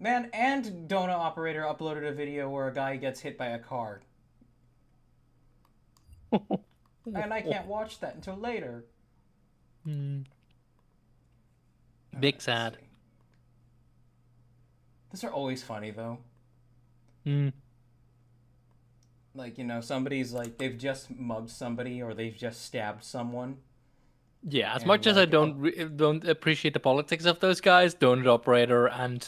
Man, and Donut Operator uploaded a video where a guy gets hit by a car. And I can't watch that until later. Hmm. Alright, Big let's sad. see. These are always funny, though. Hmm. Like, somebody's like, they've just mugged somebody or they've just stabbed someone. Yeah, as And, much as I like, don't appreciate the politics of those guys, Donut Operator and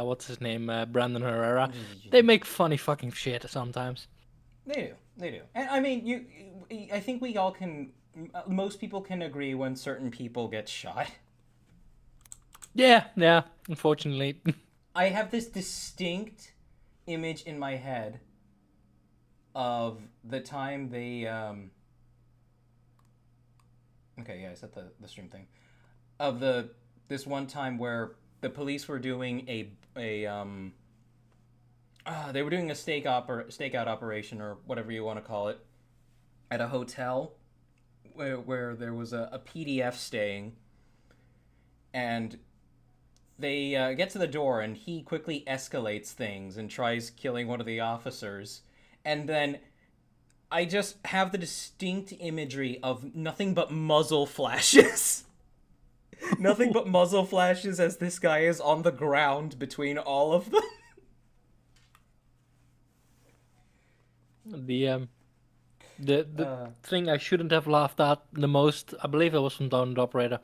what's his name, Brandon Herrera, they make funny fucking shit sometimes. they do. They do. And, I mean, I think we all can, most people can agree when certain people get shot. Yeah, yeah. Unfortunately, I have this distinct image in my head of the time they okay, yeah, I said the stream thing. Of the this one time where the police were doing they were doing a stakeout operation or whatever you want to call it at a hotel where there was a PDF staying, and they get to the door and he quickly escalates things and tries killing one of the officers, and then I just have the distinct imagery of nothing but muzzle flashes. Nothing but muzzle flashes as this guy is on the ground between all of them. the um, the Uh, thing I shouldn't have laughed at the most, I believe it was from Donut Operator,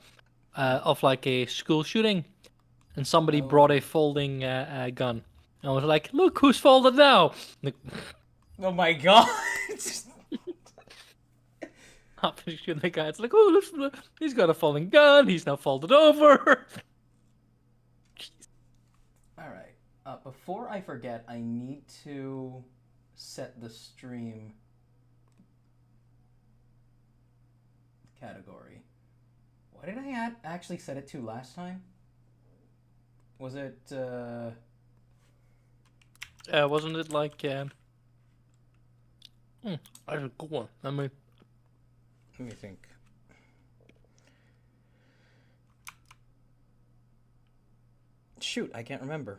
of like a school shooting, and somebody brought a oh. folding gun. And I was like, "Look who's folded now!" Like, Oh my god. after shooting the guy, it's like, "Oh, look, he's got a folding gun. He's now folded over." Alright. Before I forget, I need to set the stream category. What did I actually set it to last time? Was it, Wasn't it like? That's a good one. I mean, let me think. Shoot, I can't remember.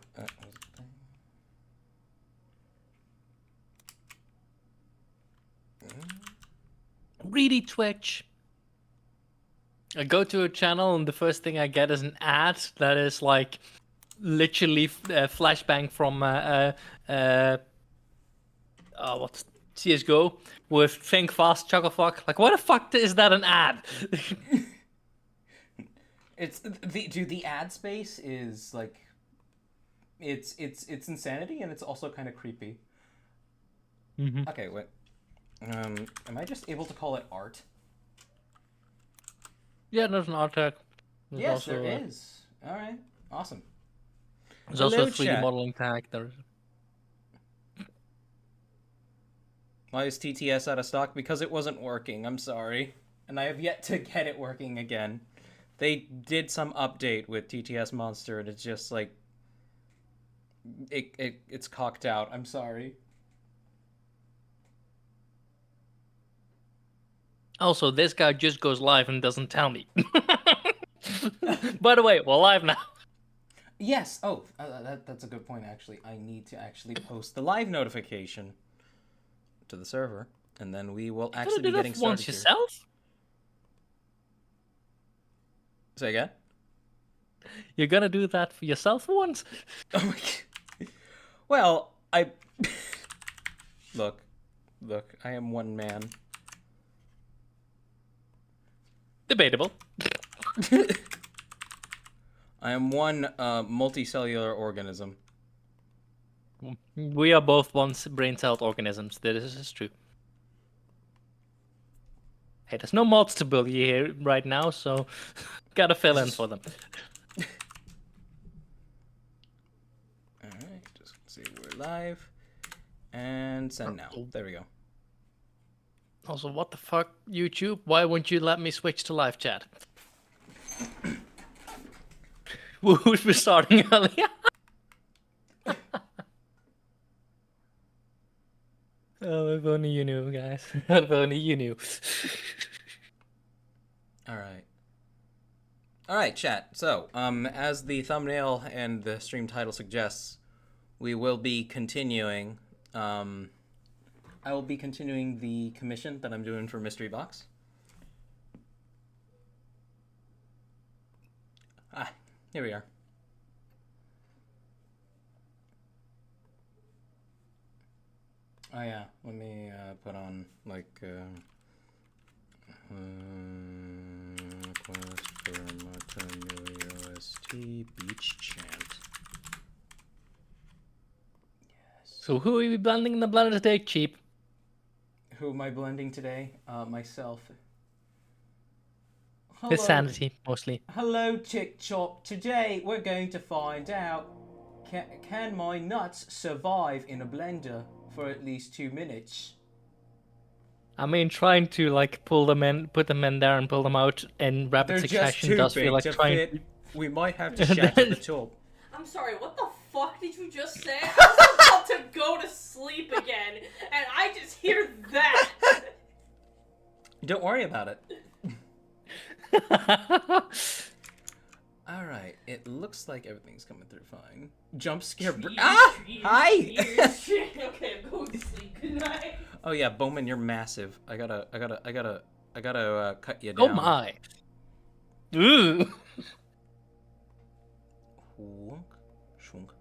really Twitch. I go to a channel and the first thing I get is an ad that is like literally flashbang from what's CS:GO with think fast chuckle fuck. Like, why the fuck is that an ad? It's the ad space is like it's insanity, and it's also kind of creepy. Mm-hmm. Okay, wait. Am I just able to call it art? Yeah, there's an art tag. There's Yes, also there is. All right, awesome. there's also a Hello, 3D chat. modeling tag. There's Why is TTS out of stock? Because it wasn't working. I'm sorry, and I have yet to get it working again. They did some update with TTS Monster, and it's just like it's cocked out. I'm sorry. also this guy just goes live and doesn't tell me. By the way, we're live now. Yes. Oh, that's a good point. Actually, I need to actually post the live notification to the server, and then we will You actually gotta do be that getting for once started here. yourself. Say again. You're gonna do that for yourself for once. Oh my god. Well, I look, look. I am one man. Debatable. I am one multicellular organism. We are both one brain-celled organisms. This is true. Hey, there's no mods to bully here right now, so gotta fill in for them. All right, just see we're live, and send now. There we go. Also, what the fuck, YouTube? Why won't you let me switch to live chat? We're starting early. Oh, if only you knew, guys. If only you knew. All right. All right, chat. So, as the thumbnail and the stream title suggests, we will be continuing. I will be continuing the commission that I'm doing for Mystery Box. Here we are. Oh yeah, let me put on like quest for Matamili OST beach chant. So who are we blending in the blender today, Cheap? Who am I blending today? Myself. Hello. His sanity, mostly. Hello, Chick Chop. Today we're going to find out can my nuts survive in a blender for at least 2 minutes? I mean, trying to like pull them in, put them in there, and pull them out in rapid They're succession just too does big feel like to trying. Fit. We might have to shatter the top. I'm sorry, what the fuck did you just say? I was about to go to sleep again, and I just hear that. Don't worry about it. Alright, it looks like everything's coming through fine. Jump scare. Hi! Okay, I'm going to sleep. Good night. Oh yeah, Bowman, you're massive. I gotta cut you down. Oh my! Ooh. Shunk, shunk.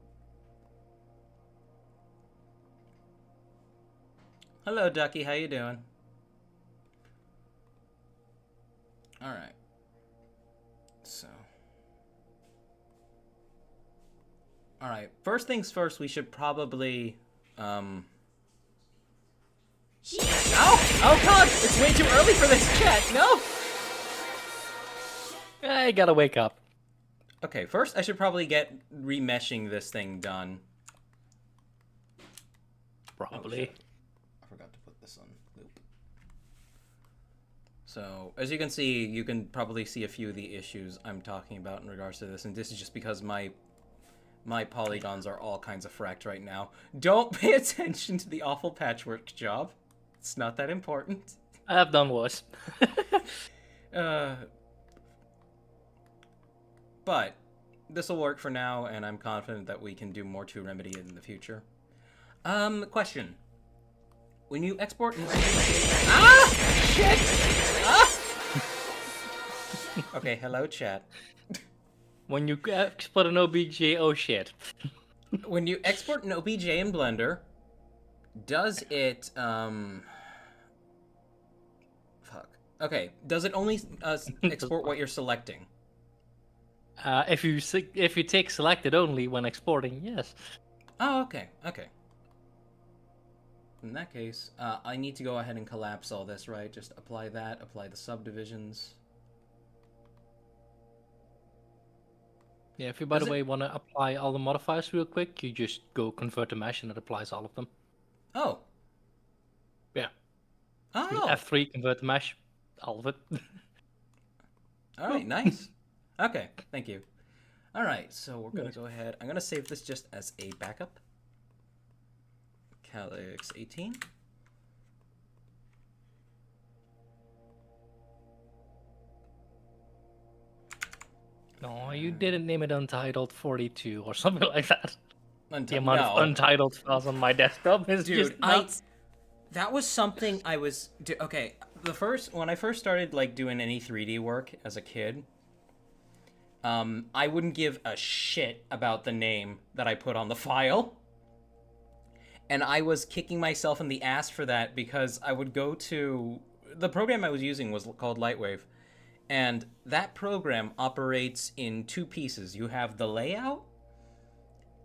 Hello, Ducky. How you doing? All right. So. All right. First things first. We should probably. Oh! Oh God! It's way too early for this chat. No. I gotta wake up. Okay. First, I should probably get remeshing this thing done. Probably. I forgot to put this on loop. So, as you can see, you can probably see a few of the issues I'm talking about in regards to this, and this is just because my polygons are all kinds of fracked right now. Don't pay attention to the awful patchwork job. It's not that important. I have done worse. But this will work for now, and I'm confident that we can do more to remedy it in the future. Question. When you export an shit! Okay, hello, chat. When you export an OBJ, oh shit. When you export an OBJ in Blender, does it, fuck. Okay, does it only export what you're selecting? If you take selected only when exporting, yes. Oh, okay, okay. In that case, I need to go ahead and collapse all this, right? Just apply that, apply the subdivisions. Yeah, if you, by the way, want to apply all the modifiers real quick, you just go convert to mesh and it applies all of them. Oh. Yeah. Oh. F3, convert to mesh, all of it. All right, nice. Okay, thank you. All right, so we're going to go ahead. I'm going to save this just as a backup. Calyx 18. No, you didn't name it Untitled 42 or something like that. The amount no. of Untitled files on my desktop is Dude, just nuts. that was something I was... Okay, when I first started like doing any 3D work as a kid, I wouldn't give a shit about the name that I put on the file. And I was kicking myself in the ass for that because I would go to... The program I was using was called Lightwave. And that program operates in two pieces. You have the layout,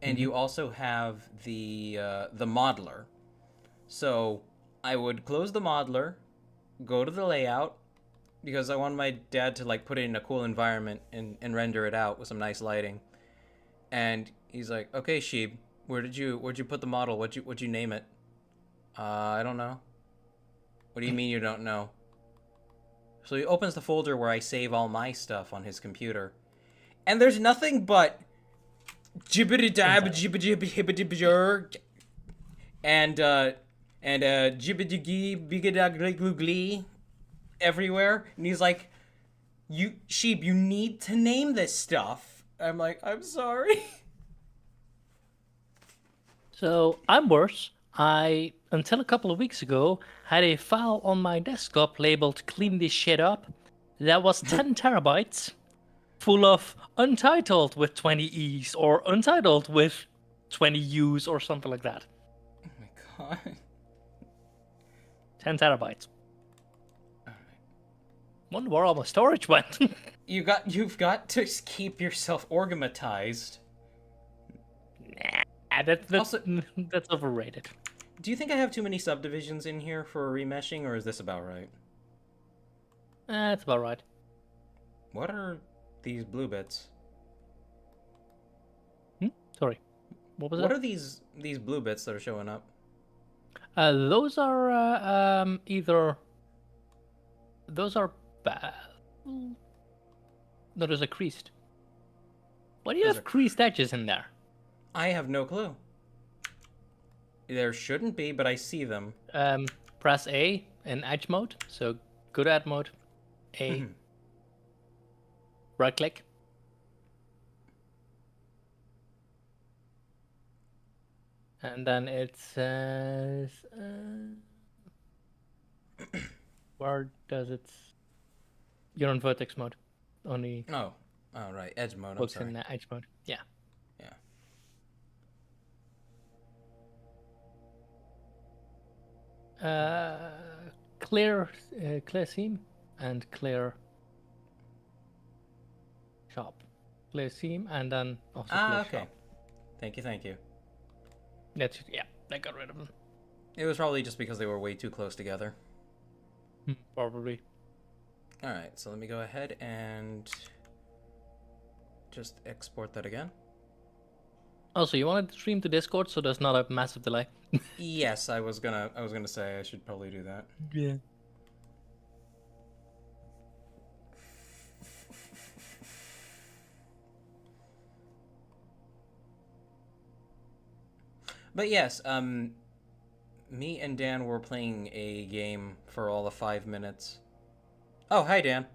and you also have the modeler. So I would close the modeler, go to the layout, because I wanted my dad to like put it in a cool environment and render it out with some nice lighting. And he's like, "Okay, Sheeb, where'd you put the model? What'd you name it?" I don't know. What do you mean you don't know? So he opens the folder where I save all my stuff on his computer. And there's nothing but jibbity-dab, jibbity-jibbity-jibbity-jibber, and jibbity-gee-bigadaglee everywhere. And he's like, Sheep, you need to name this stuff. I'm like, I'm sorry. So I'm worse. I, until a couple of weeks ago, had a file on my desktop labeled "Clean this shit up" that was 10 terabytes, full of untitled with 20 E's or untitled with 20 U's or something like that. Oh my god. 10 terabytes. Wonder where all my storage went. You've got to keep yourself organized. That's Also- that's overrated. Do you think I have too many subdivisions in here for remeshing, or is this about right? That's about right. What are these blue bits? Sorry. What was What that? are these blue bits that are showing up? Those are either. Those are bad. No, there's a creased. Why do you Those have are- creased edges in there? I have no clue. There shouldn't be, but I see them. Press A in edge mode. So go to edge mode. A. Mhm. Right click. And then it says. Where does it? You're on vertex mode. Only Oh, right, edge mode. I'm works sorry. in edge mode. Yeah. Yeah. Clear seam and clear shop. Clear seam and then also clear Okay. shop. Thank you. That's yeah. I got rid of them. It was probably just because they were way too close together. Probably. All right, so let me go ahead and just export that again. Also, you wanted to stream to Discord, so there's not a massive delay. Yes, I was gonna say I should probably do that. Yeah. But yes, me and Dan were playing a game for all of 5 minutes. Oh, hi, Dan.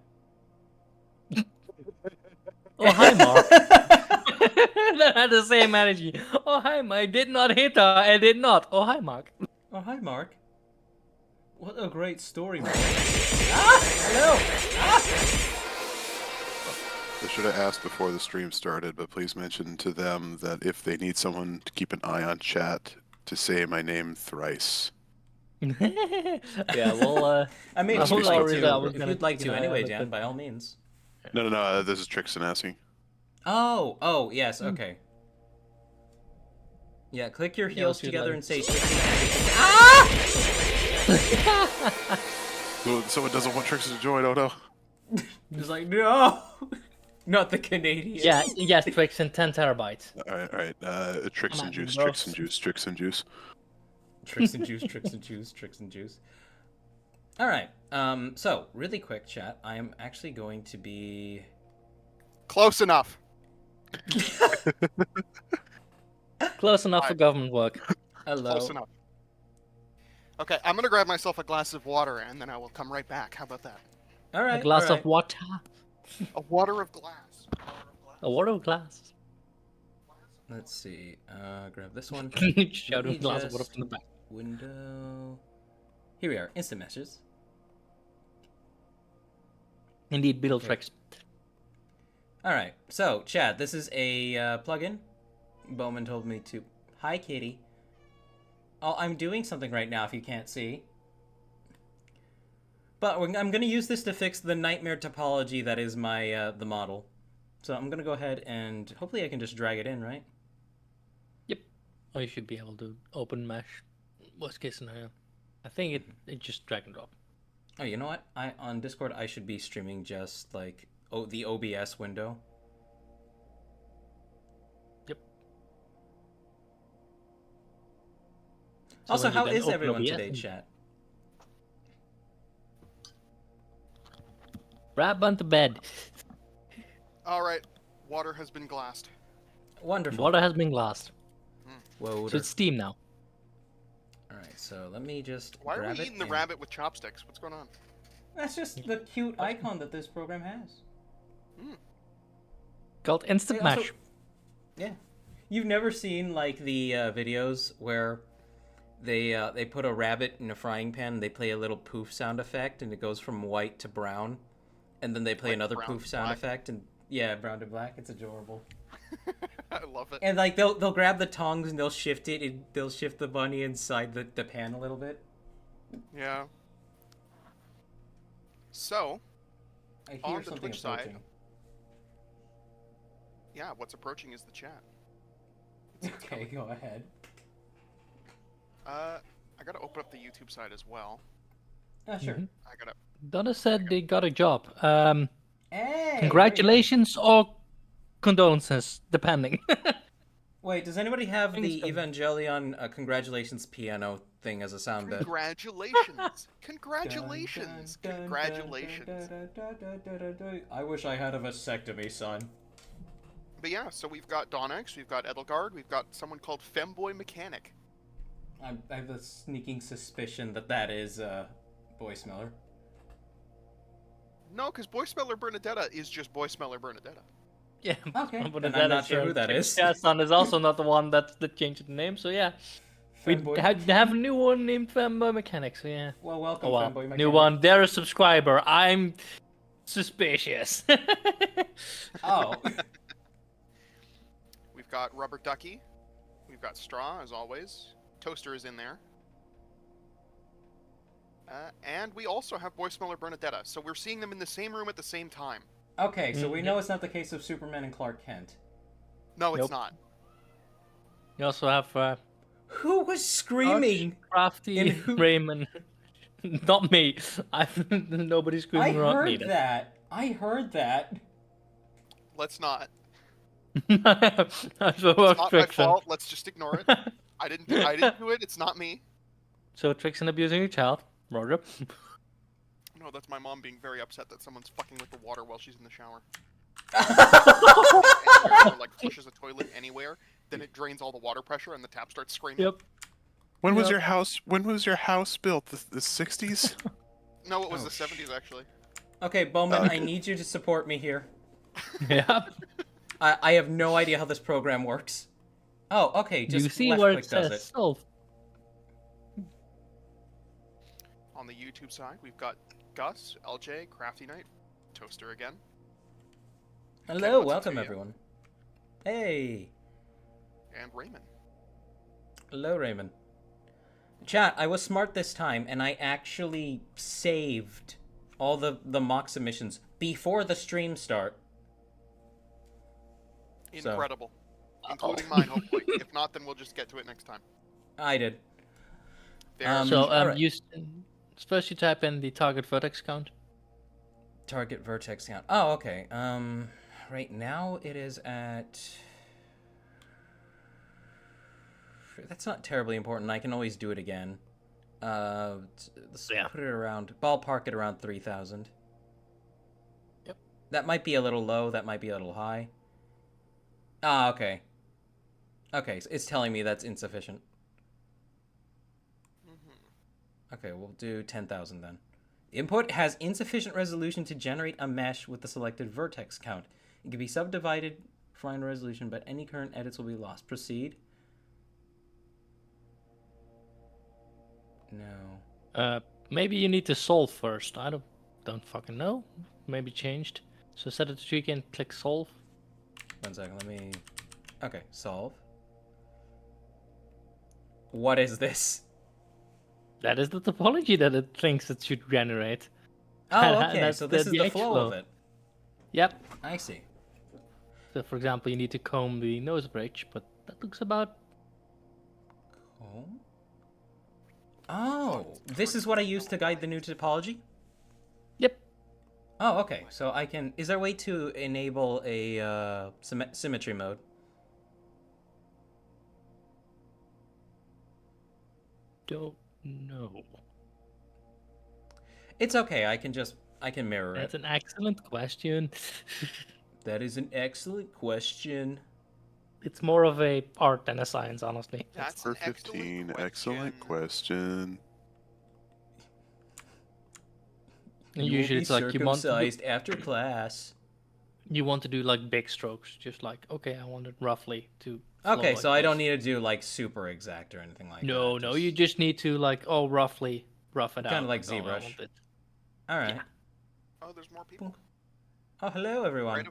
Oh, hi, Mark. That had the same energy. Oh, hi, Mark. I did not hit her. I did not. Oh, hi, Mark. Oh, hi, Mark. What a great story, Mark. Hello! I should have asked before the stream started, but please mention to them that if they need someone to keep an eye on chat, to say my name thrice. Yeah, well, I made That's sure basically like what to, I was if gonna you'd like keep to an eye anyway, on it, Dan, but- by all means. No, this is Trixon asking. Oh, yes, okay. Yeah, click your heels shoot together like- and say... Oh, someone doesn't want Trixon to join, oh no. It's like, no! Not the Canadian. yeah, yes, Twix and 10 terabytes. Alright, Trixon Come on, juice, bro. Trixon juice, Trixon juice. Tricks and juice, tricks and juice, tricks and juice. Alright, so, really quick, chat. I am actually going to be... Close enough. Close enough for government work. Hello. Close enough. Okay, I'm gonna grab myself a glass of water and then I will come right back. How about that? Alright, A glass alright. of water. A water of glass. A water glass. Let's see, grab this one. Shout me out glass of water just- from the back. Window... Here we are, instant meshes. Indeed, Beetle Okay. tricks. Alright, so, Chad, this is a plugin. Bowman told me to... Hi, kitty. Oh, I'm doing something right now if you can't see. But I'm going to use this to fix the nightmare topology that is my the model. So I'm going to go ahead and hopefully I can just drag it in, right? Yep. Or you should be able to open mesh. Worst case scenario. I think it just drag and drop. Oh, you know what? On Discord I should be streaming just like the OBS window. Yep. So Also, when you how then is open everyone OBS today, and- chat? Wrap onto bed. Alright, water has been glassed. Wonderful. Water has been glassed. Whoa. So it's steam now. Alright, so let me just Why are grab we it eating the and- rabbit with chopsticks? What's going on? That's just the cute icon that this program has. Called instant Hey, also- mash. Yeah. You've never seen like the videos where they put a rabbit in a frying pan and they play a little poof sound effect and it goes from white to brown, and then they play Like another brown poof to sound black? effect and yeah, brown to black. It's adorable. I love it. And like they'll grab the tongs and they'll shift it and they'll shift the bunny inside the pan a little bit. Yeah. So, I hear On the something Twitch side- approaching. yeah, what's approaching is the chat. Okay, go ahead. I gotta open up the YouTube side as well. Sure. Mhm. I gotta. Donna said they got a job. Hey, Congratulations or condolences, depending. Wait, does anybody have Thanks, the Ben. Evangelion congratulations piano thing as a sound bit? Congratulations! Congratulations! Dun, dun, dun, Congratulations! dun, dun, dun, dun, dun, dun, dun. I wish I had a vasectomy, son. But yeah, so we've got Donnex, we've got Edelgard, we've got someone called Femboy Mechanic. I have a sneaking suspicion that that is Boy Smeller. No, because Boy Smeller Bernadetta is just Boy Smeller Bernadetta. Yeah. Okay, but then that I'm not is, sure who that is. Son is also not the one that changed the name, so yeah. We Femboy. have a new one named Femboy Mechanic, so yeah. Well, welcome, Oh well, Femboy Mechanic. new one. They're a subscriber. I'm suspicious. Oh. We've got Rubber Ducky, we've got Straw, as always. Toaster is in there. And we also have Boy Smeller Bernadetta, so we're seeing them in the same room at the same time. Okay, so we Mm, know it's not the case of Superman and Clark Kent. No, it's Nope. not. You also have Who was screaming? Crafty And who- Raymond. Not me. Nobody's I screaming around heard neither. that. I heard that. Let's not. That's a It's not my fiction. fault. Let's just ignore it. I didn't do it. It's not me. So tricks and abusing your child, Roger. No, that's my mom being very upset that someone's fucking with the water while she's in the shower. Anywhere, or, like flushes a toilet anywhere, then it drains all the water pressure and the tap starts screaming. Yep. When was Yep. your house? When was your house built? The 60s? No, it was Oh, the 70s actually. Okay, Bowman, I Okay. need you to support me here. Yeah. I have no idea how this program works. Oh, okay, just You see left where click it does says it. solve. On the YouTube side, we've got Gus, LJ, Crafty Knight, Toaster again. Hello, what's it welcome to you? everyone. Hey. And Raymond. Hello, Raymond. Chat, I was smart this time, and I actually saved all the mock submissions before the stream start. So- Incredible. Including mine, hopefully. If not, then we'll just get to it next time. I did. There's So alright. first you type in the target vertex count. Target vertex count. Oh, okay. Right now it is at. That's not terribly important. I can always do it again. Let's Yeah. put it around. Ballpark it around 3,000. Yep. That might be a little low. That might be a little high. Ah, okay. Okay, so it's telling me that's insufficient. Okay, we'll do 10,000 then. Input has insufficient resolution to generate a mesh with the selected vertex count. It can be subdivided for fine resolution, but any current edits will be lost. Proceed. No. Maybe you need to solve first. I don't fucking know. Maybe changed. So set it to 3 and click solve. 1 second, let me... Okay, solve. What is this? That is the topology that it thinks it should generate. Oh, okay, That's so this is the the H flow flow. of it. Yep. I see. So for example, you need to comb the nose bridge, but that looks about... Comb? Oh, this is what I use to guide the new topology? Yep. Oh, okay. So I can... Is there a way to enable a symmetry mode? Don't know. It's okay. I can mirror That's it. an excellent question. That is an excellent question. It's more of a art than a science, honestly. That's For an excellent 15, excellent question. And You will usually be it's like circumcised after class. you want to do like big strokes, just like okay, I want it roughly to Okay, flow so like I don't this. need to do like super exact or anything like No, that. no, you just need to like roughly rough it out. Kinda like Oh, I ZBrush. want it. All right. Oh, there's more people. Oh, hello everyone.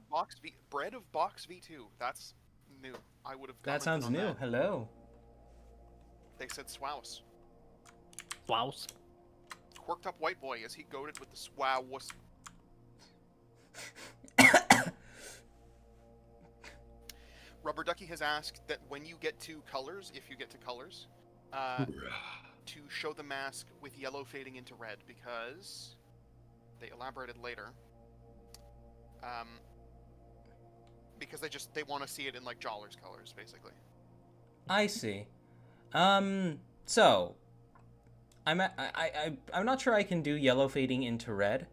Bread of box V2. That's new. I would have. That commented sounds on new. that. Hello. They said swouse. Flouse. Quirked up white boy as he goaded with the swouse. Rubber Ducky has asked that when you get to colors, if you get to colors, to show the mask with yellow fading into red, because they elaborated later. Because they want to see it in like Joller's colors, basically. I see. So I'm not sure I can do yellow fading into red.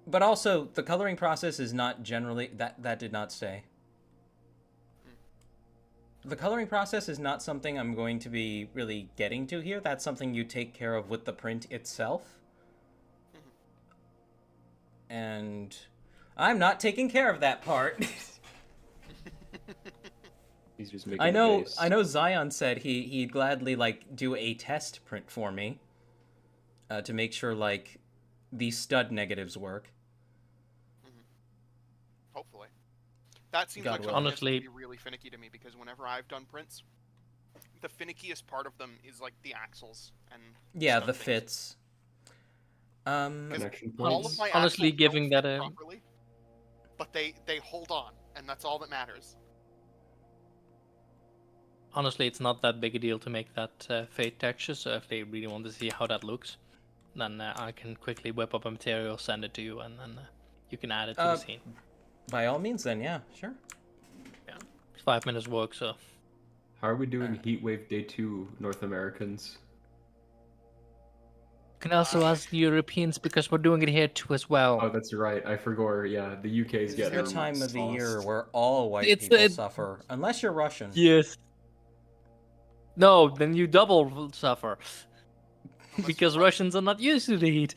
But also the coloring process is not generally that did not stay. The coloring process is not something I'm going to be really getting to here. That's something you take care of with the print itself. And I'm not taking care of that part. He's just making I know a base. Zion said he'd gladly like do a test print for me to make sure like the stud negatives work. Hopefully. That seems God like willing. something Honestly- that's gonna be really finicky to me, because whenever I've done prints, the finickiest part of them is like the axles and Yeah, stud the things. fits. 'Cause Connection all points. of my Honestly, axles giving don't that fit a- properly, but they hold on, and that's all that matters. Honestly, it's not that big a deal to make that fade texture, so if they really want to see how that looks, then I can quickly whip up a material, send it to you, and then you can add it to the scene. By all means, then yeah, sure. It's 5 minutes work, so... How are we doing Heatwave Day 2 North Americans? You can also ask the Europeans, because we're doing it here too as well. Oh, that's right. I forgot. Yeah, the UK's It's getting the time of the year sauced. where all white It's- people it- suffer, unless you're Russian. Yes. No, then you double suffer. Because Russians are not used to the heat.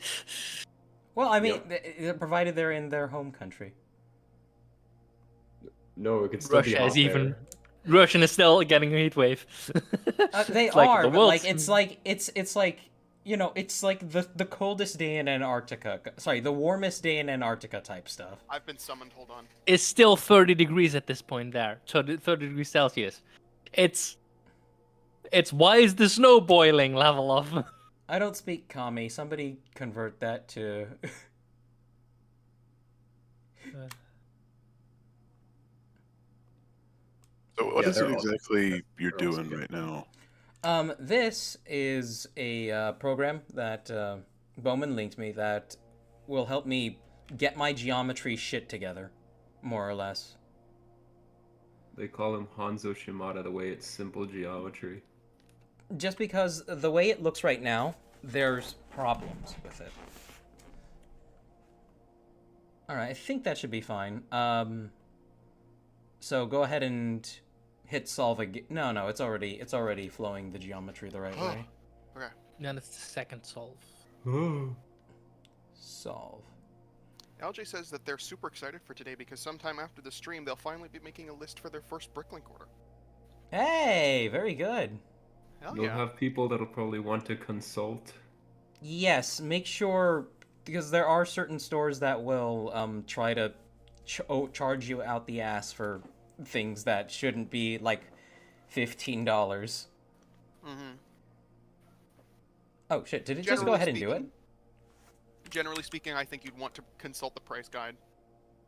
Well, I mean, Yep. provided they're in their home country. No, it could still be Russia hot is even... there. Russian is still getting a heat wave. They It's like are, the but world's- like it's like you know, it's like the coldest day in Antarctica. Sorry, the warmest day in Antarctica type stuff. I've been summoned. Hold on. It's still 30 degrees at this point there. 30 degrees Celsius. It's why is the snow boiling level of... I don't speak Kami. Somebody convert that to. So what Yeah, is it they're all- exactly you're they're all doing skin. right now? This is a program that Bowman linked me that will help me get my geometry shit together, more or less. They call him Hanzo Shimada the way it's simple geometry. Just because the way it looks right now, there's problems with it. Alright, I think that should be fine. So go ahead and hit solve again. No, it's already flowing the geometry the right way. Okay. Then it's the second solve. Solve. LJ says that they're super excited for today because sometime after the stream they'll finally be making a list for their first Bricklink order. Hey, very good. Hell You'll yeah. have people that'll probably want to consult. Yes, make sure, because there are certain stores that will try to charge you out the ass for things that shouldn't be like $15. Mm-hmm. Oh shit, did it just go ahead and do it? Generally speaking, I think you'd want to consult the price guide.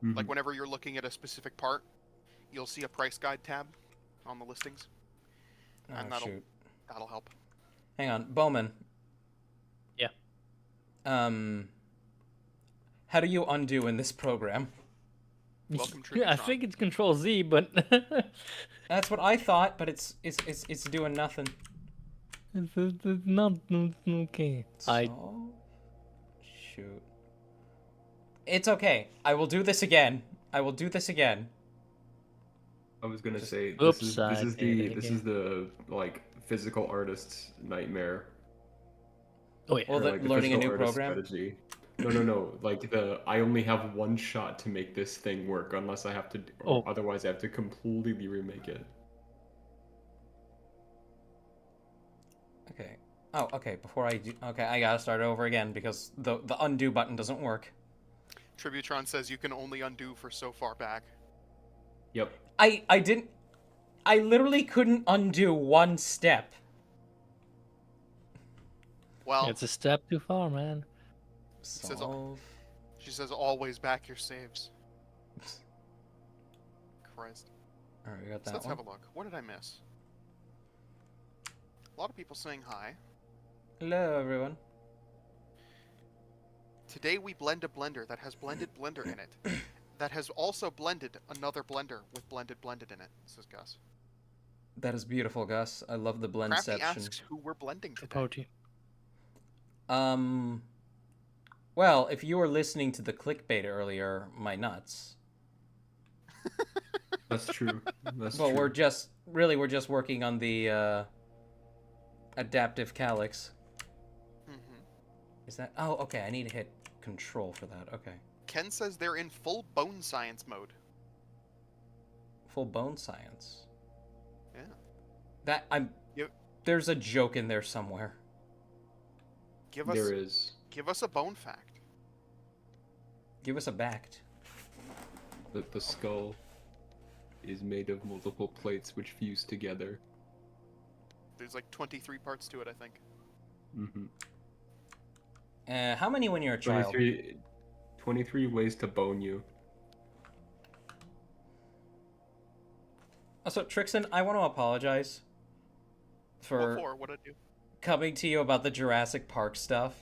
Mhm. Like whenever you're looking at a specific part, you'll see a price guide tab on the listings, and Oh shoot. that'll help. Hang on, Bowman. Yeah. How do you undo in this program? Welcome, Yeah, I Tributron. think it's Control Z, but That's what I thought, but it's doing nothing. it's not okay. So... Shoot. It's okay. I will do this again. I will do this again. I was gonna say Oops, this I is did the it this again. is the like physical artist's nightmare. Oh yeah. Well, or, the- like, learning a physical new artist's program? strategy. No. Like I only have one shot to make this thing work unless I have to, or Oh. otherwise I have to completely remake it. Okay. Oh, okay. Before I do, okay, I gotta start over again because the undo button doesn't work. Tributron says you can only undo for so far back. Yep. I didn't. I literally couldn't undo one step. Well, It's a step too far, man. says- Solve. she says always back your saves. Christ. All right, we got So that let's one. have a look. What did I miss? A lot of people saying hi. Hello, everyone. Today we blend a blender that has blended blender in it. That has also blended another blender with blended in it, says Gus. That is beautiful, Gus. I love the Crafty blendception. asks who we're blending today. Apology. Well, if you were listening to the clickbait earlier, my nuts. That's true. That's But true. we're just working on the adaptive calyx. Mm-hmm. Is that? Oh, okay. I need to hit control for that. Okay. Ken says they're in full bone science mode. Full bone science. Yeah. That I'm. Yep. There's a joke in there somewhere. There is. Give us a bone fact. Give us a backed. The skull is made of multiple plates which fuse together. There's like 23 parts to it, I think. Mm-hmm. How many when you're a child? 23 ways to bone you. Also, Trixon, I want to apologize for What did I do? coming to you about the Jurassic Park stuff.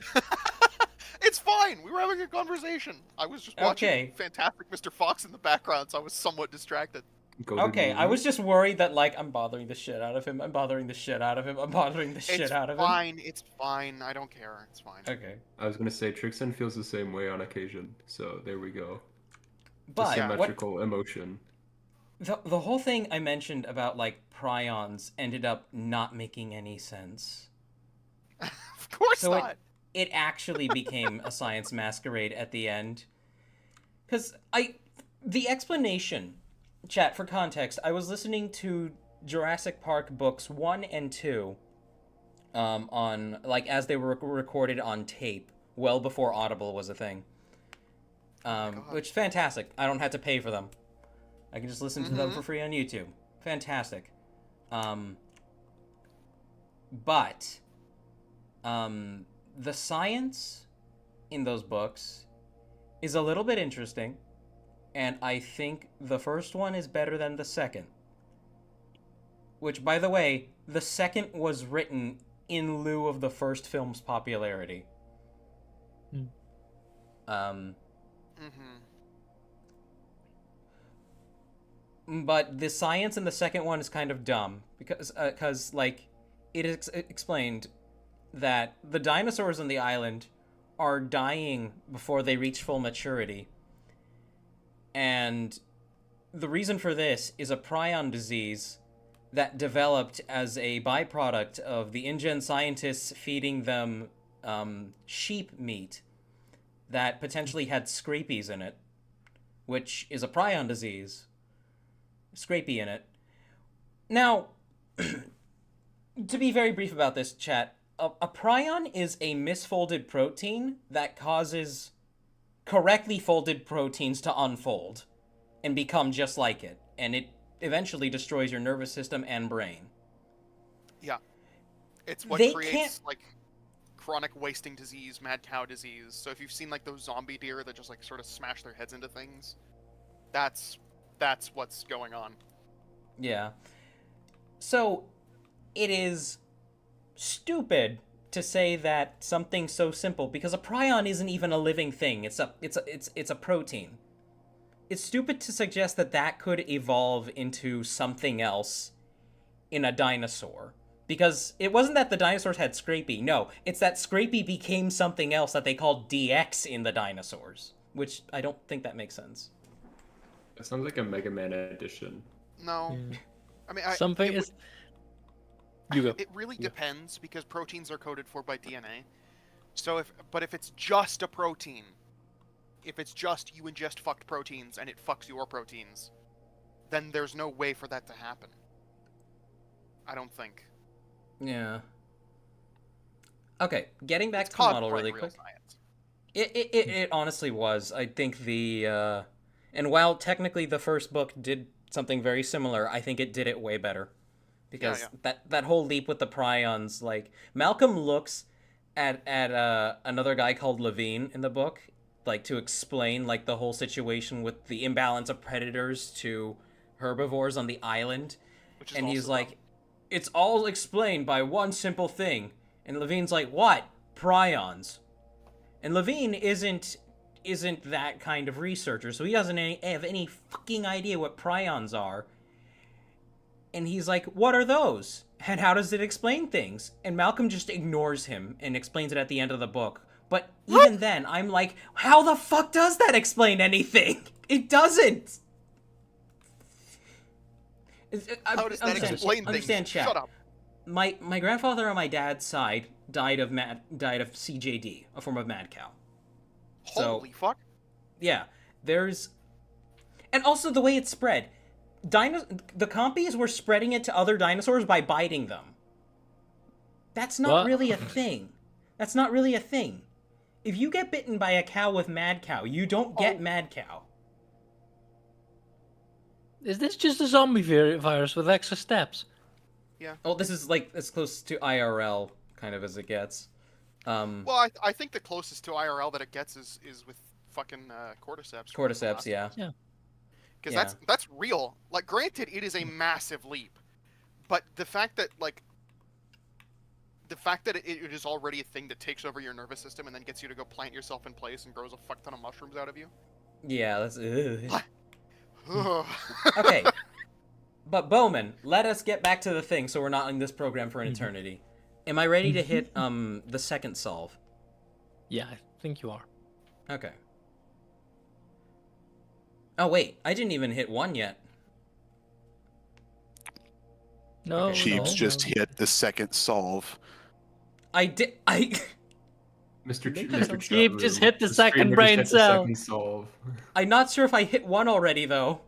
It's fine. We were having a conversation. I was just watching Okay. Fantastic Mr. Fox in the background, so I was somewhat distracted. Go to Okay, the I room. was just worried that, like, I'm bothering the shit out of him. I'm bothering the shit out of him. I'm bothering the shit It's out of him. fine. It's fine. I don't care. It's fine. Okay. I was gonna say Trixon feels the same way on occasion, so there we go. But Yeah. what Symmetrical emotion. the whole thing I mentioned about, like, prions ended up not making any sense. Of course So not. it actually became a science masquerade at the end. Because the explanation, chat, for context, I was listening to Jurassic Park books 1 and 2 on, like, as they were recorded on tape, well before Audible was a thing. Which is fantastic. I don't have to pay for them. I can just listen to them for free on YouTube. Fantastic. But the science in those books is a little bit interesting, and I think the first one is better than the second. Which, by the way, the second was written in lieu of the first film's popularity. But the science in the second one is kind of dumb because like it is explained that the dinosaurs on the island are dying before they reach full maturity, and the reason for this is a prion disease that developed as a byproduct of the InGen scientists feeding them sheep meat that potentially had scrapies in it, which is a prion disease. Scrapey in it. Now, to be very brief about this, chat, a prion is a misfolded protein that causes correctly folded proteins to unfold and become just like it, and it eventually destroys your nervous system and brain. Yeah. It's what They creates, can't- like, chronic wasting disease, mad cow disease. So if you've seen, like, those zombie deer that just, like, sort of smash their heads into things, that's what's going on. Yeah. So, it is stupid to say that something so simple, because a prion isn't even a living thing. It's a protein. It's stupid to suggest that that could evolve into something else in a dinosaur. Because it wasn't that the dinosaurs had Scrapey. No, it's that Scrapey became something else that they called DX in the dinosaurs. Which I don't think that makes sense. It sounds like a Mega Man edition. No. I mean, Something it, is. You go. It really depends because proteins are coded for by DNA. So if it's just a protein, if it's just you ingest fucked proteins and it fucks your proteins, then there's no way for that to happen. I don't think. Yeah. Okay, getting back It's to the model cosplay really real quick. science. It honestly was. I think and while technically the first book did something very similar, I think it did it way better. Because that whole leap with the prions, like, Malcolm looks at another guy called Levine in the book, like, to explain, like, the whole situation with the imbalance of predators to herbivores on the island. Which is And he's also like, dumb. it's all explained by one simple thing. And Levine's like, what? Prions. And Levine isn't that kind of researcher, so he doesn't have any fucking idea what prions are. And he's like, what are those? And how does it explain things? And Malcolm just ignores him and explains it at the end of the book. But even then, I'm like, how the fuck does that explain anything? It doesn't! How does that explain things? Understand, chat. Shut up. My grandfather on my dad's side died of CJD, a form of mad cow. Holy fuck. Yeah, and also the way it's spread. The compies were spreading it to other dinosaurs by biting them. That's not really a thing. That's not really a thing. If you get bitten by a cow with mad cow, you don't get mad cow. Is this just a zombie virus with extra steps? Yeah. Oh, this is like as close to IRL kind of as it gets. Well, I think the closest to IRL that it gets is with fucking cordyceps. Cordyceps, yeah. Yeah. Because that's real. Like, granted, it is a massive leap, but the fact that it is already a thing that takes over your nervous system and then gets you to go plant yourself in place and grows a fuck ton of mushrooms out of you. Yeah, that's. Ugh. Okay. But Bowman, let us get back to the thing so we're not in this program for an eternity. Am I ready to hit the second solve? Yeah, I think you are. Okay. Oh wait, I didn't even hit one yet. No, Okay, Cheeps no, just no. hit the second solve. I did. Mr. Cheap just hit the second streamer brain just hit the cell. second solve. I'm not sure if I hit one already though.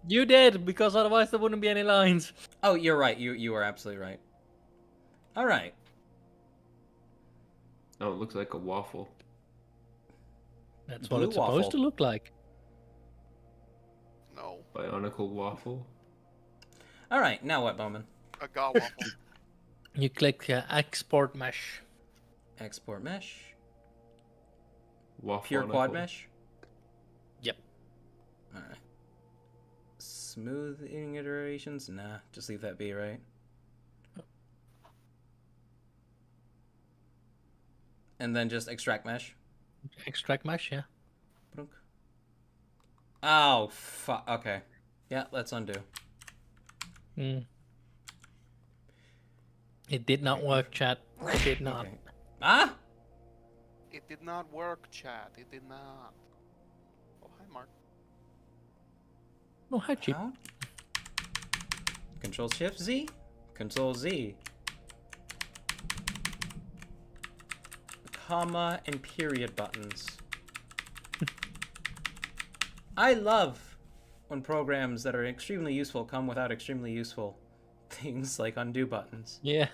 You did, because otherwise there wouldn't be any lines. Oh, you're right. You are absolutely right. All right. Oh, it looks like a waffle. That's Blue what it's waffle. supposed to look like. No. Bionicle waffle. All right. Now what, Bowman? A gaw waffle. You click export mesh. Export mesh. Waffle. Pure quad mesh. Yep. All right. Smoothing iterations? Nah, just leave that be, right? And then just extract mesh. Extract mesh, yeah. Brunk. Oh, fuck. Okay. Yeah, let's undo. Mm. It did not work, chat. It did not. Okay. Ah! It did not work, chat. It did not. Oh, hi, Mark. Oh, hi, Cheap. How? Control Shift Z? Control Z. Comma and period buttons. I love when programs that are extremely useful come without extremely useful things like undo buttons. Yeah.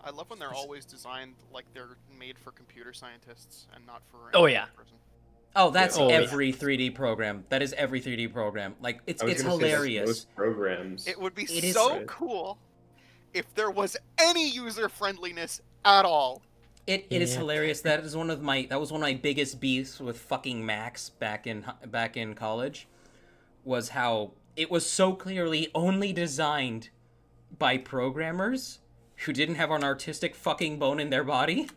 I love when they're always designed like they're made for computer scientists and not for Oh, any yeah. person. Oh, that's Oh, yeah. every 3D program. That is every 3D program. Like, it's I was gonna say that's hilarious. most programs. It would be It is- so Right. cool if there was any user friendliness at all. It is Yeah. hilarious. That was one of my biggest beefs with fucking Macs back in college, was how it was so clearly only designed by programmers who didn't have an artistic fucking bone in their body.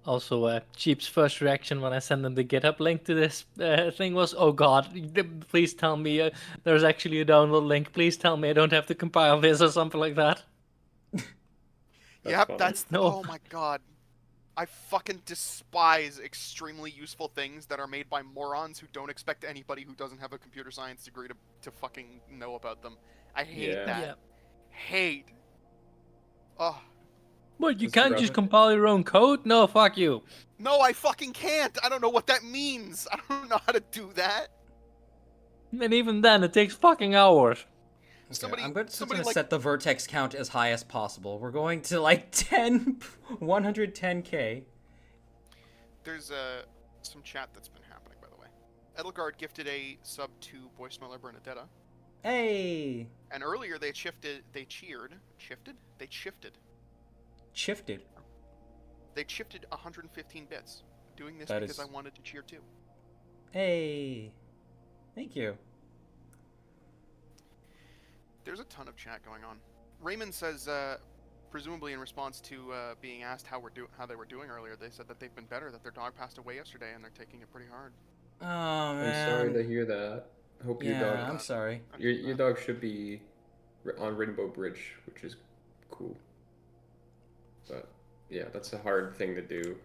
Also, Cheap's first reaction when I sent him the GitHub link to this thing was, "Oh God, please tell me there's actually a download link. Please tell me I don't have to compile this or something like that." Yep, funny. that's No. oh my god. I fucking despise extremely useful things that are made by morons who don't expect anybody who doesn't have a computer science degree to fucking know about them. I hate Yeah. that. Yeah. Hate. Oh. What, you Just can't grab just it. compile your own code? No, fuck you. No, I fucking can't. I don't know what that means. I don't know how to do that. And even then, it takes fucking hours. Somebody, I'm just somebody gonna like set the vertex count as high as possible. We're going to like 110k. there's some chat that's been happening, by the way. Edelgard gifted a sub to Voicemailer Bernadetta, Hey, and earlier they shifted. They cheered. Shifted. They shifted. shifted. They shifted 115 bits. Doing this That because is- I wanted to cheer too. Hey, thank you. There's a ton of chat going on. Raymond says, presumably in response to being asked how they were doing earlier, they said that they've been better. That their dog passed away yesterday, and they're taking it pretty hard. Oh I'm man. sorry to hear that. I hope your Yeah, dog. I'm sorry. Your dog should be on Rainbow Bridge, which is cool. But yeah, that's a hard thing to do.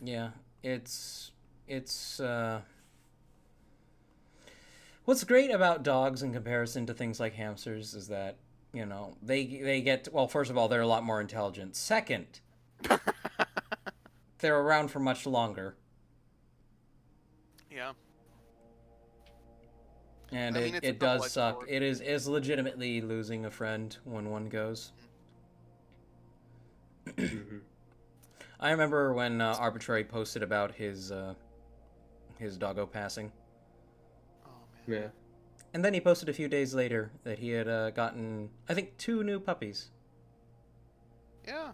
Yeah, it's what's great about dogs in comparison to things like hamsters is that, you know, they get, well, first of all, they're a lot more intelligent. Second, they're around for much longer. Yeah. And I mean, it's a it does double-edged suck. sword. It is legitimately losing a friend when one goes. Mhm. I remember when Arbitrary posted about his doggo passing. Oh man. Yeah. And then he posted a few days later that he had gotten, I think, 2 new puppies. Yeah.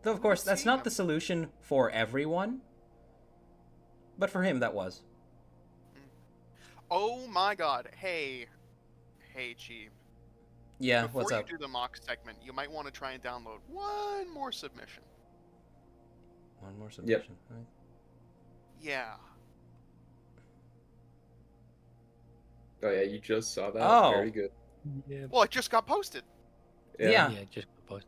Though, of course, that's seeing not the solution for everyone. But for him, that was. Oh my God. Hey, Cheap. Yeah, Before what's you up? do the mock segment, you might want to try and download one more submission. One more submission. Right? Yeah. Oh yeah, you just saw that. Oh. Very good. Yeah. Well, it just got posted. Yeah. Yeah, just post.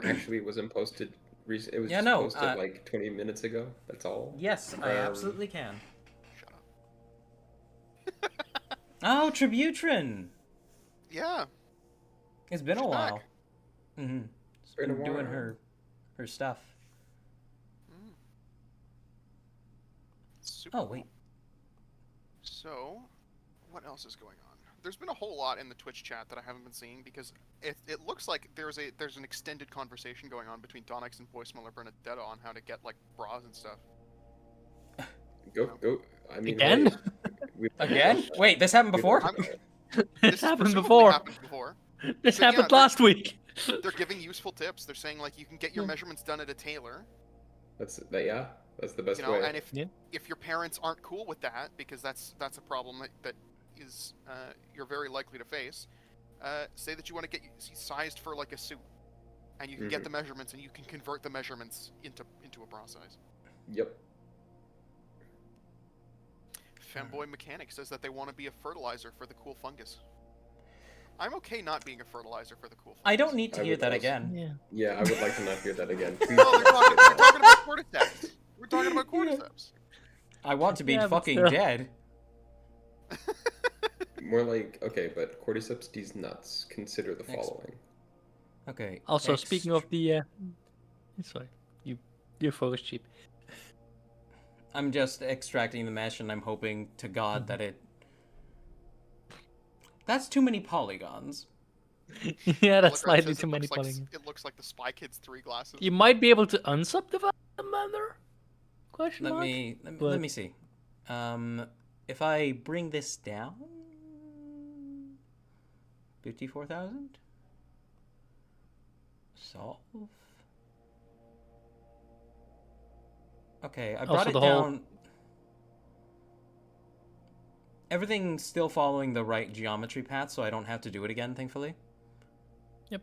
Actually wasn't posted. It was Yeah, just no, posted like 20 minutes ago. That's all. Yes, I Um, absolutely can. Shut up. Oh, Tributrin! Yeah. It's been a She's while. back. Mm-hmm. She's Been a been doing while. her stuff. Super Oh, wait. So, what else is going on? There's been a whole lot in the Twitch chat that I haven't been seeing because it looks like there's an extended conversation going on between Donix and Voicemail or Bernadetta on how to get like bras and stuff. Go. I mean, Again? hey, we- Again? Wait, this happened before? I'm- This This happened presumably before. happened before. This But yeah, happened they're- last week. They're giving useful tips. They're saying like you can get your measurements done at a tailor, That's the best you know, way. and Yeah. if your parents aren't cool with that, because that's a problem that is you're very likely to face. Say that you want to get sized for like a suit, and you can get the measurements, and you can convert the measurements into a bra size. Yep. Femboy Mechanic says that they want to be a fertilizer for the cool fungus. I'm okay not being a fertilizer for the cool fungus. I don't need to I hear would that also- again. Yeah. Yeah, I would like to not hear that again. Please Well, they're don't talking, say we're that. talking about cordyceps. We're talking about cordyceps. I want to be Yeah, but fucking still. dead. More like, okay, but cordyceps these nuts. Consider the Ex- following. Okay. Also, speaking of the, sorry, your focus cheap. I'm just extracting the mesh and I'm hoping to God that it... That's too many polygons. Yeah, that's Look, it slightly says too it many looks like polygons. It looks like the Spy Kids 3 glasses. You might be able to unsubdivide them, Mander? Question Let mark? me But- let me see. If I bring this down, 54,000. Solve. Okay, I brought Also it the whole- down. Everything's still following the right geometry path, so I don't have to do it again, thankfully. Yep.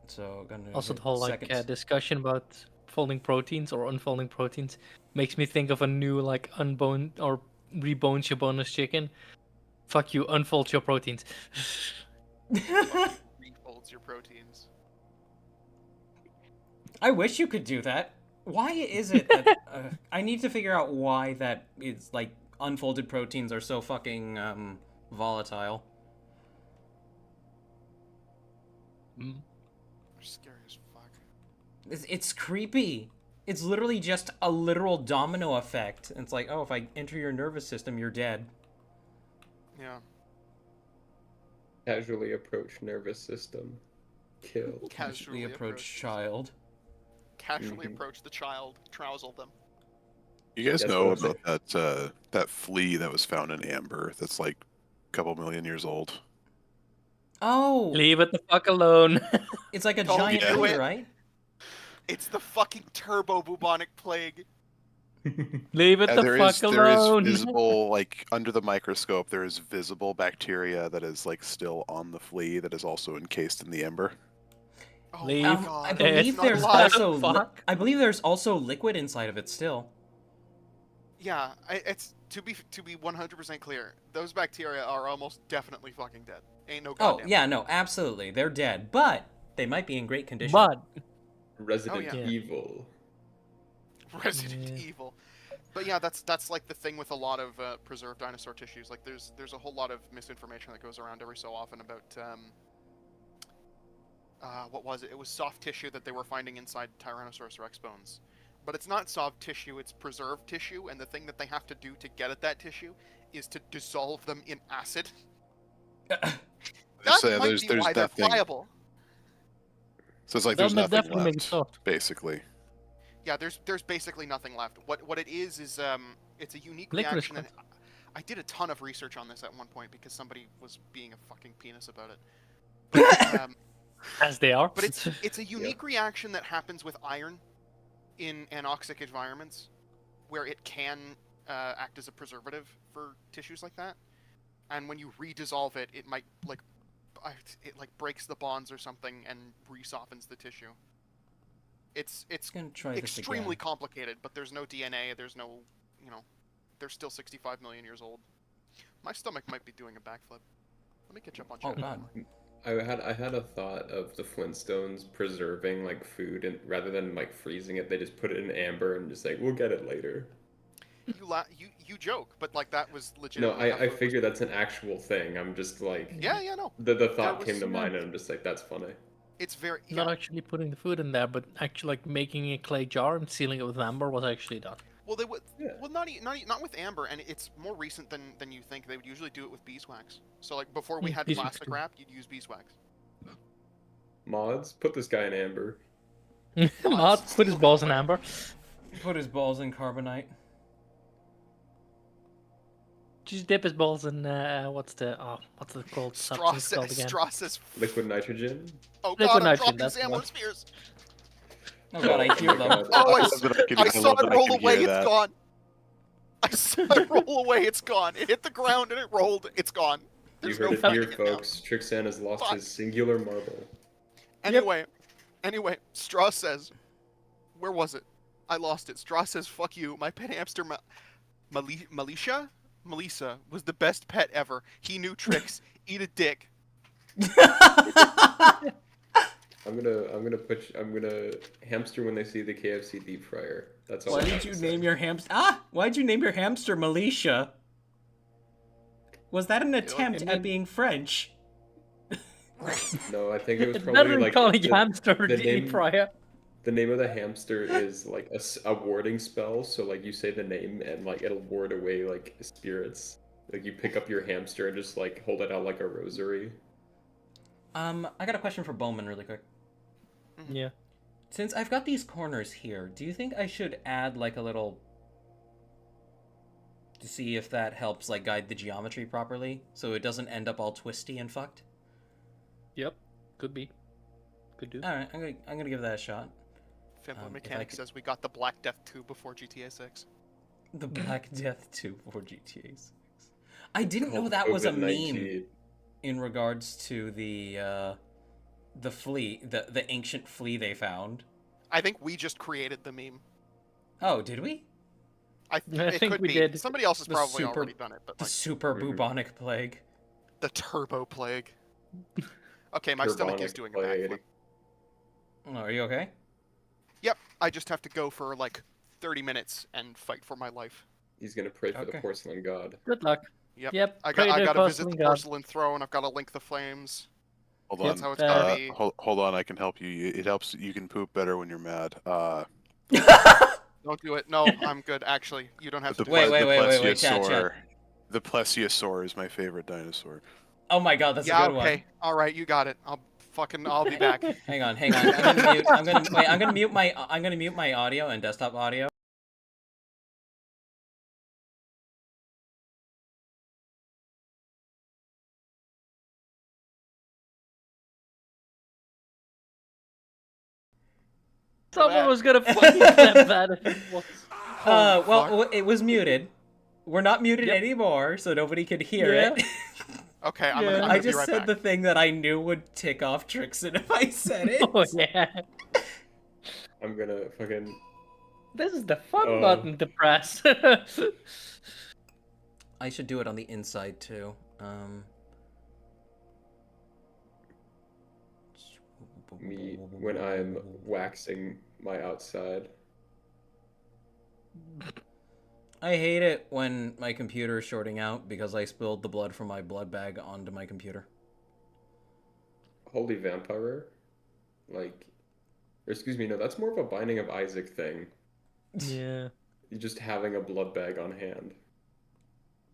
So gonna Also, hit the whole like seconds. discussion about folding proteins or unfolding proteins makes me think of a new like unboned or reboned your bonus chicken. Fuck you, unfold your proteins. Refolds your proteins. I wish you could do that. Why is it that I need to figure out why that it's like unfolded proteins are so fucking volatile. Mm. They're scary as fuck. It's creepy. It's literally just a literal domino effect. It's like, oh, if I enter your nervous system, you're dead. Yeah. Casually approach nervous system. Kill. Casually approach child. Casually Mhm. approach the child, trousel them. You guys Yes, know that's about that flea that was found in amber that's like a couple million years old? Oh, Leave it the fuck alone. it's like a Told giant you flea, it. right? It's the fucking turbo bubonic plague. Leave it the There fuck is alone. visible, like under the microscope, there is visible bacteria that is like still on the flea that is also encased in the amber. Oh Leave my I god. believe it's not there's alive. also Fuck. I believe there's also liquid inside of it still. Yeah, it's to be 100% clear. Those bacteria are almost definitely fucking dead. Ain't no Oh, goddamn. yeah, no, absolutely. They're dead, but they might be in great condition. But Resident Oh, yeah. Evil. Resident Yeah. Evil. But yeah, that's like the thing with a lot of preserved dinosaur tissues. Like there's a whole lot of misinformation that goes around every so often about what was it? It was soft tissue that they were finding inside Tyrannosaurus Rex bones. But it's not soft tissue, it's preserved tissue, and the thing that they have to do to get at that tissue is to dissolve them in acid. That So might be why they're nothing. pliable. So it's like That'll there's nothing definitely make it left, soft. basically. Yeah, there's basically nothing left. What it is it's a unique Licorice reaction. And content. I did a ton of research on this at one point because somebody was being a fucking penis about it. But, as they are. but it's a unique reaction that happens with iron in anoxic environments, where it can act as a preservative for tissues like that. And when you redissolve it, it might it breaks the bonds or something and resoftens the tissue. It's Gonna try this extremely again. complicated, but there's no DNA, there's no, they're still 65 million years old. My stomach might be doing a backflip. Let me catch up on Oh chat. god. I had a thought of the Flintstones preserving like food, and rather than like freezing it, they just put it in amber and just like we'll get it later. You joke, but like that was legit. No, I figure that's an actual thing. I'm just like Yeah, no. the thought was- came to mind, and I'm just like that's funny. It's very Not actually putting the food in there, but actually like making a clay jar and sealing it with amber was actually done. Well, they would. Yeah. Well, not with amber, and it's more recent than you think. They would usually do it with beeswax. So like before we had Beeswax plastic too. wrap, you'd use beeswax. Mods, put this guy in amber. Matt put his balls in amber. Put his balls in carbonite. Just dip his balls in what's it called? Substance called again? Strassus. Liquid nitrogen. Oh Liquid god, I'm nitrogen, dropping that's the one. Samler Spears. Oh god, I hear them. Oh, love that I I saw love that it I roll can away. hear It's that. gone. I saw it roll away. It's gone. It hit the ground and it rolled. It's gone. You There's heard no it finding here, it now. folks. Trixan has lost Fuck. his singular marble. Anyway, Strauss says, where was it? I lost it. Strauss says, fuck you. My pet hamster, Melissa was the best pet ever. He knew tricks. Eat a dick. I'm gonna hamster when they see the KFC deep fryer. That's all. Why I did have you to name say. your hamster? Why'd you name your hamster Militia? Was that an attempt at being French? No, I think it was It's probably better like calling the, hamster the deep name- fryer. the name of the hamster is like a warding spell. So like you say the name and like it'll ward away like spirits. Like you pick up your hamster and just like hold it out like a rosary. I got a question for Bowman really quick. Yeah. Since I've got these corners here, do you think I should add like a little to see if that helps like guide the geometry properly so it doesn't end up all twisty and fucked? Yep. Could be. Could do. All right, I'm gonna give that a shot. Finland if I Mechanic could- says we got the Black Death 2 before GTA 6. The Black Death 2 for GTA 6. I didn't know that was a meme COVID-19. in regards to the flea, the ancient flea they found. I think we just created the meme. Oh, did we? I It think could we be. did. Somebody else has The probably super- already done it, but The like super Mhm. bubonic plague. the Turbo Plague. Okay, my stomach is Turbonic doing a plague. backflip. Oh, are you okay? Yep, I just have to go for like 30 minutes and fight for my life. He's gonna pray for the Okay. porcelain god. Good luck. Yep. Yep. I pray got to to visit porcelain the god. porcelain throne. I've got to link the flames. Hold Yep, on. That's how it's gonna be. Hold on. I can help you. It helps. You can poop better when you're mad. Don't do it. No, I'm good. Actually, you don't have to The do Wait, it. wait, the wait, wait, wait, chat, plesiosaur. The plesiosaur is my favorite dinosaur. Oh my god, that's Yeah. a good one. Okay. All right. You got it. I'll be back. Hang on, hang on. I'm gonna mute. I'm gonna mute my audio and desktop audio. Someone was gonna fucking clip that if it was. Well, it was muted. We're not muted Yep. anymore, so nobody could hear Yeah. it. Okay. I'm Yeah. gonna, I'm I gonna be just right said back. the thing that I knew would tick off Trixon if I said it. Oh yeah. I'm gonna fucking. This is the fun Oh. button to press. I should do it on the inside too. Me when I'm waxing my outside. I hate it when my computer is shorting out because I spilled the blood from my blood bag onto my computer. Holy vampire. Like, or excuse me, no, that's more of a Binding of Isaac thing. Yeah. You just having a blood bag on hand.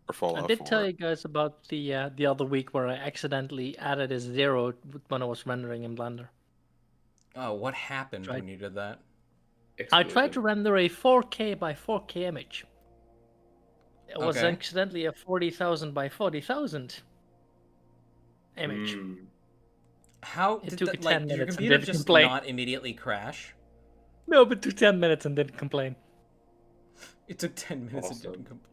Or Fallout I did 4. tell you guys about the other week where I accidentally added a 0 when I was rendering in Blender. Oh, what happened Tried- when you did that? I tried to render a 4K by 4K image. It was Okay. accidentally a 40,000 by 40,000 image. How It did took that, 10 like, your minutes and computer didn't just complain. not immediately crash? No, but took 10 minutes and didn't complain. It took 10 minutes and Awesome. didn't complete.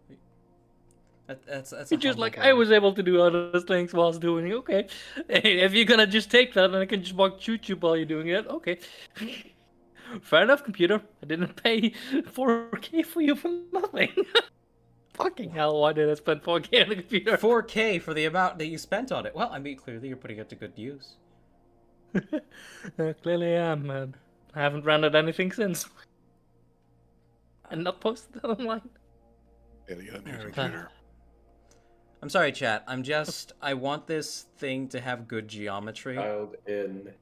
That's It's a just humble like, brag. I was able to do other things while I was doing it. Okay. If you're gonna just take that and I can just watch YouTube while you're doing it, okay. Fair enough, computer. I didn't pay 4K for you for nothing. Fucking hell, why did I spend 4K on the computer? 4K for the amount that you spent on it. Well, I mean, clearly you're putting it to good use. Clearly I am, man. I haven't rendered anything since. And not posted it online. Yeah, to get a new There we go. computer. I'm sorry, chat. I want this thing to have good geometry. Dialed in.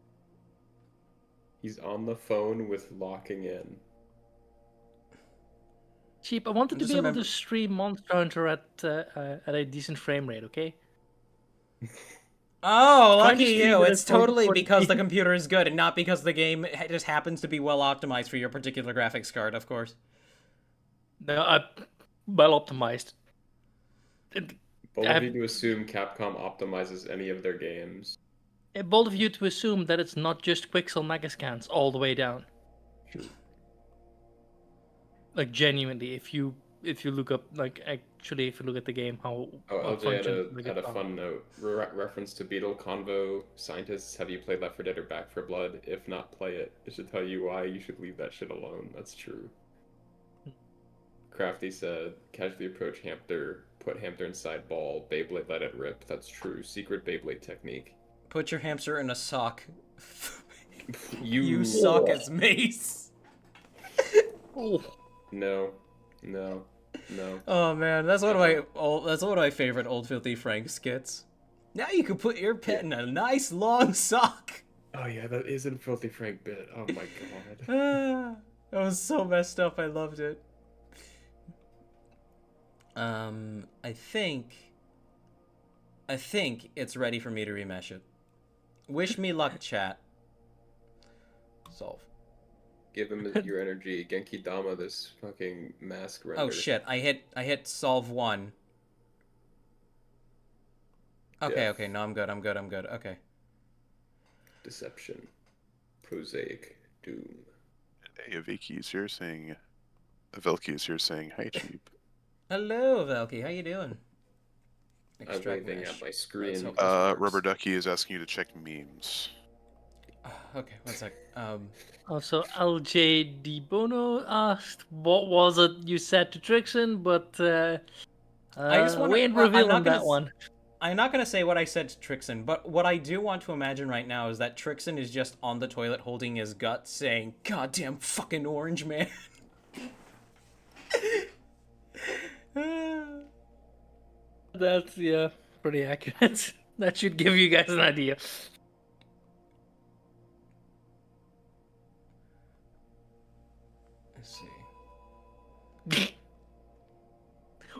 He's on the phone with locking in. Cheap, I wanted to Just be able remember- to stream Monster Hunter at a decent frame rate, okay? Oh, Trying to lucky stream you. it It's at totally 440p. because the computer is good and not because the game just happens to be well optimized for your particular graphics card, of course. No, well optimized. Bold of you to assume Capcom optimizes any of their games. Bold of you to assume that it's not just Quixel Megascans all the way down. Like genuinely, if you look up, like actually, if you look at the game, how Oh, it LJ had functions, a fun note. Reference to Beetle Convo. Scientists, have you played Left 4 Dead or Back 4 Blood? If not, play it. It should tell you why you should leave that shit alone. That's true. Crafty said, casually approach hamster, put hamster inside ball, Beyblade let it rip. That's true. Secret Beyblade technique. Put your hamster in a sock. You, You suck as mace. Oh, No. No. No. Oh man, that's one of my favorite old Filthy Frank skits. Now you can put your pet in a nice long sock. Oh yeah, that is a Filthy Frank bit. Oh my god. That was so messed up. I loved it. I think it's ready for me to remesh it. Wish me luck, chat. Solve. Give him your energy. Genki Dama this fucking mask render. Oh shit! I hit solve 1. Okay, Yeah. okay. No, I'm good. Okay. Deception. Prosaic. Doom. Hey, Velky is here saying, "Hi, cheap." Hello, Velky. How you doing? I'm Extract waving mesh. at my Let's screen. hope this works. Rubber Ducky is asking you to check memes. Okay, one sec. also LJ Di Bono asked, "What was it you said to Trixon?" But I just wanna- we ain't well, I'm revealing not gonna that one. I'm not gonna say what I said to Trixon, but what I do want to imagine right now is that Trixon is just on the toilet holding his gut, saying, "Goddamn fucking orange man." That's pretty accurate. That should give you guys an idea.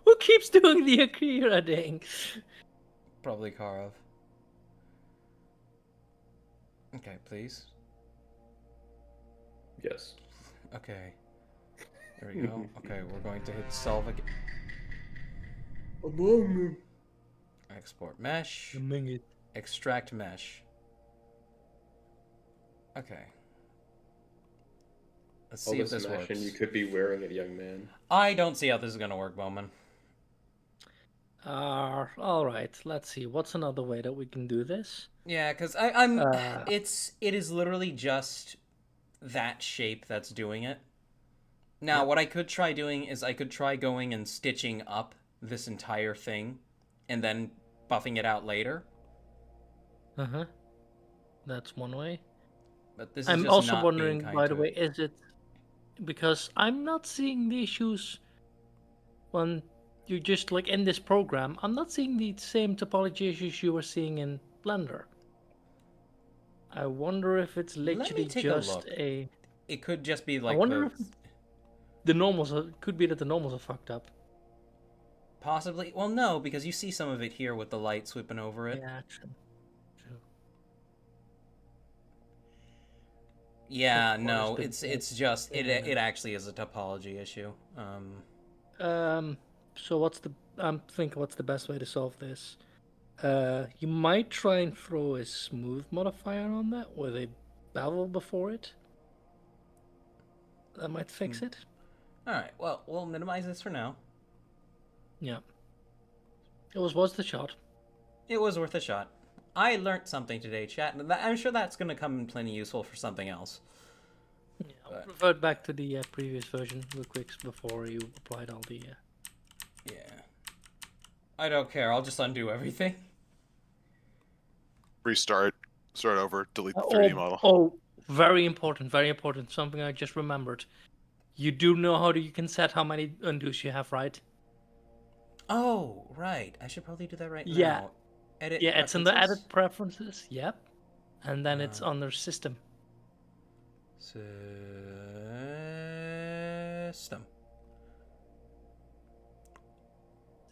Who keeps doing the Akira thing? Probably Karov. Okay, please. Yes. Okay. There we go. Okay, we're going to hit solve again. Export mesh. Extract mesh. Okay. Let's All see if this this works. mashing you could be wearing it, young man. I don't see how this is gonna work, Bowman. All right. Let's see. What's another way that we can do this? Yeah, because I'm. Uh, It is literally just that shape that's doing it. Now, what I could try doing is I could try going and stitching up this entire thing, and then buffing it out later. That's one way. But this is I'm just also not wondering, being kind by the to way, it. is it because I'm not seeing the issues when you just like in this program? I'm not seeing the same topology issues you were seeing in Blender. I wonder if it's Let me literally take a just look. a. It could just be I like wonder the if the normals could be that the normals are fucked up. possibly. Well, no, because you see some of it here with the light sweeping over it. Yeah, true. Yeah, Of no, course, it's just yeah. it actually is a topology issue. So I'm thinking what's the best way to solve this? You might try and throw a smooth modifier on that with a bevel before it. That might fix it. All right, well, we'll minimize this for now. Yeah. It was the shot. It was worth a shot. I learned something today, chat, and I'm sure that's going to come in plenty useful for something else. Yeah, I'll revert back to the previous version real quick before you applied all the. Yeah. I don't care. I'll just undo everything. Restart. Start over. Delete the 3D model. Oh, very important, very important. Something I just remembered. You do know you can set how many undos you have, right? Oh, right. I should probably do that right Yeah. now. Edit Yeah, it's in the preferences? edit preferences. Yep. And then it's under system. System.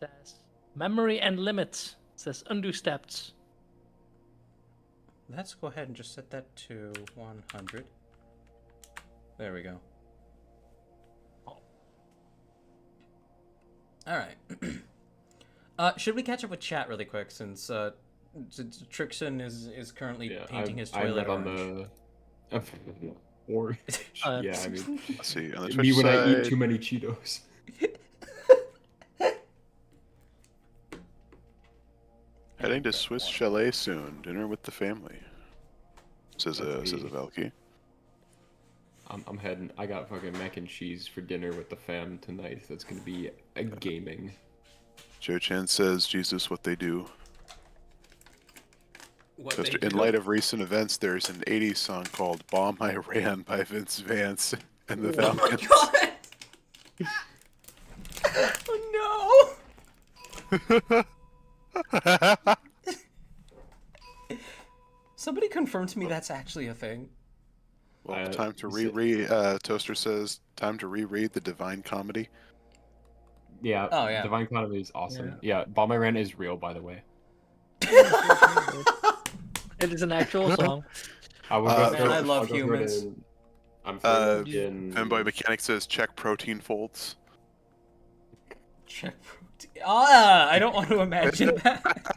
It says memory and limits. It says undo steps. Let's go ahead and just set that to 100. There we go. All right. Should we catch up with chat really quick since Trixon is currently painting his toilet orange? Orange. Uh, Yeah, I mean, Let's see. On the me Twitch when I eat side, too many Cheetos. heading to Swiss Chalet soon. Dinner with the family. Says a Valky. I'm heading. I got fucking mac and cheese for dinner with the fam tonight. That's gonna be a gaming. Joe Chan says, Jesus, what they do. What Toaster, they in do. light of recent events, there's an 80s song called Bomb Iran by Vince Vance and the Oh my Falcons. Oh no! Somebody confirm to me that's actually a thing. Well, time to you reread. Toaster says, time to reread the Divine Comedy. Yeah. Oh, yeah. Divine Comedy is awesome. Yeah. Bomb Iran is real, by the way. It is an actual song. I will Man, through- I love I'll go through it humans. in- I'm throwing it in. Fanboy Mechanic says, check protein folds. Check protein. Ah, I don't want to imagine that.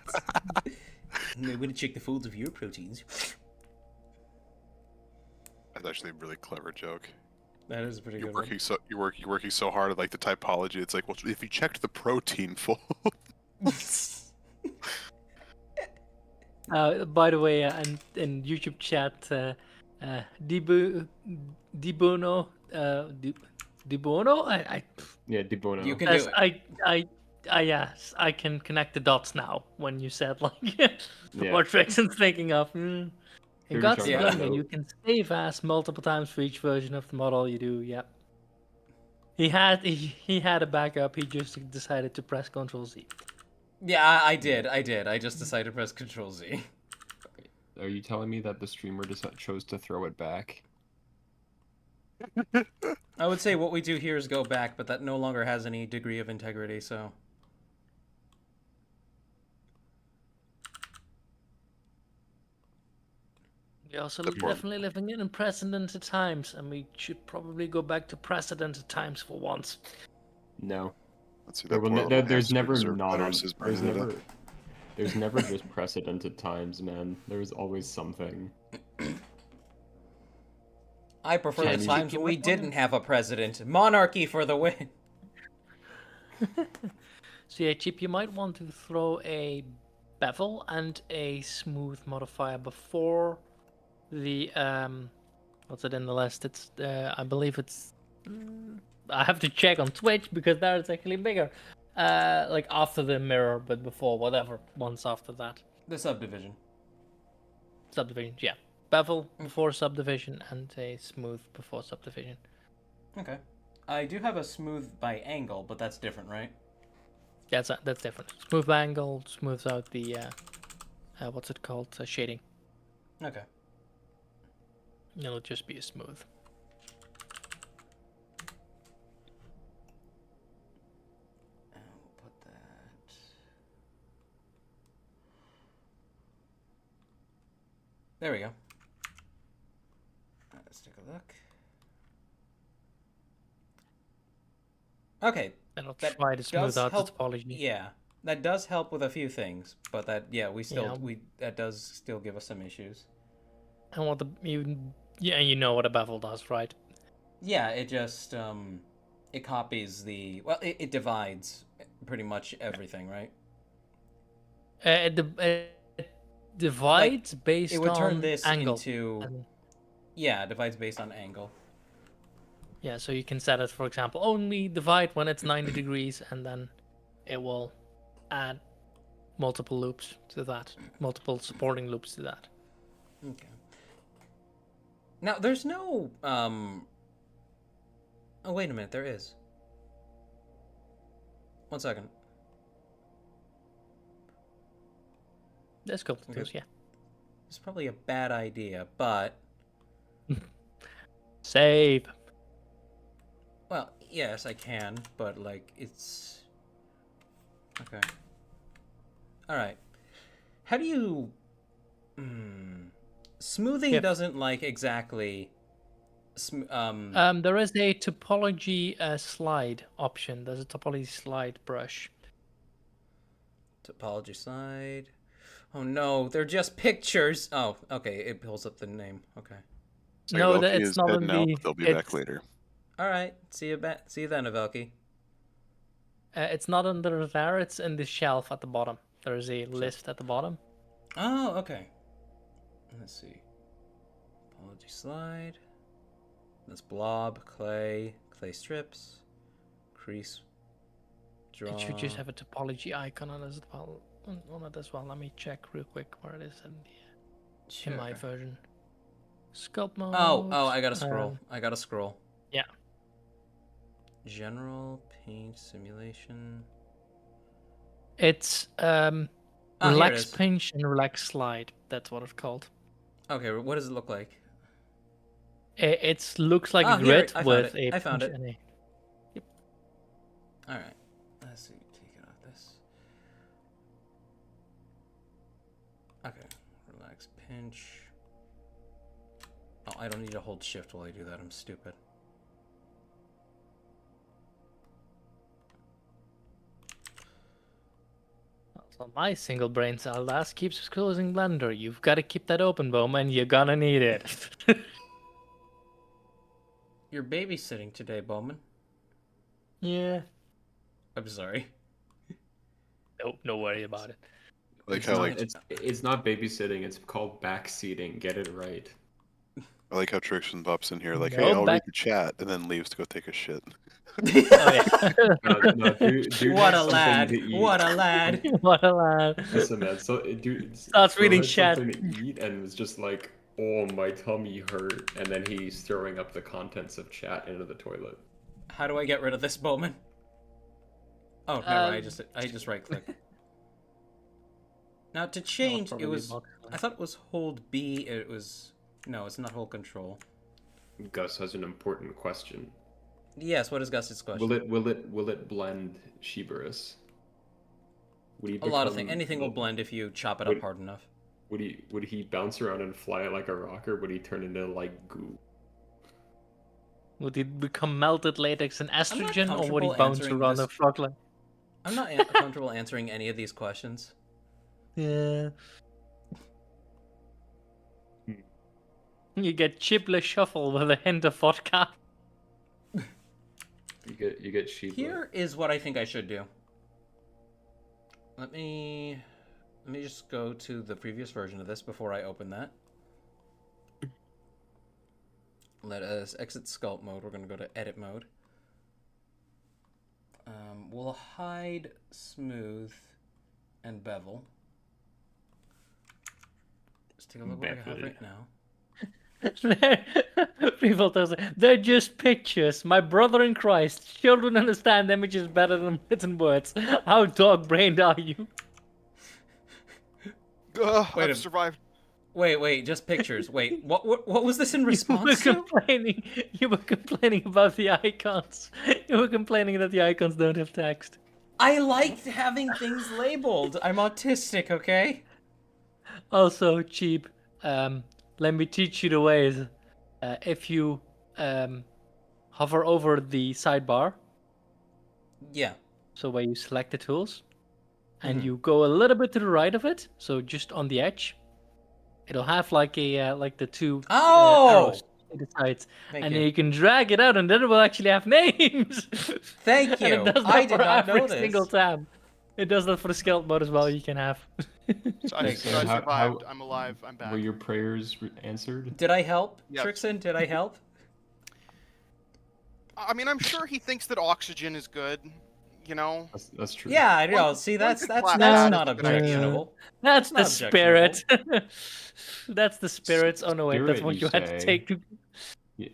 I'm going to check the folds of your proteins. That's actually a really clever joke. That is a pretty You're good one. you're working so hard at like the typology. It's like, well, if you checked the protein fold. By the way, in YouTube chat, Dibono, Dibono, Yeah, Debono. You can says, do it. yes, I can connect the dots now when you said like Yeah. what Trixon's thinking of. In Here, God's John, Blender, yeah. you can save as multiple times for each version of the model you do. Yep. He had a backup. He just decided to press Ctrl Z. Yeah, I did. I just decided to press Control Z. Are you telling me that the streamer chose to throw it back? I would say what we do here is go back, but that no longer has any degree of integrity, so... We're also The point. definitely living in unprecedented times, and we should probably go back to precedented times for once. No. Let's see There that will poor ne- little there's hamster never deserved not better, on. says There's Bernadette. never. There's never just precedented times, man. There's always something. I prefer the Chinese- times when we didn't have a president. Monarchy for the win. So yeah, Chip, you might want to throw a bevel and a smooth modifier before the what's it in the list? It's I believe it's I have to check on Twitch because there it's actually bigger. Like after the mirror, but before whatever once after that. The subdivision. Subdivision, yeah. Bevel before subdivision and a smooth before subdivision. Okay. I do have a smooth by angle, but that's different, right? That's different. Smooth angle smooths out the what's it called? Shading. Okay. It'll just be a smooth. And we'll put that... There we go. Let's take a look. Okay, It'll that try to smooth does out help. the topology. Yeah, that does help with a few things, but that we still Yeah. that does still give us some issues. And what you know what a bevel does, right? Yeah, it just it copies it divides pretty much everything, right? It divides based It would turn on this angle. into And- yeah, it divides based on angle. yeah, so you can set it, for example, only divide when it's 90 degrees, and then it will add multiple loops to that, multiple supporting loops to that. Okay. Now there's no oh wait a minute, there is. 1 second. Let's go. Okay. Yeah. It's probably a bad idea, but Save. well, yes, I can, but like it's okay. All right. How do you smoothing Yeah. doesn't like exactly There is a topology slide option. There's a topology slide brush. topology side. Oh no, they're just pictures. Oh, okay, it pulls up the name. Okay. So No, Velky it's is not in heading out, the. but they'll be back it's- later. All right. See you then, Avelki. It's not under there. It's in the shelf at the bottom. There is a list at the bottom. Oh, okay. Let's see. Topology slide. That's blob, clay strips, crease, draw. It should just have a topology icon on it as well. On it as well. Let me check real quick where it is in the in my Sure. version. Sculpt mode. Oh, I gotta scroll. um, I gotta scroll. Yeah. General paint simulation. It's Ah, here it relax is. pinch and relax slide. That's what it's called. Okay, what does it look like? It looks like Ah, a here, grid I found with it. a I found pinch it. and a. All right. Let's see. Take it off this. Okay. Relax pinch. Oh, I don't need to hold shift while I do that. I'm stupid. So my single brain cell last keeps closing Blender. You've got to keep that open, Bowman. You're gonna need it. You're babysitting today, Bowman. Yeah. I'm sorry. Nope. No worry about it. Like It's how not, it's not babysitting. It's called backseating. Get it right. I like how Trixon pops in here, like, No, hey, I'll read back- the chat, and then leaves to go take a shit. Oh, yeah. No, dude What has a something lad! to eat. What a lad! What a lad. Listen, man. So, dude Starts Flo reading had chat. something to eat and was just like, "Oh, my tummy hurt," and then he's throwing up the contents of chat into the toilet. How do I get rid of this, Bowman? Oh, never. I just right click. Now to change, it probably was. box. I thought it was hold B. It was no, it's not hold control. Gus has an important question. Yes, what is Gus's question? Will it blend Shibarus? Would he A lot of things. become- Anything will blend if you chop it up hard enough. Would he bounce around and fly like a rock, or would he turn into like goo? Would he become melted latex and estrogen, or would he comfortable bounce answering around this- a frog like? I'm not comfortable answering any of these questions. Yeah. You get Chibla Shuffle with a hint of vodka. You get Shiba. Here is what I think I should do. Let me just go to the previous version of this before I open that. Let us exit sculpt mode. We're going to go to edit mode. We'll hide smooth and bevel. Let's take a look what I have Bevel. right now. People tell us they're just pictures. My brother in Christ, children understand images better than written words. How dog-brained are you? Wait a- I've survived. Wait, just pictures. Wait, what was this in You were response to? complaining. You were complaining about the icons. You were complaining that the icons don't have text. I liked having things labeled. I'm autistic, okay? Also, cheap. Let me teach you the ways. If you hover over the sidebar, Yeah. so where you select the tools, and Mhm. you go a little bit to the right of it, so just on the edge, it'll have like a like the two arrows to the sides, Thank and you. then you can drag it out, and then it will actually have names. Thank And you. it does that I did for not know every this. single tab. It does that for the skeleton mode as well. You can have. So I Thanks, man. survived. I'm alive. I'm back. Were your prayers answered? Did I help, Yes. Trixon? Did I help? I mean, I'm sure he thinks that oxygen is good. You know. That's true. Yeah, I know. One- See, one that's could that's clap that's that not as a good idea. objectionable. That's the Not spirit. That's the spirits. Oh no, wait, that's Spirit, what you you had to say. take to.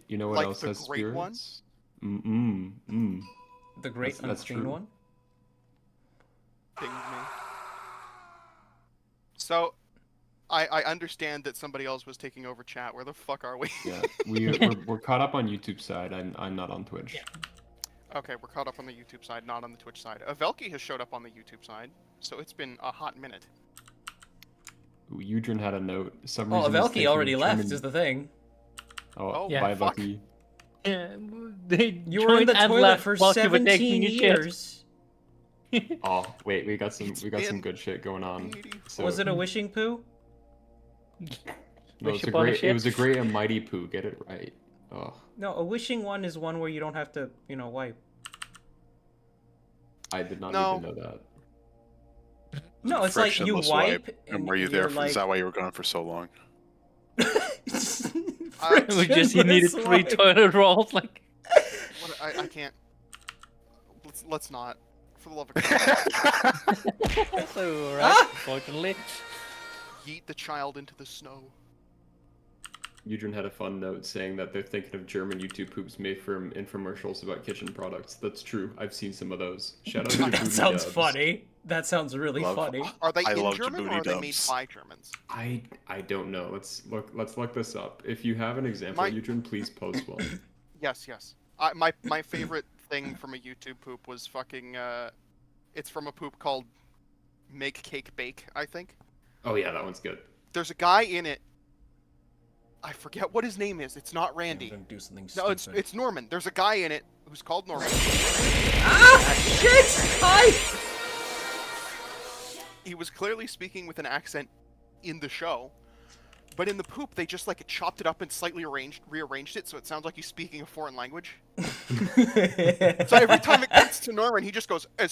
You know what Like else the has great one? spirits? Mm. The great That's unseen true. one. Pinged me. So, I understand that somebody else was taking over chat. Where the fuck are we? Yeah, we're caught up on YouTube side. I'm not on Twitch. Okay, we're caught up on the YouTube side, not on the Twitch side. Velki has showed up on the YouTube side, so it's been a hot minute. Ooh, Udrin had a note. Some Oh, reason he's Velki thinking already left German- is the thing. Oh, Yeah. bye, fuck. Velki. Yeah, they You were in joined the and toilet left for while you were 17 taking a shit. years. Oh, wait, we got some It's some been good shit going on. 80. So, Was it a wishing poo? No, Wish it's a upon a great. It shit? was a great and mighty poo. Get it right. Oh, No, a wishing one is one where you don't have to, wipe. I did not No. even know that. No, it's like you Frictionless wipe. And were you there? you're For, like... Is that why you were gone for so long? It was just he needed Frictionless 3 wipe. toilet rolls. Like, What, I can't. Let's not. For the love of God, that's alright. Unfortunately, yeet the child into the snow. Udrin had a fun note saying that they're thinking of German YouTube poops made from infomercials about kitchen products. That's true. I've seen some of those. Shout out to the That Booty sounds Dubs. funny. That sounds really Love- funny. Are they I in love German or Djibouti are they made dubs. by Germans? I don't know. Let's look this up. If you have an example, My- Udrin, please post one. Yes. My favorite thing from a YouTube poop was fucking. It's from a poop called Make Cake Bake, I think. Oh yeah, that one's good. There's a guy in it. I forget what his name is. It's not I'm Randy. gonna do something No, stupid. it's Norman. There's a guy in it who's called Norman. Ah! Shit! Hi! He was clearly speaking with an accent in the show, but in the poop they just like chopped it up and slightly rearranged it so it sounds like he's speaking a foreign language. So every time it gets to Norman, he just goes, and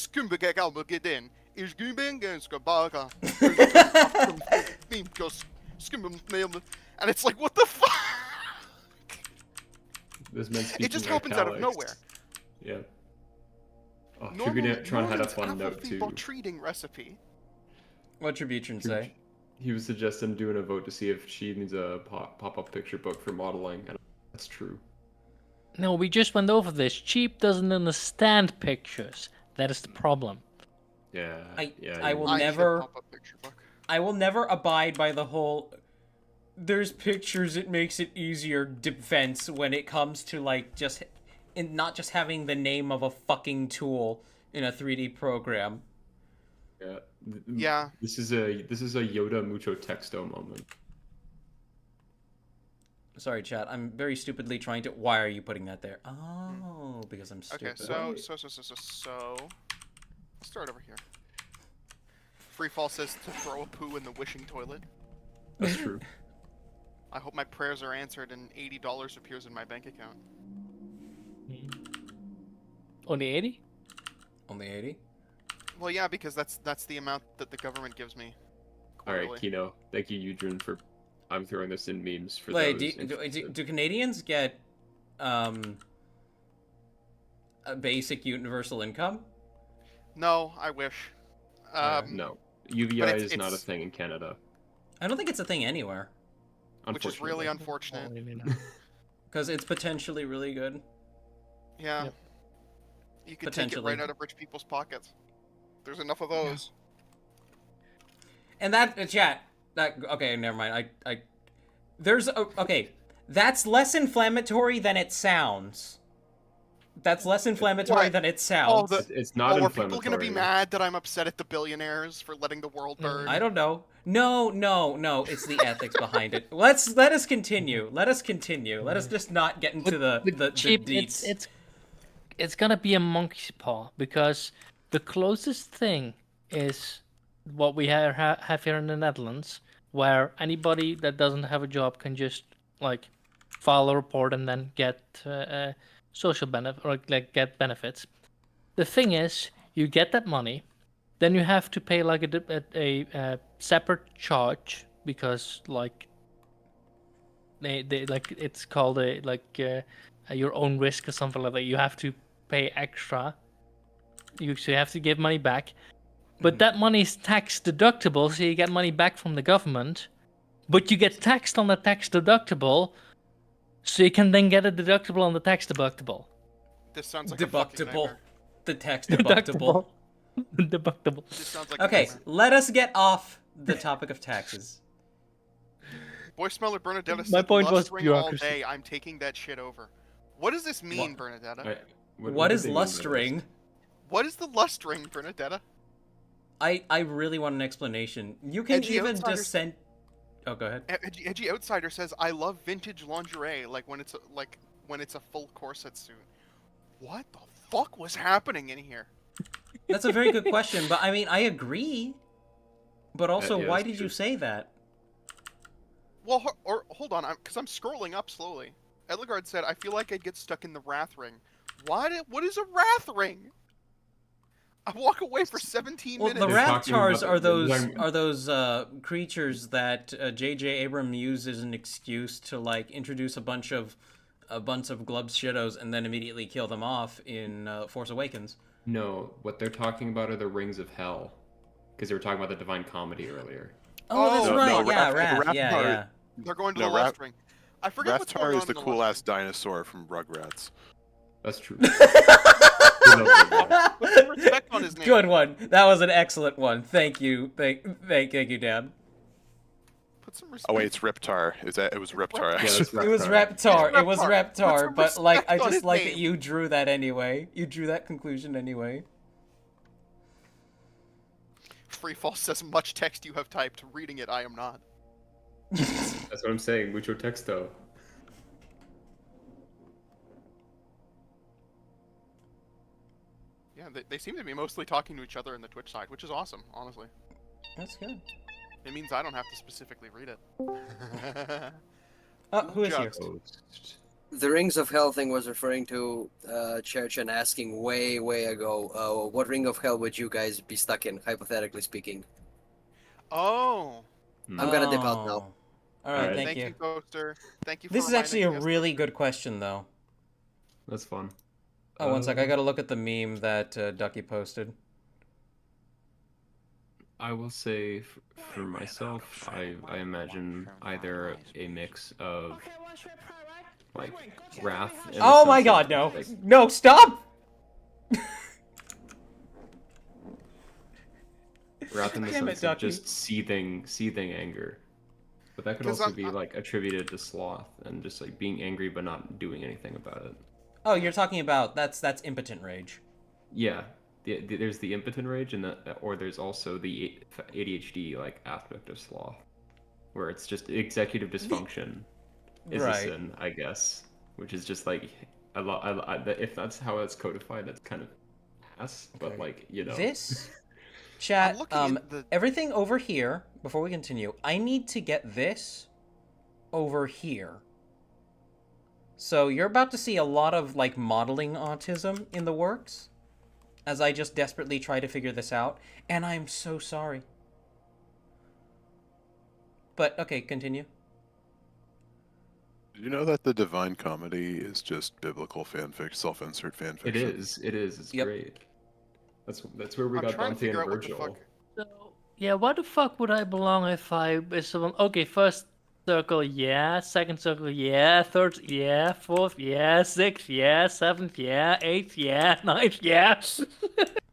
it's like, what the fuck? This man speaking It just happens out of italics. nowhere. Yeah. Oh, Norman, Tributron had a Norman's fun note too. treating recipe. What Tributron say? He was suggesting doing a vote to see if she needs a pop-up picture book for modeling, and that's true. no, we just went over this. Cheap doesn't understand pictures. That is the problem. Yeah. I yeah. I you- will I need a never pop-up picture book. I will never abide by the whole there's pictures. It makes it easier defense when it comes to like not just having the name of a fucking tool in a 3D program. Yeah. Yeah. This is a Yoda mucho texto moment. Sorry, chat. I'm very stupidly trying to. Why are you putting that there? Oh, because I'm stupid. Okay, so let's start over here. Freefall says to throw a poo in the wishing toilet. That's true. I hope my prayers are answered and $80 appears in my bank account. Only 80? Only 80. Well, yeah, because that's the amount that the government gives me. All right, quarterly. Kino. Thank you, Eugene, for. I'm throwing this in memes for Wait, those. do Canadians get a basic universal income? No, I wish. No, UBI but is not a it's- thing in Canada. I don't think it's a thing anywhere. Which is really unfortunate. Oh, maybe not. Because it's potentially really good. Yeah. Yep. You can take it right Potentially. out of rich people's pockets. There's enough of those. And that chat. That okay, never mind. Okay. That's less inflammatory than it sounds. That's less inflammatory What? than it sounds. It's not Are inflammatory. people gonna be mad that I'm upset at the billionaires for letting the world burn? I don't know. No. It's the ethics behind it. Let us continue. Let us just not get into the Cheap, deets. it's gonna be a monkey's paw because the closest thing is what we have here in the Netherlands, where anybody that doesn't have a job can just like file a report and then get social benefit or like get benefits. The thing is, you get that money, then you have to pay like a separate charge because like they like it's called your own risk or something like that. You have to pay extra. So you have to give money back, but that money is tax deductible, so you get money back from the government. But you get taxed on the tax deductible, so you can then get a deductible on the tax deductible. This sounds like a fucking Deductible. nightmare. The tax deductible. Deductible. This sounds like a Okay, nightmare. let us get off the topic of taxes. Boy Smeller Bernadetta My said point was lustring all bureaucracy. day. I'm taking that shit over. What does this mean, Bernadetta? What did is they mean by this? lustring? What is the lustring, Bernadetta? I really want an explanation. You can Edgy even outsiders- just send. Oh, go ahead. Edgy Outsider says, "I love vintage lingerie, like when it's a full corset suit." What the fuck was happening in here? That's a very good question, but I mean, I agree. But also, yeah, why that's did true. you say that? Well, hold on, because I'm scrolling up slowly. Eligard said, "I feel like I'd get stuck in the wrath ring." What is a wrath ring? I walk away for 17 Well, minutes. the They're talking about Raptars the- are they're- those creatures that J.J. Abrams used as an excuse to like introduce a bunch of Glub Shadows and then immediately kill them off in Force Awakens. No, what they're talking about are the rings of hell, because they were talking about the Divine Comedy earlier. Oh, that's Oh, right. no, yeah, Raph- Raph. Yeah, Raptor- yeah. They're going to No, the lust ring. I forget what's going Rathtar on is the in the cool lust ass dinosaur from Rugrats. That's true. ring. Put some respect on his name. Good one. That was an excellent one. Thank you. Thank you, Dan. Put some respect. Oh wait, it's Riptar. It was Riptar. Yeah, Actually. that's It was Reptar. Reptar. It was Reptar. Put Reptar. some But like, I respect on just his like that name. you drew that anyway. You drew that conclusion anyway. Freefall says, "Much text you have typed. Reading it, I am not." That's what I'm saying. Mucho texto. Yeah, they seem to be mostly talking to each other in the Twitch side, which is awesome, honestly. That's good. It means I don't have to specifically read it. Who is here? Post. The Rings of Hell thing was referring to Cherchen asking way ago, what Ring of Hell would you guys be stuck in, hypothetically speaking? Oh, I'm gonna dip out now. All right, Alright. thank you. Ghoster. Thank you for This is actually a reminding us. really good question, though. That's fun. Oh, one sec. I gotta look at the meme that Ducky posted. I will say, for myself, I imagine either a mix of like wrath. in the Oh my sense God, of, no! like, No, stop! wrath in the Damn it, sense of Ducky. just seething anger, But that could 'Cause also I'm- be like attributed to sloth and just like being angry but not doing anything about it. Oh, you're talking about that's impotent rage. Yeah, there's the impotent rage, and or there's also the ADHD like aspect of sloth, where it's just executive dysfunction is a Right. sin, I guess, which is just like a lot. If that's how it's codified, that's kind of ass. But Okay. like you know, This chat, I'm looking at the- everything over here. Before we continue, I need to get this over here. So you're about to see a lot of like modeling autism in the works, as I just desperately try to figure this out, and I'm so sorry. But okay, continue. Did you know that the Divine Comedy is just biblical fanfic, self-insert fanfiction? it is. It's Yep. great. That's where we I'm got trying to Dante and figure out what the Virgil. fuck. So, yeah, why the fuck would I belong if I is someone? Okay, first circle, yeah. Second circle, yeah. Third, yeah. Fourth, yeah. Sixth, yeah. Seventh, yeah. Eighth, yeah. Ninth, yeah.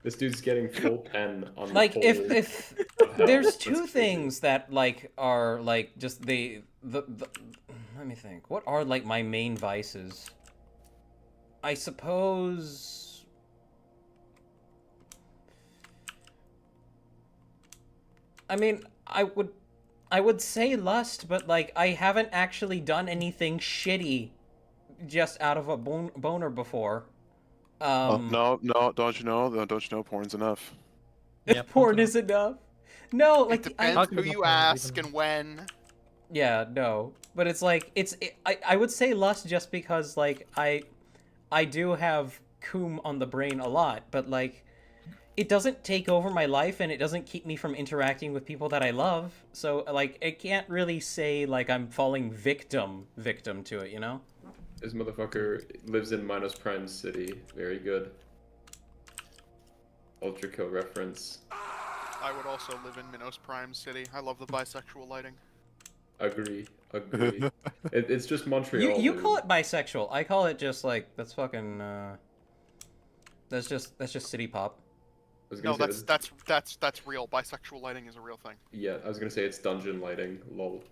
This dude's getting full pen on the Like whole if of hell. there's That's two crazy. things that like are like just the let me think. What are like my main vices? I suppose I mean, I would say lust, but like I haven't actually done anything shitty just out of a boner before. No, don't you know? Don't you know? Porn's enough. Yeah, porn porn's is enough. No, It like depends Talking who about you porn, ask even- and when. yeah, no, but it's like I would say lust just because like I do have coom on the brain a lot, but like it doesn't take over my life and it doesn't keep me from interacting with people that I love. So like I can't really say like I'm falling victim to it, you know? This motherfucker lives in Minos Prime City. Very good. Ultra Kill reference. I would also live in Minos Prime City. I love the bisexual lighting. Agree. It's just Montreal. You dude. call it bisexual. I call it just like that's fucking that's just city pop. I was No, gonna say that's real. Bisexual lighting is a real thing. yeah, I was gonna say it's dungeon lighting. Lol.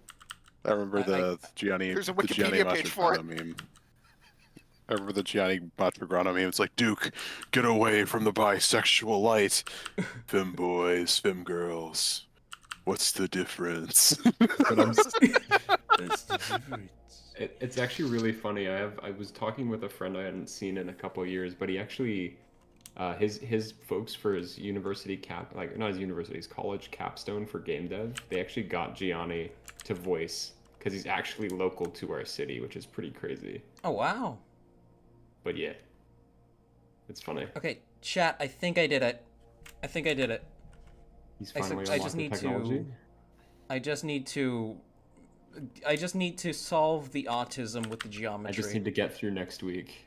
I remember the Gianni There's a the Gianni Wikipedia page for it. Mastrograno meme. I remember the Gianni Mastrograno meme. It's like, Duke, get away from the bisexual light. Fem boys, fem girls. What's the difference? But I'm it's actually really funny. I was talking with a friend I hadn't seen in a couple of years, but he actually his folks for his university his college capstone for game dev, they actually got Gianni to voice because he's actually local to our city, which is pretty crazy. Oh wow. But yeah, it's funny. Okay, chat, I think I did it. He's I finally just unlocked the need to- technology. I just need to solve the autism with the geometry. I just need to get through next week.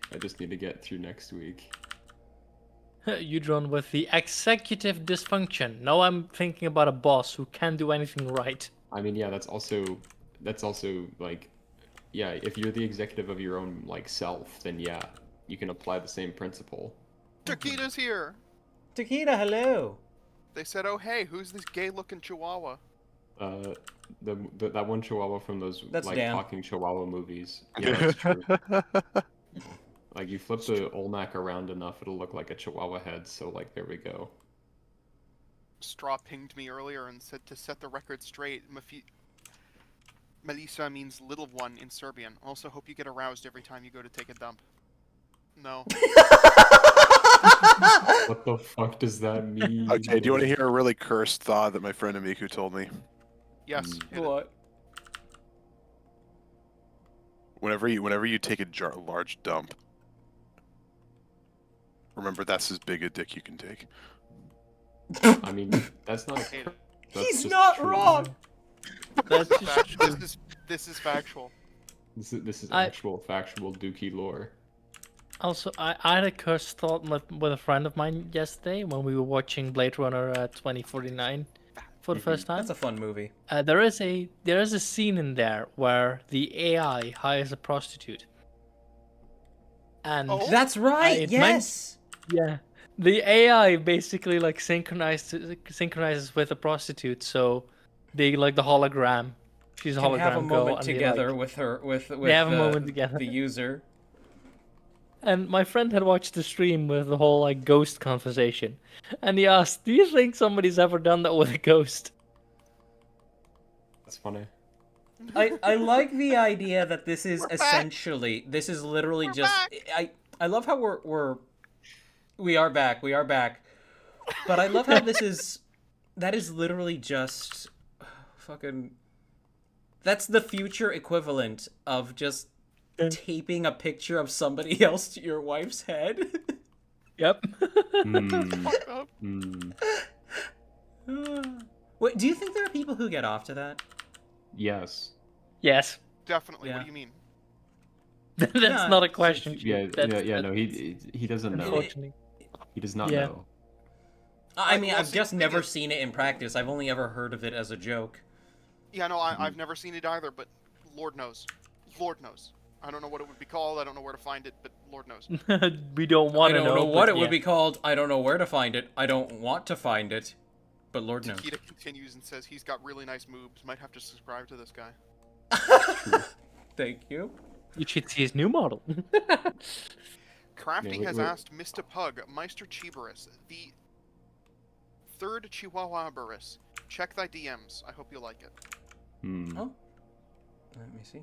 You drawn with the executive dysfunction. Now I'm thinking about a boss who can't do anything right. I mean, yeah, that's also like, yeah, if you're the executive of your own like self, then yeah, you can apply the same principle. Taquita's here. Taquita, hello. They said, "Oh hey, who's this gay-looking Chihuahua?" That one Chihuahua from those That's like Dan. talking Chihuahua movies. Yeah, that's true. Like you flip the Olmec around enough, it'll look like a Chihuahua head. So like, there we go. Straw pinged me earlier and said to set the record straight, Melissa means little one in Serbian. Also, hope you get aroused every time you go to take a dump. No. What the fuck does that mean? Okay, do you want to hear a really cursed thought that my friend Amiku told me? Yes. hit it. What? Whenever you take a large dump, remember that's as big a dick you can take. I mean, that's not. Hate it. That's He's just not true. wrong. That's just Factual. This is factual. This is I- actual factual Dookie lore. Also, I had a cursed thought with a friend of mine yesterday when we were watching Blade Runner 2049 for the first time. That's a fun movie. There is a scene in there where the AI hires a prostitute, and Oh. That's right. it Yes. yeah, the AI basically like synchronizes with the prostitute, so they like the hologram She's a can have a hologram girl, moment and they, together like, with her with they have a moment together. the user. And my friend had watched the stream with the whole like ghost conversation, and he asked, "Do you think somebody's ever done that with a ghost?" That's funny. I like the idea that this is essentially this is literally just I love how we are back. But I love how that is literally just fucking that's the future equivalent of just taping a picture of somebody else to your wife's head. Yep. Fucked up. Wait, do you think there are people who get off to that? Yes. Yes. Definitely. Yeah. What do you mean? That's No, not a question. Yeah, That's, no, he doesn't know. Unfortunately. He does not Yeah. know. I mean, well, I've see, just the thing never is- seen it in practice. I've only ever heard of it as a joke. Yeah, no, I've never seen it either, but Lord knows. Lord knows. I don't know what it would be called. I don't know where to find it, but Lord knows. We don't want I to don't know what but it would yeah. be called. I don't know where to find it. I don't want to find it. But Lord knows. Takeda continues and says he's got really nice moves. Might have to subscribe to this guy. Thank you. You should see his new model. Crafty Yeah, has wait. asked Mr. Pug, Meister Chibarus, the third Chihuahua Burris. Check thy DMs. I hope you like it. Oh. Let me see.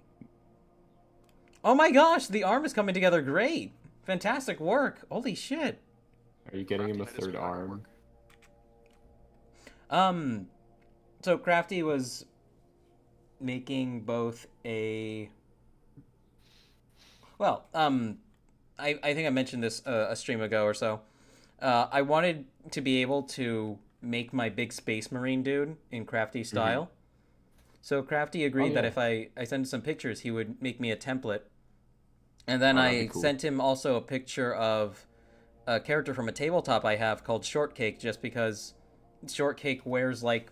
Oh my gosh, the arm is coming together great. Fantastic work. Holy shit. Are you getting him a Crafty, that is third hard arm? work. So Crafty was making both a I think I mentioned this a stream ago or so. I wanted to be able to make my big space marine dude in Crafty style. So Crafty agreed that yeah. if I sent some pictures, he would make me a template. And then that'd I be cool. sent him also a picture of a character from a tabletop I have called Shortcake, just because Shortcake wears like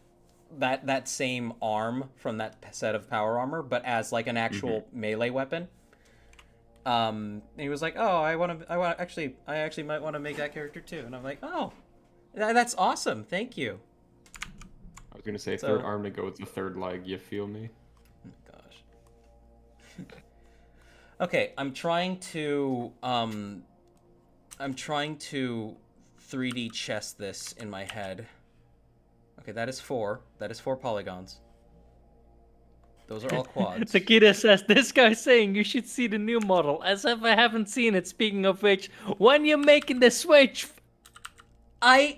that same arm from that set of power armor, but as like an actual melee weapon. And he was like, "Oh, I actually might want to make that character too." And I'm like, "Oh, that's awesome! Thank you." I was gonna say So- third arm to go with the third leg. You feel me? Gosh. Okay, I'm trying to 3D chess this in my head. Okay, that is 4. That is 4 polygons. Those are all quads. Takeda says, this guy's saying you should see the new model, as if I haven't seen it. Speaking of which, when you're making the switch...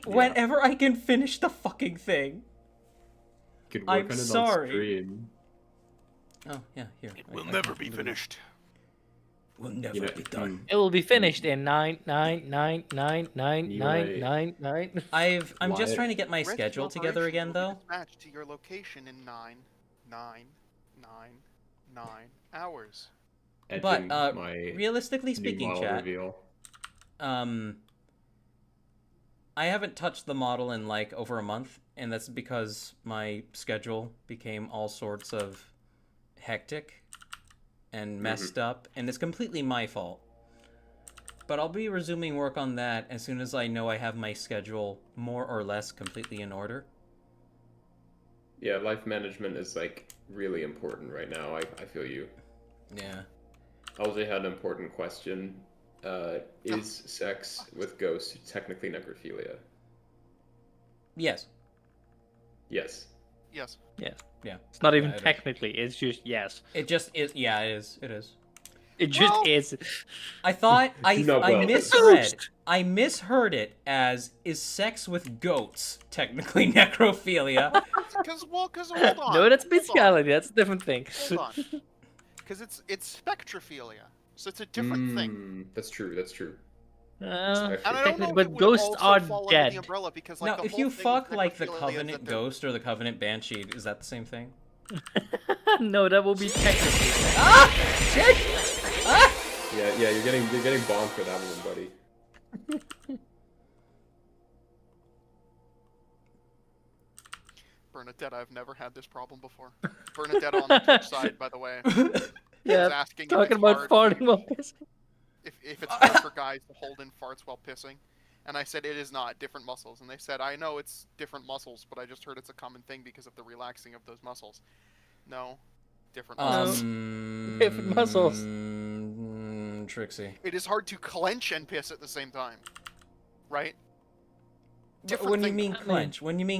Whenever I can finish the fucking thing. Could work I'm on it sorry. on stream. Oh, yeah, here. It will never be finished. Will never You know, be done. It will be finished in 9. I'm just Why- trying to get my Rescue schedule together operations again, will be though. dispatched to your location in 9 hours. But, Edging my realistically new speaking, model chat, reveal. I haven't touched the model in like over a month, and that's because my schedule became all sorts of hectic and messed up, and it's completely my fault. But I'll be resuming work on that as soon as I know I have my schedule more or less completely in order. Yeah, life management is like really important right now. I feel you. Yeah. I also had an important question. Is sex with ghosts technically necrophilia? Yes. Yes. Yes. Yes. Yeah. It's not even Yeah, it is. technically, it's just yes. It just is. Yeah, it is. It is. It just Well- is. I thought No, I well, misread. I misheard it as is sex with goats technically necrophilia. Because hold on. No, that's hold on, bestiality, that's a different thing. Hold on. Because it's spectrophilia, so it's a different thing. That's true. That's true. And I don't know Technically, if but it would ghosts also are fall under dead. the umbrella because like Now, the if whole you thing fuck with like the necrophilia is Covenant that they're- Ghost or the Covenant Banshee, is that the same thing? No, that will be technically. Ah! Shit! Ah! Yeah, you're getting bombed for that one, buddy. Bernadette, I've never had this problem before. Bernadette on the Twitch side, by the way, was Yeah, asking if talking it's about hard farting while pissing. if it's hard for guys to hold in farts while pissing. And I said it is not, different muscles. And they said, I know it's different muscles, but I just heard it's a common thing because of the relaxing of those muscles. No, different muscles. Different muscles. Trixie. It is hard to clench and piss at the same time, right? Different When you thing. mean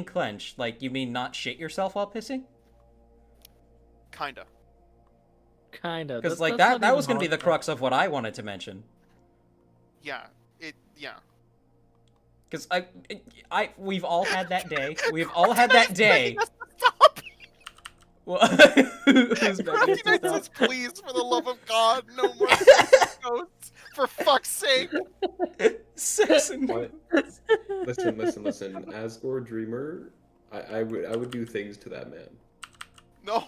clench, like you mean not shit yourself while pissing? Kinda. Kinda. Because like that was gonna be the crux of what I wanted to mention. Yeah. Because we've all had that day. We've all had that day. Stop! Well, who's begging us to Recognize stop? this, please, for the love of God, no more ghosts. For fuck's sake. Sex and What? Listen. Asgore Dreamer, I would do things to that man. No.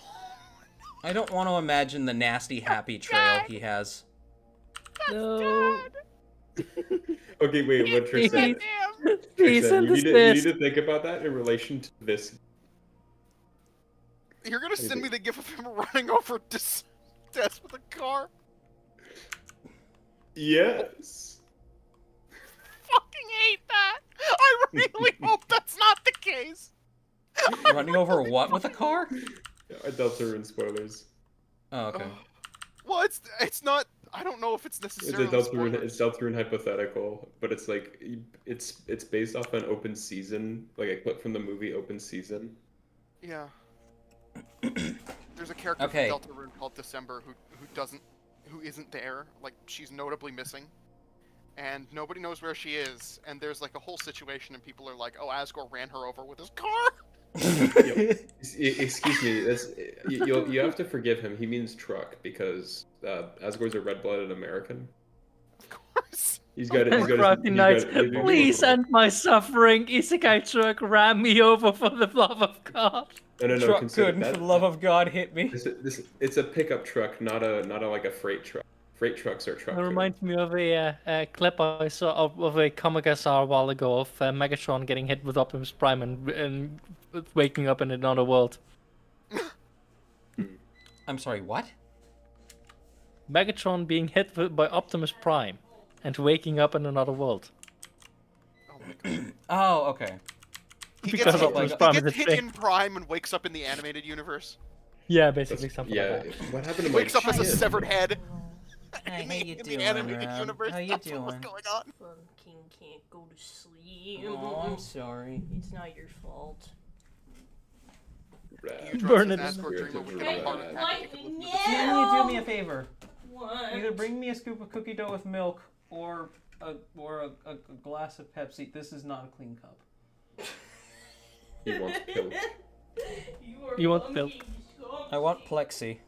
I don't want to imagine the nasty happy trail he has. No. Okay, wait, what Trish said. Please Tristan, send you need to think about that in relation to this. You're gonna send me the gif of him running over Des with a car? Yes. Fucking hate that! I really hope that's not the case! Running over what with a car? Adults are in spoilers. Oh, okay. Well, it's not. I don't know if it's necessarily It's Deltarune hypothetical, but it's like it's based off an open season, like a clip from the movie Open Season. Yeah. There's a character Okay. from Deltarune called December who isn't there. Like, she's notably missing, and nobody knows where she is. And there's like a whole situation, and people are like, "Oh, Asgore ran her over with his car." Excuse me, you have to forgive him. He means truck because Asgore's a red-blooded American. Of course. He's got Crafty Knights, please end my suffering. Isekai truck ran me over for the love of God. No. Truck Consider good, that, for the love of God, hit me. it's a pickup truck, not a like a freight truck. Freight trucks are truck. It reminds me of a clip I saw of a comic I saw a while ago of Megatron getting hit with Optimus Prime and waking up in another world. I'm sorry, what? Megatron being hit by Optimus Prime and waking up in another world. Oh my God. Oh, okay. He Because gets, Optimus hit, Prime he is gets a hit thing. in Prime and wakes up in the animated universe. Yeah, basically something like that. What happened to my Wakes up as a chin? severed head. Hey, how you in doing, the animated Rob? universe. How you That's what was doing? going on. Fucking can't go to sleep. Oh, I'm sorry. It's not your fault. Rad. Burn it. Asgore Dreamer would get a heart attack. Lightning, Can you do me a favor? What? Either bring me a scoop of cookie dough with milk or a glass of Pepsi. This is not a clean cup. He wants pilk. You want milk? I want plexi.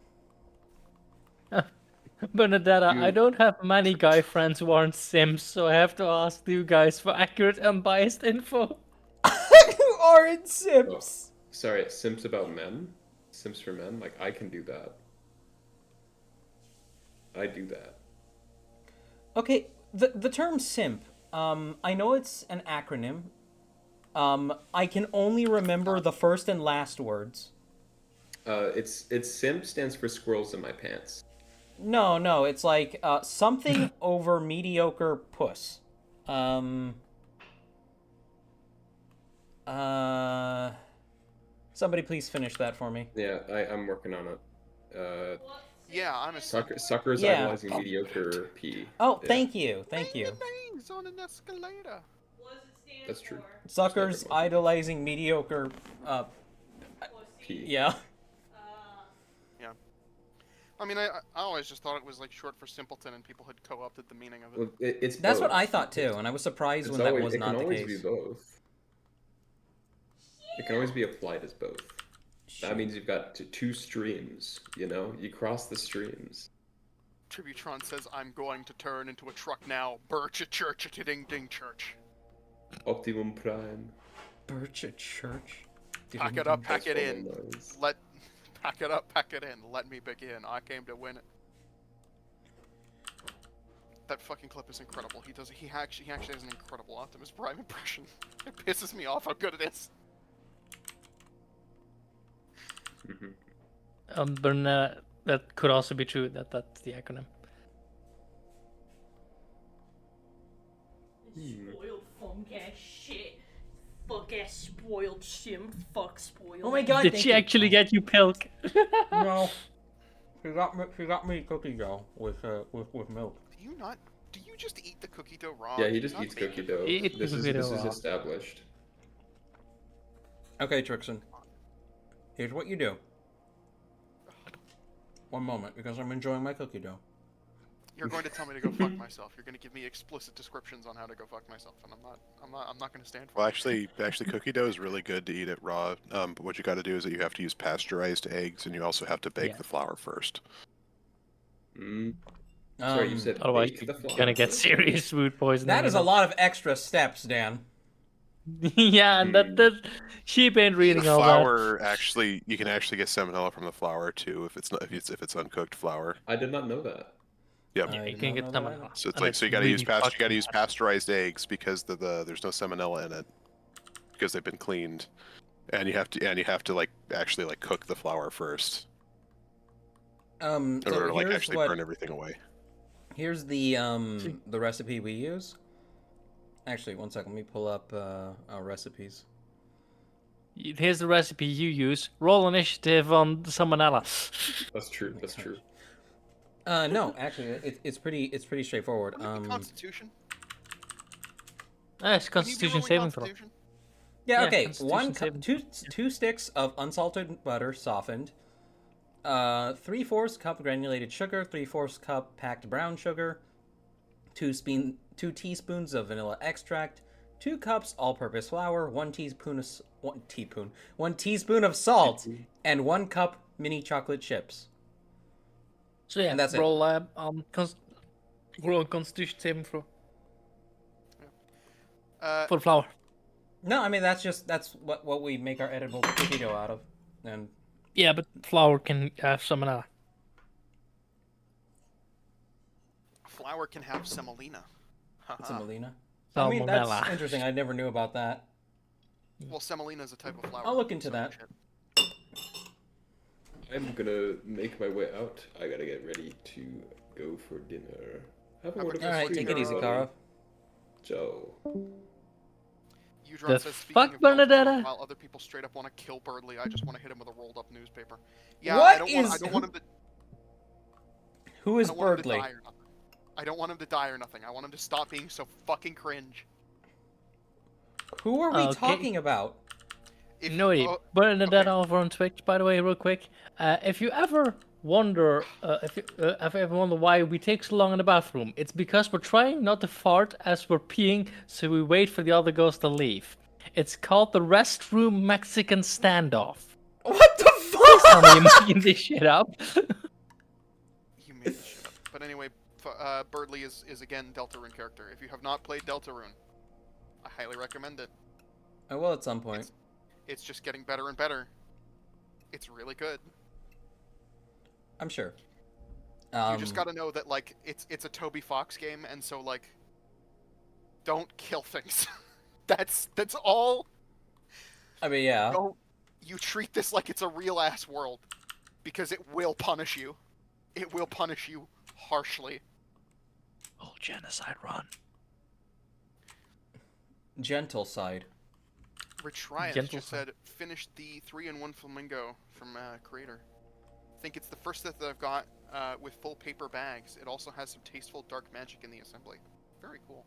Bernadetta, I don't have many guy friends who aren't Sims, so I have to ask you guys for accurate, unbiased info. You aren't Sims. Sorry, Sims about men? Sims for men? Like, I can do that. I do that. Okay, the term simp. I know it's an acronym. I can only remember the first and last words. It's Simp stands for squirrels in my pants. No, it's like something over mediocre puss. Somebody please finish that for me. Yeah, I'm working on it. Yeah, I'm a Suckers Yeah. idolizing mediocre P. Oh, Yeah. thank you. names on an escalator. That's true. Suckers idolizing mediocre. P. Yeah. I mean, I always just thought it was like short for simpleton, and people had co-opted the meaning of it. Well, it's That's what both. I thought too, and I was surprised It's when that always- was it not can the always case. be both. It can always be applied as both. That means you've got two streams, you know? You cross the streams. Tributron says, "I'm going to turn into a truck now. Birch a church, a ding ding church. Optimum Prime. Birch at church. Pack it up, pack it in. Noise. Pack it up, pack it in. Let me begin. I came to win it." That fucking clip is incredible. He actually has an incredible Optimus Prime impression. It pisses me off how good it is. But that could also be true. That's the acronym. Spoiled funk ass shit. Fuck ass spoiled sim. Fuck spoiled. Oh my god! Did thank she you. actually get you pilk? No. She got me cookie dough with milk. Do you just eat the cookie dough raw? Yeah, Do he you just not eats bake cookie it? dough. Eat This cookie is dough raw. established. Okay, Trixon. Here's what you do. One moment, because I'm enjoying my cookie dough. You're going to tell me to go fuck myself. You're going to give me explicit descriptions on how to go fuck myself, and I'm not going to stand for Well, it. actually, cookie dough is really good to eat it raw. But what you got to do is that you have to use pasteurized eggs, and you also have to bake Yeah. the flour first. Sorry, you said Otherwise, bake the you're flour gonna get first? serious food poisoning. That is a lot of extra steps, Dan. Yeah, and that sheep ain't reading The all that. flour you can actually get salmonella from the flour too if it's uncooked flour. I did not know that. Yep. I You did can not get know that salmonella. either. So it's And like so you gotta really use fucking bad. pasteurized eggs because there's no salmonella in it because they've been cleaned, and you have to like actually like cook the flour first in So order to like here's actually what burn everything away. here's the recipe we use. Actually, one second. Let me pull up our recipes. Here's the recipe you use. Roll initiative on salmonella. That's true. That's true. No, actually, it's pretty straightforward. Wouldn't it be Constitution? It's Wouldn't you be Constitution rolling saving throw. Constitution? Yeah, Yeah, okay. Constitution saving. Two sticks of unsalted butter softened. 3/4 cup granulated sugar. 3/4 cup packed brown sugar. 2 teaspoons of vanilla extract. 2 cups all-purpose flour. 1 teaspoon of salt, and 1 cup mini chocolate chips. So yeah, And that's it. roll roll Constitution saving throw for the flour. No, I mean that's what we make our edible cookie dough out of, and Yeah, but flour can have salmonella. Flour can have semolina. it's Haha. semolina. I mean that's Salmonella. interesting. I never knew about that. Well, semolina is a type of flour. I'll look into so that. shit. I'm gonna make my way out. I gotta get ready to go for dinner. Have a Have a wonderful good All right, sleep, take it easy, everybody. Kara. Joe. Udron The says, speaking fuck, of Delta, Bernadetta? while other people straight up want to kill Birdley, I just want to hit him with a rolled up newspaper. Yeah, What I don't is- want him to. Who I is don't want him to Birdley? die or nothing. I don't want him to die or nothing. I want him to stop being so fucking cringe. Who are we Okay. talking about? If No idea. oh, Bernadette okay. over on Twitch, by the way, real quick. If you ever wonder, if you ever wonder why we take so long in the bathroom, it's because we're trying not to fart as we're peeing, so we wait for the other girls to leave. It's called the restroom Mexican standoff. What the Please tell fuck? me you're making this shit up. You made this shit up. But anyway, Birdley is again Deltarune character. If you have not played Deltarune, I highly recommend it. I will at some point. It's just getting better and better. It's really good. I'm sure. You just gotta know that like it's a Toby Fox game, and so like, don't kill things. that's all. I mean, yeah. Don't you treat this like it's a real ass world, because it will punish you. It will punish you harshly. Oh, genocide run. Gentle Side. Rich Riot Gentle just said finished the 3-in-1 flamingo from Creator. I think it's the first set that I've got with full paper bags. It also has some tasteful dark magic in the assembly. Very cool.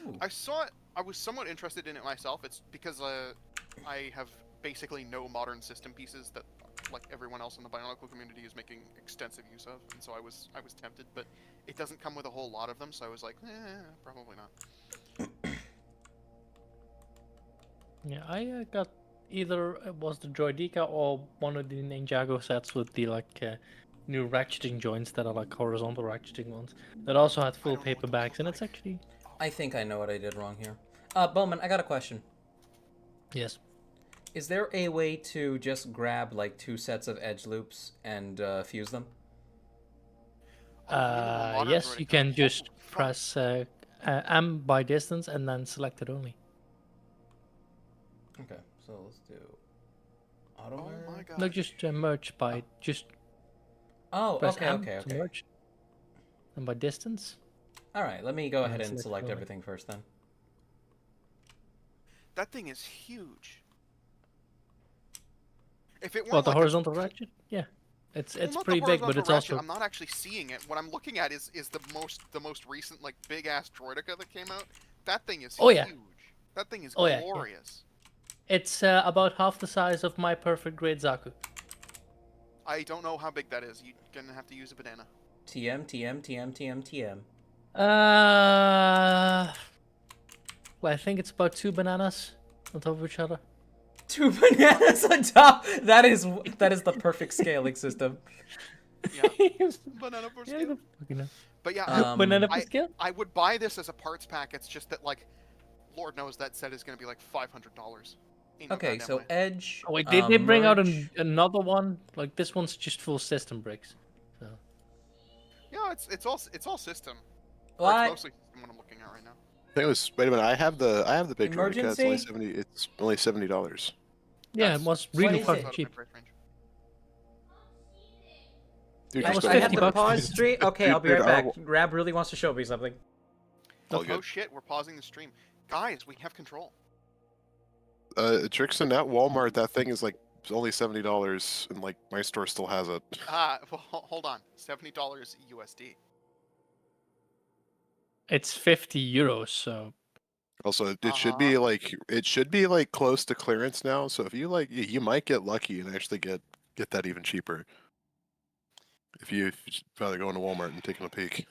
Ooh. I saw it. I was somewhat interested in it myself. It's because I have basically no modern system pieces that like everyone else in the Bionicle community is making extensive use of, and so I was tempted, but it doesn't come with a whole lot of them, so I was like, probably not. Yeah, I got either it was the Droideka or one of the Ninjago sets with the new ratcheting joints that are like horizontal ratcheting ones that also had full don't know paper what those bags, look and it's like. actually I think I know what I did wrong here. Bowman, I got a question. yes. Is there a way to just grab like 2 sets of edge loops and fuse them? Oh, you mean the modern Yes, Droideka? you can just Holy fuck. press M by distance and then select it only. Okay, so let's do Oh auto. my god. No, just merge by just Oh, press okay, M okay, to okay. merge. And by distance. All right, let me go ahead and select select only. everything first then. That thing is huge. If it weren't Well, the like a- horizontal ratchet? Yeah. It's Well, not the pretty big, but horizontal it's ratchet, also I'm not actually seeing it. What I'm looking at is the most recent like big ass droideka that came out. That thing is Oh, yeah. huge. That thing is Oh, yeah, yeah. glorious. it's about half the size of my perfect grade Zaku. I don't know how big that is. You're gonna have to use a banana. TM, TM, TM, TM, TM. Well, I think it's about 2 bananas on top of each other. 2 bananas on top. That is the perfect scaling system. Yeah, banana for Yeah, scale. fucking hell. But yeah, Banana per I, scale? I would buy this as a parts pack. It's just that like, Lord knows that set is gonna be like $500. Ain't no Okay, goddamn so way. Edge. Oh, wait, did they bring out merge. another one? Like, this one's just full system bricks. So. Yeah, it's all system. Or What? it's mostly system what I'm looking at right now. I think it was. Wait a minute. I have the big droideka. It's only Emergency? It's only $70. Yeah, That's it was what really is fucking it? out of my cheap. price range. Dude, That you was spent I have 50 to bucks. pause stream. Okay, I'll be Dude, right back. I'll- Rab really wants to show me something. all Oh good. shit, we're pausing the stream. Guys, we have control. Trixon at Walmart, that thing is like only $70, and like my store still has it. Well, hold on. $70 USD. It's 50 euros, so Also, it should be like close to clearance now. So if you like, you might get lucky and actually get that even cheaper. If you rather going to Walmart and taking a peek.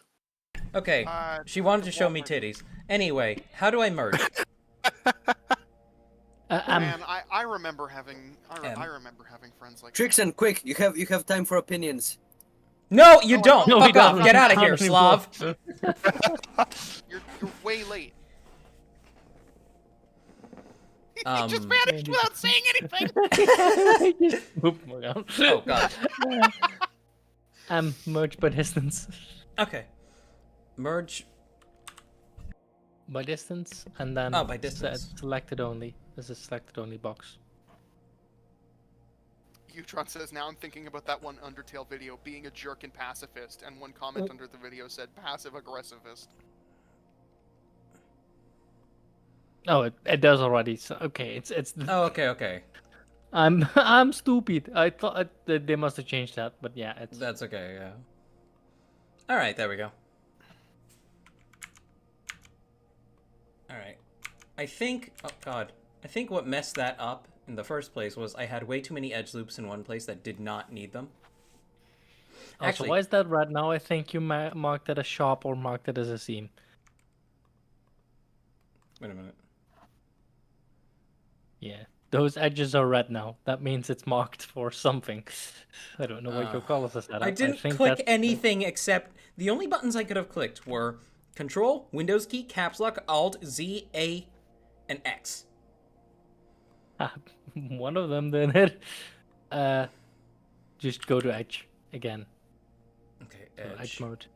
Okay, she wanted to show me titties. Anyway, how do I merge? Man, I remember having M. I remember having friends like Trixon, quick! You have time for opinions. No, you No, I don't. don't. No, Fuck we off. don't. Get out of Not here, anymore. Slav. you're way late. Um, He just vanished without saying anything. Oh god. Merge by distance. Okay. Merge. By distance, and then Oh, by distance. selected only. This is selected only box. Utron says, now I'm thinking about that one Undertale video, being a jerk and pacifist, and one comment under the video said, passive-aggressivist. Oh, it does already. So, okay, it's. Oh, okay. I'm stupid. I thought that they must have changed that, but yeah, it's. That's okay, yeah. Alright, there we go. Alright. I think... Oh, God. I think what messed that up in the first place was I had way too many edge loops in one place that did not need them. Also, why is that red now? I think you marked it as sharp or marked it as a seam. Wait a minute. Yeah, those edges are red now. That means it's marked for something. I don't know what your colors are set up. I didn't think click that's- anything except... The only buttons I could have clicked were Control, Windows key, Caps Lock, Alt, Z, A, and X. One of them then hit. Just go to edge again. Okay, So edge. edge mode.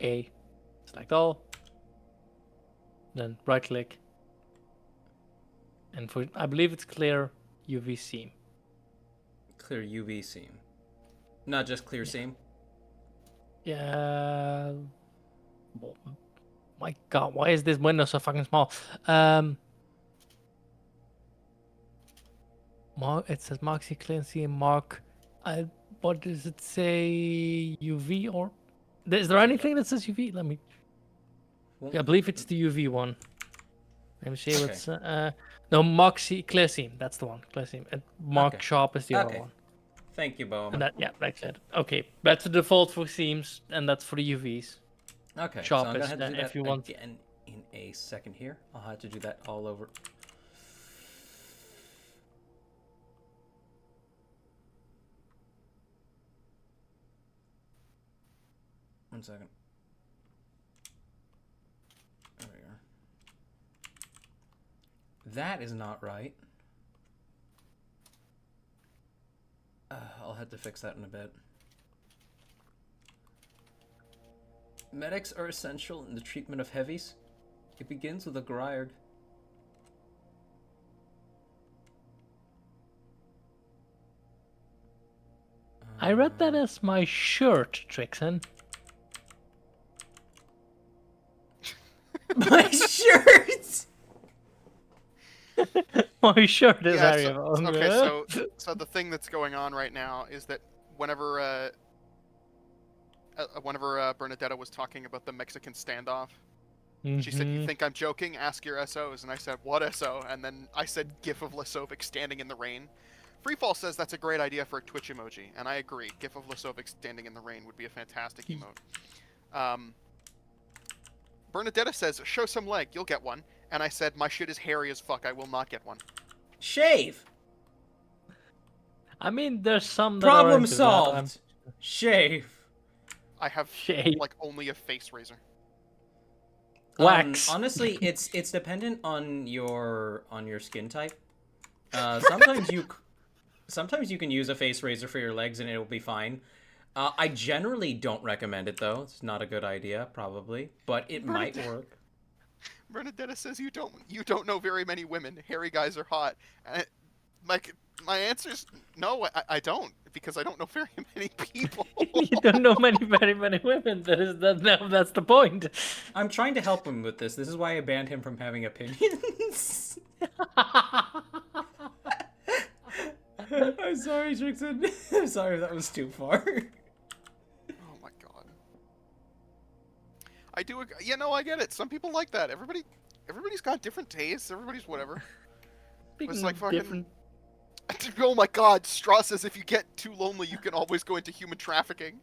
A. Select all. Then right click. And for I believe it's clear UV seam. Clear UV seam. Not just clear seam? Yeah. Oh, my God, why is this window so fucking small? Mark. It says mark C clear seam mark. What does it say? UV or? Is there anything that says UV? Let me. Well, Yeah, I believe it's the UV one. Let me see Okay. what's no mark C clear seam. That's the one. Clear seam. And mark Okay. sharp is the other Okay. one. Thank you, Bowman. And that that's it. Okay, that's the default for seams, and that's for the UVs. Okay, Sharp so I'm gonna is have to do then that if you want- again in a second here. I'll have to do that all over. One second. There we are. That is not right. I'll have to fix that in a bit. Medics are essential in the treatment of heavies. It begins with a Griard. I read that as my shirt, Trixon. My shirt! My shirt is Yeah, Harry. so the thing that's going on right now is that whenever Bernadetta was talking about the Mexican standoff, she said, "You think I'm joking? Ask your SOs." And I said, "What SO?" And then I said, "GIF of Lasovic standing in the rain." Freefall says that's a great idea for a Twitch emoji, and I agree. GIF of Lasovic standing in the rain would be a fantastic emote. Bernadetta says, "Show some leg, you'll get one." And I said, "My shit is hairy as fuck. I will not get one." Shave. I mean, there's some that are Problem into that. solved. Shave. I have Shave. like only a face razor. Wax. Honestly, it's dependent on your skin type. Sometimes you can use a face razor for your legs and it will be fine. I generally don't recommend it though. It's not a good idea, probably, but it might work. Bernadetta says, "You don't know very many women. Hairy guys are hot." And my answer's no, I don't, because I don't know very many people. You don't know very many women. That's the point. I'm trying to help him with this. This is why I banned him from having opinions. I'm sorry, Trixon. I'm sorry if that was too far. Oh my god. I do. Yeah, no, I get it. Some people like that. Everybody's got different tastes. Everybody's whatever. It's like fucking. Different. Oh my god, Straw says if you get too lonely, you can always go into human trafficking.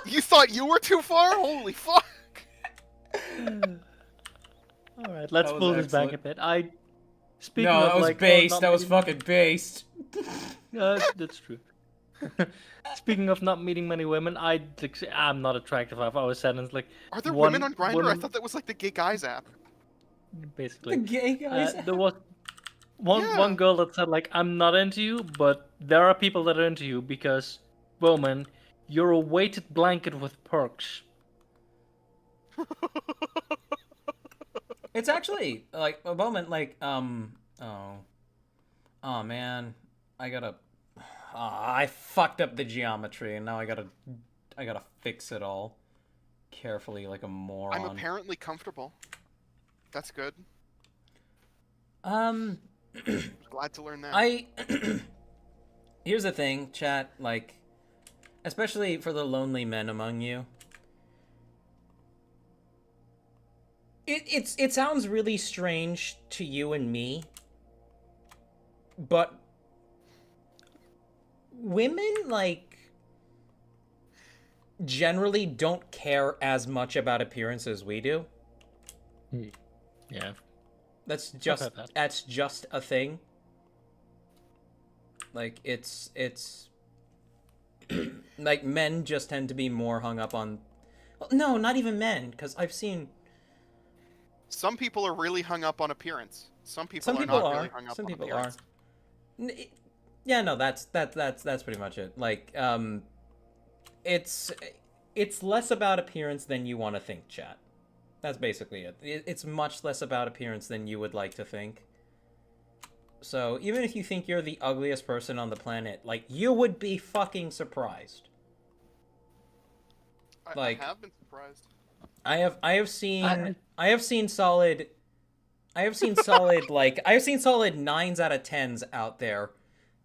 You thought you were too far? Holy fuck! All right, let's That was pull this back a excellent. bit. Speaking No, of that was like, based. not That was meeting- fucking based. That's true. Speaking of not meeting many women, I'm not attractive. I've always said, and it's like Are there one women on Grindr? I woman- thought that was like the gay guys app. basically. The gay guys. There was Yeah. one girl that said like, "I'm not into you, but there are people that are into you because, woman, you're a weighted blanket with perks." It's actually like a moment like oh man, I fucked up the geometry and now I gotta fix it all carefully like a moron. I'm apparently comfortable. That's good. Glad to learn that. Here's the thing, chat, like, especially for the lonely men among you. It sounds really strange to you and me, but women, like, generally don't care as much about appearance as we do. Yeah. That's heard just that. that's just a thing. Like it's like men just tend to be more hung up on. Well, no, not even men, because I've seen Some people are really hung up on appearance. Some people some are people not are. really hung up Some on people appearance. are. Yeah, no, that's pretty much it. Like it's less about appearance than you want to think, chat. That's basically it. It's much less about appearance than you would like to think. So, even if you think you're the ugliest person on the planet, like, you would be fucking surprised. Like- I have been surprised. I have seen solid 9s out of 10s out there,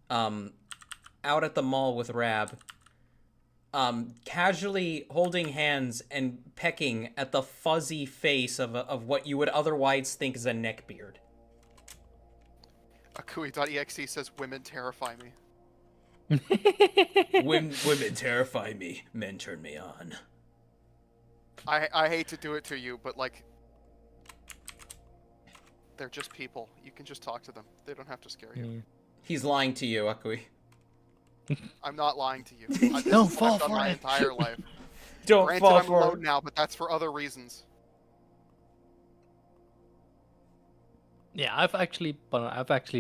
out at the mall with Rab, casually holding hands and pecking at the fuzzy face of what you would otherwise think is a neckbeard. Akui.exe says women terrify me. Women terrify me. Men turn me on. I hate to do it to you, but like, they're just people. You can just talk to them. They don't have to scare you. He's lying to you, Akui. I'm not lying to you. This Don't is what fall I've done for my it. entire life. Don't Granted, fall I'm for alone now, but that's for other reasons. Yeah, I've actually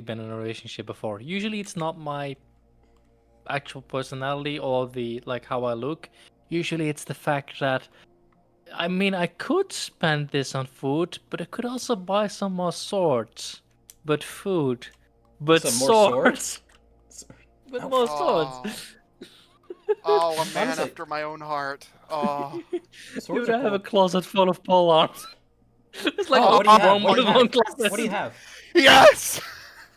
been in a relationship before. Usually, it's not my actual personality or the like how I look. Usually, it's the fact that I mean I could spend this on food, but I could also buy some more swords. But food, but Some more swords, but more Oh. swords. Oh, a man Honestly- after my own heart. Oh. You Swords would are have a cool. closet full of pole arms. It's like Oh, what do you have? one What do you with one have? closet. What do you have? Yes!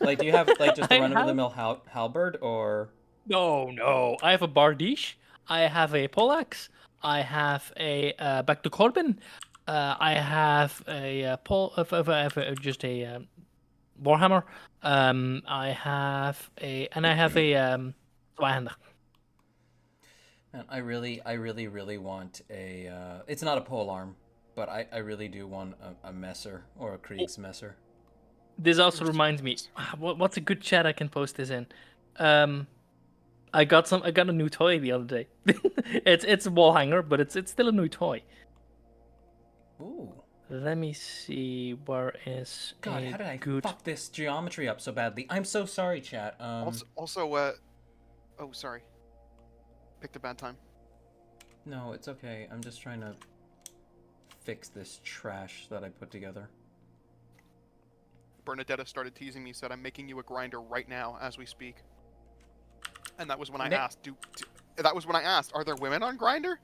Like, do you have like just a I run-of-the-mill halberd, or? No. I have a bardiche. I have a poleaxe. I have a back to Corbin. I have a just a warhammer. I have a Zweihander. Man, I really want a. It's not a pole arm, but I really do want a messer or a Kriegsmesser. This also reminds me. What's a good chat I can post this in? I got a new toy the other day. it's a wall hanger, but it's still a new toy. Ooh. Let me see, where is God, a how did I good... fuck this geometry up so badly? I'm so sorry, chat. Also, oh, sorry. Picked a bad time. No, it's okay. I'm just trying to fix this trash that I put together. Bernadetta started teasing me, said, I'm making you a grinder right now as we speak. And that was when I Nick- asked, that was when I asked, are there women on Grinder?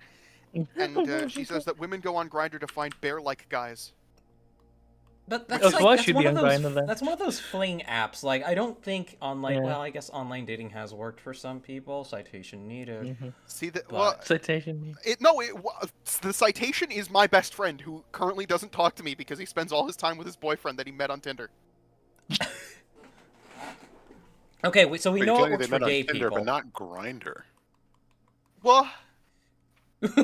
And she says that women go on Grinder to find bear-like guys. But that's Of like course that's you'd one be of on those Grindr then. that's one of those fling apps. Like, I don't think online. Yeah. Well, I guess online dating has worked for some people. Citation needed. See that? But- Well, Citation. the citation is my best friend who currently doesn't talk to me because he spends all his time with his boyfriend that he met on Tinder. Okay, so we Wait, know you're it telling me works they for met on gay Tinder, people. but not Grinder. Well,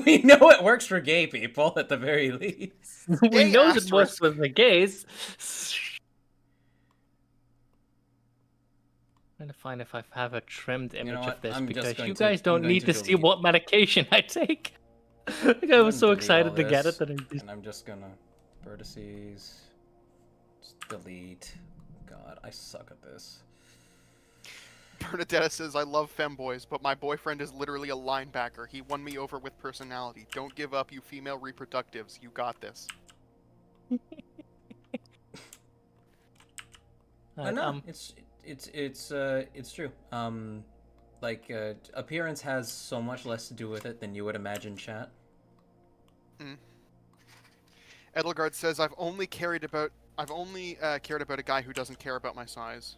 We know it works for gay people at the very least. We Gay know it works asterisk. with the gays. I'm trying to find if I have a trimmed image know of what? this, I'm just because going you to- guys I'm don't going need to to see delete. what medication I take. Like, I I'm was gonna so delete excited all to get this, it that I just... And I'm just gonna vertices. Just delete. God, I suck at this. Bernadetta says, I love femboys, but my boyfriend is literally a linebacker. He won me over with personality. Don't give up, you female reproductives. You got this. No, it's true. Appearance has so much less to do with it than you would imagine, chat. Edelgard says, I've only cared about a guy who doesn't care about my size.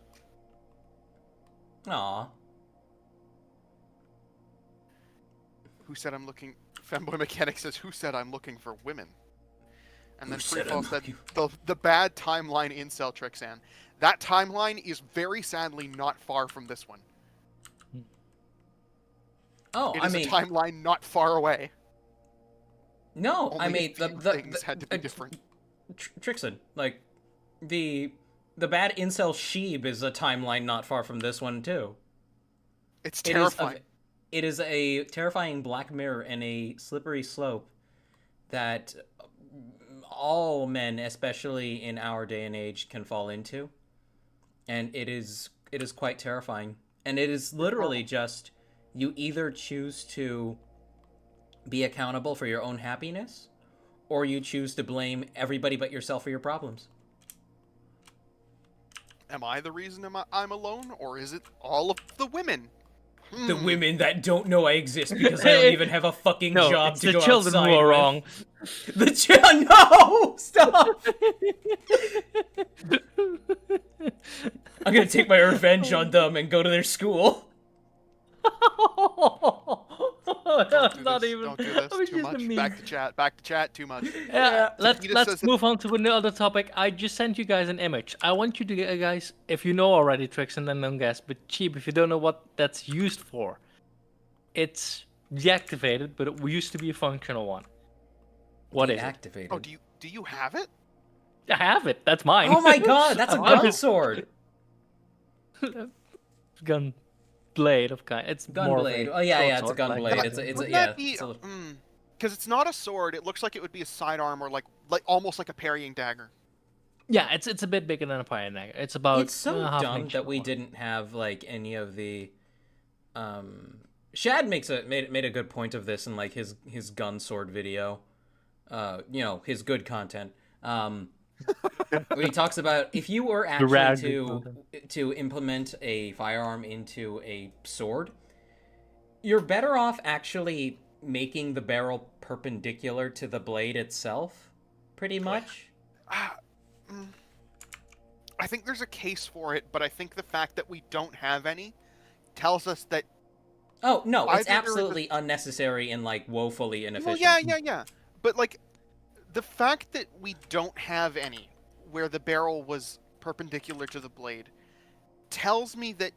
Aw. Who said I'm looking... Femboy Mechanic says, who said I'm looking for women? And then Who said Freefall I'm said, looking- the bad timeline incel Trixan. That timeline is very sadly not far from this one. Oh, It I is mean, a timeline not far away. no, Only I mean a few things had to be different. Trixon, like the bad incel Sheeb is a timeline not far from this one too. It's It is terrifying. It is a terrifying black mirror and a slippery slope that all men, especially in our day and age, can fall into. And it is quite terrifying. And it is literally just, you either choose to be accountable for your own happiness, or you choose to blame everybody but yourself for your problems. Am I the reason I'm alone, or is it all of the women? The women that don't know I exist because I don't even have a fucking No, job it's to the go children outside who are with. wrong. The no! Stop! I'm gonna take my revenge on them and go to their school. That's do not this. even... Don't do I was this. Too just a much. meme. Back to chat. Back to chat. Too much. Yeah, let's Takeda says that- move on to another topic. I just sent you guys an image. I want you to guys, if you know already tricks and then don't guess, but cheap if you don't know what that's used for. It's deactivated, but it used to be a functional one. What is it? Deactivated. Oh, do you have it? I have it. That's mine. Oh my god, that's a I gun was- sword. Gun blade of kind. It's Gun more of blade. a Oh yeah, short yeah, it's a sword, gun like blade. that. It's a Wouldn't yeah. that be? It's a, Because it's not a sword. It looks like it would be a sidearm or like almost like a parrying dagger. Yeah, it's a bit bigger than a fire dagger. It's about it's so half an dumb inch that we long. didn't have like any of the. Shad made a good point of this in like his gun sword video. His good content. Where he talks about if you were rare actually good to implement a firearm into a sword, you're better off actually making the barrel perpendicular to the blade itself, pretty much. I think there's a case for it, but I think the fact that we don't have any tells us that. Oh no, it's Either there is a- absolutely unnecessary and like woefully inefficient. Well, yeah. But like, the fact that we don't have any where the barrel was perpendicular to the blade tells me that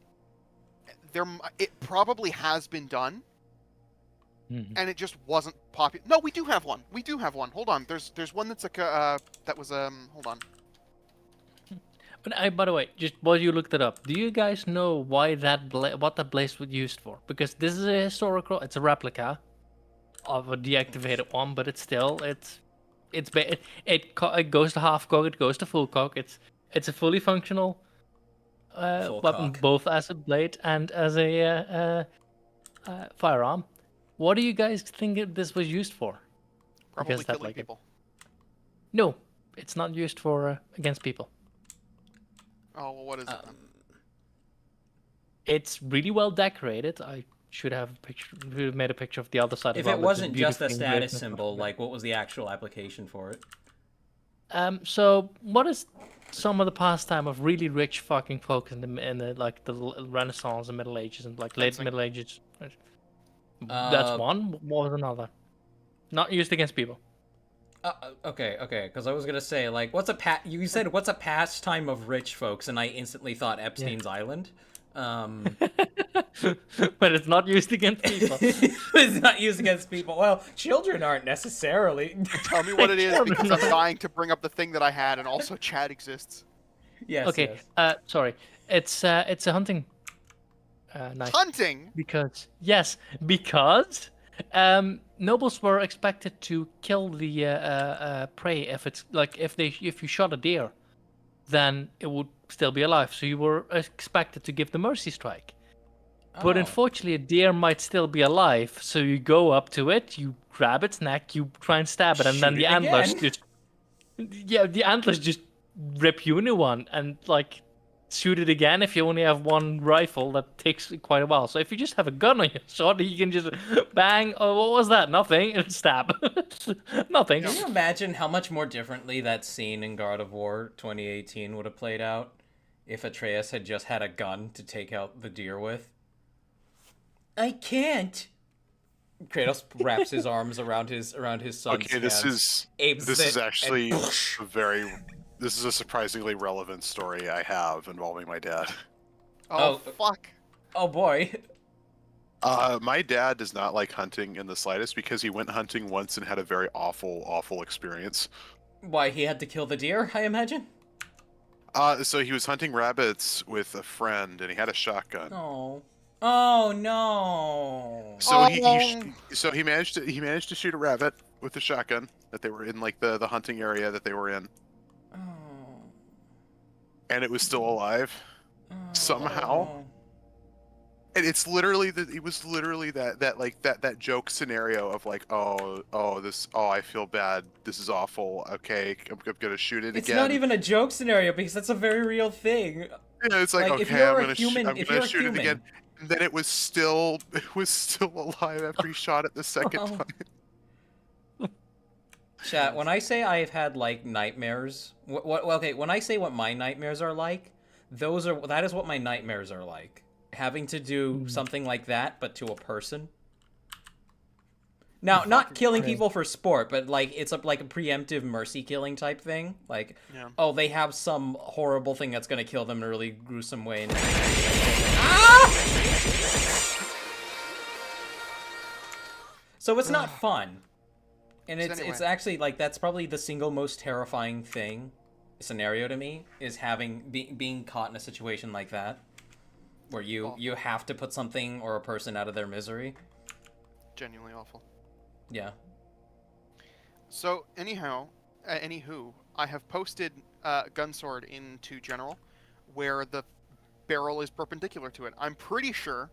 it probably has been done, and it just wasn't popular. No, we do have one. We do have one. Hold on. There's one that's like that was hold on. But by the way, just while you looked it up, do you guys know why what that blaze was used for? Because this is a historical, it's a replica of a deactivated one, but it's still it goes to half cock, it goes to full cock. It's a fully functional Full weapon, cock. both as a blade and as a firearm. What do you guys think this was used for? Probably Because that, killing like, people. No, it's not used for against people. Oh, well, what is it then? It's really well decorated. I should have made a picture of the other side. If as well, it which is wasn't just a beautifully engraved status and stuff symbol, like that. like what was the actual application for it? So what is some of the pastime of really rich fucking folk in the like the Renaissance and Middle Ages and like late Fencing. Middle Ages? That's one. What was another? Not used against people. Okay, because I was gonna say, like, you said what's a pastime of rich folks, and I instantly thought Epstein's Island. But it's not used against people. It's not used against people. Well, children aren't necessarily. Tell me what it is, because I'm dying to bring up the thing that I had, and also Chad exists. Yes. Okay. Yes. Sorry. It's a hunting knife. Hunting. Because nobles were expected to kill the prey if you shot a deer, then it would still be alive. So you were expected to give the mercy strike. But Oh. unfortunately, a deer might still be alive. So you go up to it, you grab its neck, you try and stab it, and then Shoot the it antlers again. the antlers just rip you a new one and like shoot it again. If you only have one rifle, that takes quite a while. So if you just have a gun on your sword, you can just bang. Oh, what was that? Nothing. And stab. Nothing. Can you imagine how much more differently that scene in God of War 2018 would have played out if Atreus had just had a gun to take out the deer with? I can't. Kratos wraps his arms around his son's Okay, this hands, is aims this it, is actually and this is a surprisingly relevant story I have involving my dad. Oh, Oh. fuck. oh boy. My dad does not like hunting in the slightest because he went hunting once and had a very awful experience. Why, he had to kill the deer, I imagine? So he was hunting rabbits with a friend and he had a shotgun. Oh. Oh no. So Oh. he managed to shoot a rabbit with a shotgun that they were in like the hunting area that they were in, Oh. and it was still alive somehow. Oh. And it's literally it was literally that joke scenario of like, I feel bad, this is awful, okay, I'm gonna shoot it It's again. not even a joke scenario because that's a very real thing. Yeah, it's like, like, if okay, you're I'm a gonna human- I'm if gonna you're a shoot it again. human- And then it was still alive after he shot it the second Oh. time. Chat, when I say I've had like nightmares, okay, when I say what my nightmares are like, that is what my nightmares are like. Having to do something like that, but to a person. Now, not killing people for sport, but like it's like a preemptive mercy killing type thing. Like, Yeah. oh, they have some horrible thing that's gonna kill them in a really gruesome way. And ah! So it's not fun. And So it's anyway. actually like that's probably the single most terrifying scenario to me is being caught in a situation like that where you have to put something or a person out of their misery. Genuinely awful. Yeah. So, anywho, I have posted Gunsword into General, where the barrel is perpendicular to it. I'm pretty sure.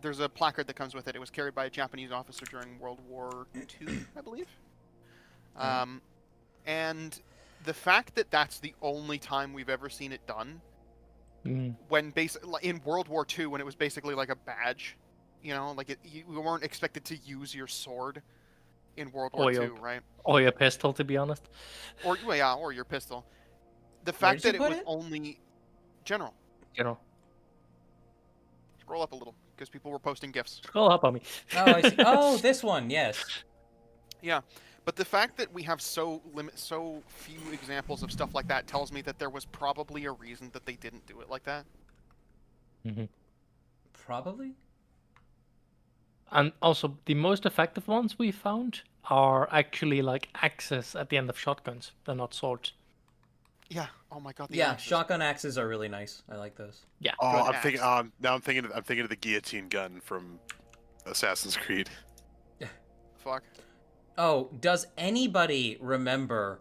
There's a placard that comes with it. It was carried by a Japanese officer during World War II, I believe. And the fact that that's the only time we've ever seen it done, when in World War II, when it was basically like a badge, like you weren't expected to use your sword in World War II, right? Or your pistol, to be honest. Or your pistol. The fact did you that it put was it? only general. You know, Scroll up a little because people were posting gifs. scroll up on me. Oh, I see. Oh, this one. Yes. Yeah, but the fact that we have so few examples of stuff like that tells me that there was probably a reason that they didn't do it like that. Probably. And also, the most effective ones we found are actually like axes at the end of shotguns. They're not swords. Yeah. Oh my god. The Yeah, axes. shotgun axes are really nice. I like those. Yeah. Oh, Good I'm thinking. axe. Now I'm thinking of the guillotine gun from Assassin's Creed. Fuck. Oh, does anybody remember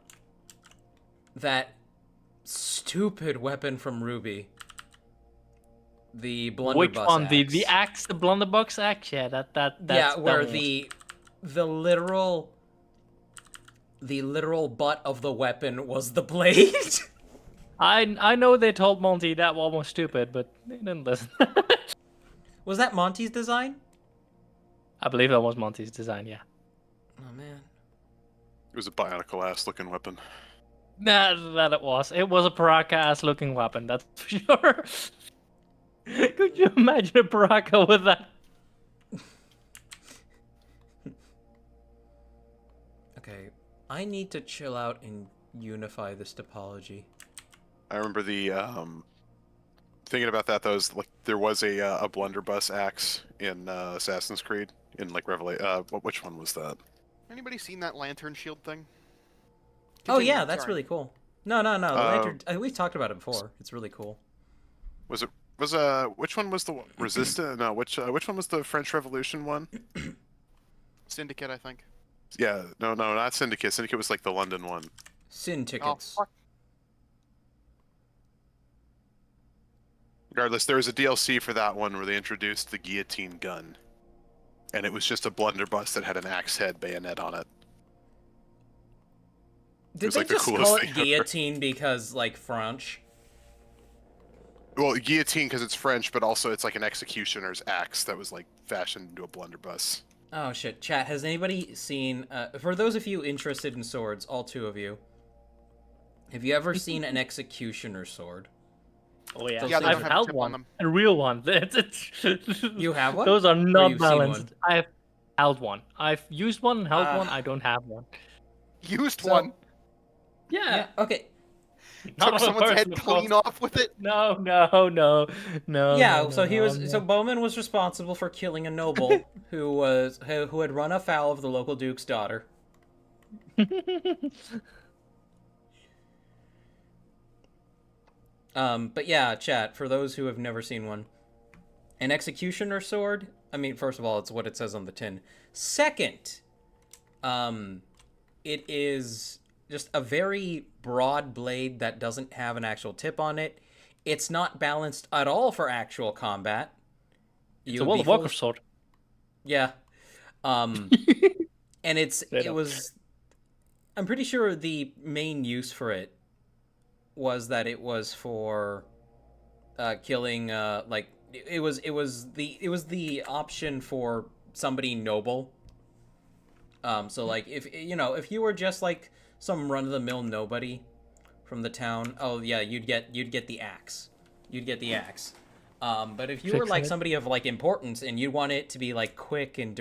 that stupid weapon from Ruby? The blunderbuss Which one? axe. The axe, the blunderbuss axe? Yeah, that's yeah, where that one. the literal butt of the weapon was the blade. I know they told Monty that one was stupid, but they didn't listen. Was that Monty's design? I believe that was Monty's design. Yeah. Oh man. It was a bionicle ass looking weapon. That it was. It was a Baraka ass looking weapon. That's for sure. Could you imagine a Baraka with that? Okay, I need to chill out and unify this topology. I remember the thinking about that. There was a blunderbuss axe in Assassin's Creed in like Revelation. Which one was that? Anybody seen that lantern shield thing? Oh Continue, yeah, that's sorry. really cool. No. The lantern. We've talked about it before. It's really cool. Was which one was the resistance? No, which one was the French Revolution one? Syndicate, I think. Yeah, no, not Syndicate. Syndicate was like the London one. Sin Oh, tickets. fuck. Regardless, there was a DLC for that one where they introduced the guillotine gun, and it was just a blunderbuss that had an axe head bayonet on it. Did was they like the just coolest call thing it ever. guillotine because like French? Well, guillotine because it's French, but also it's like an executioner's axe that was like fashioned into a blunderbuss. Oh shit, chat, has anybody seen, for those of you interested in swords, all two of you, have you ever seen an executioner sword? Oh yeah, Yeah, they don't I've have a held tip on one, them. a real one. You have one? Those are you've not seen balanced. one? I've held one. I've used one and held Ah. one. I don't have one. Used So- one. Yeah, okay. Not Took on someone's person, head of clean course. off with it. No. Yeah, no, so he no, was, no. so Bowman was responsible for killing a noble who had run afoul of the local duke's daughter. But yeah, chat, for those who have never seen one, an executioner sword, I mean, first of all, it's what it says on the tin. Second, it is just a very broad blade that doesn't have an actual tip on it. It's not balanced at all for actual combat. It's a World of Warcraft sword. Yeah. And I'm pretty sure the main use for it was that it was for killing it was the option for somebody noble. So like if you were just like some run-of-the-mill nobody from the town, oh yeah, you'd get the axe. You'd get the axe. But if you were like somebody of like importance and you want it to be like quick and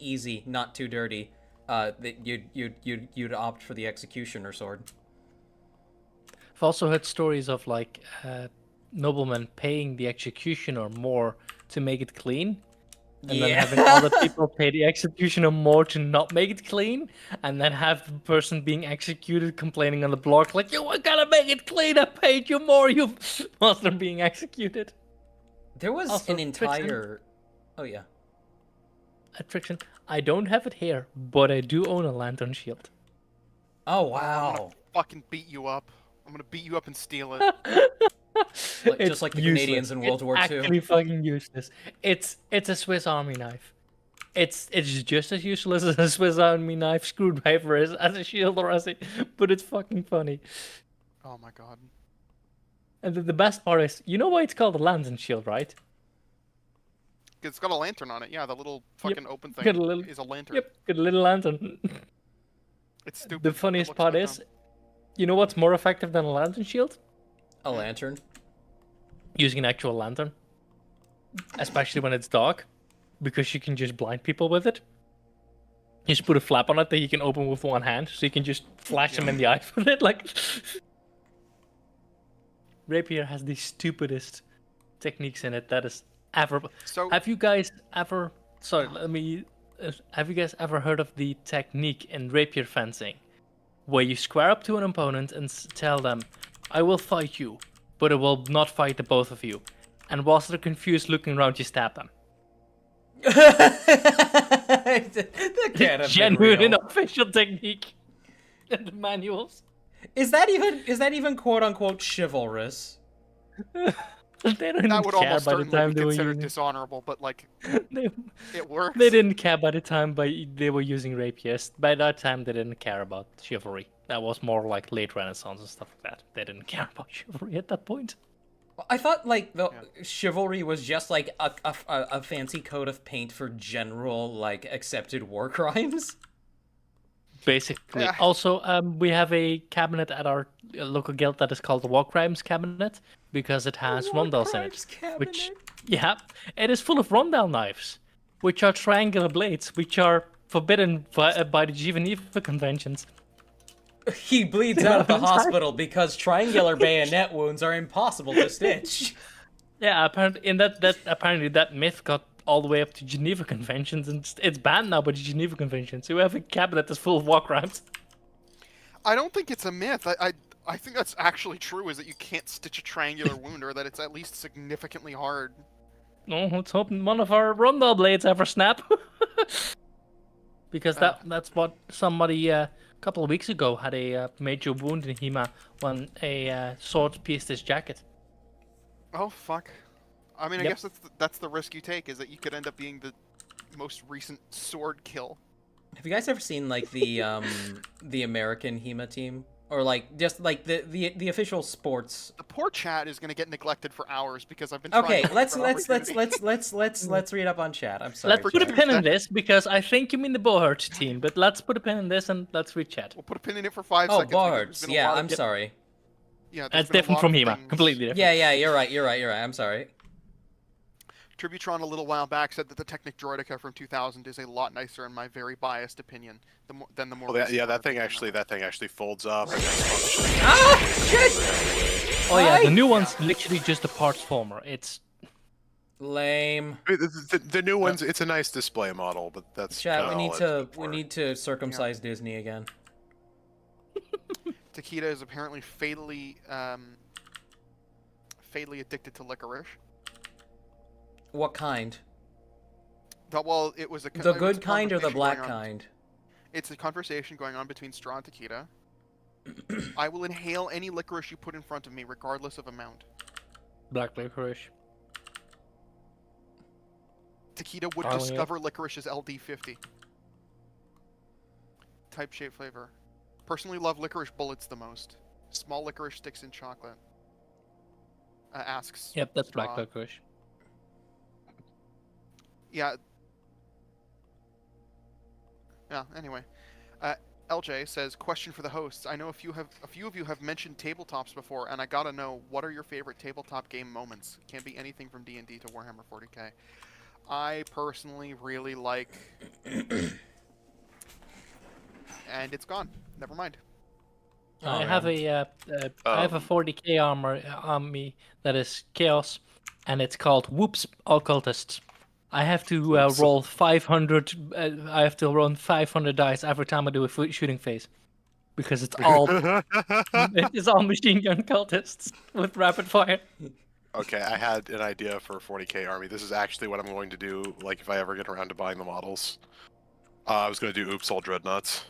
easy, not too dirty, that you'd opt for the executioner sword. I've also heard stories of like noblemen paying the executioner more to make it clean, and then having other people pay the executioner more to not make it clean, and then have the person being executed complaining on the blog like, "You gotta make it clean. I paid you more, you," whilst they're being executed. There was Also, an entire. Oh yeah. Friction. I don't have it here, but I do own a lantern shield. Oh I'm wow. gonna fucking beat you up. I'm gonna beat you up and steal it. Just like the Canadians in World War II. It's actually fucking useless. It's a Swiss Army knife. It's just as useless as a Swiss Army knife screwdriver is as a shield or as a, but it's fucking funny. Oh my god. And the best part is, you know why it's called a lantern shield, right? It's got a lantern on it. Yeah, the little fucking open thing Got a little- is a lantern. Yep, got a little lantern. It's stupid. The It funniest looks part so is, dumb. You know what's more effective than a lantern shield? A lantern. Using an actual lantern. Especially when it's dark. Because you can just blind people with it. You just put a flap on it that you can open with one hand. So you can just flash them in the eye with it. Like... Rapier has the stupidest techniques in it that is ever... So Have you guys ever... Sorry, let me... Have you guys ever heard of the technique in rapier fencing? Where you square up to an opponent and tell them, I will fight you, but I will not fight the both of you. And whilst they're confused looking around, you stab them. That can't have been Genuine real. official technique in the manuals. Is that even quote unquote chivalrous? They don't that would care almost by the certainly time be they were considered using... dishonorable, but like They, it works. they didn't care by the time they were using rapiers. By that time, they didn't care about chivalry. That was more like late Renaissance and stuff like that. They didn't care about chivalry at that point. I thought like the chivalry was just like a fancy coat of paint for general like accepted war crimes. Basically. Yeah. Also, we have a cabinet at our local guild that is called the War Crimes Cabinet because it has rondels in it. Which, yeah, it is full of rondel knives, which are triangular blades, which are forbidden by the Geneva Conventions. He bleeds out of the hospital because triangular bayonet wounds are impossible to stitch. Yeah, apparently apparently that myth got all the way up to Geneva Conventions, and it's banned now by the Geneva Conventions. So we have a cabinet that's full of war crimes. I don't think it's a myth. I think that's actually true. Is that you can't stitch a triangular wound, or that it's at least significantly hard. Oh, let's hope one of our rondel blades ever snap. Because that's what somebody a couple of weeks ago had a major wound in Hema when a sword pierced his jacket. Oh fuck! I mean, I Yep. guess that's the risk you take. Is that you could end up being the most recent sword kill. Have you guys ever seen like the American HEMA team, or like just like the official sports? The poor chat is going to get neglected for hours because I've been. Okay, trying to let's look for an let's read up on chat. I'm sorry. Let's put a chat. pin in this because I think you mean the Bohart team, but let's put a pin in this and let's read chat. We'll put a pin in it for 5 Oh, seconds. because there's Bards. been a Yeah, lot of- I'm sorry. Yeah, there's That's been a different lot from of Hema, things. completely different. Yeah, you're right. I'm sorry. Tributron a little while back said that the Technic Droidica from 2000 is a lot nicer in my very biased opinion than the more. Well, recent yeah, one that I've thing been actually remembering. folds up. And has function. Ah, shit! Oh yeah, Why? the new one's literally just a parts former. It's Lame. I mean, the new ones, it's a nice display model, but that's Chat. kinda We all need it's to good we for. need to circumcise Disney again. Takeda is apparently fatally addicted to licorice. What kind? Well, it was a The it was good a kind or the conversation black going on- kind? It's a conversation going on between Straw and Takeda. I will inhale any licorice you put in front of me, regardless of amount. black licorice. Takeda would Darling it. discover licorice as LD50. Type, shape, flavor. Personally love licorice bullets the most. Small licorice sticks in chocolate. Asks. Yep, that's black Straw. licorice. Yeah. Yeah, anyway. LJ says, question for the hosts. I know a few of you have mentioned tabletops before, and I gotta know, what are your favorite tabletop game moments? It can't be anything from D&D to Warhammer 40k. I personally really like... and it's gone. Never mind. I Oh, have man. I have a 40k armor on me that is chaos, and it's called Whoops Occultists. I have to roll 500. I have to roll 500 dice every time I do a shooting phase, because it's all it's all machine gun cultists with rapid fire. Okay, I had an idea for a 40k army. This is actually what I'm going to do, like, if I ever get around to buying the models. I was going to do Oops All Dreadnoughts.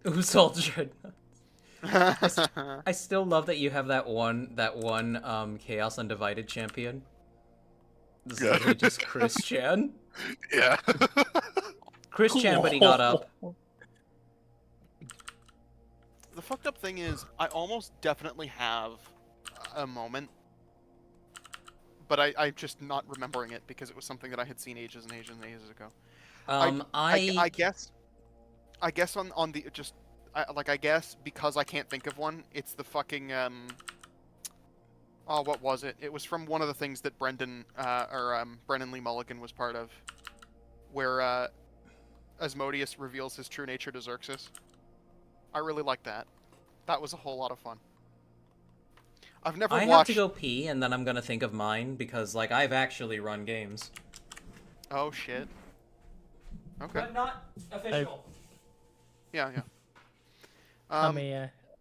Who's all dreadnoughts? I still love that you have that one Chaos Undivided champion. This is Yeah. literally just Chris Chan. Yeah. Chris Chan, but he got up. The fucked up thing is, I almost definitely have a moment, but I'm just not remembering it because it was something that I had seen ages and ages and ages ago. I guess on the just I guess because I can't think of one, it's the fucking oh, what was it? It was from one of the things that Brendan Lee Mulligan was part of, where Asmodeus reveals his true nature to Xerxes. I really like that. That was a whole lot of fun. I've never I watched. have to go pee, and then I'm gonna think of mine because, like, I've actually run games. Oh shit. Okay. But not official. Yeah, yeah.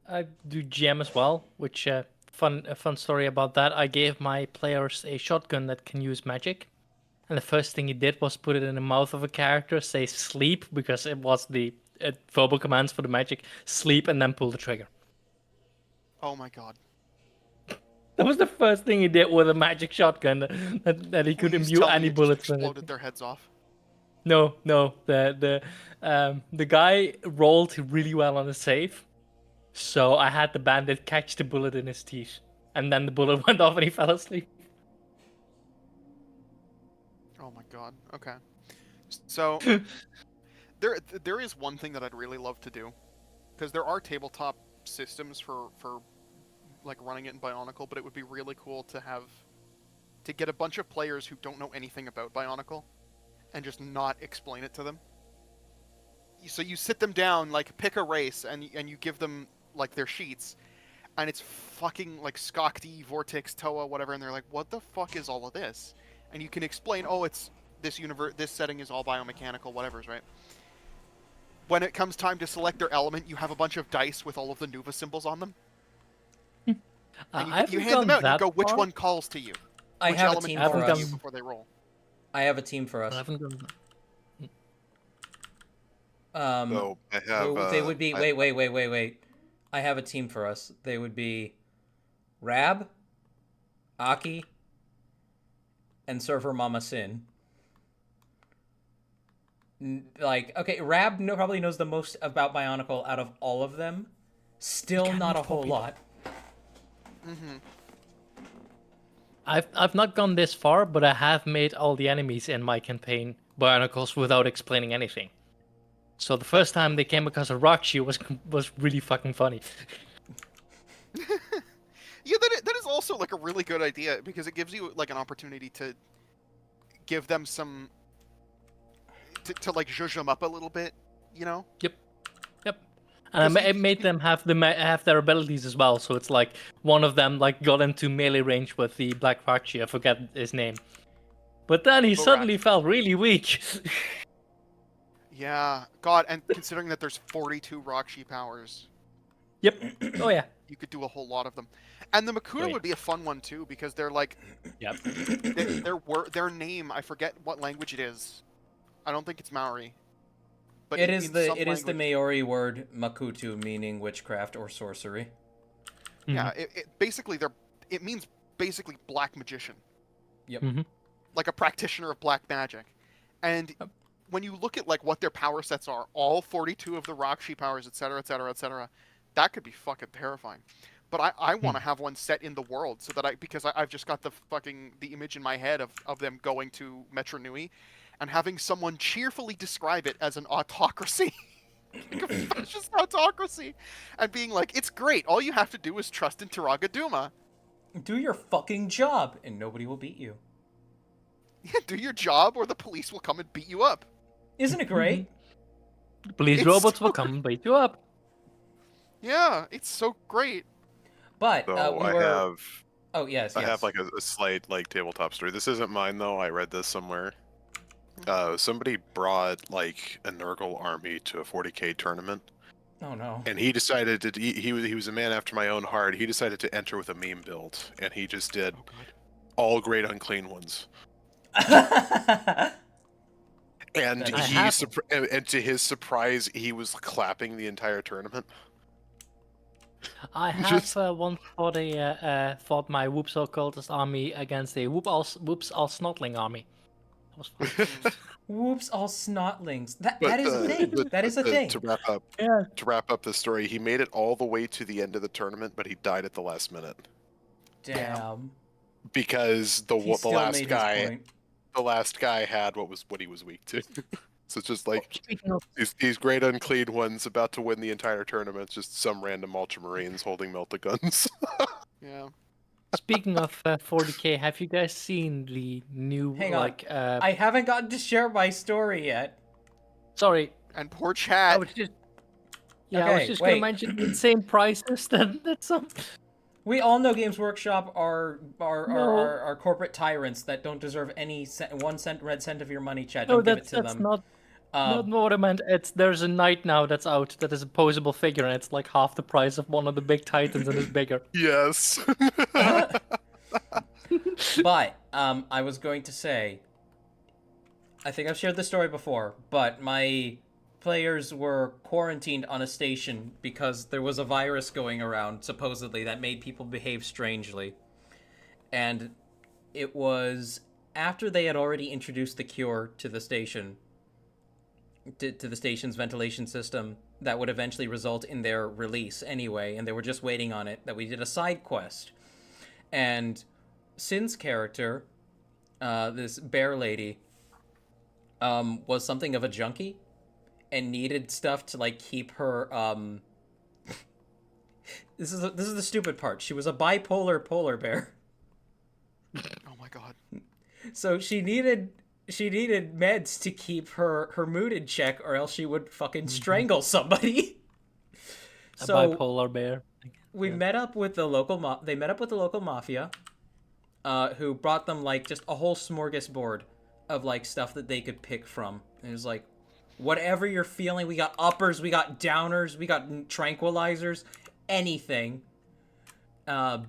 I do GM as well, which a fun story about that. I gave my players a shotgun that can use magic, and the first thing he did was put it in the mouth of a character, say sleep, because it was the verbal commands for the magic, sleep, and then pull the trigger. Oh my god. That was the first thing he did with a magic shotgun that he could Please imbue tell me any it just bullets with it. exploded their heads off. No. The guy rolled really well on the save, so I had the bandit catch the bullet in his teeth, and then the bullet went off and he fell asleep. Oh my god. Okay. So there is one thing that I'd really love to do, because there are tabletop systems for like running it in Bionicle, but it would be really cool to get a bunch of players who don't know anything about Bionicle and just not explain it to them. So you sit them down, like pick a race, and you give them like their sheets, and it's fucking like Skakti, Vortex, Toa, whatever, and they're like, what the fuck is all of this? And you can explain, oh, it's this setting is all biomechanical, whatever's, right? When it comes time to select their element, you have a bunch of dice with all of the Nuva symbols on them. And you hand them out and you go, which one calls to you? I Which have a element team calls for to us. you before they roll? I have a team for I us. haven't done that. So I have. They would be. I- Wait. I have a team for us. They would be Rab, Aki, and Surfer Mama Sin. Like, okay, Rab probably knows the most about Bionicle out of all of them. Still not a whole lot. Mm-hmm. I've not gone this far, but I have made all the enemies in my campaign Bionicles without explaining anything. So the first time they came across a rock shoe was really fucking funny. Yeah, that is also like a really good idea, because it gives you like an opportunity to give them some to like zhuzh them up a little bit, you know? Yep. And I made them have their abilities as well. So it's like one of them like got into melee range with the Black Rakshi. I forget his name, but then he suddenly felt really weak. Yeah, God, and considering that there's 42 Rakshi powers, Yep. Oh yeah. you could do a whole lot of them. And the Makuta Wait. would be a fun one too, because they're like, Yep. their name, I forget what language it is. I don't think it's Maori. But It in is some the language- Maori word makutu, meaning witchcraft or sorcery. Yeah, it means basically black magician. Yep. Mhm. Like a practitioner of black magic. And when you look at like what their power sets are, all 42 of the Rakshi powers, etc., that could be fucking terrifying. But I want to have one set in the world, so that because I've just got the image in my head of them going to Metro Nui and having someone cheerfully describe it as an autocracy. Like a fascist autocracy. And being like, it's great, all you have to do is trust in Tiraga Duma. Do your fucking job, and nobody will beat you. Yeah, do your job or the police will come and beat you up. Isn't it great? Police It's robots so will come and beat you up. Yeah, it's so great. But So we I were. have. Oh yes. I have like a slight like tabletop story. This isn't mine though. I read this somewhere. Somebody brought like a Nurgle army to a 40k tournament, Oh no. and he decided to. He was a man after my own heart. He decided to enter with a meme build, and he just did all great unclean ones. And That I have and to his surprise, he was clapping the entire tournament. I have once fought my Whoops All Cultist army against a Whoops All Snotling army. That was fun. Whoops, all snotlings. That But, is a thing. but That is a thing. To wrap up, Yeah. the story, he made it all the way to the end of the tournament, but he died at the last minute Damn. because the He still made his last guy point. had what he was weak to. So it's just like Speaking of, these great unclean ones about to win the entire tournament. Just some random Ultramarines holding melta guns. Yeah. speaking of 40k, have you guys seen the new Hang on. I haven't gotten to share my story yet. Sorry, And poor I chat. was just. Yeah, I was Okay, just gonna wait. mention the insane prices that some. We all know Games Workshop are No. are corporate tyrants that don't deserve any 1 cent red cent of your money, Chad. No, Don't give it to that's them. not Um, what I meant. There's a knight now that's out that is a posable figure, and it's like half the price of one of the big titans, and is bigger. Yes. but I was going to say, I think I've shared this story before, but my players were quarantined on a station because there was a virus going around, supposedly, that made people behave strangely. And it was after they had already introduced the cure to the station, to the station's ventilation system, that would eventually result in their release anyway, and they were just waiting on it, that we did a side quest. And Sin's character, this bear lady, was something of a junkie and needed stuff to like keep her this is the stupid part. She was a bipolar polar bear. Oh my god. So she needed meds to keep her mood in check, or else she would fucking strangle somebody. A So bipolar bear. we met up with the local they met up with the local mafia, who brought them like just a whole smorgasbord of like stuff that they could pick from. And it was like, whatever you're feeling, we got uppers, we got downers, we got tranquilizers, anything. And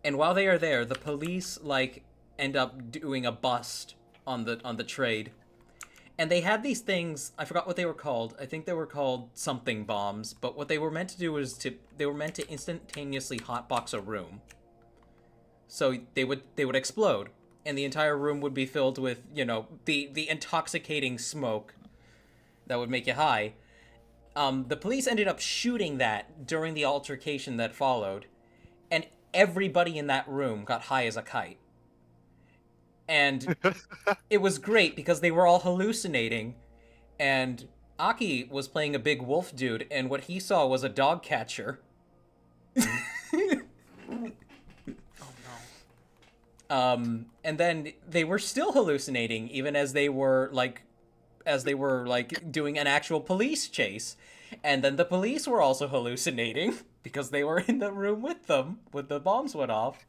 while they are there, the police like end up doing a bust on the trade. And they had these things, I forgot what they were called. I think they were called something bombs, but what they were meant to do was they were meant to instantaneously hotbox a room. So they would explode, and the entire room would be filled with, you know, the intoxicating smoke that would make you high. The police ended up shooting that during the altercation that followed, and everybody in that room got high as a kite. And it was great because they were all hallucinating, and Aki was playing a big wolf dude, and what he saw was a dog catcher. And then they were still hallucinating even as they were like doing an actual police chase. And then the police were also hallucinating because they were in the room with them when the bombs went off.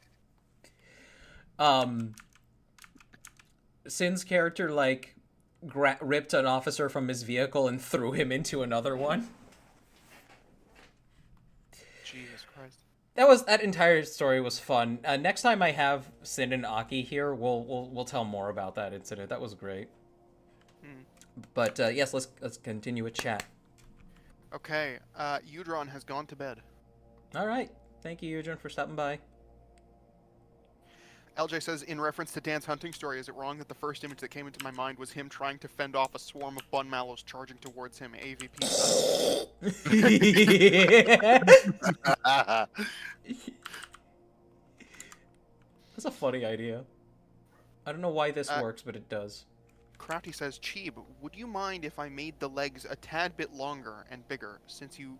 Sin's character like ripped an officer from his vehicle and threw him into another one. Jesus Christ. That entire story was fun. Next time I have Sin and Aki here, we'll tell more about that incident. That was great. But yes, let's continue with chat. Okay, Udron has gone to bed. All right, thank you, Eugene, for stopping by. LJ says, in reference to Dan's hunting story, is it wrong that the first image that came into my mind was him trying to fend off a swarm of bun mallows charging towards him, AVP style? That's a funny idea. I don't know why this works, but it does. Crafty says, Cheeb, would you mind if I made the legs a tad bit longer and bigger, since you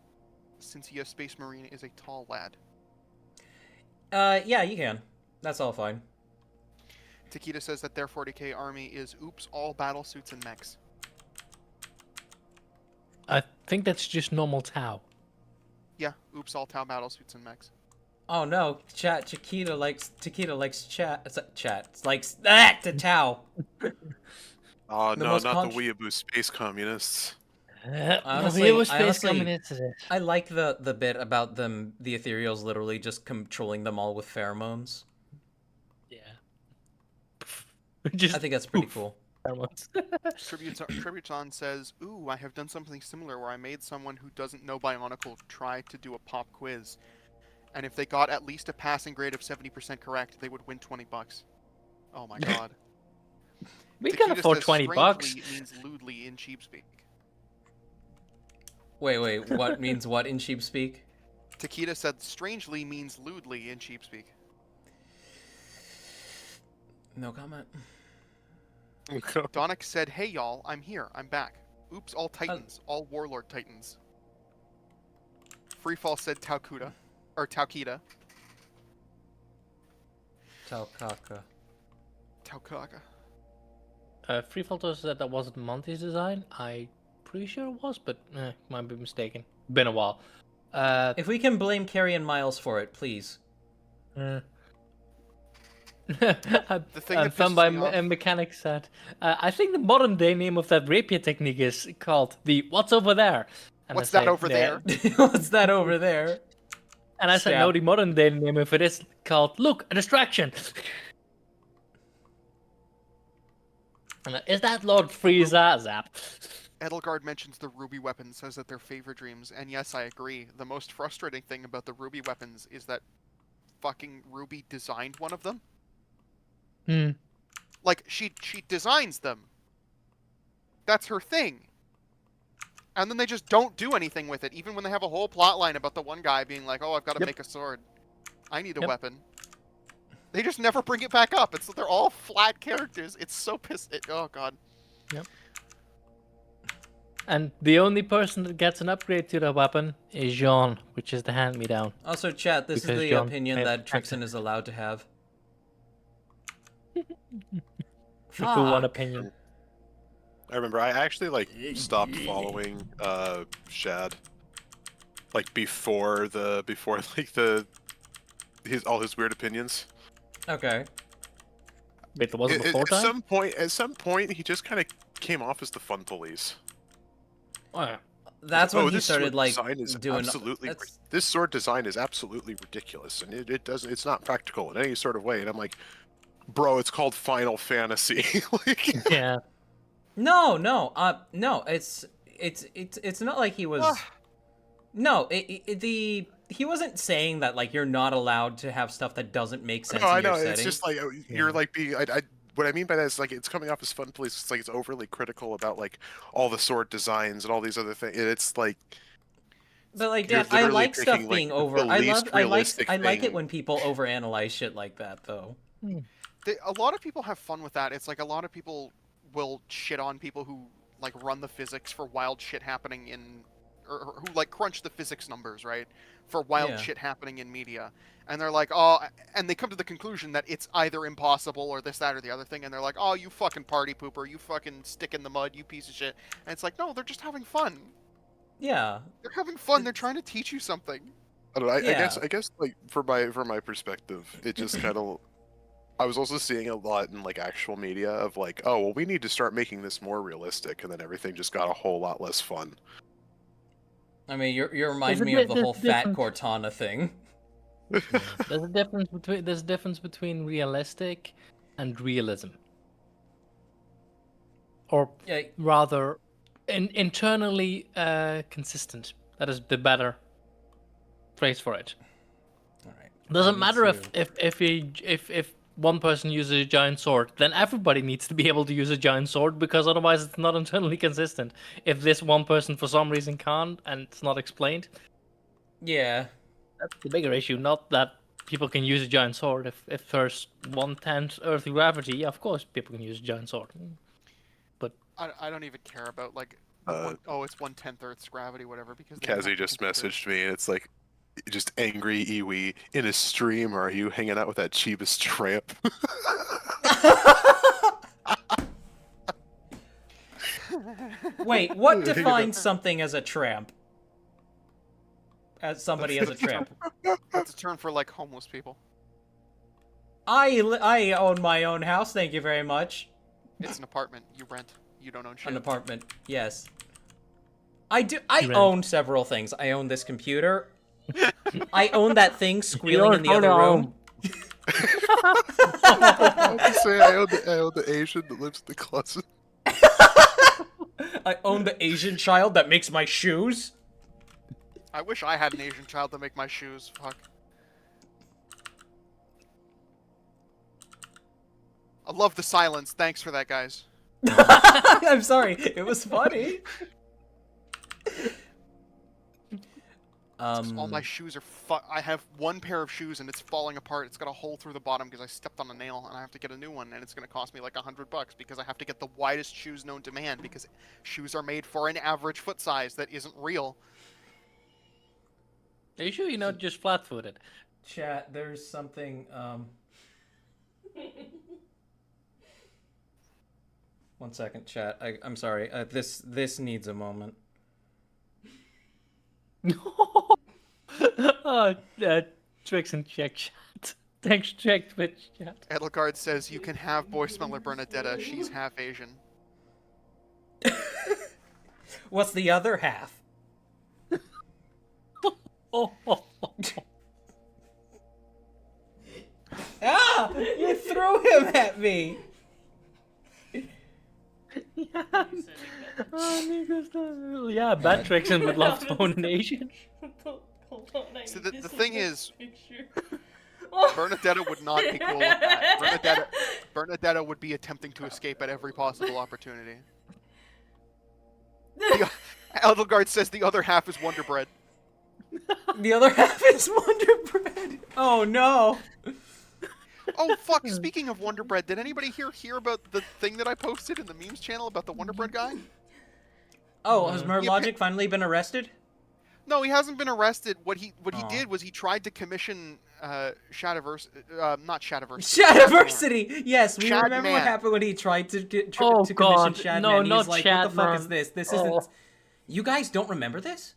Space Marine is a tall lad? Yeah, you can. That's all fine. Takeda says that their 40k army is oops, all battle suits and mechs. I think that's just normal Tau. Yeah, oops, all Tau battle suits and mechs. Oh no, Chiquita likes chat. Chat likes that to Tau. Oh The no, most not the weeaboo space communists. Honestly, it was space honestly, coming into this. I like the bit about them, the Ethereals literally just controlling them all with pheromones. Yeah. Just I think that's pretty cool. pheromones. Tributon says, ooh, I have done something similar where I made someone who doesn't know Bionicle try to do a pop quiz. And if they got at least a passing grade of 70% correct, they would win $20. Oh my god. We can Takeda afford says, $20. strangely means lewdly in cheap speak. Wait, what means what in sheep speak? Takeda said strangely means lewdly in cheap speak. No comment. Donick said, "Hey y'all, I'm here. I'm back. Oops, all Titans, all Warlord Titans." Freefall said Taukita, or Taukita. Taukaka. Taukaka. Freefall said that wasn't Monty's design. I pretty sure it was, but might be mistaken. Been a while. If we can blame Carrie and Miles for it, please. The thing that Fun pisses by me off- Mechanic said, I think the modern day name of that rapier technique is called the "What's over there?" And What's I that say, over there? What's that over there? And I said, Stab. no, the modern day name of it is called "Look, a distraction." And is that Lord Frieza? Zap. Edelgard mentions the Ruby weapons, says that they're favorite dreams, and yes, I agree. The most frustrating thing about the Ruby weapons is that fucking Ruby designed one of them. Hmm. Like, she designs them. That's her thing. And then they just don't do anything with it, even when they have a whole plot line about the one guy being like, "Oh, I've got to Yep. make a sword. I need a Yep. weapon." They just never bring it back up. They're all flat characters. It's so oh god. And the only person that gets an upgrade to that weapon is Jean, which is the hand-me-down. Also, chat, this Because is the John opinion made that it Trixon is allowed to have. The one Fuck. opinion. I remember I actually like stopped following Shad. Like before like all his weird opinions. Okay. Wait, was it before At time? some point he just kind of came off as the fun police. Oh, yeah. That's when he this sword started like design is doing. absolutely this sword design is absolutely ridiculous, and it's not practical in any sort of way. And I'm like, bro, it's called Final Fantasy. Like, Yeah. No. It's not like he was. No, he wasn't saying that like you're not allowed to have stuff that doesn't make sense. no, in I your know setting. it's just like you're like being. What I mean by that is like it's coming off as fun police. It's like it's overly critical about like all the sword designs and all these other things. It's like. But like, You're Dan, I literally like stuff picking, like, being the over. least realistic I like it thing. when people overanalyze shit like that, though. A lot of people have fun with that. It's like a lot of people will shit on people who like run the physics for wild shit happening in, or who like crunch the physics numbers, right? For wild Yeah. shit happening in media. And they're like, oh, and they come to the conclusion that it's either impossible or this, that, or the other thing. And they're like, oh, you fucking party pooper, you fucking stick in the mud, you piece of shit. And it's like, no, they're just having fun. Yeah. They're having fun. They're trying to teach you something. I don't know. Yeah. I guess like from my perspective, it just kind of. I was also seeing a lot in like actual media of like, oh well, we need to start making this more realistic, and then everything just got a whole lot less fun. I mean, you're reminding There's a me of the there's whole a fat difference. Cortana thing. There's a difference between realistic and realism. Or Yeah. rather internally consistent. That is the better phrase for it. All right. Doesn't I need matter to- if one person uses a giant sword, then everybody needs to be able to use a giant sword, because otherwise it's not internally consistent. If this one person for some reason can't and it's not explained, Yeah. that's the bigger issue. Not that people can use a giant sword. If there's 1/10 Earth gravity, yeah, of course people can use a giant sword. But I don't even care about like, it's 1/10 Earth's gravity, whatever. Because they don't have Kazi to just consider- messaged me, and it's like, just angry Iwi in a stream. Or are you hanging out with that Chibas tramp? Wait, what defines something as a tramp? As somebody as a tramp. That's a term for like homeless people. I own my own house. Thank you very much. It's an apartment. You rent. You don't own shit. An apartment. Yes. I do. I rent. own several things. I own this computer. I own that thing squealing in the own other your room. I have to say, I own the Asian that lives in the closet. I own the Asian child that makes my shoes. I wish I had an Asian child to make my shoes. Fuck. I love the silence. Thanks for that, guys. I'm sorry. It was funny. All my shoes are I have one pair of shoes and it's falling apart. It's got a hole through the bottom because I stepped on a nail and I have to get a new one and it's going to cost me like $100 because I have to get the widest shoes known to man because shoes are made for an average foot size that isn't real. Are you sure you're not just flat-footed? Chat, there's something, One second, chat. I'm sorry. This needs a moment. Oh, Tricks and check chat. Thanks, check Twitch chat. Edelgard says you can have Boy Smeller Bernadetta. She's half Asian. What's the other half? Oh. Ah! You threw him at me! Yeah, bad Tricks and would love to own an Asian. So the thing is, Bernadetta would not be cool with that. Bernadetta would be attempting to escape at every possible opportunity. Edelgard says the other half is Wonder Bread. The other half is Wonder Bread. Oh no. Oh fuck! Speaking of Wonder Bread, did anybody hear about the thing that I posted in the memes channel about the Wonder Bread guy? Oh, has Merlogic finally been arrested? No, he hasn't been arrested. What he did was he tried to commission not Shadiverse. Shadiversity! Yes, we Shad remember Man. what happened when he tried to Oh, to commission God. Shadman. No, He's not like, what the fuck is Shadman. this? This Oh. isn't... You guys don't remember this?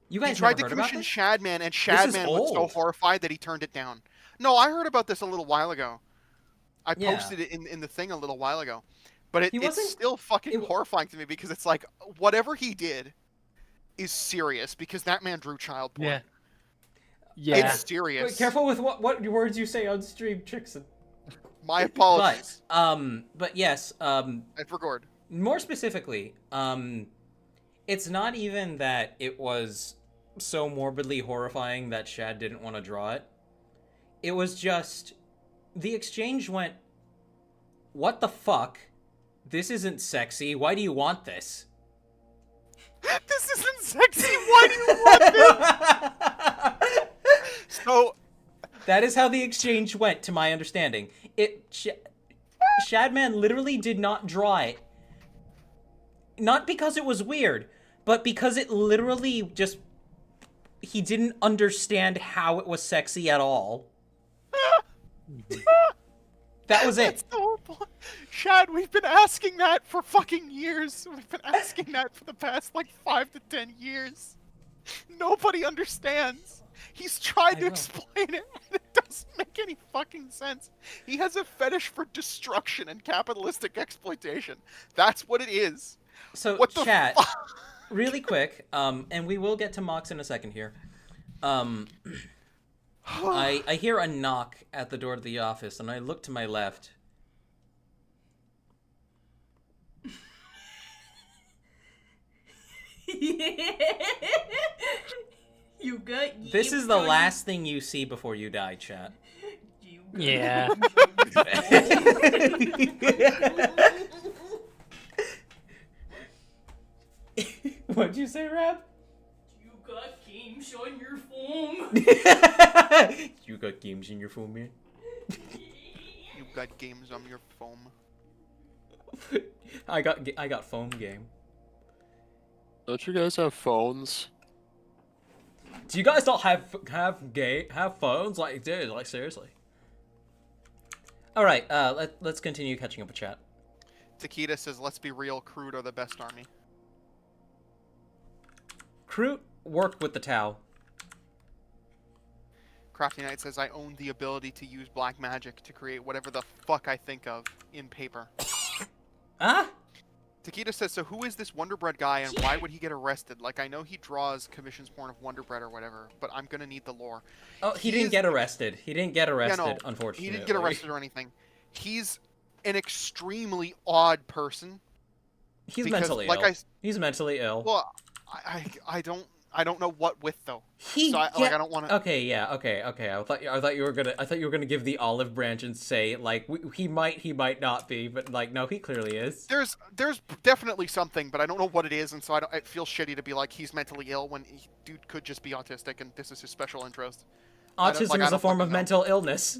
You guys He tried to never heard about commission this? Shadman, and is Shadman was so old. horrified that he turned it down. No, I heard about this a little while ago. I Yeah. posted it in the thing a little while ago. But He it's wasn't- still fucking it- horrifying to me because it's like, whatever he did is serious because that man drew child porn. Yeah. Yeah. It's serious. Wait, careful with what words you say on stream, Trixon. My apologies. But yes, I forgot. more specifically, it's not even that it was so morbidly horrifying that Shad didn't want to draw it. It was just, the exchange went, what the fuck? This isn't sexy. Why do you want this? This isn't sexy. Why do you want this? So, That is how the exchange went, to my understanding. Shadman literally did not draw it. Not because it was weird, but because it literally just... He didn't understand how it was sexy at all. That was it. that's the whole point. Shad, we've been asking that for fucking years. We've been asking that for the past like 5 to 10 years. Nobody understands. He's tried to know. explain it, and it doesn't make any fucking sense. He has a fetish for destruction and capitalistic exploitation. That's what it is. So, What the chat, fuck? really quick, and we will get to Mox in a second here. I hear a knock at the door to the office, and I look to my left. You got. This is the last thing you see before you die, chat. Yeah. What'd you say, Rab? You got games on your phone. You got games in your phone, man? You got games on your phone. I got phone game. Don't you guys have phones? Do you guys not have phones? Like, dude, like, seriously. Alright, let's continue catching up with chat. Takeda says, let's be real, Crude are the best army. Kroot worked with the Tau. Crafty Knight says, I own the ability to use black magic to create whatever the fuck I think of in paper. Ah? Takeda says, so who is this Wonder Bread guy and why would he get arrested? Like, I know he draws commissions porn of Wonder Bread or whatever, but I'm gonna need the lore. Oh, he didn't get arrested. He didn't get arrested, unfortunately. He didn't get arrested or anything. He's an extremely He's odd person. because, mentally like ill. He's mentally ill. Well, I I don't know what with though. He So I don't want to. Okay, yeah, okay. I thought you were gonna give the olive branch and say like he might not be, but like no, he clearly is. There's definitely something, but I don't know what it is, and so it feels shitty to be like he's mentally ill when dude could just be autistic, and this is his special interest. Autism is a form of mental illness.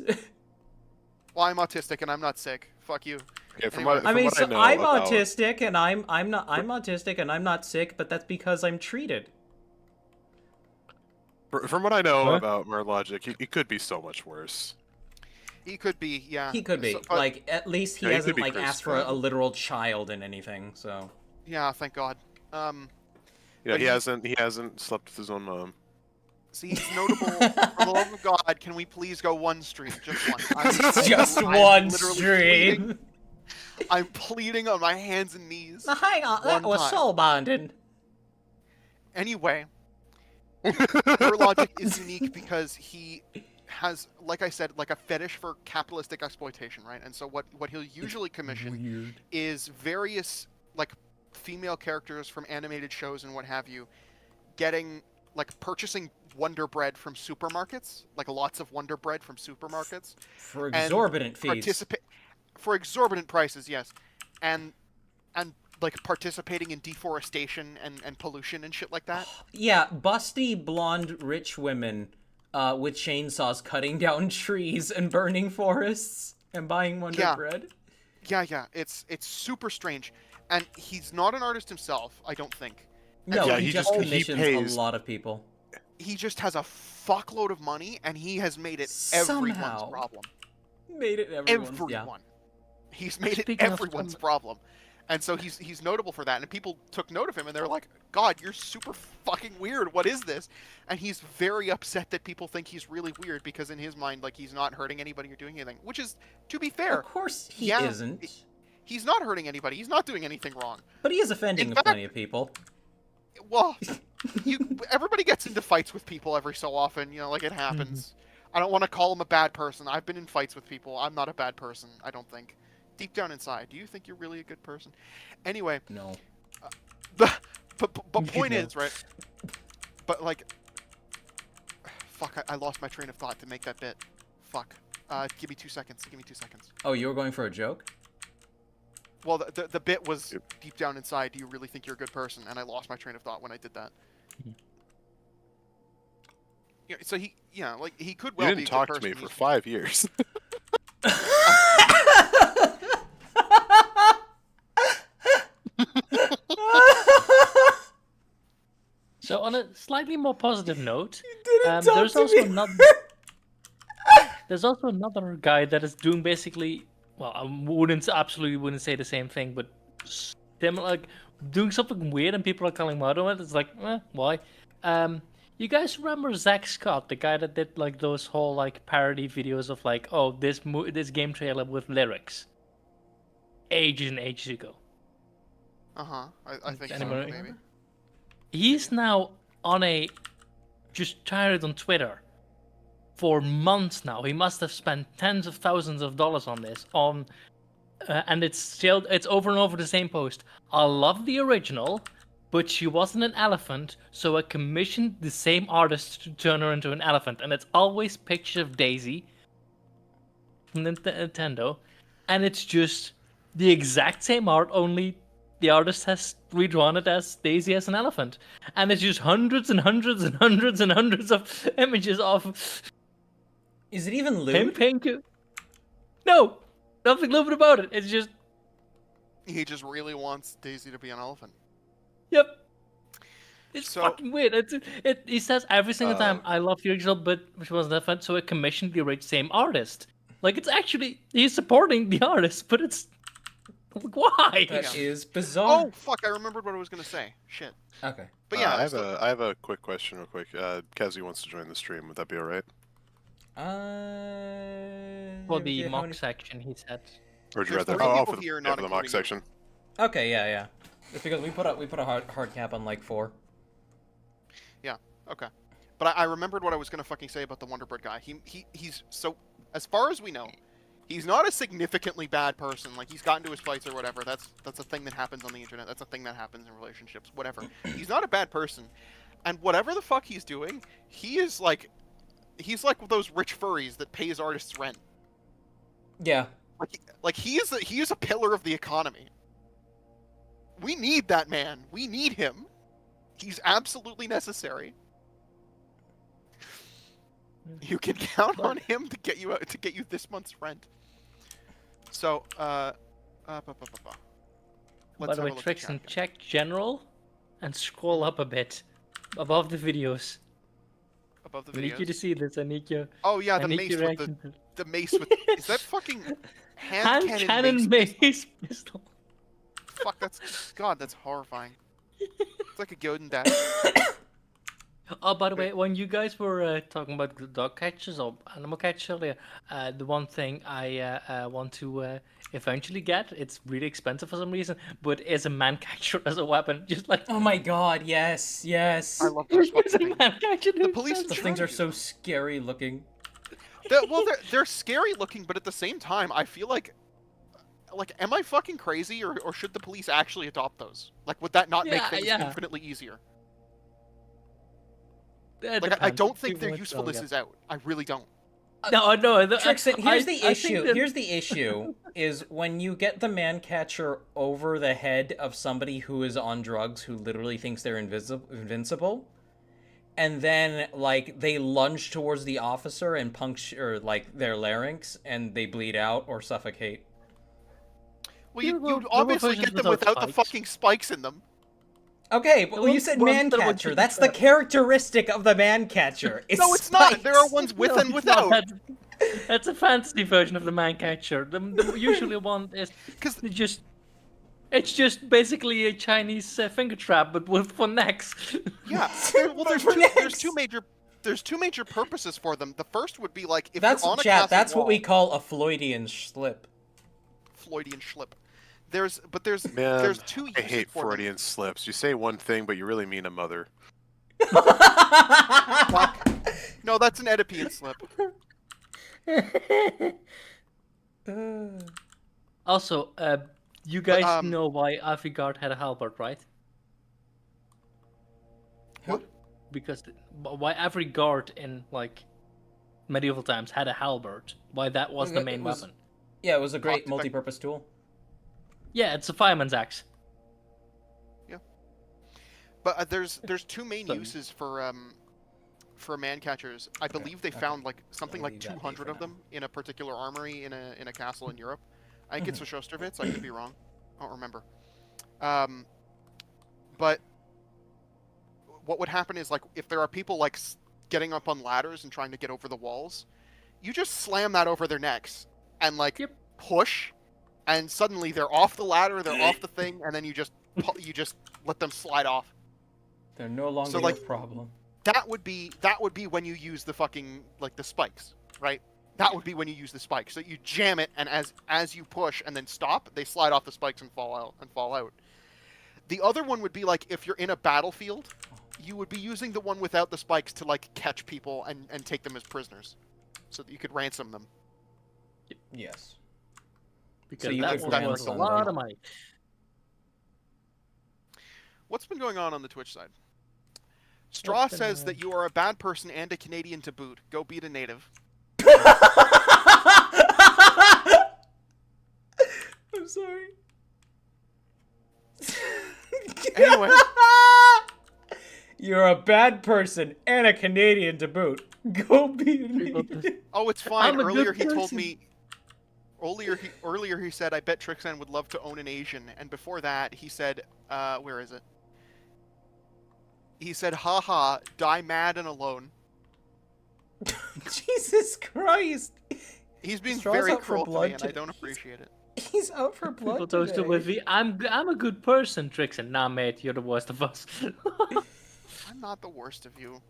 Well, I'm autistic and I'm not sick. Fuck you. Okay, from Anyway. what, I from mean, what so I know I'm about- autistic and I'm autistic and I'm not sick, but that's because I'm treated. From what I know Huh? about Murlogic, he could be so much worse. He could be, yeah. He could be. So, but- Like at least he Yeah, he hasn't could be like Chris asked for a Pratt. literal child in anything. So Yeah, thank God. Yeah, But he hasn't slept with his own mom. See, he's notable. For the love of God, can we please go one stream? Just one. just I'm one literally stream. pleading- I'm pleading on my hands and knees. Hang on, that One was time. soul bonding. Anyway, Murlogic is unique because he has, like I said, like a fetish for capitalistic exploitation, right? And so what he'll usually commission Weird. is various like female characters from animated shows and what have you getting like purchasing Wonder Bread from supermarkets, like lots of Wonder Bread from supermarkets For and exorbitant fees. participate for exorbitant prices, yes. And like participating in deforestation and pollution and shit like that. Yeah, busty blonde rich women with chainsaws cutting down trees and burning forests and buying Wonder Yeah. Bread. Yeah, it's super strange. And he's not an artist himself, I don't think. No, Yeah, he he just just- he commissions pays- a lot of people. He just has a fuckload of money and he has made it everyone's Somehow. problem. Made it everyone's. Everyone. Yeah. He's made it Speaking of everyone's some- problem. And so he's notable for that. And people took note of him and they're like, God, you're super fucking weird. What is this? And he's very upset that people think he's really weird because in his mind, like, he's not hurting anybody or doing anything. Which is, to be fair, Of course he Yeah, isn't. he's not hurting anybody. He's not doing anything wrong. But he is offending In fact- plenty of people. Well, everybody gets into fights with people every so often. You know, like it happens. I don't want to call him a bad person. I've been in fights with people. I'm not a bad person, I don't think. Deep down inside, do you think you're really a good person? Anyway, No. but point No. is, right? But like, fuck, I lost my train of thought to make that bit. Fuck. Give me 2 seconds. Give me 2 seconds. Oh, you were going for a joke? Well, the bit was deep down inside. Do you really think you're a good person? And I lost my train of thought when I did that. Yeah, so he could You well be didn't a talk good to me person. for 5 years. So on a slightly more positive note, didn't talk there's to also me. another. There's also another guy that is doing basically. Well, I absolutely wouldn't say the same thing, but similar, like doing something weird, and people are calling him out on it. It's like, why? You guys remember Zach Scott, the guy that did like those whole like parody videos of like, oh, this game trailer with lyrics. Ages and ages ago. I think so, Anybody- maybe. He's now on a just tired on Twitter for months now. He must have spent tens of thousands of dollars on this and it's over and over the same post. I love the original, but she wasn't an elephant, so I commissioned the same artist to turn her into an elephant, and it's always pictures of Daisy from Nintendo, and it's just the exact same art, only the artist has redrawn it as Daisy as an elephant. And it's just hundreds and hundreds and hundreds and hundreds of images of Is it even him lewd? pink. No! Nothing lewd about it. It's just, He just really wants Daisy to be an elephant. yep. It's So- fucking weird. He says every single time, I love the original, but which was an elephant, so I commissioned the same artist. Like, it's actually, he's supporting the artist, but it's, like, why? That is bizarre. Oh fuck! I remembered what I was gonna say. Shit. Okay. But yeah, I have a quick question, real quick. Kazi wants to join the stream. Would that be all right? For the how mock many- section, he said. Or would you There's rather? 3 Oh, people for the, here, yeah, not for the mock including you. section. Okay, yeah. It's because we put a hard cap on like 4. Okay. But I remembered what I was gonna fucking say about the Wonder Bread guy. He's so, as far as we know, he's not a significantly bad person. Like, he's gotten into his fights or whatever. That's a thing that happens on the internet. That's a thing that happens in relationships. Whatever. He's not a bad person. And whatever the fuck he's doing, he's like those rich furries that pays artists rent. Yeah. Like he is a pillar of the economy. We need that man. We need him. He's absolutely necessary. You can count on him to get you this month's rent. So, By let's the have way, a look at Trixon, chat. check general and scroll up a bit above the videos. Above the I need you to videos. see this. I need you. Oh yeah, I the need mace your with reaction to- the mace with is that fucking hand cannon cannon mace pistol? mace pistol. Fuck, that's horrifying. It's like a Godin dash. Oh, by the way, when you guys were talking about the dog catchers or animal catchers earlier, the one thing I want to eventually get, it's really expensive for some reason, but is a man catcher as a weapon. Just like Oh my god, yes, yes. I love those there's fucking a things. man catcher. The police Those things are so scary looking. They're scary looking, but at the same time, I feel like am I fucking crazy, or should the police actually adopt those? Like, would that not make Yeah, things yeah. infinitely easier? It Like, I depends. don't think People their would usefulness still is out. I really don't. No, no. Trixon, here's the I think issue. that- Here's the issue: is when you get the man catcher over the head of somebody who is on drugs, who literally thinks they're invincible, and then like they lunge towards the officer and puncture like their larynx, and they bleed out or suffocate. Well, There you'd were obviously versions get them without the spikes. fucking spikes in them. Okay, but The you ones- said ones man that were catcher. just That's the trapped. characteristic of the man catcher. No, it's not. There are ones with No, and it's not. without. That's a fantasy version of the man catcher. The usually one is 'Cause- it's just basically a Chinese finger trap, but with for necks. Yeah. Well, there's two major purposes for them. The first would be like if That's you're on a chat. castle That's what wall, we call a Floydian slip. Floydian schlip. There's Man, two I uses hate for them. Freudian slips. You say one thing, but you really mean a mother. No, that's an Oedipian slip. Also, you guys um, know why Avigard had a halberd, right? What? Because why every guard in like medieval times had a halberd? Why that was the main weapon? Yeah, it was a great Cost-effective. multi-purpose tool. Yeah, it's a fireman's axe. But there's two main So- uses for man catchers. I believe they found like something like leave that be 200 for of them in a particular armory in a castle in Europe. I think it's Shostervitz. I could be wrong. I don't remember. But what would happen is like if there are people like getting up on ladders and trying to get over the walls, you just slam that over their necks and like Yep. push, and suddenly they're off the ladder, they're off the thing, and then you just let them slide off. They're no longer So, your like- problem. That would be when you use the fucking like the spikes, right? That would be when you use the spikes. So you jam it, and as you push and then stop, they slide off the spikes and fall out. The other one would be like if you're in a battlefield, you would be using the one without the spikes to like catch people and take them as prisoners, so that you could ransom them. Yes. Because you that could was worth a ransom lot them. of money. What's been going on the Twitch side? Straw What's been says on? that you are a bad person and a Canadian to boot. Go beat a native. I'm sorry. Anyway. You're a bad person and a Canadian to boot. Go be an idiot. Oh, it's fine. I'm a good Earlier he told person. me. Earlier he said, "I bet Trixan would love to own an Asian," and before that he said, "Where is it?" He said, "Haha, die mad and alone." Jesus Christ. He's being Straw's very out for cruel to me, blood and I today. don't appreciate it. He's out for blood People toasted today. with the I'm a good person, Trixon. Nah, mate, you're the worst of us. I'm not the worst of you.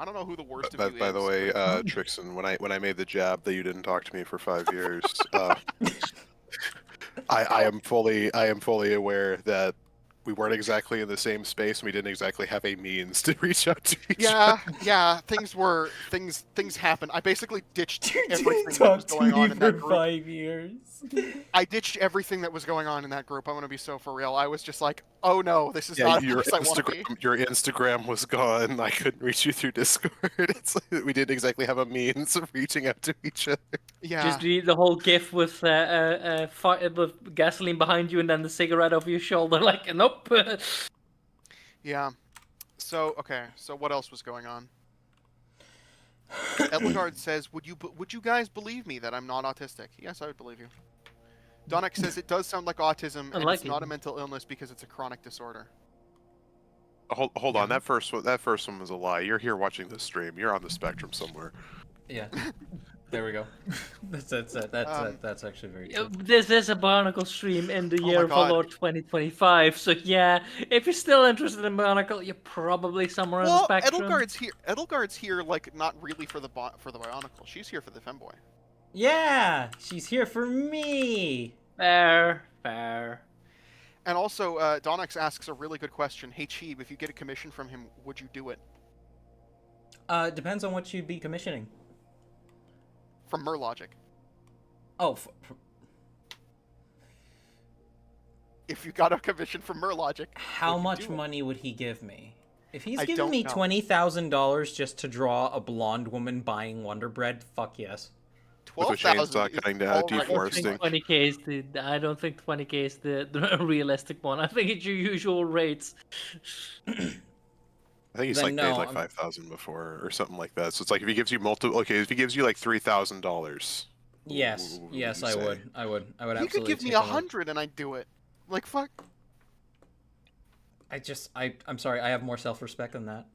I don't know who the worst of By, you is. by the way, Trixon, when I made the jab that you didn't talk to me for 5 years, I am fully aware that we weren't exactly in the same space, and we didn't exactly have a means to reach out to each Yeah, things happened. I basically ditched Didn't everything that was talk to going me on in that for group. 5 years. I ditched everything that was going on in that group. I'm gonna be so for real. I was just like, oh no, this is Yeah, not a your place I want to be. Instagram was gone. I couldn't reach you through Discord. It's like we didn't exactly have a means of reaching out to each other. Yeah. Just the whole gif with with gasoline behind you and then the cigarette over your shoulder. Like, nope. Yeah. So okay. So what else was going on? Elgard says, would you guys believe me that I'm not autistic? Yes, I would believe you. Donick says it does sound like autism, and like it's not it. a mental illness because it's a chronic disorder. Hold on, that first one was a lie. You're here watching this stream. You're on the spectrum somewhere. Yeah. There we go. That's actually very true. This is a Barnacle stream in the Oh year my of our God. Lord 2025. So yeah, if you're still interested in Barnacle, you're probably somewhere on the Well, spectrum. Edelgard's here, like not really for the Bionicle. She's here for the femboy. Yeah, she's here for me. Fair. And also, Donix asks a really good question. Hey, Cheeb, if you get a commission from him, would you do it? Depends on what you'd be commissioning. From Merlogic. Oh, If you got a commission from Merlogic, how would you much do it? money would he give me? If he's I giving don't me know. $20,000 just to draw a blonde woman buying Wonder Bread, fuck yes. With a 12,000 chainsaw is cutting down, already- deforesting. 20k is I don't think 20k is the realistic one. I think it's your usual rates. I think he's Then like paid no, like I'm- 5,000 before or something like that. So it's like if he gives you multiple, okay, if he gives you like $3,000. Yes, what yes, you I say? would. I would You absolutely. could give me take a look. 100 and I'd do it. Like, fuck. I'm sorry. I have more self-respect than that.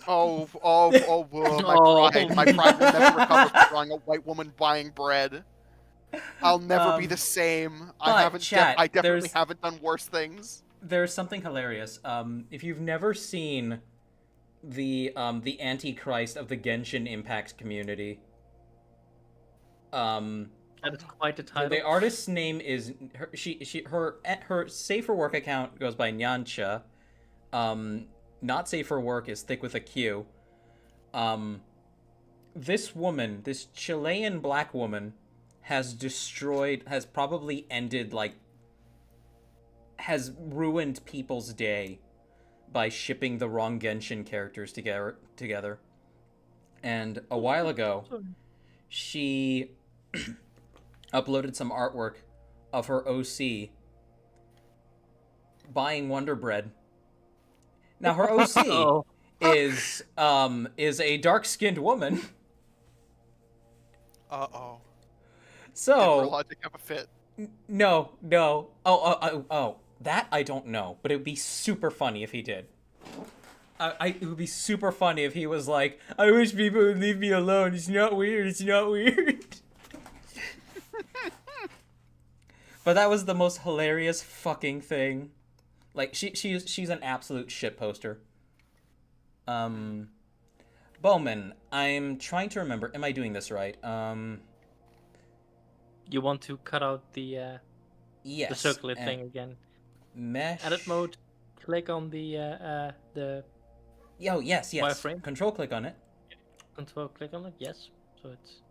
Oh, Oh. my pride will never recover from drawing a white woman buying bread. I'll never be the same. but chat, I definitely there's- haven't done worse things. There's something hilarious. If you've never seen the Antichrist of the Genshin Impact community, That is quite a title. the artist's name is her safe for work account goes by Nyancha. Not safe for work is thick with a Q. This woman, this Chilean black woman, has probably ended, like, has ruined people's day by shipping the wrong Genshin characters together. And a while ago, she uploaded some artwork of her OC buying Wonder Bread. Now her OC Oh. is a dark-skinned woman. Uh-oh. Did So Merlogic have a fit? no. Oh, that I don't know, but it would be super funny if he did. It would be super funny if he was like, I wish people would leave me alone. It's not weird. It's not weird. But that was the most hilarious fucking thing. Like, she's an absolute shit poster. Bowman, I'm trying to remember. Am I doing this right? You want to cut out the Yes. circular and thing again. Mesh. Edit mode. Click on the Oh, yes. wireframe. Control click on it. control. Click on it. Yes. So it's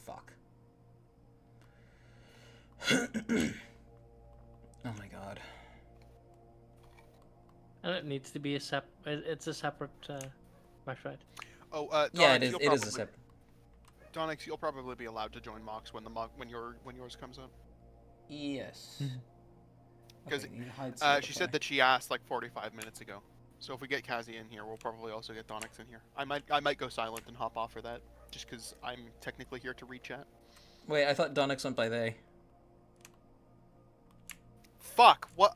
Fuck. Oh my god. and it needs to be a It's a separate mesh, right? Oh, Yeah, Donix, it you'll is a probably- separate. Donix, you'll probably be allowed to join Mox when yours comes up. Yes. Because Okay, you hide she said that she asked like 45 minutes ago. So if we get Kazi in here, we'll probably also get Donix in here. I might go silent and hop off for that, just because I'm technically here to read chat. Wait, I thought Donix went by they. Fuck! What?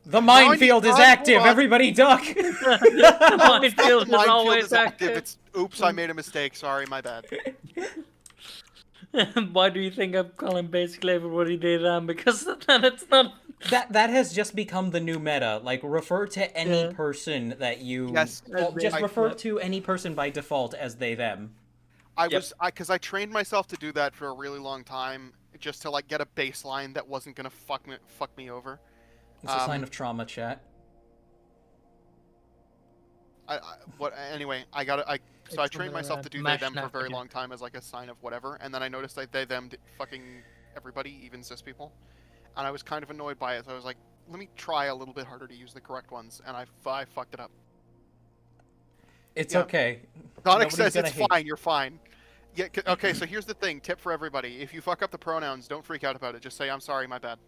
The minefield is 99 active. blood. Everybody duck. The minefield is Minefield always is active. active. It's oops, I made a mistake. Sorry, my bad. Why do you think I'm calling basically everybody Dayram? Because then it's not. That has just become the new meta. Like, refer to any Yeah. person that you. Yes. Well, just I- refer to any person by default as they them. Because I trained myself to do that for a really long time. just to like get a baseline that wasn't gonna fuck me over. It's a sign of trauma, chat. Anyway, I It's trained myself to do they mash them for a knack very again. long time as like a sign of whatever, and then I noticed that they them fucking everybody, even cis people, and I was kind of annoyed by it. So I was like, let me try a little bit harder to use the correct ones, and I fucked it up. It's Yeah. okay. Sonic Nobody's says gonna it's hate. fine. You're fine. Yeah. Okay. So here's the thing. Tip for everybody: if you fuck up the pronouns, don't freak out about it. Just say I'm sorry, my bad.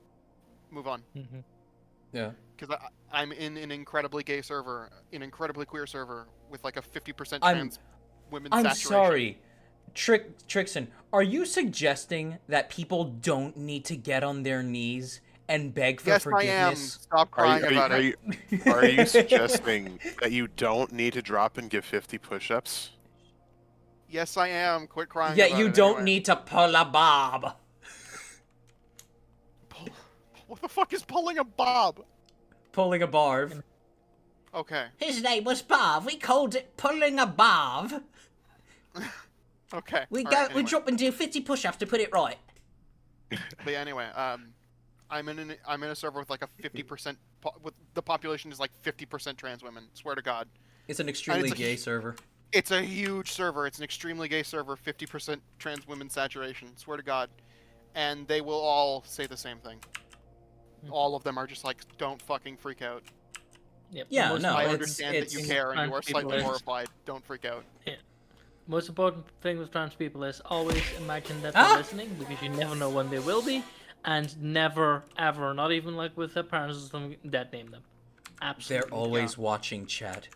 Move on. Mhm. Yeah. Because I'm in an incredibly gay server, an incredibly queer server with like a 50% I'm- trans women I'm saturation. sorry. Trixon, are you suggesting that people don't need to get on their knees and beg for Yes, I am. forgiveness? Stop crying about it. Are you suggesting that you don't need to drop and give 50 push-ups? Yes, I am. Quit crying. Yeah, about you it don't anyway. need to pull a bob. What the fuck is pulling a bob? Pulling a barb. Okay. His name was Bob. We called it pulling a bob. Okay. We All go, right, we anyway. drop and do 50 push-ups to put it right. But yeah, anyway, I'm in a server with like a 50% with the population is like 50% trans women. Swear to God. It's an extremely a- gay server. It's a huge server. It's an extremely gay server. 50% trans women saturation. Swear to God. And they will all say the same thing. All of them are just like, don't fucking freak out. Yep. Yeah, most no, I important understand thing that you with care and trans you are people slightly is- horrified. Don't freak out. Most important thing with trans people is always imagine that Ah! they're listening, because you never know when they will be, and never ever, not even like with their parents or something, that name them. Absolutely. They're always watching chat.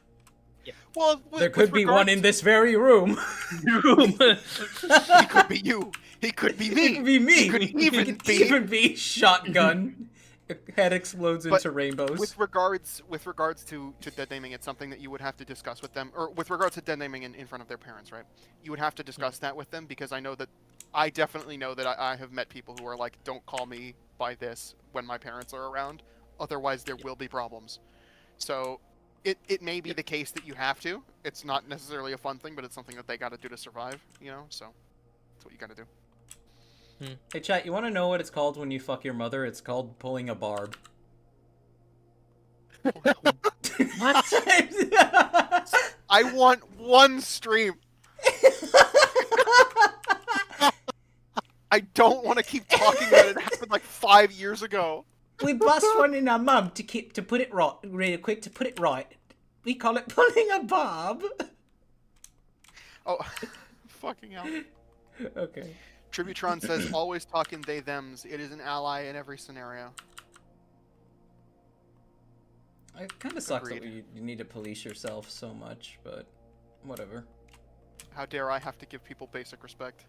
Well, There could be one in this very room. He could be you. He could be me. It could be me. He could even be. even be shotgun. Head explodes But into rainbows. With regards to dead naming, it's something that you would have to discuss with them, or with regards to dead naming in front of their parents, right? You would have to discuss that with them, because I definitely know that I have met people who are like, don't call me by this when my parents are around, otherwise there will be problems. So it may be the case that you have to. It's not necessarily a fun thing, but it's something that they got to do to survive, you know. So that's what you got to do. Hey chat, you want to know what it's called when you fuck your mother? It's called pulling a barb. What? I want one stream. I don't want to keep talking about it. It happened like 5 years ago. We bust one in our mum to put it right, really quick, to put it right. We call it pulling a barb. Oh, fucking hell. Okay. Tributron says, always talk in they thems. It is an ally in every scenario. It kind of sucks that Agreed. you need to police yourself so much, but whatever. How dare I have to give people basic respect?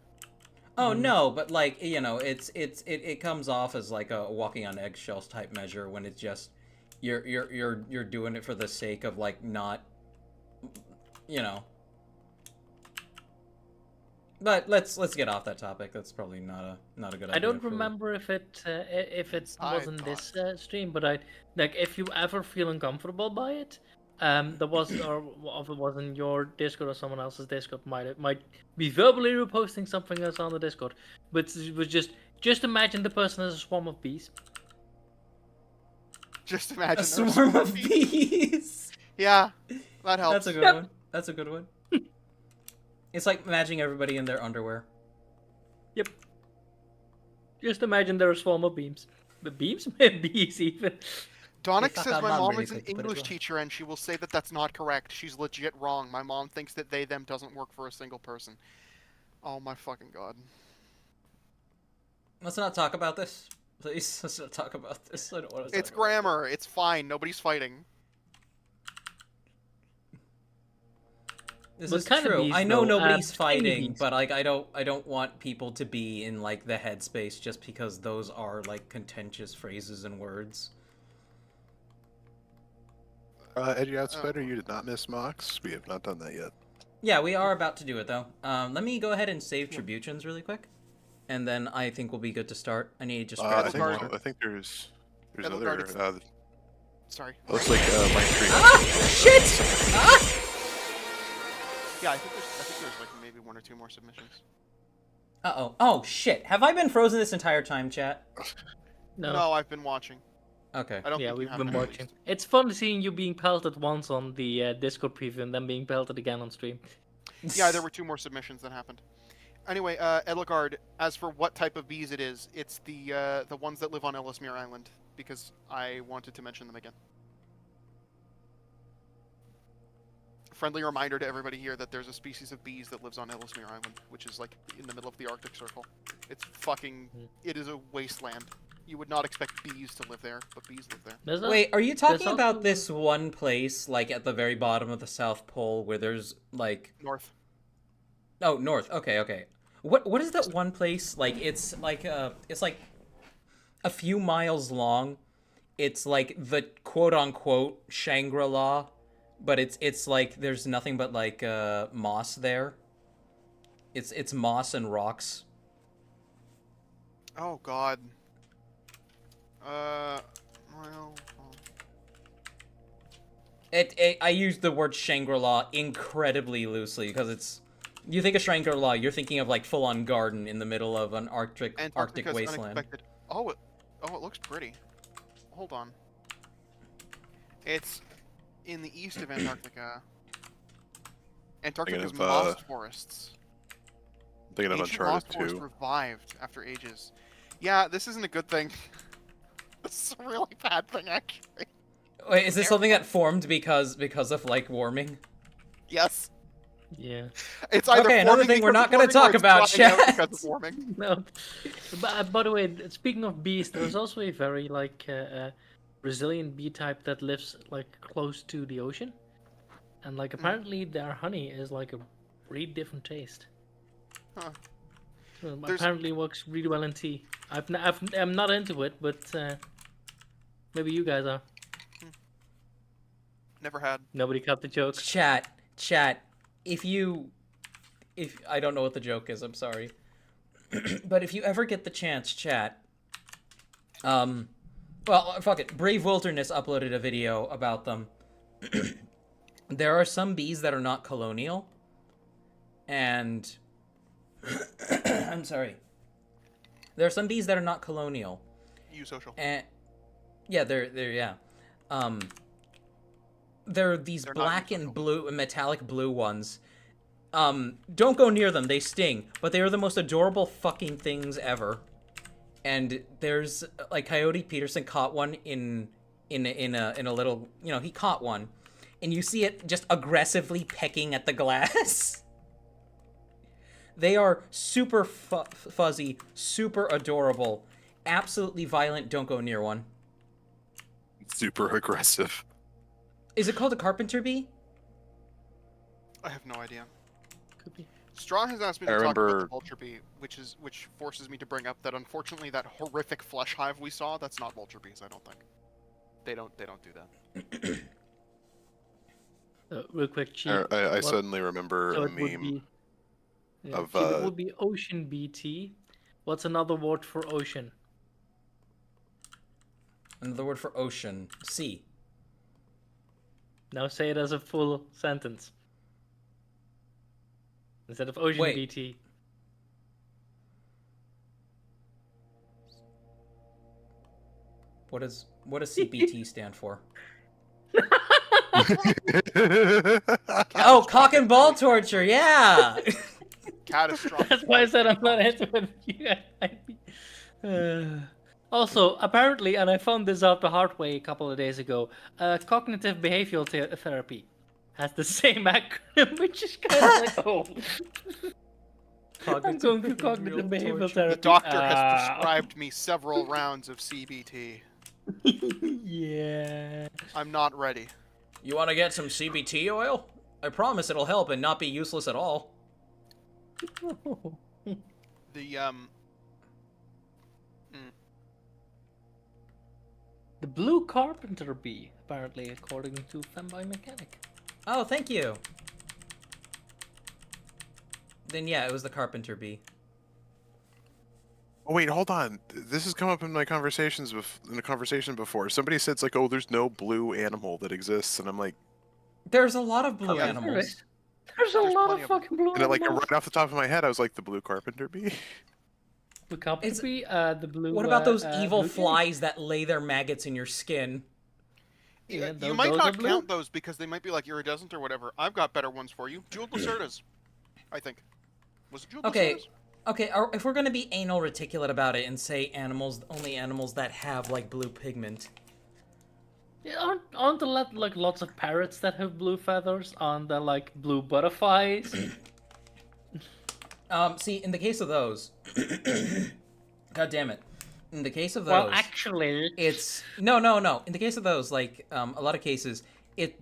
Oh no, but like, you know, it comes off as like a walking on eggshells type measure when it's just you're doing it for the sake of like not, you know. But let's get off that topic. That's probably not a good idea. I don't for- remember if it I was in this stream, but I like if you ever feel uncomfortable by it, there was or if it was in your Discord or someone else's Discord, might be verbally reposting something that's on the Discord, but it was just imagine the person as a swarm of bees. Just imagine. A there are swarm so of many- bees. Yeah, that helps. That's a good one. That's a good one. It's like imagining everybody in their underwear. Yep. Just imagine there are a swarm of beams. The beams? Bees even. Donick fuck says our my mom mom really is an quick to put it English wrong. teacher and she will say that that's not correct. She's legit wrong. My mom thinks that they them doesn't work for a single person. Oh my fucking god. Let's not talk about this, please. Let's not talk about this. I don't want to. It's grammar. It's fine. Nobody's fighting. This What is kind of true. bees, I know though? nobody's Skinny fighting, bees. but like I don't want people to be in like the headspace just because those are like contentious phrases and words. Eddie Outsider, you did not miss Mox. We have not done that yet. Yeah, we are about to do it though. Let me go ahead and save Tributions really quick, and then I think we'll be good to start. I need to just grab I some think, water. I think there's Edelgard, other. it's- Sorry. Looks like my tree. Ah! Shit! Ah! Yeah, I think there's like maybe one or two more submissions. Uh-oh. Oh, shit. Have I been frozen this entire time, chat? No, I've been watching. Okay. I don't Yeah, think you we've have been been, at watching. least. It's fun seeing you being pelted once on the Discord preview and then being pelted again on stream. Yeah, there were 2 more submissions that happened. Anyway, Edelgard, as for what type of bees it is, it's the ones that live on Ellesmere Island, because I wanted to mention them again. Friendly reminder to everybody here that there's a species of bees that lives on Ellesmere Island, which is like in the middle of the Arctic Circle. It's fucking... It is a wasteland. You would not expect bees to live there, but bees live there. There's a- Wait, are you talking also- about this one place, like, at the very bottom of the South Pole, where there's, like... North. Oh, north. Okay, okay. What is that one place? Like, it's like a few miles long. It's like the quote-unquote Shangri-La, but it's like there's nothing but, like, moss there. It's moss and rocks. Oh, God. Well... I used the word Shangri-La incredibly loosely, because it's... You think of Shangri-La, you're thinking of, like, full-on garden in the middle of an Arctic Antarctica's wasteland. unexpected. Oh, it looks pretty. Hold on. It's in the east of Antarctica. Antarctica's of, moss forests. Thinking of Ancient moss Uncharted forests 2. revived after ages. Yeah, this isn't a good thing. This is a really bad thing, actually. Wait, is this something that formed because of, like, warming? Yes. Yeah. It's either Okay, another forming thing we're because not of gonna warming talk or it's about, drying out chat. because of warming. No. But, by the way, speaking of bees, there's also a very resilient bee type that lives like close to the ocean, and like apparently their honey is like a really different taste. Huh. So There's- apparently works really well in tea. I'm not into it, but maybe you guys are. Never had. Nobody caught the joke. Chat, if I don't know what the joke is, I'm sorry. But if you ever get the chance, chat, well, fuck it. Brave Wilderness uploaded a video about them. There are some bees that are not colonial, and I'm sorry. There are some bees that are not colonial. You social. And yeah, they're they're these They're not black useful. and blue, metallic blue ones. Don't go near them. They sting, but they are the most adorable fucking things ever. And there's like Coyote Peterson caught one in a little, he caught one, and you see it just aggressively pecking at the glass. They are super fuzzy, super adorable, absolutely violent. Don't go near one. Super aggressive. Is it called a carpenter bee? I have no idea. Could be. Straw has asked me I to talk about the remember- vulture bee, which forces me to bring up that unfortunately that horrific flesh hive we saw, that's not vulture bees, I don't think. They don't do that. Real quick, cheat. I What- suddenly remember So a it would meme be, yeah, of, cheat, it would be ocean BT. What's another word for ocean? Another word for ocean. Sea. Now say it as a full sentence. Instead of ocean Wait. BT. What does CBT stand for? Oh, cock and ball torture. Yeah. Catastrophic. That's why I said I'm not into it. Also, apparently, and I found this out the hard way a couple of days ago, cognitive behavioral therapy has the same acronym, which is kind of like, oh. I'm going through cognitive behavioral therapy. The doctor has Ah. prescribed me several rounds of CBT. Yeah. I'm not ready. You want to get some CBT oil? I promise it'll help and not be useless at all. The The blue carpenter bee, apparently, according to Femboy Mechanic. Oh, thank you. Then yeah, it was the carpenter bee. Oh wait, hold on. This has come up in my conversations in a conversation before. Somebody said it's like, oh, there's no blue animal that exists, and I'm like, There's a lot of blue Yeah, animals. There's a There's lot plenty of of them. fucking blue And then, like animals. right off the top of my head, I was like, the blue carpenter bee. The carpenter It's- bee, the blue. What about those evil blue jay? flies that lay their maggots in your skin? Yeah, You those might are not blue. count those because they might be like iridescent or whatever. I've got better ones for you. Jeweled Lacerdas, I think. Was it Jeweled Okay. Lacerdas? Okay, if we're gonna be anal reticulate about it and say only animals that have like blue pigment. Yeah, aren't there like lots of parrots that have blue feathers? Aren't there like blue butterflies? See, in the case of those, God damn it, in the case of those, Well, actually, it's no. In the case of those, like a lot of cases,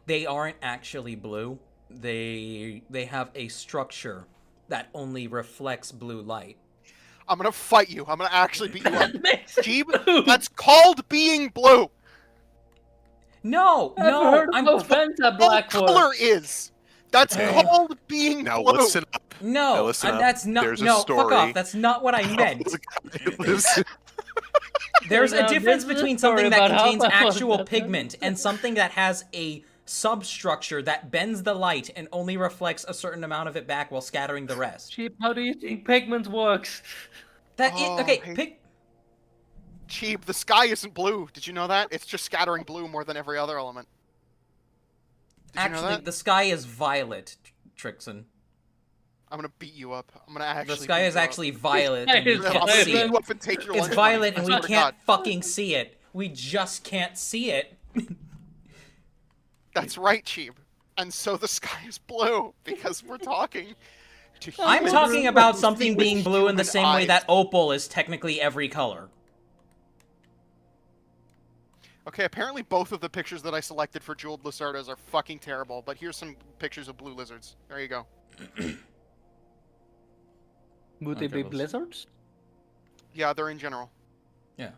they aren't actually blue. They have a structure that only reflects blue light. I'm gonna fight you. I'm gonna actually beat you up. that makes it Jeeb, blue. that's called being blue. No, I've no, heard I'm of Fanta All Blackwood. color is. That's called being Now blue. listen up. Now no. listen up. That's not. There's a No, fuck story. off. That's not what I meant. Listen. There's a Now, difference this is a between story something that about how contains I was actual that- pigment and something that has a substructure that bends the light and only reflects a certain amount of it back while scattering the rest. Cheap, how do you think pigment works? Okay, hey. Cheap, the sky isn't blue. Did you know that? It's just scattering blue more than every other element. Did you know actually, that? the sky is violet, Trixon. I'm gonna beat you up. I'm gonna actually. The sky beat is you up. actually violet, sky and we is I'm can't gonna see beat it. you up and take your It's lunch violet, money. and I we swear to can't God. fucking see it. We just can't see it. That's right, Cheap. And so the sky is blue because we're talking to humans. I'm talking about who something see being with blue in the human same way eyes. that opal is technically every color. Okay, apparently both of the pictures that I selected for jeweled Lacerdas are fucking terrible, but here's some pictures of blue lizards. There you go. Would they Okay, be let's- blizzards? Yeah, they're in general. Yeah.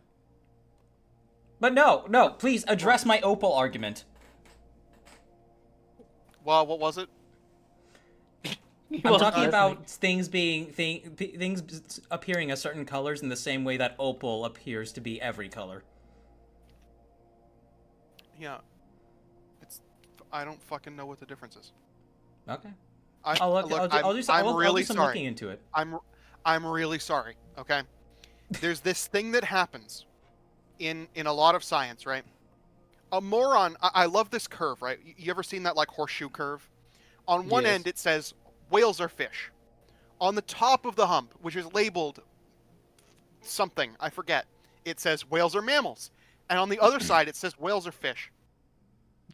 But no, please address my opal argument. Well, what was it? I'm talking about things things appearing as certain colors in the same way that opal appears to be every color. Yeah. I don't fucking know what the difference is. Okay. I, I'll look. I'll do some. I'm I'll really do some sorry. looking into it. I'm really sorry. Okay. There's this thing that happens in a lot of science, right? A moron. I love this curve, right? You ever seen that like horseshoe curve? On one Yes. end it says whales are fish. On the top of the hump, which is labeled something, I forget, it says whales are mammals. And on the other side it says whales are fish.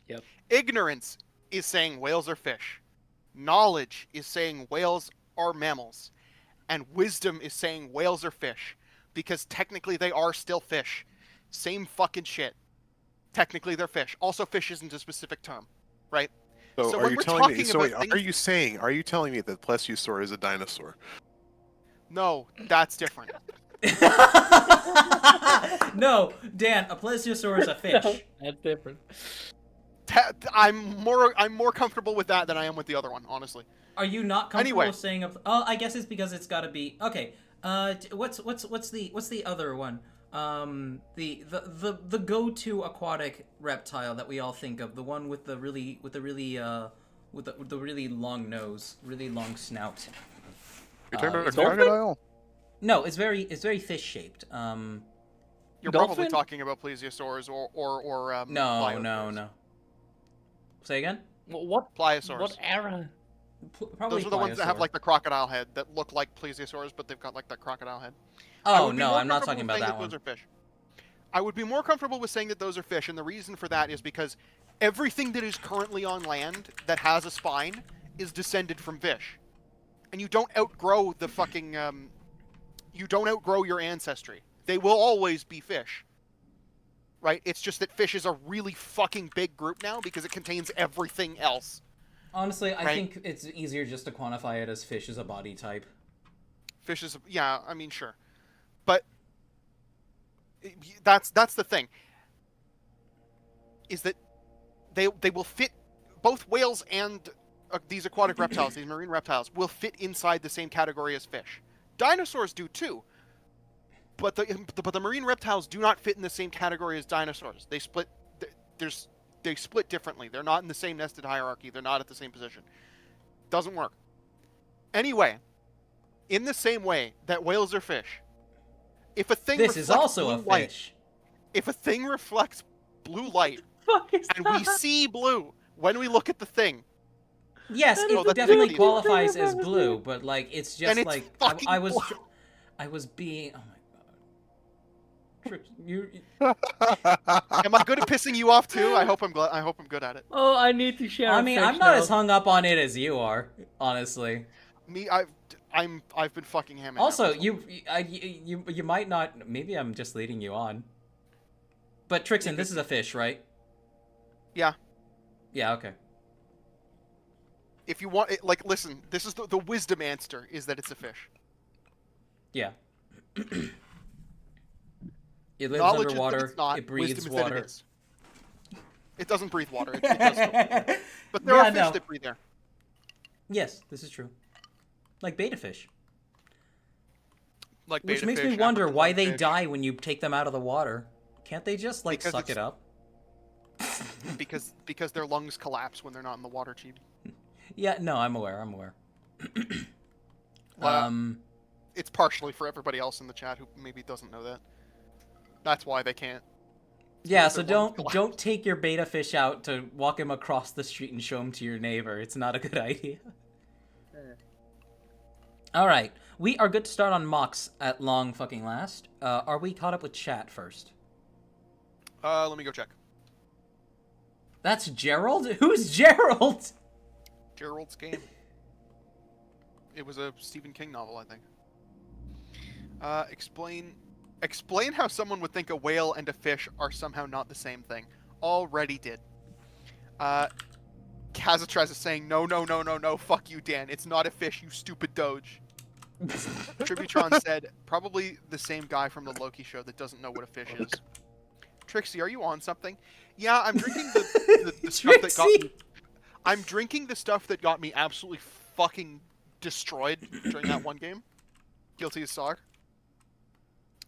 Yep. Ignorance is saying whales are fish. Knowledge is saying whales are mammals. And wisdom is saying whales are fish. Because technically they are still fish. Same fucking shit. Technically they're fish. Also, fish isn't a specific term, right? So, So are when you we're telling me? talking So wait, about are you telling me that plesiosaur is a dinosaur? No, that's different. No, Dan, a plesiosaur is a fish. That's different. I'm more comfortable with that than I am with the other one, honestly. Are you not comfortable Anyway. with saying? Oh, I guess it's because it's got to be okay. What's the other one? The go-to aquatic reptile that we all think of, the one with the really long nose, really long snout. You're talking about a it's dolphin? crocodile? No, it's very fish shaped. You're Dolphin? probably talking about plesiosaurs or No. pliosaurs. Say again. What Pliosaurs. What era? Probably Those are the ones that have pliosaur. like the crocodile head that look like plesiosaurs, but they've got like that crocodile head. I Oh would be no, more I'm not comfortable talking with about saying that one. Those are fish. I would be more comfortable with saying that those are fish, and the reason for that is because everything that is currently on land that has a spine is descended from fish, and you don't outgrow the fucking you don't outgrow your ancestry. They will always be fish. Right? It's just that fish is a really fucking big group now because it contains everything else. Honestly, I Right. think it's easier just to quantify it as fish as a body type. Fish is, yeah, I mean, sure, but that's the thing. Is that they will fit, both whales and these aquatic reptiles, these marine reptiles, will fit inside the same category as fish. Dinosaurs do too, but the marine reptiles do not fit in the same category as dinosaurs. They split. They split differently. They're not in the same nested hierarchy. They're not at the same position. Doesn't work. Anyway, in the same way that whales are fish, if a thing This is reflects also a blue light, fish. if a thing reflects blue light Fuck is and we see blue when we look at the thing, Yes, That it is the definitely biggest qualifies thing I've as ever blue, seen. but like it's then just it's like fucking I was blue. I was being, oh my god. Trick, you Am I good at pissing you off too? I hope I'm good at it. Oh, I need to share. I a mean, fish I'm not now. as hung up on it as you are, honestly. Me, I've been fucking him. Also, you might not. Maybe I'm just leading you on. But Trixon, this is a fish, right? Yeah. Yeah. Okay. If you want, like, listen. This is the wisdom answer is that it's a fish. Yeah. It lives Knowledge underwater. is that it's not. It breathes Wisdom is that water. it is. It doesn't breathe water. It does still breathe. But there are fish that breathe there. Yes, this is true. Like beta fish. Like Which beta makes fish, me wonder African why they lungfish, die when you take them out of the water. Can't they just like Because suck it it's- up? because their lungs collapse when they're not in the water, Chibi. Yeah, no, I'm aware. I'm aware. Well, it's partially for everybody else in the chat who maybe doesn't know that. That's why they can't. Yeah, because so their lungs don't collapse. take your beta fish out to walk him across the street and show him to your neighbor. It's not a good idea. All right, we are good to start on mocks at long fucking last. Are we caught up with chat first? Let me go check. That's Gerald? Who's Gerald? Gerald's Game. It was a Stephen King novel, I think. Explain how someone would think a whale and a fish are somehow not the same thing. Already did. Kazatraz is saying, no, fuck you, Dan. It's not a fish, you stupid doge. Tributron said, probably the same guy from the Loki show that doesn't know what a fish is. Trixie, are you on something? Yeah, I'm drinking the stuff that got me... I'm drinking the stuff that got me absolutely fucking destroyed during that one game. Guilty as Sog.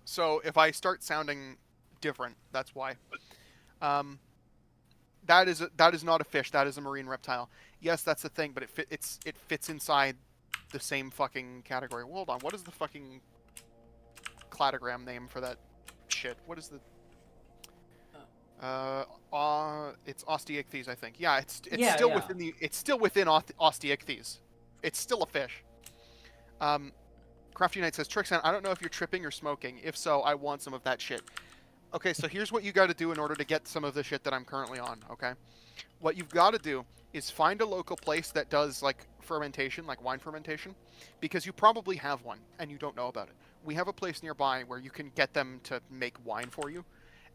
So if I start sounding different, that's why. That is not a fish. That is a marine reptile. Yes, that's the thing, but it fits inside the same fucking category. Hold on, what is the fucking cladogram name for that shit? What is the? It's Osteichthyes, I think. Yeah, it's Yeah, still yeah. within Osteichthyes. It's still a fish. Crafty Knight says, Trixan, I don't know if you're tripping or smoking. If so, I want some of that shit. Okay, so here's what you got to do in order to get some of the shit that I'm currently on, okay? What you've got to do is find a local place that does, like, fermentation, like wine fermentation, because you probably have one, and you don't know about it. We have a place nearby where you can get them to make wine for you,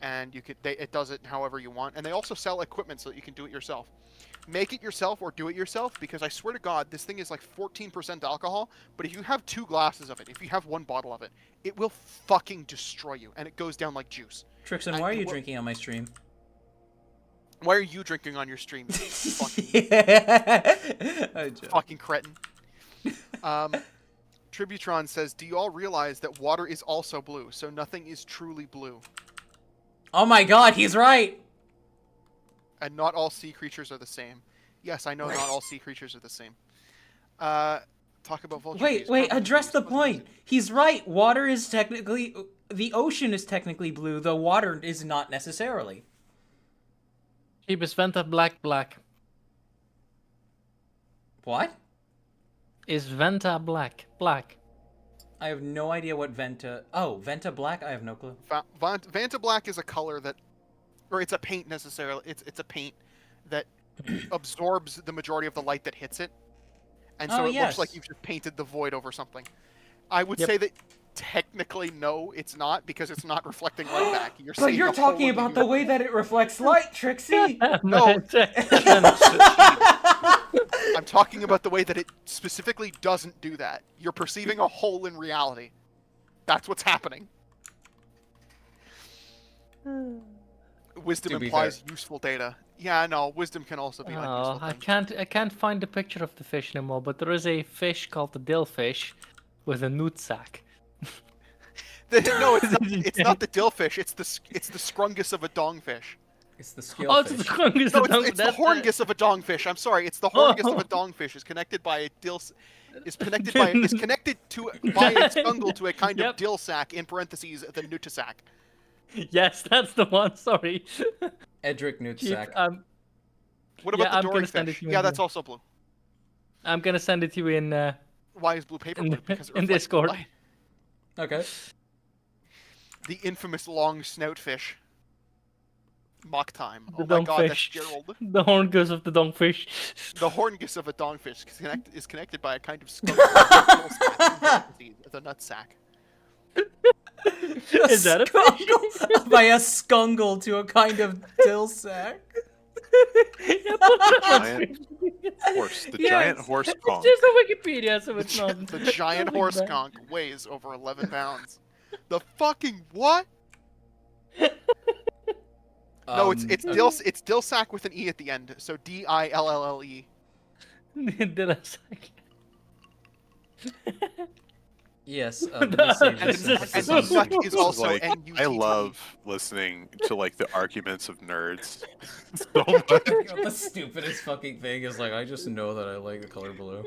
and it does it however you want, and they also sell equipment so that you can do it yourself. Make it yourself or do it yourself, because I swear to God, this thing is like 14% alcohol, but if you have 2 glasses of it, if you have 1 bottle of it, it will fucking destroy you, and it goes down like juice. Trixon, And why are it you will- drinking on my stream? Why are you drinking on your stream, you fucking, I joke. fucking cretin? Tributron says, do you all realize that water is also blue, so nothing is truly blue? Oh my god, he's right! And not all sea creatures are the same. Yes, I know not all sea creatures are the same. Talk about vulture Wait, bees. wait, Purple address bees, the fuzzy point. bees. He's right. Water is technically... The ocean is technically blue, though water is not necessarily. Cheapest Venta black. What? Is Venta black? I have no idea what Venta... Oh, Venta Black? I have no clue. Vanta Black is a color that... Or it's a paint necessarily. It's a paint that absorbs the majority of the light that hits it. And so Oh, it yes. looks like you've just painted the void over something. I would Yep. say that technically no, it's not, because it's not reflecting light back. You're But seeing you're a hole talking in about the way that it reflects light, Trixie! No. I'm talking about the way that it specifically doesn't do that. You're perceiving a hole in reality. That's what's happening. Wisdom To be implies useful data. Yeah, no, wisdom can also be like Oh, useful I thing. can't find the picture of the fish anymore, but there is a fish called the dillfish with a newt sack. No, it's not the dillfish. It's the scrungus of a dongfish. It's the scale Oh, it's fish. the Congus No, of it's the That's horngus It's the scale Oh, fish. it's the Congus No, of it's the horngus of a dongfish. I'm sorry, it's the horngus of a dongfish. Is connected by a is connected by a scungle to a kind Yep. of dill sac, in parentheses the nutasac. Yes, that's the one. Sorry. Edric Chief, Nutsack. What Yeah, about I'm the gonna dory send it fish? to you Yeah, in that's the- also blue. I'm gonna send it to you in Why is blue paper in, blue? Because it in reflects Discord. light. Okay. The infamous long snout fish. Mock time. The Oh my god, that's dongfish. Gerald. The horngus of the dongfish. The horngus of a dongfish is connected by a kind of skunk. The nutsack. Is that a fish? Scungle- by a scungle to a kind of dill sack? Yeah, but that's Giant horse. The Yes. giant horse It's conch. just a Wikipedia, so it's not. The giant nothing horse bad. conch weighs over 11 pounds. The fucking what? No, it's dill sack with an e at the end. So Dillalle. Did I say? Yes. Let me save And this. this This And is so on- nut is This is also like, N-U-T-T. I love listening to like the arguments of nerds so much. The stupidest fucking thing is like I just know that I like the color blue.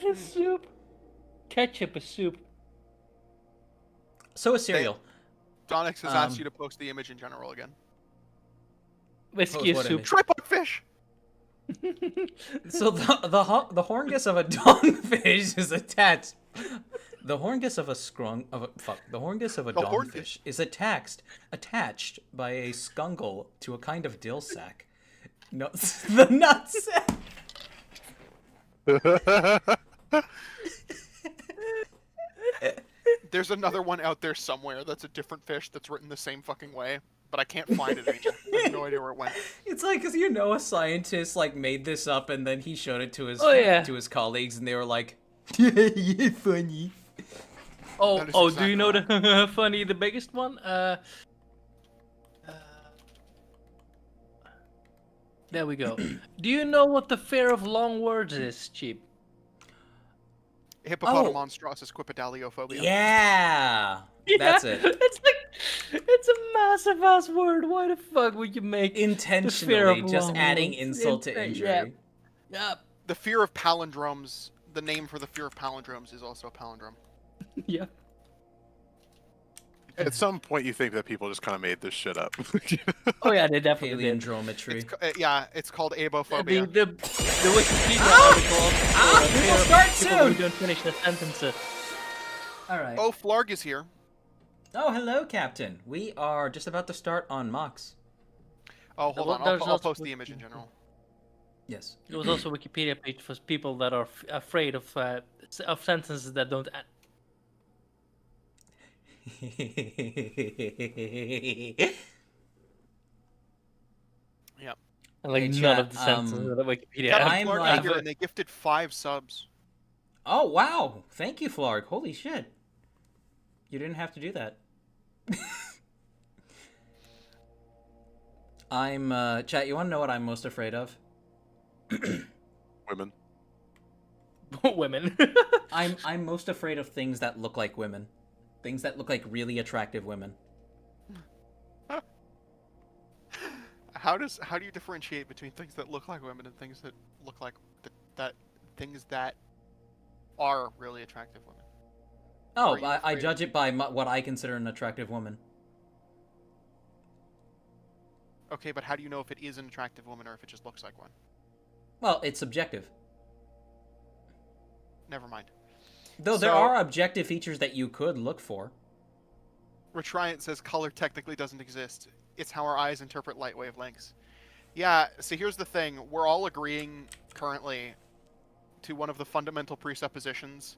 It's soup. Ketchup is soup. So is cereal. Donix has asked Um, you to post the image in general again. Whiskey is what soup. image? Tripod fish! So the horngus of a dongfish is attached. The horngus of a The horngus of a The dongfish is attached by a scungle to a kind of dill sack. No, the nutsack. There's another one out there somewhere that's a different fish that's written the same fucking way, but I can't find it anymore. I have no idea where it went. It's like, cause a scientist like made this up and then he showed it to his Oh, to his colleagues and they were like, "Yeah, funny." Oh, That is do exactly you know the funny, the biggest one? There we go. Do you know what the fear of long words is, Cheap? Hippopotamonstrossus quipedaliophobia. Yeah, that's it. It's like, it's a massive ass word. Why the fuck would you make the fear Intentionally, of just long adding words? insult to Insane, injury. Yep. The fear of palindromes, the name for the fear of palindromes is also a palindrome. Yep. At some point, you think that people just kind of made this shit up. Oh yeah, they definitely did. Paleondrometry. It's called abophobia. The Wikipedia article. People start People who soon. don't finish the sentences. All right. Oh, Flarg is here. Oh, hello, Captain. We are just about to start on Mox. Oh, hold on. There's I'll also post the image in general. Yes. There was also a Wikipedia page for people that are afraid of sentences that don't end. Yep. And like Hey, none chat, of the sentences that Wikipedia. Captain I'm Flarg like- is here, and they gifted 5 subs. Oh, wow. Thank you, Flarg. Holy shit. You didn't have to do that. Chat, you want to know what I'm most afraid of? Women. Women. I'm most afraid of things that look like women. Things that look like really attractive women. How do you differentiate between things that look like women and things that look like things that are really attractive women? Oh, Are you I afraid? judge it by what I consider an attractive woman. Okay, but how do you know if it is an attractive woman or if it just looks like one? Well, it's subjective. Never mind. Though there So- are objective features that you could look for. Retriant says color technically doesn't exist. It's how our eyes interpret light wavelengths. Yeah, so here's the thing. We're all agreeing currently to one of the fundamental presuppositions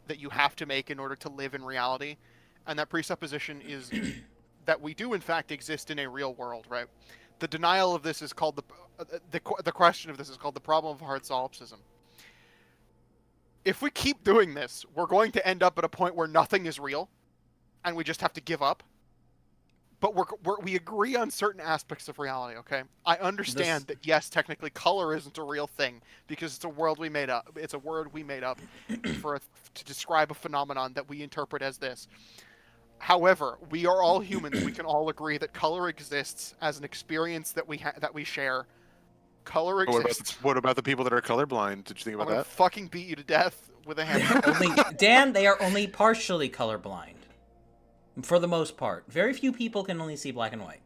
that you have to make in order to live in reality. And that presupposition is that we do in fact exist in a real world, right? The denial of this is called the question of this is called the problem of hard solipsism. If we keep doing this, we're going to end up at a point where nothing is real, and we just have to give up. But we agree on certain aspects of reality, okay? I understand that, yes, technically color isn't a real thing, because it's a world we made up. It's a word we made up to describe a phenomenon that we interpret as this. However, we are all humans. We can all agree that color exists as an experience that we share. Color What exists. about what about the people that are colorblind? Did you think I'm about gonna that? fucking beat you to death with a They hammer. are only Dan. They are only partially colorblind, for the most part. Very few people can only see black and white.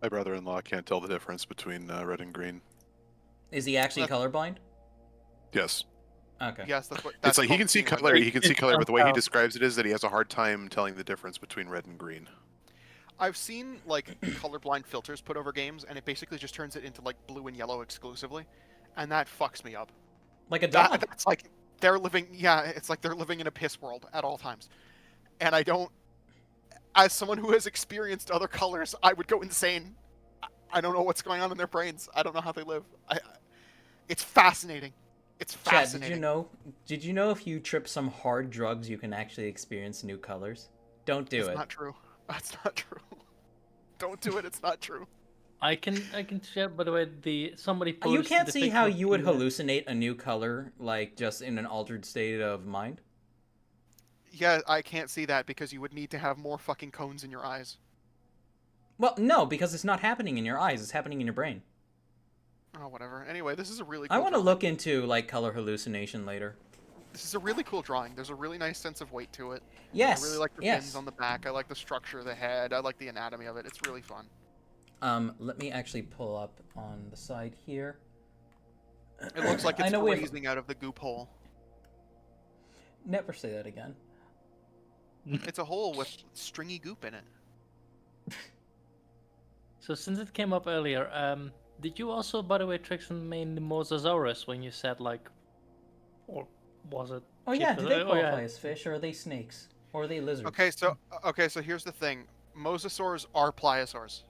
My brother-in-law can't tell the difference between red and green. Is he actually colorblind? Yes. Okay. Yes, that's what. It's That's like he called can see being red. color. He can see color, but the way he Wow. describes it is that he has a hard time telling the difference between red and green. I've seen like colorblind filters put over games, and it basically just turns it into like blue and yellow exclusively, and that fucks me up. Like a dog. That's like they're living. Yeah, it's like they're living in a piss world at all times, and I don't. As someone who has experienced other colors, I would go insane. I don't know what's going on in their brains. I don't know how they live. It's fascinating. It's Chad, fascinating. did you know if you trip some hard drugs, you can actually experience new colors? Don't do It's it. not true. That's not true. Don't do it. It's not true. I can share. By the way, somebody posted. You can't the see picture how of you would the, hallucinate a new color, like just in an altered state of mind. Yeah, I can't see that because you would need to have more fucking cones in your eyes. Well, no, because it's not happening in your eyes; it's happening in your brain. Oh, whatever. Anyway, this is a really cool I want to drawing. look into like color hallucination later. This is a really cool drawing. There's a really nice sense of weight to it. Yes. I really like the yes. fins on the back. I like the structure of the head. I like the anatomy of it. It's really fun. Let me actually pull up on the side here. It looks like I it's know we have- freezing out of the goop hole. Never say that again. It's a hole with stringy goop in it. So since it came up earlier, did you also, by the way, Trixon, mean the Mosasaurus when you said like, or was it? Oh yeah, do they Oh, qualify yeah. as fish, or are they snakes, or are they lizards? Okay, so here's the thing. Mosasaurs are pliosaurs.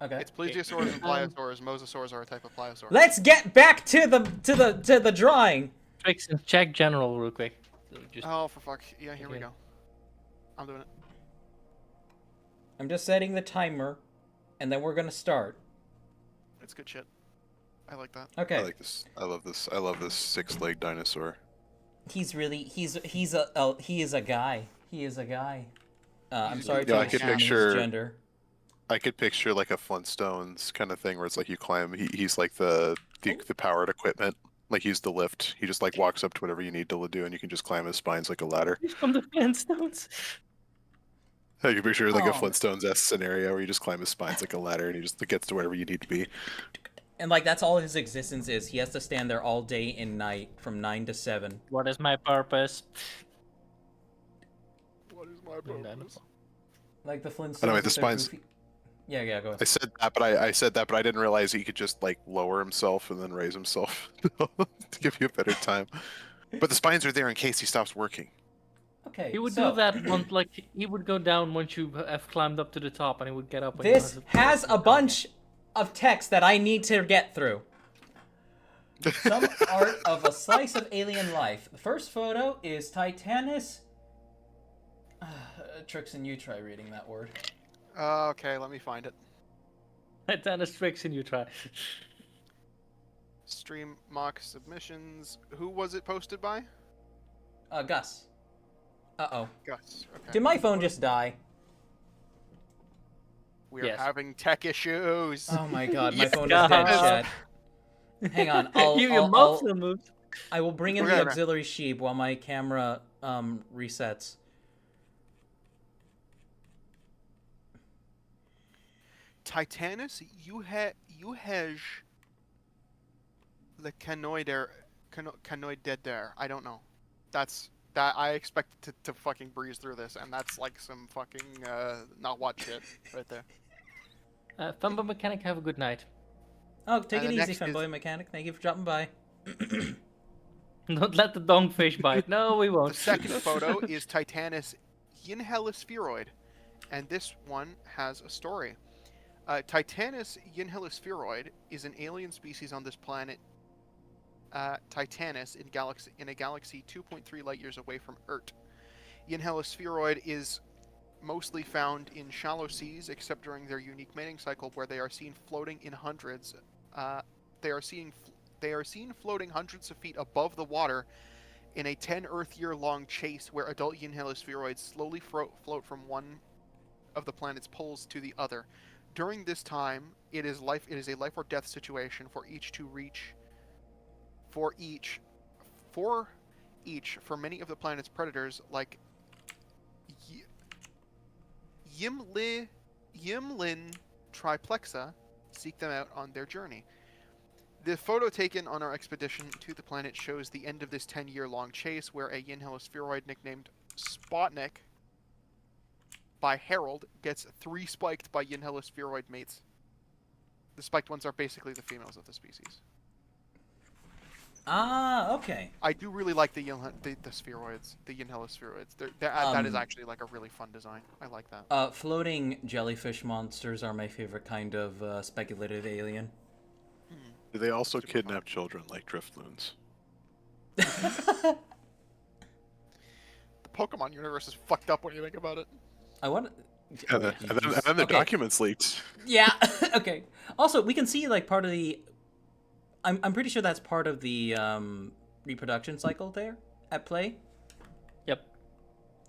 Okay. It's plesiosaurs and pliosaurs. Mosasaurs are a type of pliosaur. Let's get back to the drawing. Trixon, check general real quick. So just Oh, for fuck. Yeah, here we Okay. go. I'm doing it. I'm just setting the timer, and then we're gonna start. It's good shit. I like that. Okay. I like this. I love this. I love this six-legged dinosaur. He is a guy. He is a guy. I'm sorry Yeah, to I could assume his picture- gender. I could picture like a Flintstones kind of thing where it's like you climb. He's like the powered equipment. Like he's the lift. He just like walks up to whatever you need to do, and you can just climb his spines like a ladder. He's from the Flintstones. I can picture like a Oh. Flintstones-esque scenario where you just climb his spines like a ladder, and he just gets to wherever you need to be. And like that's all his existence is. He has to stand there all day and night from 9 to 7. What is my purpose? What is my purpose? Like the Flintstones. By the way, the with their spines- goofy- Yeah, go ahead. I said that, but I said that, but I didn't realize he could just like lower himself and then raise himself to give you a better time. But the spines are there in case he stops working. Okay. He would so, do that once, like he would go down once you have climbed up to the top, and he would get up. When This has a bunch of text that I need to get through. Some art of a slice of alien life. The first photo is Titanus. Trixon, you try reading that word. Okay, let me find it. Dennis Trixon, you try. Stream mock submissions. Who was it posted by? Gus. Uh-oh. Gus. Okay. Did my phone just die? We're Yes. having tech issues. Oh my god, my Yes, phone is dead, guys. Chad. Hang on, I'll, Your I'll, mouth I'll, moves. I will bring in We're the gonna- auxiliary sheep while my camera resets. Titanus Uhej the canoider. I don't know. That I expected to fucking breeze through this, and that's like some fucking not what shit right there. Fumble Mechanic, have a good night. Oh, take And it the easy, next fanboy mechanic. Thank you for dropping by. Don't let the dogfish bite. No, we The won't. second photo is Titanus Yinhelispheroid, and this one has a story. Titanus Yinhelispheroid is an alien species on this planet, Titanus, in a galaxy 2.3 light years away from Earth. Yinhelispheroid is mostly found in shallow seas, except during their unique mating cycle, where they are seen floating in hundreds. They are seen floating hundreds of feet above the water in a 10 Earth-year long chase where adult yin helispheroids slowly float from one of the planet's poles to the other. During this time, it is a life or death situation for many of the planet's predators, like Yimlin triplexa, seek them out on their journey. The photo taken on our expedition to the planet shows the end of this 10-year-long chase where a yin helispheroid nicknamed Spotnik by Harold gets 3 spiked by yin helispheroid mates. The spiked ones are basically the females of the species. Ah, okay. I do really like the spheroids, the yin helispheroids. That is actually like a really fun design. I like that. Floating jellyfish monsters are my favorite kind of speculative alien. Do they also kidnap children like Driftloons? The Pokemon universe is fucked up when you think about it. I want. And then the documents leaked. Yeah. Okay. Also, we can see like part of the. I'm pretty sure that's part of the reproduction cycle there at play. Yep.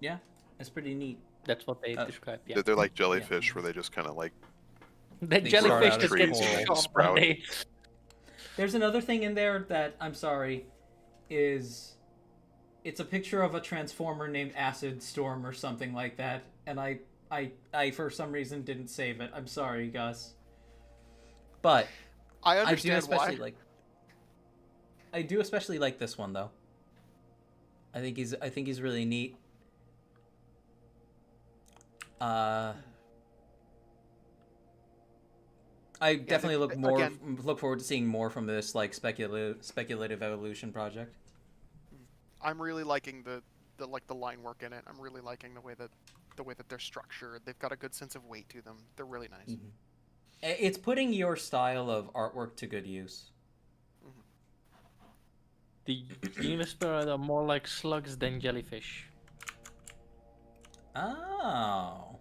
Yeah, it's pretty neat. That's what they describe. Yeah. They're like jellyfish, where they just kind of like The They start jellyfish out just as gets corals. shot Sprout. one day. There's another thing in there that I'm sorry, is it's a picture of a transformer named Acid Storm or something like that, and I for some reason didn't save it. I'm sorry, Gus. But I I do understand especially why. I do especially like this one though. I think he's really neat. I definitely look forward to seeing more from this like speculative evolution project. I'm really liking the line work in it. I'm really liking the way that they're structured. They've got a good sense of weight to them. They're really nice. Mm-hmm. It's putting your style of artwork to good use. The Unispirate are more like slugs than jellyfish. Oh.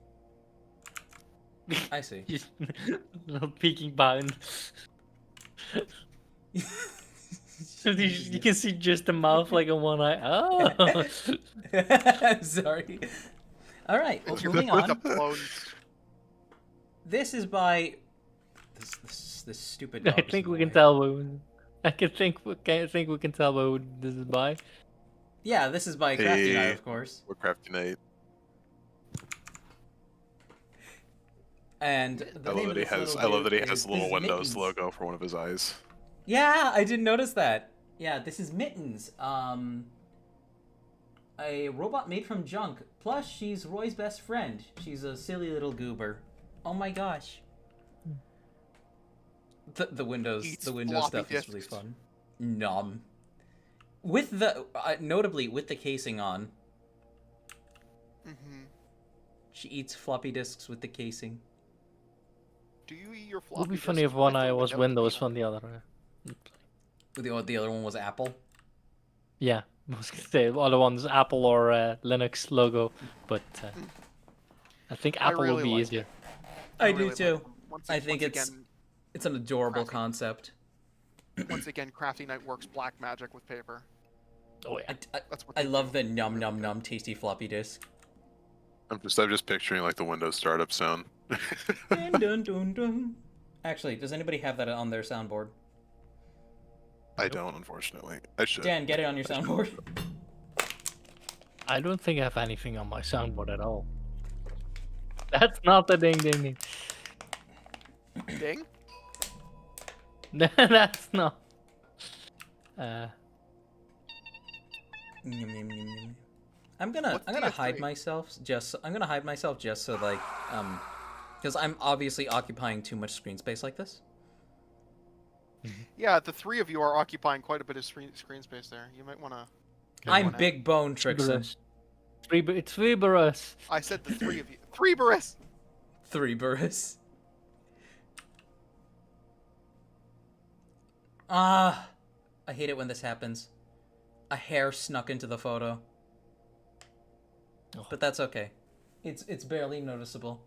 I see. Just little peeking behind. So you can see just the mouth like in one eye. Oh. Sorry. All right, well, It's your moving the on. clones. This is by this stupid. I dog is think in we the can way. tell who. I think we can tell who this is by. Yeah, this is by Crafty Knight, Hey. of course. We're Crafty Night. And the name of this I love that he dude has is- the little this is Windows Mittens. logo for one of his eyes. Yeah, I didn't notice that. Yeah, this is Mittens. A robot made from junk. Plus, she's Roy's best friend. She's a silly little goober. Oh my gosh. The Windows Eats stuff floppy is really disks. fun. Nom. With the notably with the casing on, Mm-hmm. she eats floppy disks with the casing. Do you eat your It floppy would be funny disks if one with eye or was without Windows the from the other. The other one was Apple. Yeah, I was gonna say the other one's Apple or Linux logo, but I think I Apple really would be like easier. it. I really do like too. them. I think it's again, an adorable Crafty. concept. once again, Crafty Knight works black magic with paper. Oh yeah. That's what I they love do. the num num num tasty floppy disk. I'm just picturing like the Windows startup sound. Dun, dun, dun, dun. Actually, does anybody have that on their soundboard? I don't, unfortunately. I should. Dan, get it on your soundboard. I don't think I have anything on my soundboard at all. That's not the ding ding ding. Ding? That's not. Nyum, nyum, nyum, nyum. I'm gonna What's hide DS3? myself just so like because I'm obviously occupying too much screen space like this. Yeah, the three of you are occupying quite a bit of screen space there. You might want to. I'm Big Bone Trixon. It's Freeburus. I said the three of you. Three Boris! 3 Burris. Ah, I hate it when this happens. A hair snuck into the photo. Oh. But that's okay. It's barely noticeable.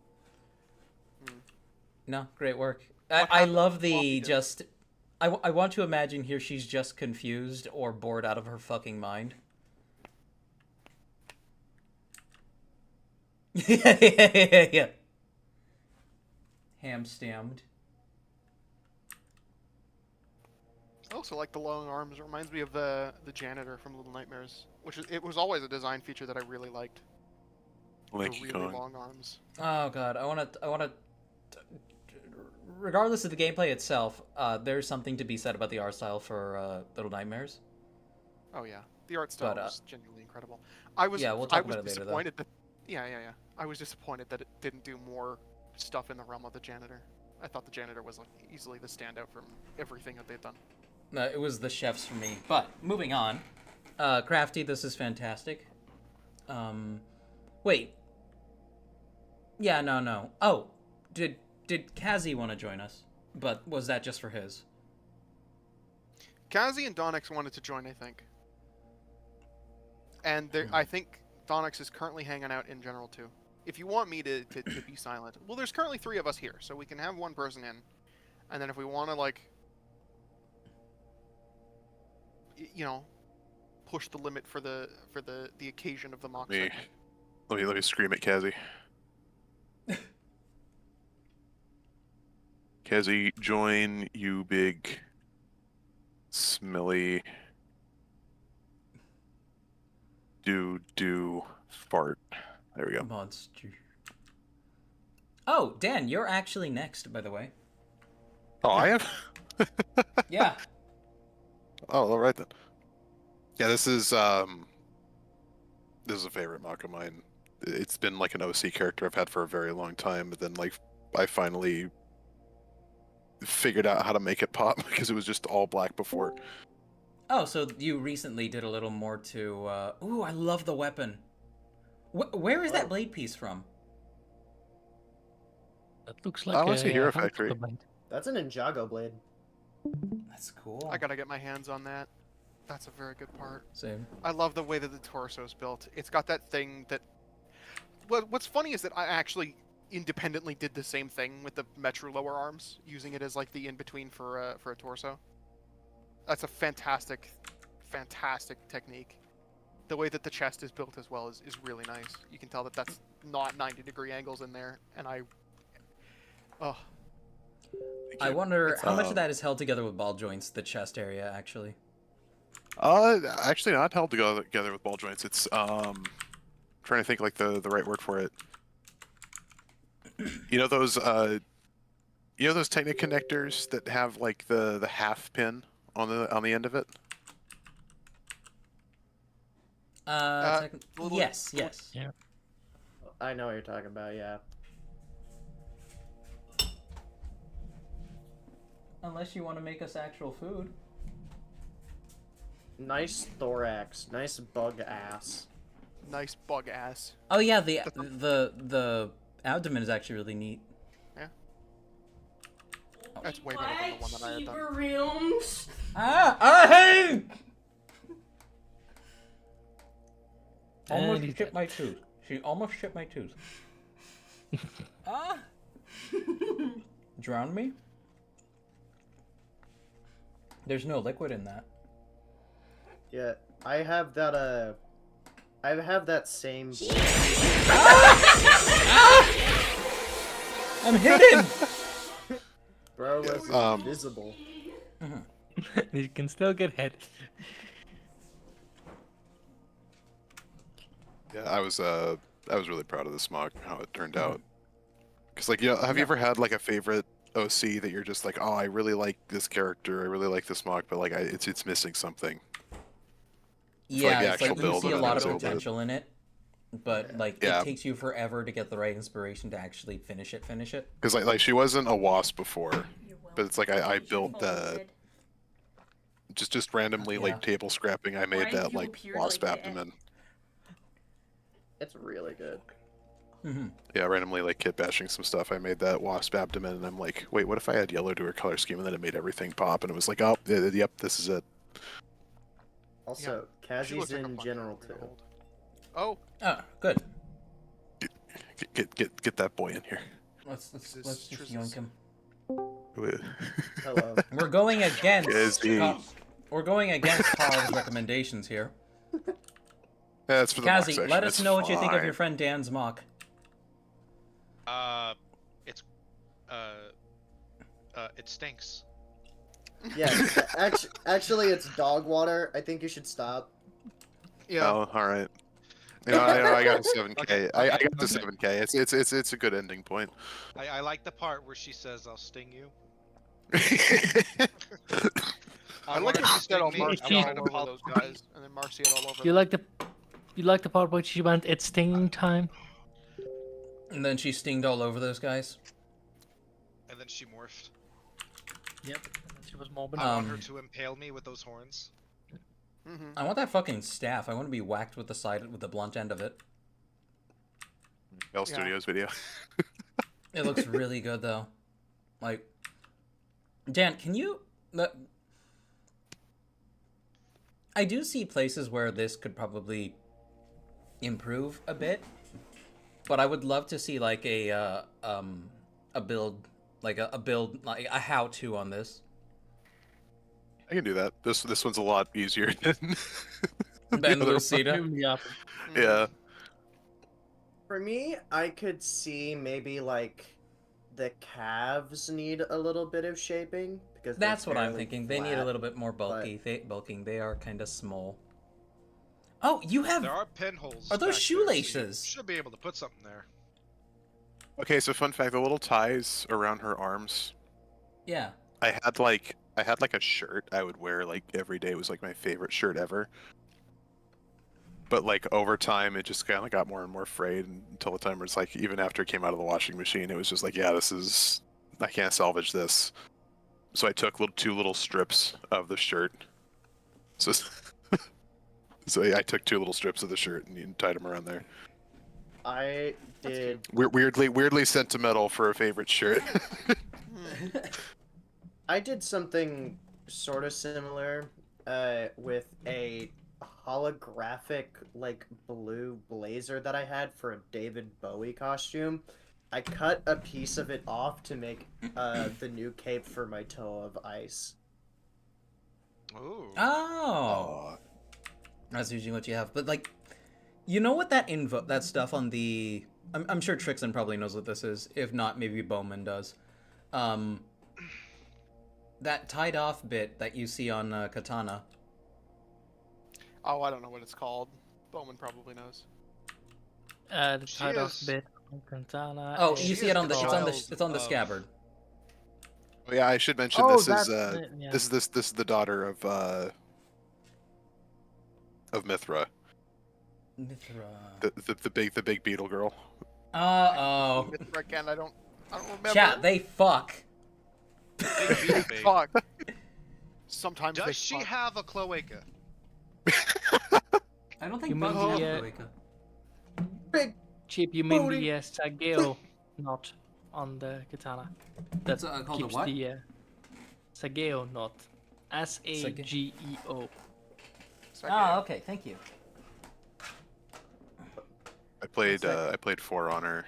No, great work. I love the just. I want to imagine here she's just confused or bored out of her fucking mind. Yeah. Ham stammed. I also like the long arms. It reminds me of the janitor from Little Nightmares, it was always a design feature that I really liked. The Lanky really Kong. long arms. Oh god, I want to. Regardless of the gameplay itself, there's something to be said about the art style for Little Nightmares. Oh yeah, the art style But, was genuinely incredible. I was yeah, we'll talk about it later, though. disappointed that yeah. I was disappointed that it didn't do more stuff in the realm of the janitor. I thought the janitor was like easily the standout from everything that they've done. It was the chefs for me. But moving on, Crafty, this is fantastic. Wait. Yeah, no. Oh, did Kazi want to join us? But was that just for his? Kazi and Donix wanted to join, I think. And I think Donix is currently hanging out in general too. If you want me to be silent, well, there's currently 3 of us here, so we can have one person in, and then if we want to like, you know, push the limit for the occasion of the mock Me. segment. Let me scream at Kazi. Kazi, join, you big smelly do fart. There we go. Monster. Oh, Dan, you're actually next, by the way. Oh, I am? Yeah. Oh, all right then. Yeah, this is a favorite mock of mine. It's been like an OC character I've had for a very long time, but then like I finally figured out how to make it pop because it was just all black before. Oh, so you recently did a little more to. Ooh, I love the weapon. Where is that blade piece from? That looks like Oh, it's a Hero hand Factory. blade. That's an Ninjago blade. That's cool. I gotta get my hands on that. That's a very good part. Same. I love the way that the torso is built. It's got that thing that. What's funny is that I actually independently did the same thing with the Metru lower arms, using it as like the in between for a torso. That's a fantastic technique. The way that the chest is built as well is really nice. You can tell that that's not 90-degree angles in there, and I wonder how much of that is held together with ball joints, the chest area, actually. Actually not held together with ball joints. It's trying to think like the right word for it. You know those Technic connectors that have like the half pin on the end of it? Yes. Yeah. I know what you're talking about, yeah. Unless you want to make us actual food. Nice thorax, nice bug ass. nice bug ass. Oh yeah, the abdomen is actually really neat. That's way better than the one that I had done. Rooms. Hey! And Almost he's chipped my tooth. She almost chipped my tooth. Drowned me? There's no liquid in that. Yeah, I have that same blade. I'm hidden! Bro was invisible. You can still get hit. Yeah, I was really proud of this mock, how it turned out. Cause like, have you ever had like a favorite OC that you're just like, oh, I really like this character, I really like this mock, but like it's missing something. Yeah, the it's like actual you build see a and lot of then it's over. potential in it, but like Yeah. it takes you forever to get the right inspiration to actually finish it. Cause like she wasn't a wasp before, You're but it's like I built welcome. just randomly Yeah. like table scrapping. I made Why that you like appeared wasp like that? abdomen. It's really good. Yeah, randomly like kit bashing some stuff. I made that wasp abdomen, and I'm like, wait, what if I had yellow to her color scheme, and then it made everything pop, and it was like, oh, yep, this is it. Also, She Kazi's looks like a in bunch general of too. old. Oh, Oh, good. Get that boy in here. Let's This just is yoink him. Hello. We're going against. Kazi. We're going against Carl's recommendations here. That's for the mock Kazi, section. let us it's know what you think of fine. your friend Dan's mock. It's it stinks. Yeah, actually, it's dog water. I think you should stop. Yeah. Oh, all right. You know, I got to 7K. Okay, I got to okay. 7K. It's a good ending point. I like the part where she says, "I'll sting you." I like wanted it to you said I'll sting me, mark I you wanted all to over those pop- guys, and then Marcy it all over You them. like the part where she went, "It's stinging time." And then she stinged all over those guys. And then she morphed. Yep. And then she was mobbing. I want her to impale me with those horns. Mm-hmm. I want that fucking staff. I want to be whacked with the blunt end of it. Bell Studios video. It looks really good though. Like, Dan, can you? I do see places where this could probably improve a bit, but I would love to see like a build, like a build, like a how-to on this. I can do that. This one's a lot easier than Ben the other Lucida. Yeah. For me, I could see maybe like the calves need a little bit of shaping because they're That's what I'm fairly thinking. They need a flat. little bit more bulking. They are kind of small. Oh, you have. There are pinholes. Are those back there, so shoelaces? you should be able to put something there. Okay, so fun fact: the little ties around her arms. Yeah. I had like a shirt I would wear like every day. It was like my favorite shirt ever. But like over time, it just kind of got more and more frayed until the time where it's like even after it came out of the washing machine, it was just like, yeah, I can't salvage this. So I took two little strips of the shirt. So I took 2 little strips of the shirt and tied them around there. I did. Weirdly sentimental for a favorite shirt. I did something sort of similar with a holographic like blue blazer that I had for a David Bowie costume. I cut a piece of it off to make the new cape for my Toe of Ice. Ooh. Oh. That's usually what you have. But like, you know what that stuff on the... I'm sure Trixon probably knows what this is. If not, maybe Bowman does. That tied off bit that you see on Katana. Oh, I don't know what it's called. Bowman probably knows. The She tied off is- bit on Katana. Oh, is- you see it on the... the It's on the child scabbard. Oh, yeah, I should mention Oh, this is that's it, yeah. this is the daughter of Mithra, Mithra. the big beetle girl. Uh-oh. Again, I don't remember. Chat, they fuck. Big beetle babe. Fuck. Sometimes they Does she fuck. have a cloaca? I don't You think mean Bugs has the, a cloaca. Big Chip, you mean booty. the Sageo knot on the katana? That called a keeps what? the Sageo knot. Sageo. Oh, okay, thank you. I played For Honor,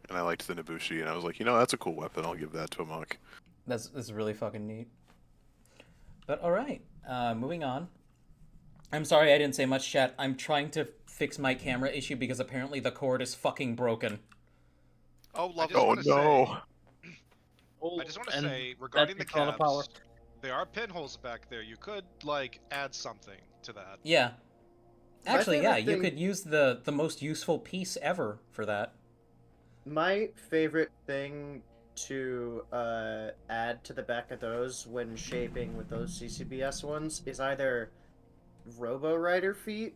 and I liked the Nabushi, and I was like, that's a cool weapon. I'll give that to a monk. That's really fucking neat. But alright, moving on. I'm sorry I didn't say much, chat. I'm trying to fix my camera issue because apparently the cord is fucking broken. Oh, I love just Oh wanna no! I just want to And say, regarding the takes a lot of power. calves, there are pinholes back there. You could, like, add something to that. Yeah. Actually, yeah, favorite you thing- could use the most useful piece ever for that. My favorite thing to add to the back of those when shaping with those CCBS ones is either Robo Rider feet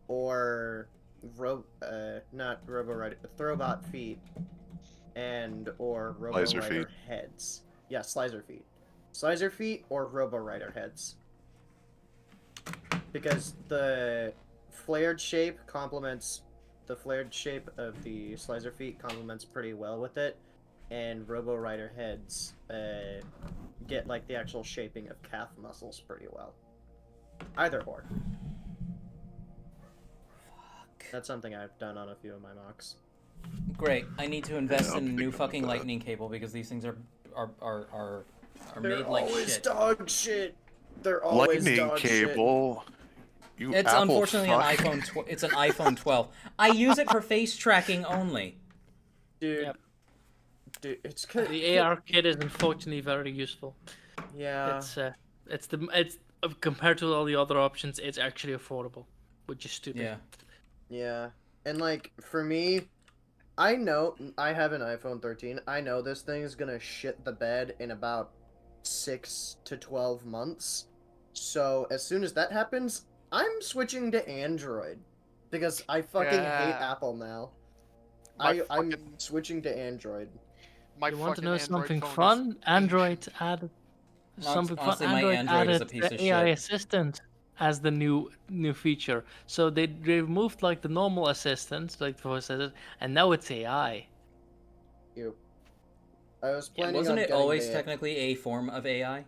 or not Robo Rider, Throwbot feet or Robo Slicer Rider feet. heads. Yeah, Slicer feet. Slicer feet or Robo Rider heads. Because the flared shape complements the flared shape of the Slicer feet complements pretty well with it, and Robo Rider heads get like the actual shaping of calf muscles pretty well. Either or. That's something I've done on a few of my mocks. Great. I need to invest I'll in a think new about fucking that. lightning cable because these things are They're made like always shit. dog shit. They're always Lightning dog shit. cable. You It's Apple unfortunately fuck. an iPhone. It's an iPhone 12. I use it for face tracking only. Dude. Yep. Dude, it's good. The AR kit is unfortunately very useful. Yeah. It's compared to all the other options, it's actually affordable, which is stupid. Yeah. Yeah. And like for me, I know I have an iPhone 13. I know this thing is gonna shit the bed in about 6 to 12 months. So as soon as that happens, I'm switching to Android because I fucking hate Yeah. Apple now. My I'm fucking- switching to Android. My You want to fucking know Android something phone is fun? Android ancient. added something fun. Honestly, my Android Android is added a piece the of AI shit. assistant as the new feature. So they removed like the normal assistant, like the voice assistant, and now it's AI. You. I was planning Wasn't on it getting always the technically a form of AI?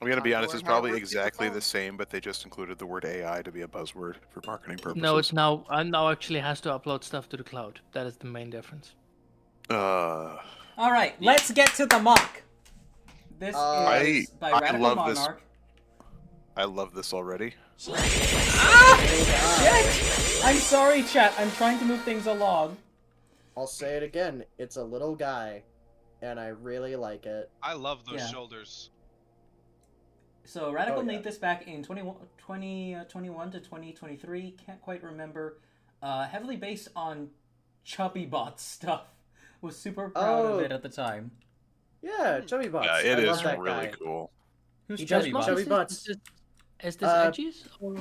I'm gonna be Time to honest, learn it's how to probably work with the exactly the phone. same, but they just included the word AI to be a buzzword for marketing purposes. No, it's now actually has to upload stuff to the cloud. That is the main difference. All right, let's get to the mock. This is by I Radical love this. Monarch. I love this already. Shit! I'm sorry, chat. I'm trying to move things along. I'll say it again. It's a little guy, and I really like it. I love those Yeah. shoulders. So Radical Oh, yeah. made this back in 2021 to 2023. Can't quite remember. Heavily based on Chubby Bot stuff. Was super proud of Oh. it at the time. Yeah, Chubby Bots. Yeah, it I is love that really guy. cool. Who's He does Chubby not- Bot? Chubby Butts. Is this Uh, Edgy's or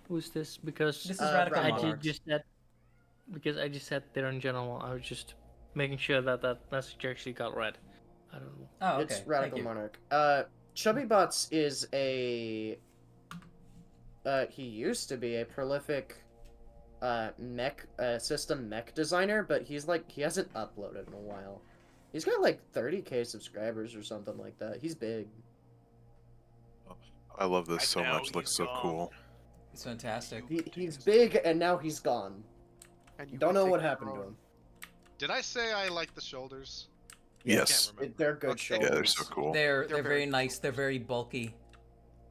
who's this? Because This is Radical Radical I Monarchs. just said I just said there in general. I was just making sure that that message actually got read. I don't know. Oh, okay. It's Radical Thank you. Monarch. Chubby Bots is a. He used to be a prolific, system mech designer, but he hasn't uploaded in a while. He's got like 30K subscribers or something like that. He's big. I love this so And now much. It looks he's so gone. cool. It's fantastic. He's big, and now he's gone. And you Don't can know take what your happened to own. him. Did I say I like the shoulders? Yes. Can't remember. They're good Okay. shoulders. Yeah, they're so cool. They're They're very very nice. They're very bulky.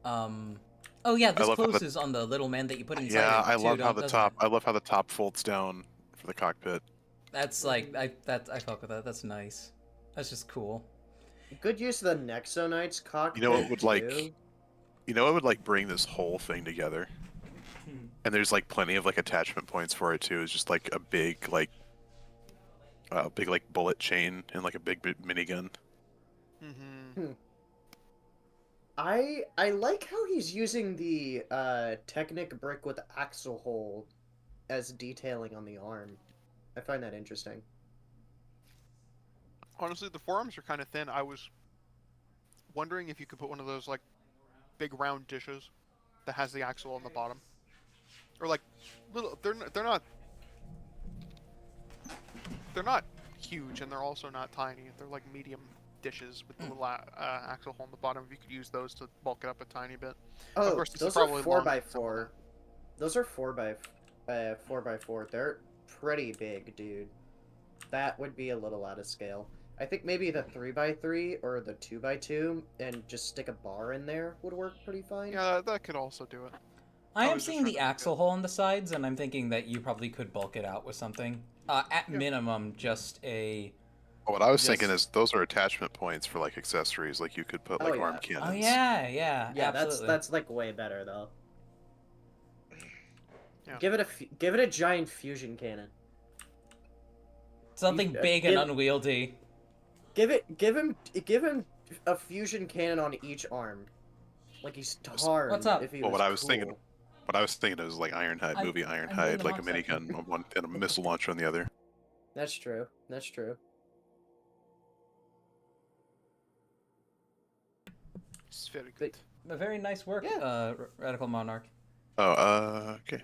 Oh yeah, this love how the- closes on the little man that you put inside Yeah, it I too, love how the doesn't top. it? I love how the top folds down for the cockpit. That's like I fuck with that. That's nice. That's just cool. Good use of the Nexonite's cockpit. You know what would like? too. You know what would like bring this whole thing together? Hmm. And there's like plenty of like attachment points for it too. It's just like a big like bullet chain and like a big minigun. Mm-hmm. I like how he's using the Technic brick with axle hole as detailing on the arm. I find that interesting. Honestly, the forearms are kind of thin. I was wondering if you could put one of those like big round dishes that has the axle on the bottom, or like little. They're not huge, and they're also not tiny. They're like medium dishes with the little axle hole on the bottom. If you could use those to bulk it up a tiny bit. Oh, Of course, this is those are probably 4x4. Those are 4x4. They're pretty big, dude. That would be a little out of scale. I think maybe the 3x3 or the 2x2 and just stick a bar in there would work pretty fine. Yeah, that could also do it. I I am was just seeing trying the to think axle hole on the sides, and I'm thinking that you probably could bulk it out with something. At minimum, just a. What I was thinking Just- is those are attachment points for like accessories. Like you could put Oh, like yeah. arm cannons. Oh yeah, Yeah, absolutely. that's like way better though. Yeah. Give it a giant fusion cannon. Something big and unwieldy. Give him a fusion cannon on each arm. Like he's Tarn. What's up? If he Well, was what I was cool. thinking, was like Ironhide, movie I'm doing Ironhide, the like a mock section. minigun on one and a missile launcher on the other. That's true. That's true. It's very good. But- Very nice work, Yeah. Radical Monarch. Oh, okay.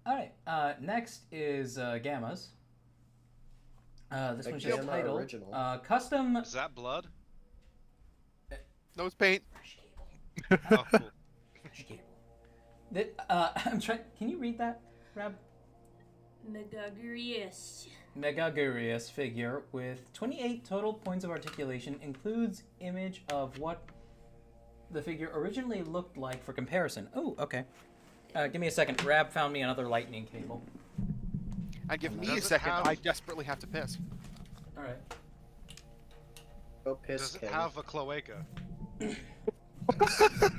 All right. Next is Gamma's. This A one's just Gamma titled original. Custom. Is that blood? No, it's paint. Oh, cool. I'm trying. Can you read that, Rab? Megagurious. Megagurious figure with 28 total points of articulation includes image of what the figure originally looked like for comparison. Oh, okay. Give me a second. Rab found me another lightning cable. And give me a Does it second. have- I desperately have to piss. All right. Go piss, Does it King. have a cloaca? Oh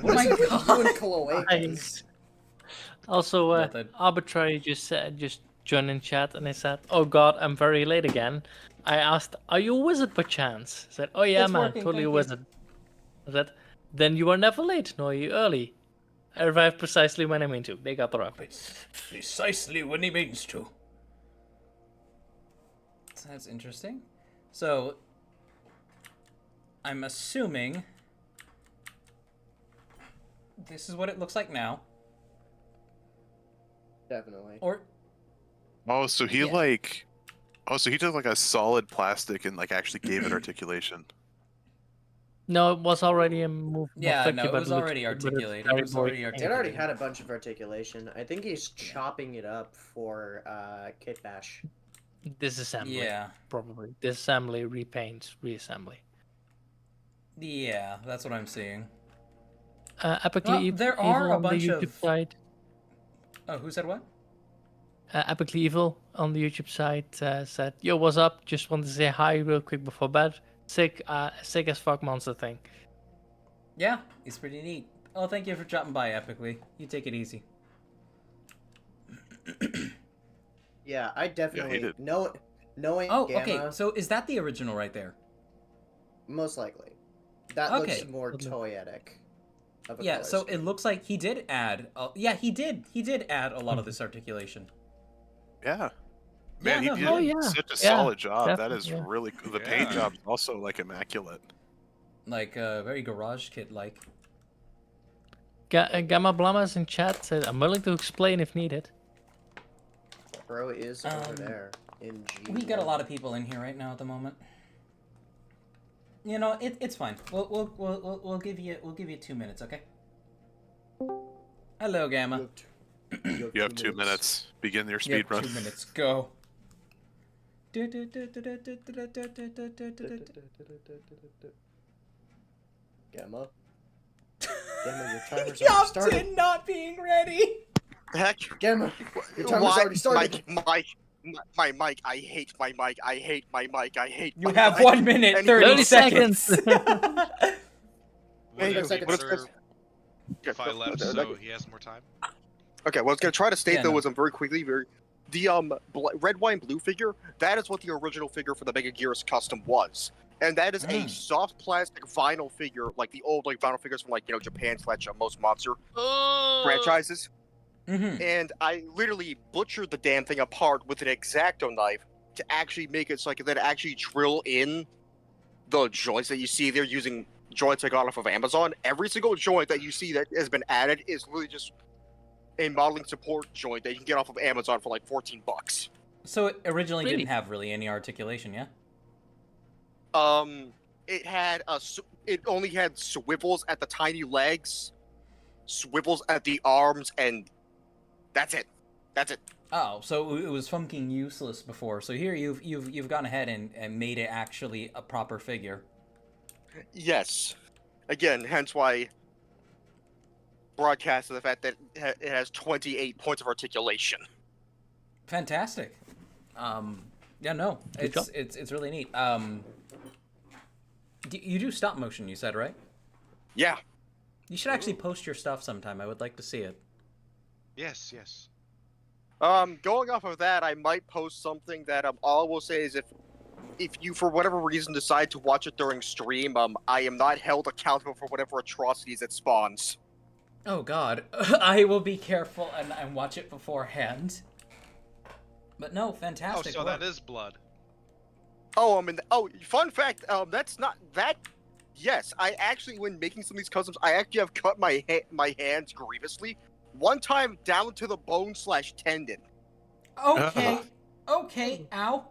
my god. Doing cloacas. Nice. Also, Nothing. Arbitrary just joined in chat and he said, "Oh God, I'm very late again." I asked, "Are you a wizard by chance?" He said, "Oh yeah, It's man, working, totally a thank you." wizard." I said, "Then you are never late, nor are you early." I arrived precisely when I mean to. They got the reference. Precisely when he means to. So that's interesting. So, I'm assuming this is what it looks like now. Definitely. Or Oh, so he Yeah. like, oh, so he took like a solid plastic and like actually gave it articulation. No, it was already a move. yeah, no, it but was looks already good, but it's articulated. It very was boring. already It articulated. already had a bunch of articulation. I think he's chopping it up for Kit Bash. Disassembly, Yeah, probably. Disassembly, repaint, reassembly. yeah, that's what I'm seeing. Epically Well, Evil there are a on the bunch YouTube of- side. Oh, who said what? Epically Evil on the YouTube site said, "Yo, what's up? Just wanted to say hi real quick before bed. Sick as fuck monster thing." Yeah, it's pretty neat. Oh, thank you for dropping by, Epically. You take it easy. Yeah, I definitely did. knowing Oh, Gamma, okay. So is that the original right there? most likely. That Okay. looks more Okay. toyetic. Of a Yeah. color So scheme. it looks like he did add. Yeah, he did. He did add a lot of this articulation. Yeah. Yeah, Man, no, he did oh, yeah. such a Yeah, solid job. That definitely, is yeah. really cool. The paint Yeah. job is also like immaculate. Like very Garage Kit like. Gamma Blamas in chat said, "I'm willing to explain if needed." Bro is over Um, there in G. We got a lot of people in here right now at the moment. You know, it's fine. We'll give you 2 minutes, okay? Hello, Gamma. You have 2 minutes. Begin your You speed have run. 2 minutes. Go. Gamma. Gamma, your timer's already started. not being ready. Heck, Gamma, your timer's already started. My mic, I hate my mic, I hate my mic, I hate You my have mic. 1 minute, And 30 30 seconds. What Hey, do you second- think, what sir, if I left so he has more time? Okay, what I was gonna try to state Yeah, though no. was very quickly, the red, white, and blue figure. That is what the original figure for the Mega Gears custom was, and that is a soft plastic vinyl figure, like the old like vinyl figures from like Japan / most monster franchises. Mm-hmm. And I literally butchered the damn thing apart with an X-Acto knife to actually make it so I could then actually drill in the joints that you see there using joints I got off of Amazon. Every single joint that you see that has been added is literally just a modeling support joint that you can get off of Amazon for like $14. So it originally Really? didn't have really any articulation, yeah? It had it only had swivels at the tiny legs, swivels at the arms, and that's it. That's it. Oh, so it was fucking useless before. So here you've gone ahead and made it actually a proper figure. Yes. Again, hence why broadcast the fact that it has 28 points of articulation. Fantastic. Yeah, no, Good job. it's really neat. You do stop motion, you said, right? Yeah. You should actually post your stuff sometime. I would like to see it. Yes, yes. Going off of that, I might post something that all I will say is if you for whatever reason decide to watch it during stream, I am not held accountable for whatever atrocities it spawns. Oh God, I will be careful and watch it beforehand. But no, Oh, fantastic. so work. that is blood. Oh, fun fact, that's not that. Yes, I actually, when making some of these customs, I actually have cut my hands grievously. One time down to the bone / tendon. Okay, okay, ow.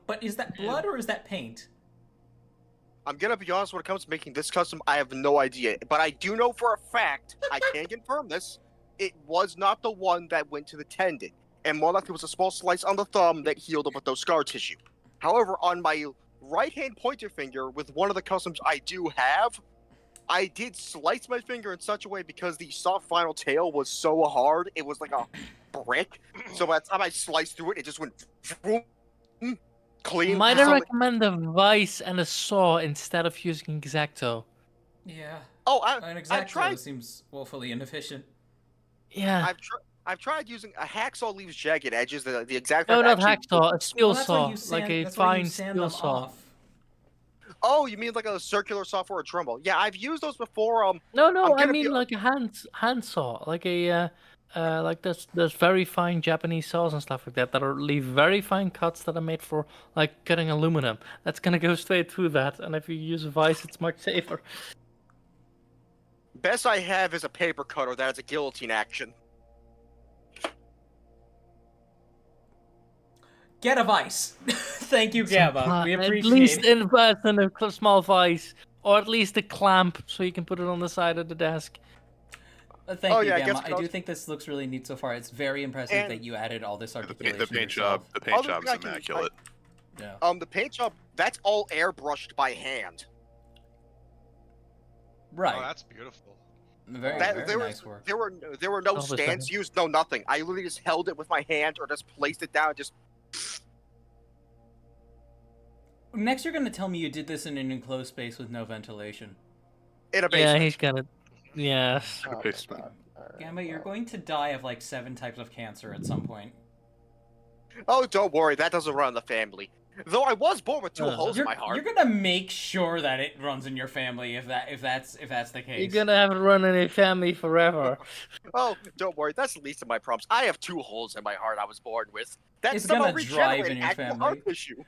But is that blood or is that paint? I'm gonna be honest, when it comes to making this custom, I have no idea. But I do know for a fact, I can confirm this, it was not the one that went to the tendon. And more likely it was a small slice on the thumb that healed up with those scar tissue. However, on my right-hand pointer finger, with one of the customs I do have, I did slice my finger in such a way because the soft vinyl tail was so hard, it was like a brick. So by the time I sliced through it, it just went clean. Might for I some- recommend a vice and a saw instead of using X-Acto? Yeah. Oh, An I've X-Acto tried. seems woefully inefficient. Yeah. I've tried using a hacksaw leaves jagged edges. The exact No, not actually. hacksaw, a steel Well, that's why saw, you sand, like a that's why you fine sand steel them saw. off. Oh, you mean like a circular saw for a Trumbull? Yeah, I've used those before. No, I'm I gonna mean be- like a hand saw, like a like those very fine Japanese saws and stuff like that that are leave very fine cuts that are made for like cutting aluminum. That's gonna go straight through that, and if you use a vice, it's much safer. Best I have is a paper cutter that has a guillotine action. Get a vice. Thank you, Gamma. We At appreciate least it. invest in a small vice, or at least a clamp so you can put it on the side of the desk. Thank Oh, you, yeah, I Gamma. guess I do think this looks really neat so far. It's very impressive And- that you added all this The articulation paint yourself. job. The paint Other job's thing I can- immaculate. Yeah. The paint job, that's all airbrushed by hand. Right. Oh, that's beautiful. Very, That- very there nice was- work. There were no Oh, but stands used, no nothing. I literally just held it with my hand or just placed it down, just Next, you're going to tell me you did this in an enclosed space with no ventilation. in a Yeah, basement. he's gonna. Yes. Oh my basement. God. Alright, Gamma, you're well. going to die of like 7 types of cancer at some point. Oh, don't worry, that doesn't run in the family. Though I was born with two holes in You're, my heart. you're gonna make sure that it runs in your family if that's the case. You're gonna have it run in a family forever. Oh, don't worry, that's the least of my problems. I have 2 holes in my heart I was born with. That's It's somehow gonna drive in regenerated your actual family. heart tissue.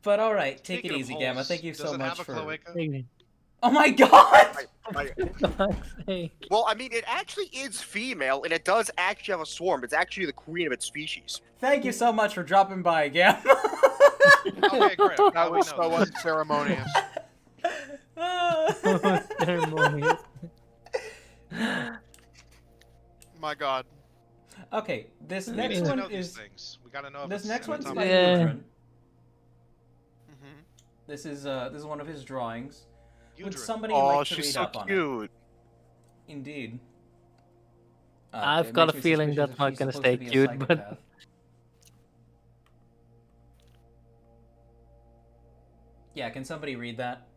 But all right, take Speaking it of easy, holes, Gamma. Thank you does so it much have a for. cloaca? Oh my God! For fuck's sake. Well, I mean, it actually is female, and it does actually have a swarm. It's actually the queen of its species. Thank you so much for dropping by, Gamma. Okay, great. Now That we was know so this. unceremonious. Ceremonious. My God. Okay, this We next need to one know these is things. We gotta know if this it's next one's by anatomical. Yeah. Udrin. Mm-hmm. This is one of his drawings. Would Udrin. somebody Oh, like to she's read so up on it? cute. Indeed. I've it got makes a me feeling suspicious that's if not she's gonna supposed to stay be a cute, but- psychopath. Yeah, can somebody read that?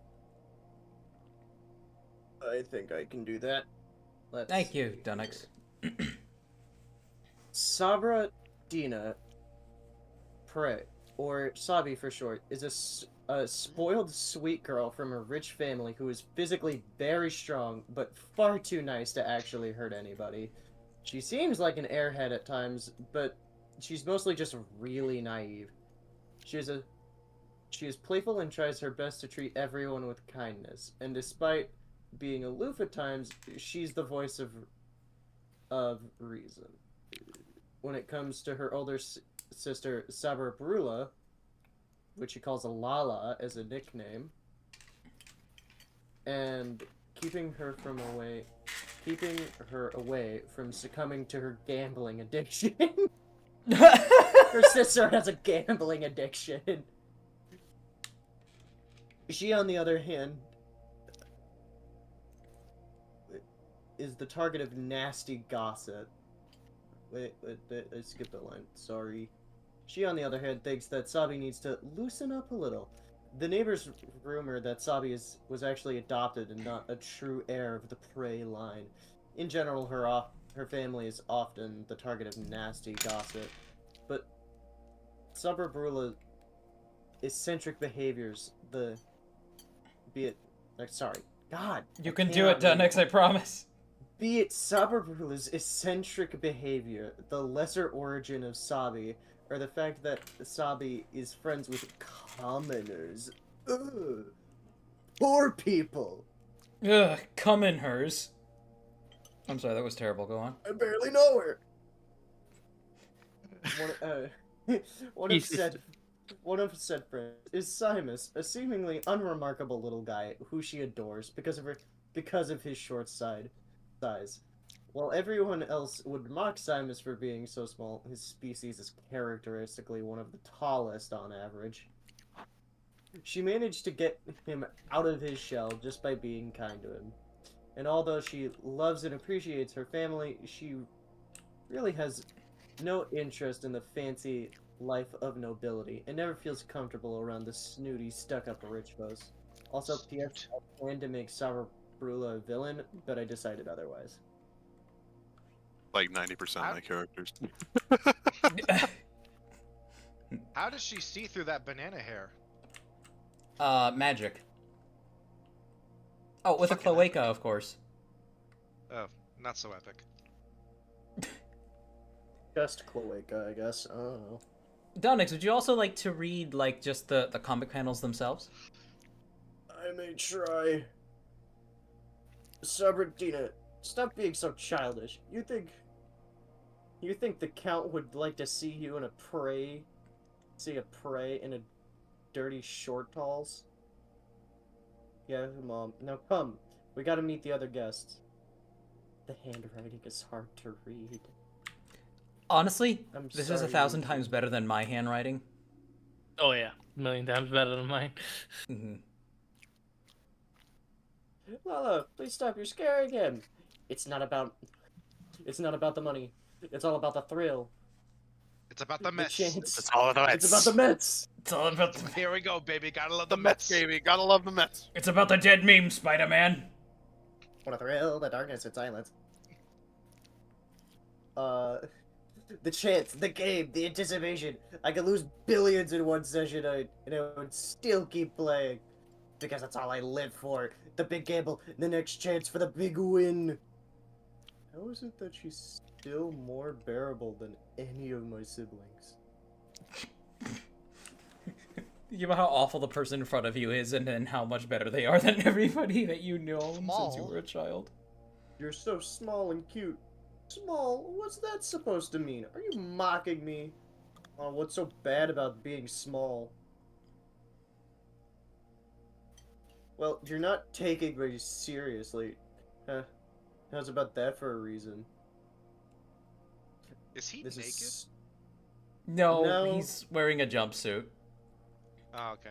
I think I can do that. Let's Thank you, Dunix. Sabra Dina Pre, or Sabi for short, is a spoiled sweet girl from a rich family who is physically very strong, but far too nice to actually hurt anybody. She seems like an airhead at times, but she's mostly just really naive. She is playful and tries her best to treat everyone with kindness, and despite being aloof at times, she's the voice of reason. When it comes to her older sister, Sabra Brula, which she calls a Lala as a nickname, and keeping her away from succumbing to her gambling addiction. Her sister has a gambling addiction. She, on the other hand, is the target of nasty gossip. Wait, I skipped a line. Sorry. She, on the other hand, thinks that Sabi needs to loosen up a little. The neighbors rumor that Sabi was actually adopted and not a true heir of the Prey line. In general, her family is often the target of nasty gossip. But Sabra Brula's eccentric behaviors, You can do it, Dunix, I promise. Be it Sabra Brula's eccentric behavior, the lesser origin of Sabi, or the fact that Sabi is friends with commoners. Ugh. Poor people! Ugh, come in hers. I'm sorry, that was terrible. Go on. I barely know her! Jesus. One of said friends is Simus, a seemingly unremarkable little guy who she adores because of his short size. While everyone else would mock Simus for being so small, his species is characteristically one of the tallest on average. She managed to get him out of his shell just by being kind to him. And although she loves and appreciates her family, she really has no interest in the fancy life of nobility. It never feels comfortable around the snooty, stuck-up rich folks. Also, P.S. I planned to make Brula a villain, but I decided otherwise. Like 90% of my characters. How does she see through that banana hair? Magic. Oh, with a Fucking cloaca, of course. Oh, not so epic. Just cloaca, I guess. I don't know. Donix, would you also like to read, like, just the comic panels themselves? I may try. Sabratina, stop being so childish. You think the Count would like to see you in a prey in a dirty short talls? Yeah, Mom. Now come. We gotta meet the other guests. The handwriting is hard to read. Honestly, I'm this is sorry, 1,000 Luigi. times better than my handwriting. Oh yeah, a million times better than mine. Hmm. Lala, please stop. You're scaring him. It's not about the money. It's all about the thrill. It's about the The mess. chance. It's all about It's about the Mets. It's all about the... Here we go, baby. Gotta love the Mets, baby. Gotta love the Mets. It's about the dead meme, Spider-Man. What a thrill, the darkness and silence. The chance, the game, the anticipation. I could lose billions in one session and I would still keep playing. Because that's all I live for. The big gamble, the next chance for the big win. How is it that she's still more bearable than any of my siblings? Think about how awful the person in front of you is and then how much better they are than everybody that you know since you were a child. You're so small and cute. Small? What's that supposed to mean? Are you mocking me? Oh, what's so bad about being small? Well, you're not taking me seriously. Huh. How's about that for a reason? Is he This naked? is... No, No. he's wearing a jumpsuit. Oh, okay.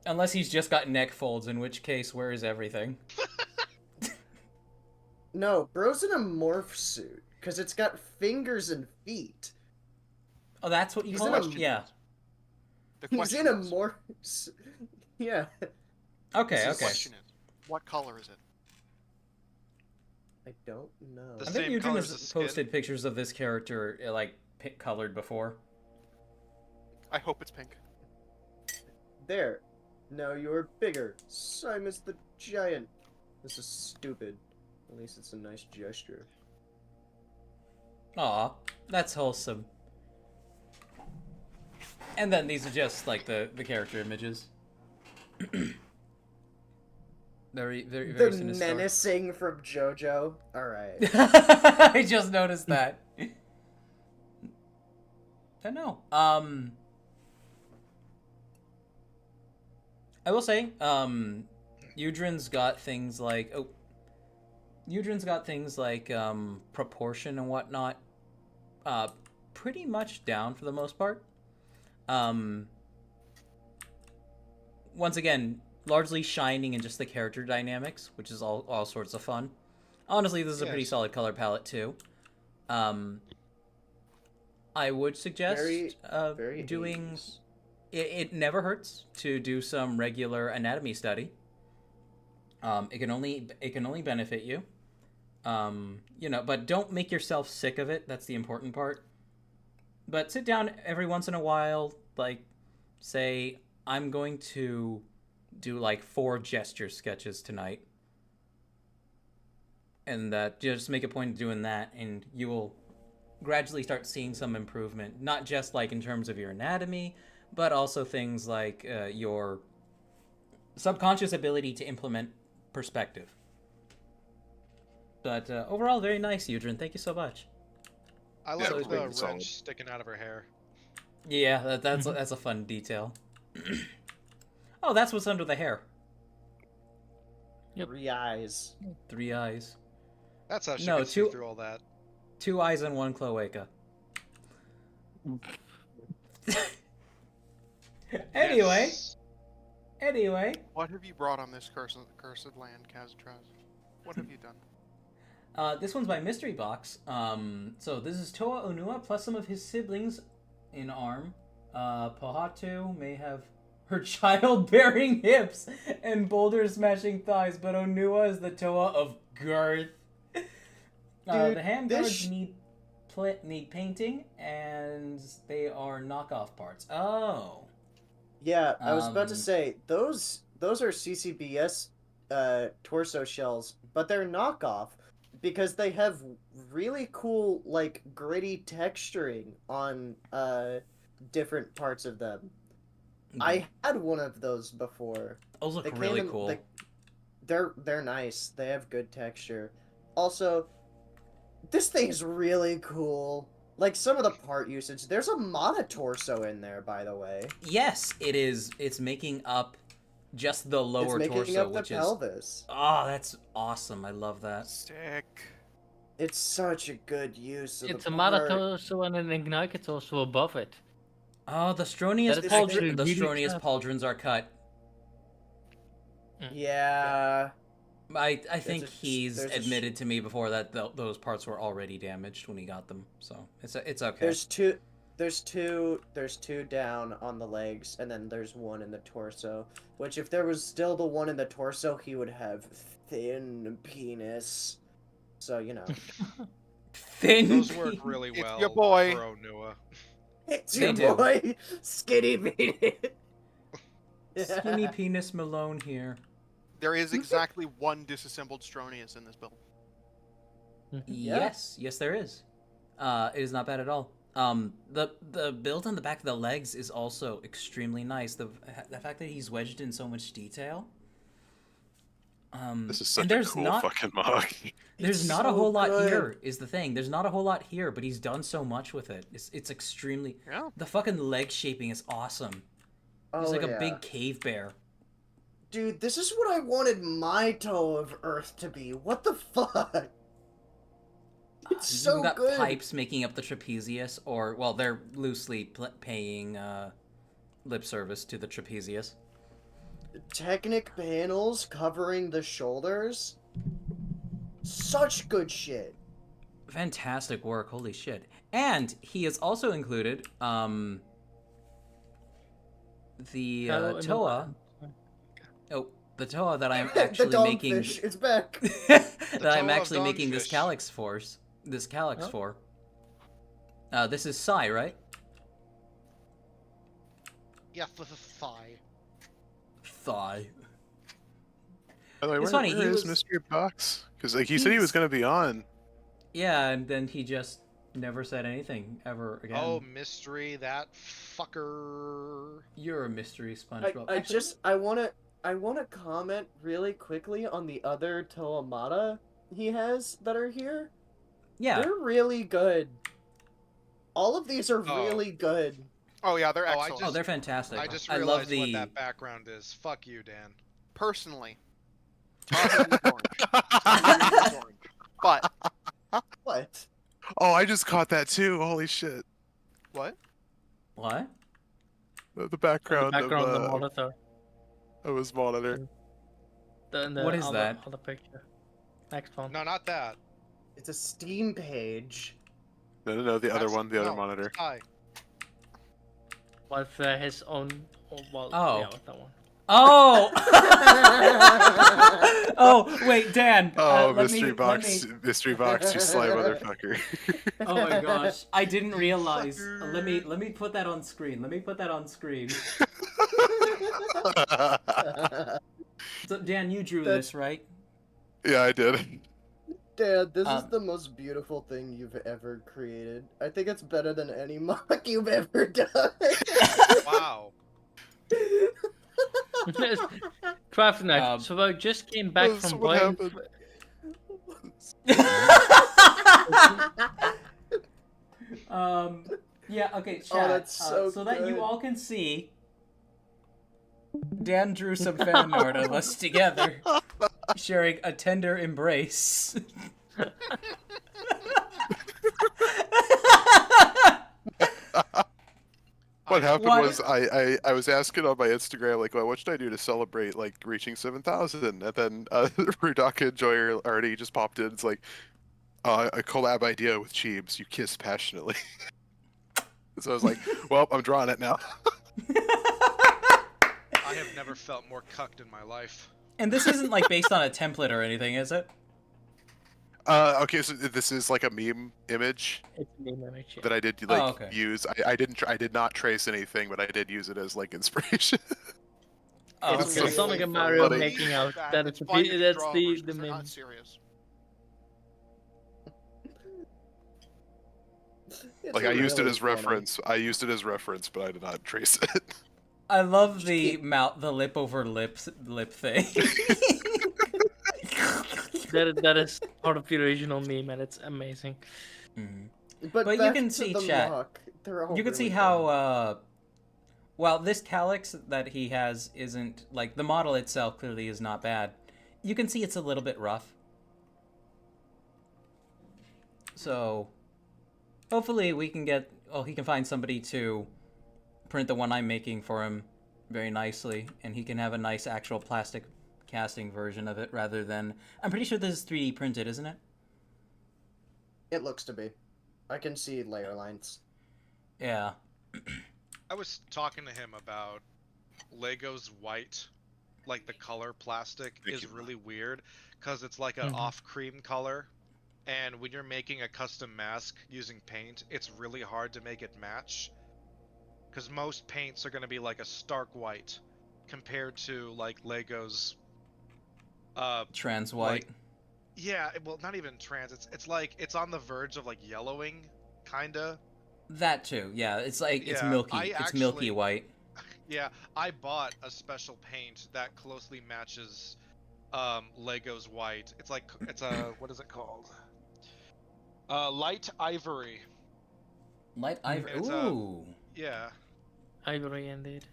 Unless he's just got neck folds, in which case, where is everything? No, bro's in a morph suit. Because it's got fingers and feet. Oh, that's what you He's call in it? a- Yeah. The He's question in a is, morph... Yeah. Okay, the okay. question is, what color is it? I don't know. The I think same Eugene color as has the skin. posted pictures of this character, like, colored before. I hope it's pink. There. Now you're bigger. Simus the Giant. This is stupid. At least it's a nice gesture. Aw, that's wholesome. And then these are just, like, the character images. Very The sinister. menacing from JoJo. Alright. I just noticed that. I know. I will say, Udrin's got things like proportion and whatnot, pretty much down for the most part. Once again, largely shining in just the character dynamics, which is all sorts of fun. Honestly, this is a pretty Yes. solid color palette too. I would suggest Very doing. 80s. It never hurts to do some regular anatomy study. It can only benefit you. But don't make yourself sick of it. That's the important part. But sit down every once in a while, like, say, I'm going to do like 4 gesture sketches tonight. And just make a point of doing that, and you will gradually start seeing some improvement. Not just like in terms of your anatomy, but also things like your subconscious ability to implement perspective. But overall, very nice, Eugene. Thank you so much. I Yeah, like it's the pretty solid. wrench sticking out of her hair. Yeah, that's a fun detail. Oh, that's what's under the hair. Yep. 3 eyes. 3 eyes. That's how she No, could see two- through all that. 2 eyes and 1 cloaca. Anyway. Yes. What have you brought on this cursed land, Kazatraz? What have you done? This one's by Mystery Box. So this is Toa Onua plus some of his siblings in arm. Pohatu may have her childbearing hips and boulder-smashing thighs, but Onua is the Toa of girth. The handguards need painting, and they are knockoff parts. Oh. Yeah, I was about to say, those are CCBS torso shells, but they're knockoff because they have really cool, like, gritty texturing on different parts of them. I had one of those before. Those look really cool. They're nice. They have good texture. Also, this thing's really cool. Like, some of the part usage. There's a Mata torso in there, by the way. Yes, it is. It's making up just the lower it's making torso, up the which pelvis. Oh, that's awesome. I love that. Sick. It's such a good use of It's the a Mata part. torso and an Ignite torso above it. Oh, the Stronius That is actually really tough. pauldrons are cut. Yeah. I think a- he's there's a admitted to me before that those parts were already damaged when he got them, so it's okay. There's two down on the legs, and then there's one in the torso. Which, if there was still the one in the torso, he would have thin penis. So, you know. Thin. Those work really It's well your boy. for Onua. It's They your do. boy, skinny penis. Skinny penis Malone here. There is exactly one disassembled Stronius in this build. Yeah. Yes, there is. It is not bad at all. The build on the back of the legs is also extremely nice. The fact that he's wedged in so much detail. This is and such a there's cool not, fucking mug. There's It's not a so whole lot good. here. Is the thing? There's not a whole lot here, but he's done so much with it. It's extremely. Yeah. The fucking leg shaping is awesome. He's Oh, like yeah. a big cave bear. Dude, this is what I wanted my toe of Earth to be. What the fuck? It's You've so got good. pipes making up the trapezius, or well, they're loosely paying lip service to the trapezius. Technic panels covering the shoulders. Such good shit. Fantastic work, holy shit! And he has also included the Toa. Oh, the Toa that I'm The actually making. dogfish, it's back. that I'm Toa of actually making this Dogfish. calyx for. This calyx for. This is Sai, right? Yeah, thigh. Thigh. By the way, It's where funny, he is was- Mystery Box? Because like he said he was gonna be on. Yeah, and then he just never said anything ever again. Oh, mystery, that fucker. You're a mystery, SpongeBob. I wanna comment really quickly on the other Toamata he has that are here. Yeah. They're really good. All of these are Oh. really good. Oh yeah, they're Oh, I excellent. Oh, they're fantastic. I just love realized the. what that background is. Fuck you, Dan. Personally, Tahoe is orange. Tahoe is orange. But What? Oh, I just caught that too. Holy shit! what? What? The background, Background of, the monitor. of his monitor. The What is other, that? Other picture. Next one. No, not that. It's a Steam page. No, the other That's- one, the other no, monitor. Hi. With his own. Well, Oh. yeah, with that one. Oh! Oh, wait, Dan. Oh, let mystery me- box, let me- mystery box, you sly motherfucker. Oh my gosh, I didn't realize. Let me put that on screen. So Dan, you drew That's- this, right? Yeah, I did. Dad, this is Um, the most beautiful thing you've ever created. I think it's better than any mock you've ever done. Wow. Craft Knife. Um, So I just came back That's from what playing. happened. Yeah, okay, chat. Oh, that's so so that you good. all can see, Dan drew some fan art of us together, sharing a tender embrace. What happened What? was I was asking on my Instagram like, well, what should I do to celebrate like reaching 7,000? And then Rudaka Joyer already just popped in. It's like, A collab idea with Cheebs. You kiss passionately. So I was like, well, I'm drawing it now. I have never felt more cucked in my life. And this isn't like based on a template or anything, is it? Okay, so this is like a meme image It's a meme image, yeah. that I did like okay. use. I did not trace anything, but I did use it as like inspiration. Oh, Okay, It's so Sonic and funny. Mario Funny. making out. That is fun to that's draw the overs 'cause they're meme. not serious. It's Like I used it really as funny. reference. I used it as reference, but I did not trace it. I love the the lip over lip thing. That is part of the original meme, and it's amazing. Mhm. But you back can to see, the chat, mock. They're all You can see really how, while this calyx that he has isn't, like, the model itself clearly is not bad, you can see it's a little bit rough. So, hopefully we can get, he can find somebody to print the one I'm making for him very nicely, and he can have a nice actual plastic casting version of it rather than, I'm pretty sure this is 3D printed, isn't it? It looks to be. I can see layer lines. Yeah. I was talking to him about Lego's white, like the color plastic Thank is you. really weird because it's like an off cream color, and when you're making a custom mask using paint, it's really hard to make it match because most paints are going to be like a stark white compared to like Lego's Trans white. yeah, well, not even trans. It's like it's on the verge of like yellowing, kinda. That too, yeah. It's like, it's Yeah, milky. I It's milky actually- white. Yeah, I bought a special paint that closely matches Lego's white. It's like it's a what is it called? Light ivory. Light ivory. It's Ooh. Yeah. Ivory, indeed.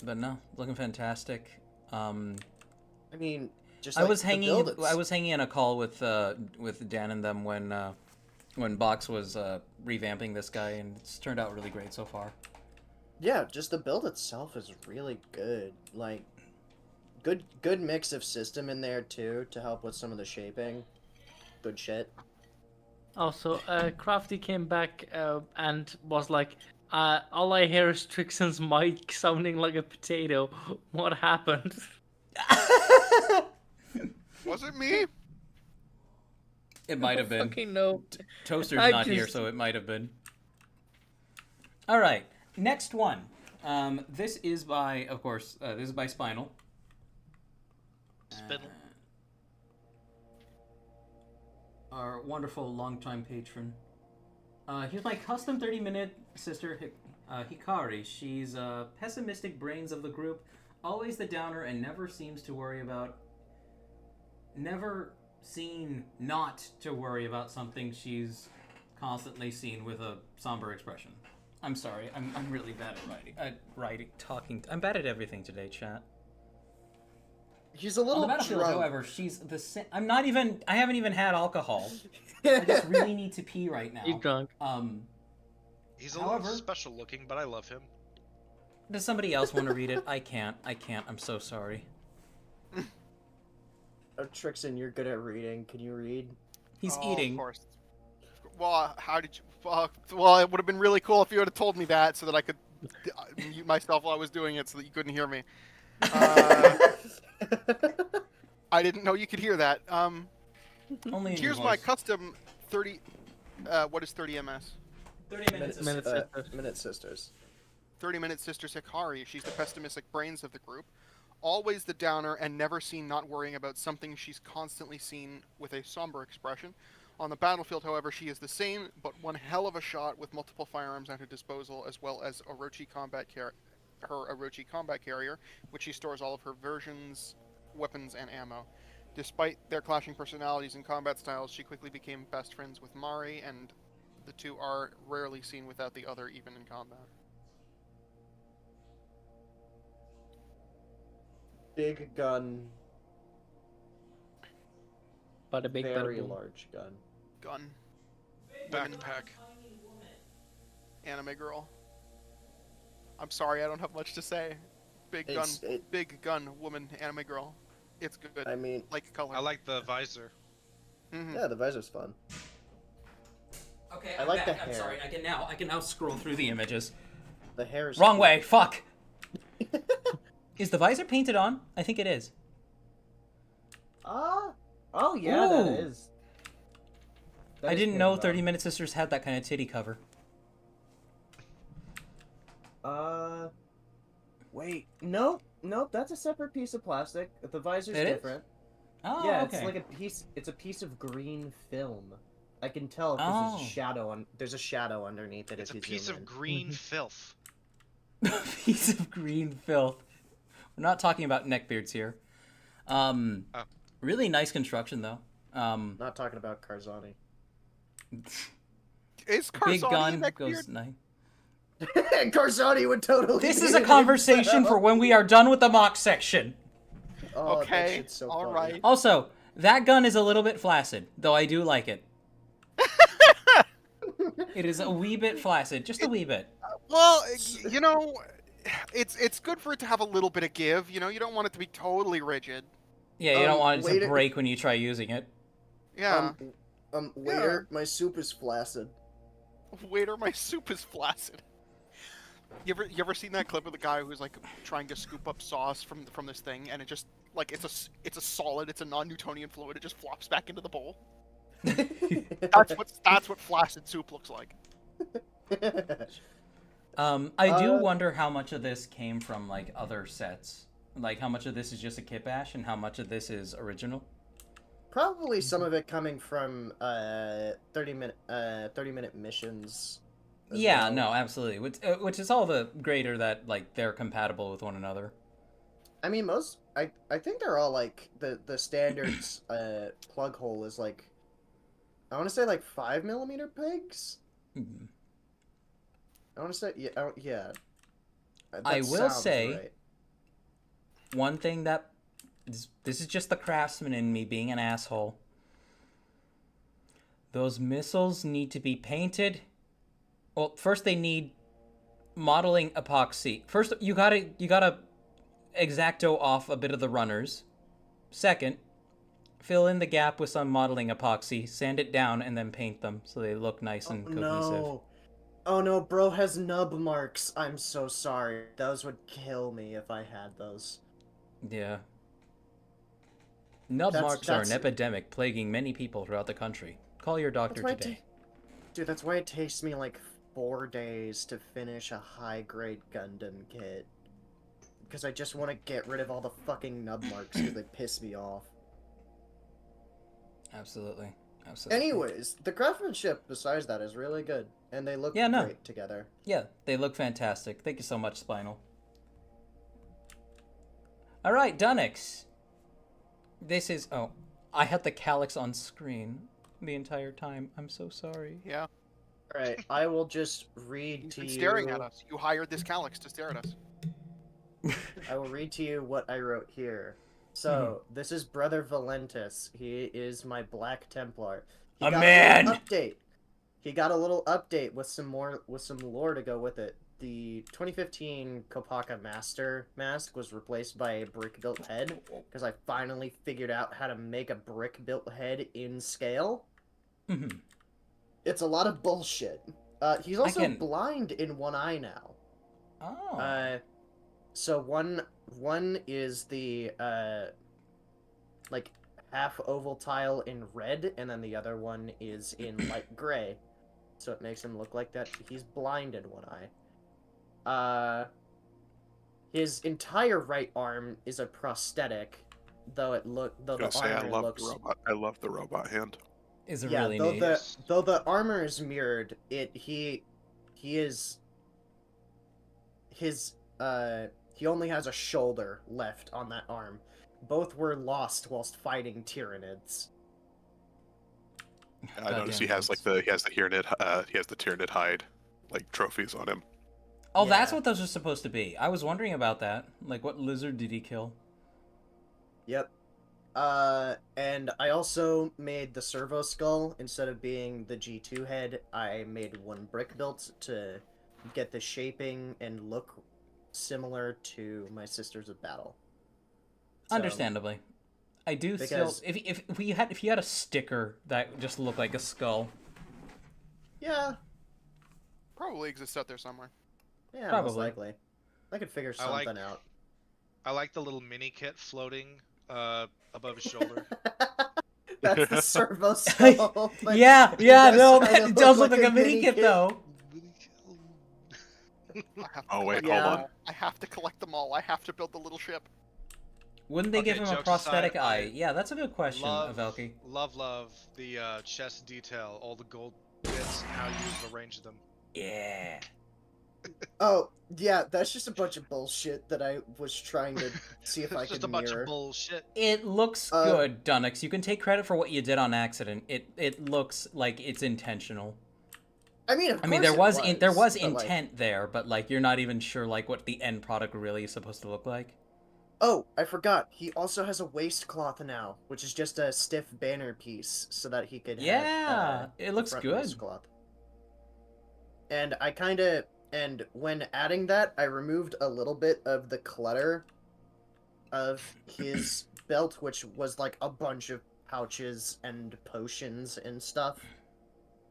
But no, looking fantastic. I mean, just I like was the hanging. build I was hanging in a call with Dan and them when Box was revamping this guy, and it's turned out really great so far. Yeah, just the build itself is really good. Like, good mix of system in there too to help with some of the shaping. Good shit. Also, Crafty came back and was like, all I hear is Trixon's mic sounding like a potato. What happened? Was it me? It might have been. Fucking no. Toaster's I not here, just- so it might have been. All right, next one. This is by, of course, this is by Spinal. Spinal. Our wonderful longtime patron. Here's my custom 30-minute sister, Hikari. She's pessimistic brains of the group, always the downer, and never seems to worry about... Never seen not to worry about something she's constantly seen with a somber expression. I'm sorry, I'm really bad at writing, talking. I'm bad at everything today, chat. He's a On little the battlefield, drunk. however, she's the same. I haven't even had alcohol. I just really need to pee right now. He's drunk. He's a However- little special looking, but I love him. Does somebody else want to read it? I can't. I'm so sorry. Oh, Trixon, you're good at reading. Can you read? He's Oh, eating. Of course. Well, how did you? Well, it would have been really cool if you would have told me that so that I could mute myself while I was doing it so that you couldn't hear me. I didn't know you could hear that. Only in Here's your my voice. custom 30. What is 30 ms? 30 minutes. Minute Sisters. 30-minute sister Hikari. She's the pessimistic brains of the group. Always the downer and never seen not worrying about something. She's constantly seen with a somber expression. On the battlefield, however, she is the same, but one hell of a shot with multiple firearms at her disposal, as well as Orochi her Orochi combat carrier, which she stores all of her versions, weapons, and ammo. Despite their clashing personalities and combat styles, she quickly became best friends with Mari, and the two are rarely seen without the other, even in combat. Big gun. But a big Very boom. large gun. Gun. Women. Backpack. Anime girl. I'm sorry, I don't have much to say. Big gun, It's- it- big gun, woman, anime girl. It's good. I mean, Like color. I like the visor. Yeah, the visor's fun. Okay, I I'm like the back. I'm hair. sorry. I can now scroll through the images. The hair's Wrong cute. way. Fuck. Is the visor painted on? I think it is. Oh yeah, that Ooh. is. That I is didn't know painted 30 on. Minute Sisters had that kind of titty cover. Wait, nope, that's a separate piece of plastic. The visor's It is? different. Oh, Yeah, okay. it's like it's a piece of green film. I can tell because there's a shadow there's a shadow underneath it It's a if you piece zoom of in. green filth. Piece of green filth. We're not talking about neckbeards here. Really nice construction though. Not talking about Karzani. Is Big Karzani gun a neckbeard? goes nice. Karzani would totally. This be is a it conversation himself. for when we are done with the mock section. Oh, that Okay, shit's so all funny. right. Also, that gun is a little bit flaccid, though I do like it. It is a wee bit flaccid, just a wee bit. Well, you know, it's good for it to have a little bit of give. You know, you don't want it to be totally rigid. Yeah, you don't want it wait to a- break when you try using it. Yeah. Waiter, my soup is flaccid. Waiter, my soup is flaccid. You ever seen that clip of the guy who's like trying to scoop up sauce from this thing, and it just like it's a solid, it's a non-Newtonian fluid, it just flops back into the bowl. That's what flaccid soup looks like. I do wonder how much of this came from like other sets. Like how much of this is just a kit bash and how much of this is original. Probably some of it coming from 30-minute missions. as Yeah, well. no, absolutely. Which is all the greater that like they're compatible with one another. I mean, I think they're all like the standards plug hole is like, I want to say like 5mm pegs. Mhm. I want to say yeah. I That will sounds say- right. One thing that this is just the craftsman in me being an asshole. Those missiles need to be painted. Well, first they need modeling epoxy. First, you gotta exacto off a bit of the runners. Second, fill in the gap with some modeling epoxy, sand it down, and then paint them so they look nice and cohesive. No. Oh no, bro has nub marks. I'm so sorry. Those would kill me if I had those. Yeah. Nub That's- marks are an that's- epidemic plaguing many people throughout the country. Call your doctor That's why today. Dude, that's why it takes me like 4 days to finish a high-grade Gundam kit. Because I just want to get rid of all the fucking nub marks because they piss me off. Absolutely. Absolutely. Anyways, the craftsmanship besides that is really good. And they look Yeah, no. great together. Yeah, they look fantastic. Thank you so much, Spinal. Alright, Dunix. This is... Oh, I had the calyx on screen the entire time. I'm so sorry. Yeah. Alright, I will just read He's to been you... staring at us. You hired this calyx to stare at us. I will read to you what I wrote here. So, this is Brother Valentus. He is my Black Templar. He A got man! little update. He got a little update with some lore to go with it. The 2015 Kopaka Master mask was replaced by a brick-built head, because I finally figured out how to make a brick-built head in scale. Mhm. It's a lot of bullshit. He's also can- blind in one eye now. Oh. So one is the like half oval tile in red, and then the other one is in light gray. So it makes him look like that he's blind in one eye. His entire right arm is a prosthetic, though I was the gonna say, armor looks. I love the robot hand. Is it Yeah, really though neat? the armor is mirrored, he only has a shoulder left on that arm. Both were lost whilst fighting Tyranids. I noticed he Goddamn has like dudes. he has the Tyranid hide like trophies on him. Oh, that's Yeah. what those are supposed to be. I was wondering about that. Like, what lizard did he kill? Yep. And I also made the servo skull. Instead of being the G2 head, I made one brick built to get the shaping and look similar to my Sisters of Battle. So, Understandably. I do Because- still. If you had a sticker that just looked like a skull, Yeah, Probably exists out there somewhere. yeah, most Probably. likely. I could figure I like- something out. I like the little mini kit floating above his shoulder. That's the servo skull. but yeah, he yeah, does no, kinda it does look like a mini mini kit though. I have to Oh, wait, collect hold them on. all. I have to collect them all. I have to build the little ship. Wouldn't they give Okay, him a jokes prosthetic aside, eye? I Yeah, that's a good question, love, Avelki. love the chest detail, all the gold bits, and how you arrange them. Yeah. Oh, yeah, that's just a bunch of bullshit that I was trying to see if I It's could just a bunch mirror. of bullshit. It looks good, Dunnix. You can take credit for what you did on accident. It looks like it's intentional. I mean, of I mean, course there was but, like- intent there, but like you're not even sure like what the end product really is supposed to look like. Oh, I forgot. He also has a waistcloth now, which is just a stiff banner piece, so that he could. Yeah, have, it the looks front good. waistcloth. And when adding that, I removed a little bit of the clutter of his belt, which was like a bunch of pouches and potions and stuff.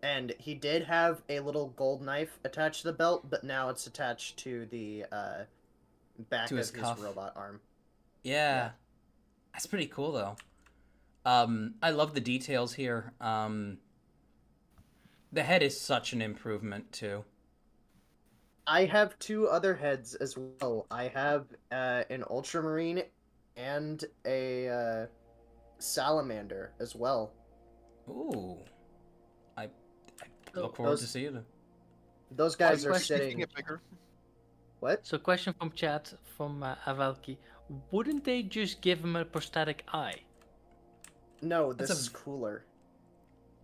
And he did have a little gold knife attached to the belt, but now it's attached to the back To of his his cuff. robot arm. Yeah. That's pretty cool though. I love the details here. The head is such an improvement too. I have two other heads as well. I have an ultramarine and a salamander as well. Ooh. I look forward to seeing it. Those guys Why are question- sitting. Making it bigger. What? So, question from chat from Avalki: wouldn't they just give him a prosthetic eye? No, this That's a- is cooler.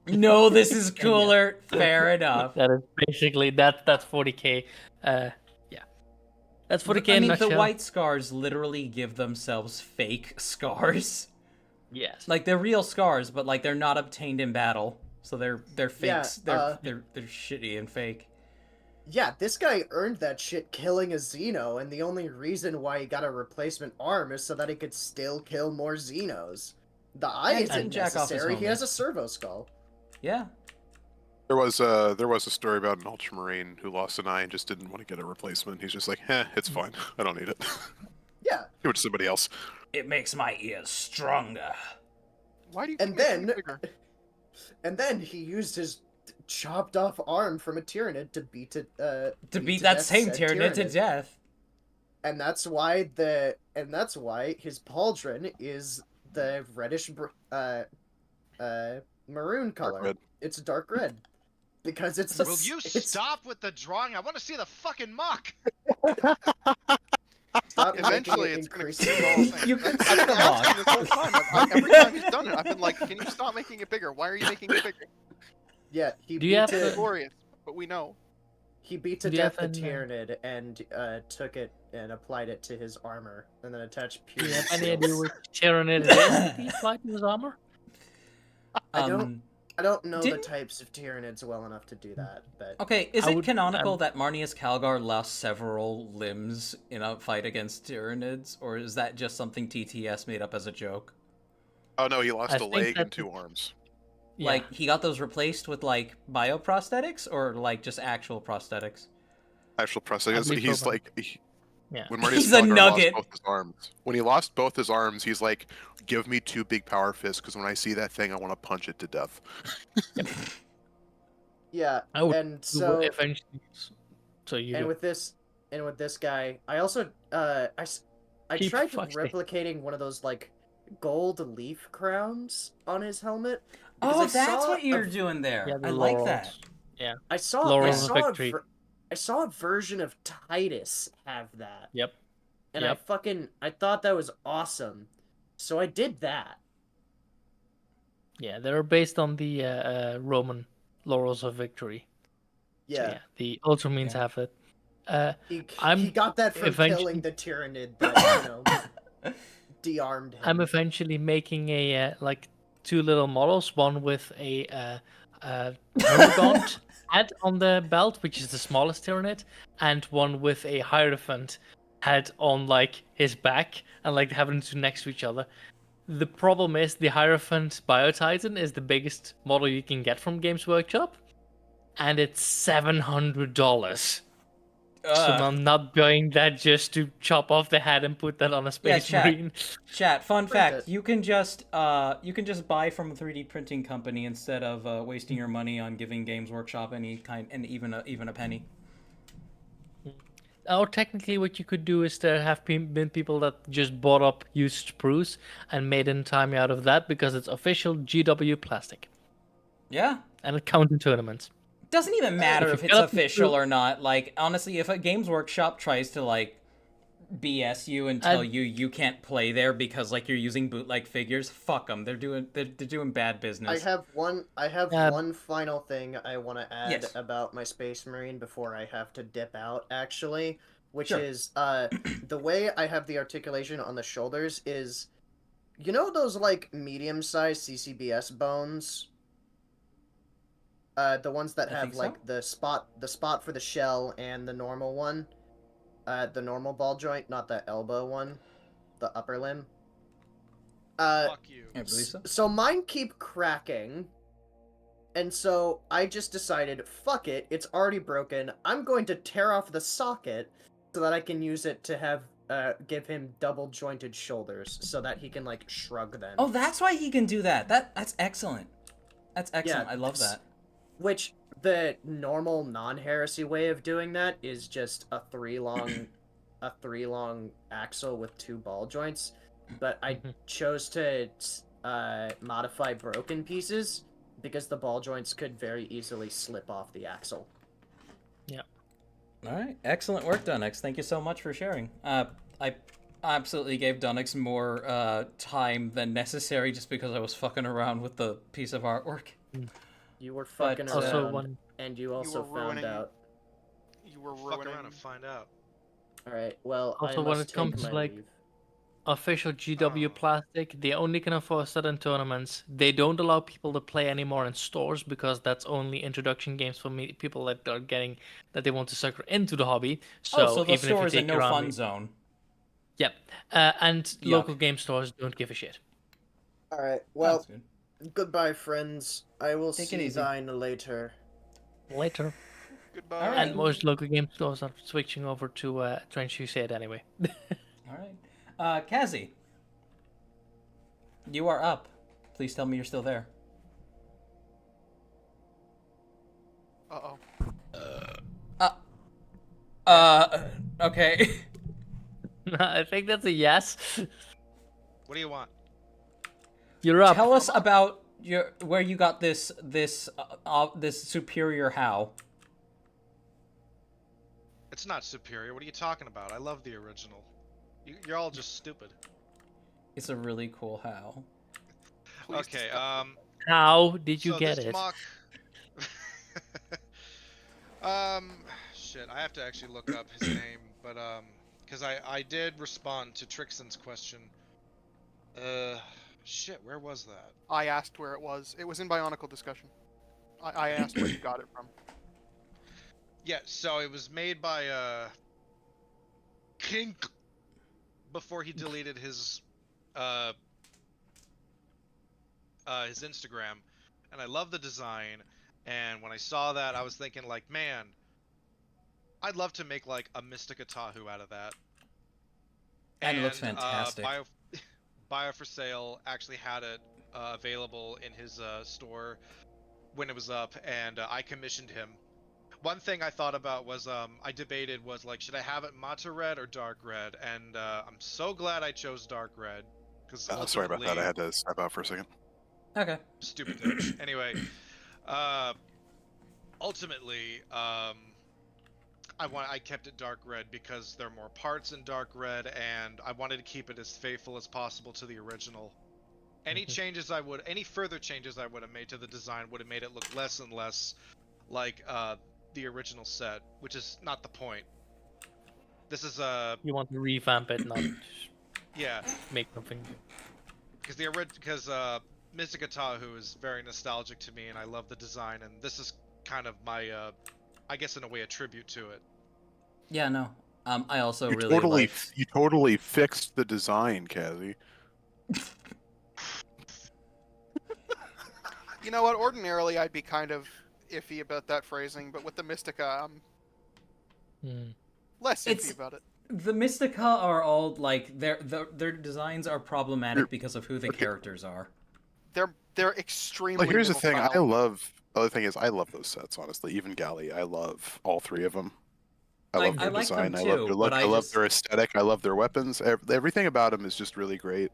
No, this is cooler. Fair enough. That is basically that's 40k. Yeah, that's 40k I in a mean, the nutshell. white scars literally give themselves fake scars. Yes. Like they're real scars, but like they're not obtained in battle, so they're fakes. Yeah, they're shitty and fake. Yeah, this guy earned that shit killing a Xeno, and the only reason why he got a replacement arm is so that he could still kill more Xenos. The eye And isn't jack off his necessary. He has homie. a servo skull. Yeah. There was a story about an ultramarine who lost an eye and just didn't want to get a replacement. He's just like, it's fine. I don't need it. Yeah. Give it to somebody else. It makes my ears stronger. Why do you And keep making then- it bigger? And then he used his chopped off arm from a Tyranid to beat To beat to that death same said Tyranid to death. And that's why his pauldron is the reddish maroon color. red. It's a dark red. Because it's Will you stop with the drawing? I want to see the fucking muck. Stop Eventually, making it it's gonna increase be the small. gold. You I've can been come asking on. this whole time. Every time he's done it, I've been like, "Can you stop making it bigger? Why are you making it bigger?" Yeah, he Do you have beat to- it. Glorious, but we know. He beat to Do you death the have an, Tyranid and took it and applied it to his armor, and then attached Do you have pure any idea seals. which Tyranid it is that he applied to his armor? I don't know the Didn't- types of Tyranids well enough to do that, but Okay, is I it would- canonical that Marnius Calgar lost several limbs in a fight against Tyranids, or is that just something TTS made up as a joke? Oh no, he lost I a think leg and that's- 2 arms. Yeah. Like he got those replaced with like bioprosthetics, or like just actual prosthetics? Actual prosthetic. believe He's so, but- like, Yeah. when Marty He's a Stalker nugget. lost both his arms. When he lost both his arms, he's like, "Give me 2 big power fists, because when I see that thing, I want to punch it to death." yeah. I would And do so eventually. So you and go. with this guy, I also I Keep tried fucking- replicating one of those like gold leaf crowns on his helmet. because Oh, I that's saw what you're a- doing there. Yeah, the I like laurels. that. I saw Laurels of Victory. I saw a version of Titus have that. Yep. And Yep. I thought that was awesome. So I did that. Yeah, they're based on the Roman laurels of victory. So, Yeah. the Ultramarines have it. He I'm got that from eventually- killing the Tyranid that, de-armed him. I'm eventually making a like 2 little models, one with a Termagant head on the belt, which is the smallest Tyranid, and one with a Hierophant head on like his back, and like having them two next to each other. The problem is the Hierophant Biotitan is the biggest model you can get from Games Workshop, and it's $700. So I'm not buying that just to chop off the head and put that on a Space Marine. Chat. Fun Print fact: it. you can just buy from a 3D printing company instead of wasting your money on giving Games Workshop any kind, and even a penny. Or technically, what you could do is there have been people that just bought up used spruce and made an time out of that because it's official GW plastic. Yeah. And it counts in tournaments. Doesn't even matter if it's cut up the official sprue- or not. Like, honestly, if a Games Workshop tries to, like, BS you and tell you can't play there because, like, you're using bootleg figures, fuck them. They're doing bad business. I have one final thing I want to add Yes. about my Space Marine before I have to dip out, actually, which Sure. is the way I have the articulation on the shoulders is, you know those like medium-sized CCBS bones? The ones that I have think so. like the spot for the shell and the normal one, the normal ball joint, not the elbow one, the upper limb. Fuck you. I believe so. So mine keep cracking, and so I just decided, fuck it, it's already broken. I'm going to tear off the socket so that I can use it to have give him double jointed shoulders so that he can like shrug them. Oh, that's why he can do that. That's excellent. That's excellent. Yeah, I love that. Which the normal non-heresy way of doing that is just a three long axle with two ball joints, but I chose to modify broken pieces because the ball joints could very easily slip off the axle. Yeah. All right, excellent work, Dunix. Thank you so much for sharing. I absolutely gave Dunix more time than necessary just because I was fucking around with the piece of artwork. You were fucking But, around, and you also were found ruining- out. You were Fuck ruining. around and find out. All right. Well, Also, I when must it comes take to, my like, leave. official GW Oh. plastic, they only can enforce that in tournaments. They don't allow people to play anymore in stores because that's only introduction games for people that are getting that they want to sucker into the hobby. So, So the even store if is you a take no your fun army, zone. yep, and Yuck. local game stores don't give a shit. All right. Well, That's good. goodbye, friends. I will Take it see easy. thine later. Later, Goodbye. All right. and most local game stores are switching over to Trench Crusade anyway. All right. Kazi, you are up. Please tell me you're still there. Uh-oh. Okay. I think that's a yes. What do you want? You're up. Tell us about where you got this superior how. It's not superior. What are you talking about? I love the original. You're all just stupid. It's a really cool how. Please Okay. discuss How did you So get this it? mock. Shit. I have to actually look up his name, but because I did respond to Trixon's question. Shit. Where was that? I asked where it was. It was in Bionicle discussion. I asked where you got it from. Yeah. So it was made by King before he deleted his Instagram, and I love the design. And when I saw that, I was thinking, like, man, I'd love to make like a Mystica Tahu out of that. And it looks fantastic. Bio for Sale actually had it available in his store when it was up, and I commissioned him. One thing I thought about was I debated was like, should I have it Mata Red or Dark Red? And I'm so glad I chose Dark Red because Sorry about that. I had to step out for a second. Okay. Stupid bitch. Anyway, ultimately, I kept it dark red because there are more parts in dark red, and I wanted to keep it as faithful as possible to the original. Any further changes I would have made to the design would have made it look less and less like the original set, which is not the point. This is You want to revamp it, not just yeah, make something. because Mystica Tahu is very nostalgic to me, and I love the design, and this is kind of my, I guess in a way, a tribute to it. Yeah, no. I also You really totally, liked... you totally fixed the design, Kazi. You know what? Ordinarily, I'd be kind of iffy about that phrasing, but with the Mystica, I'm less iffy about it. The Mystica are all like their designs are problematic because of who the characters are. They're extremely. Well, here's the thing. middle style. The other thing is, I love those sets. Honestly, even Galley, I love all three of them. I love their like them design. I too, love their look. but I love their aesthetic. I love their weapons. Everything about them is just really great.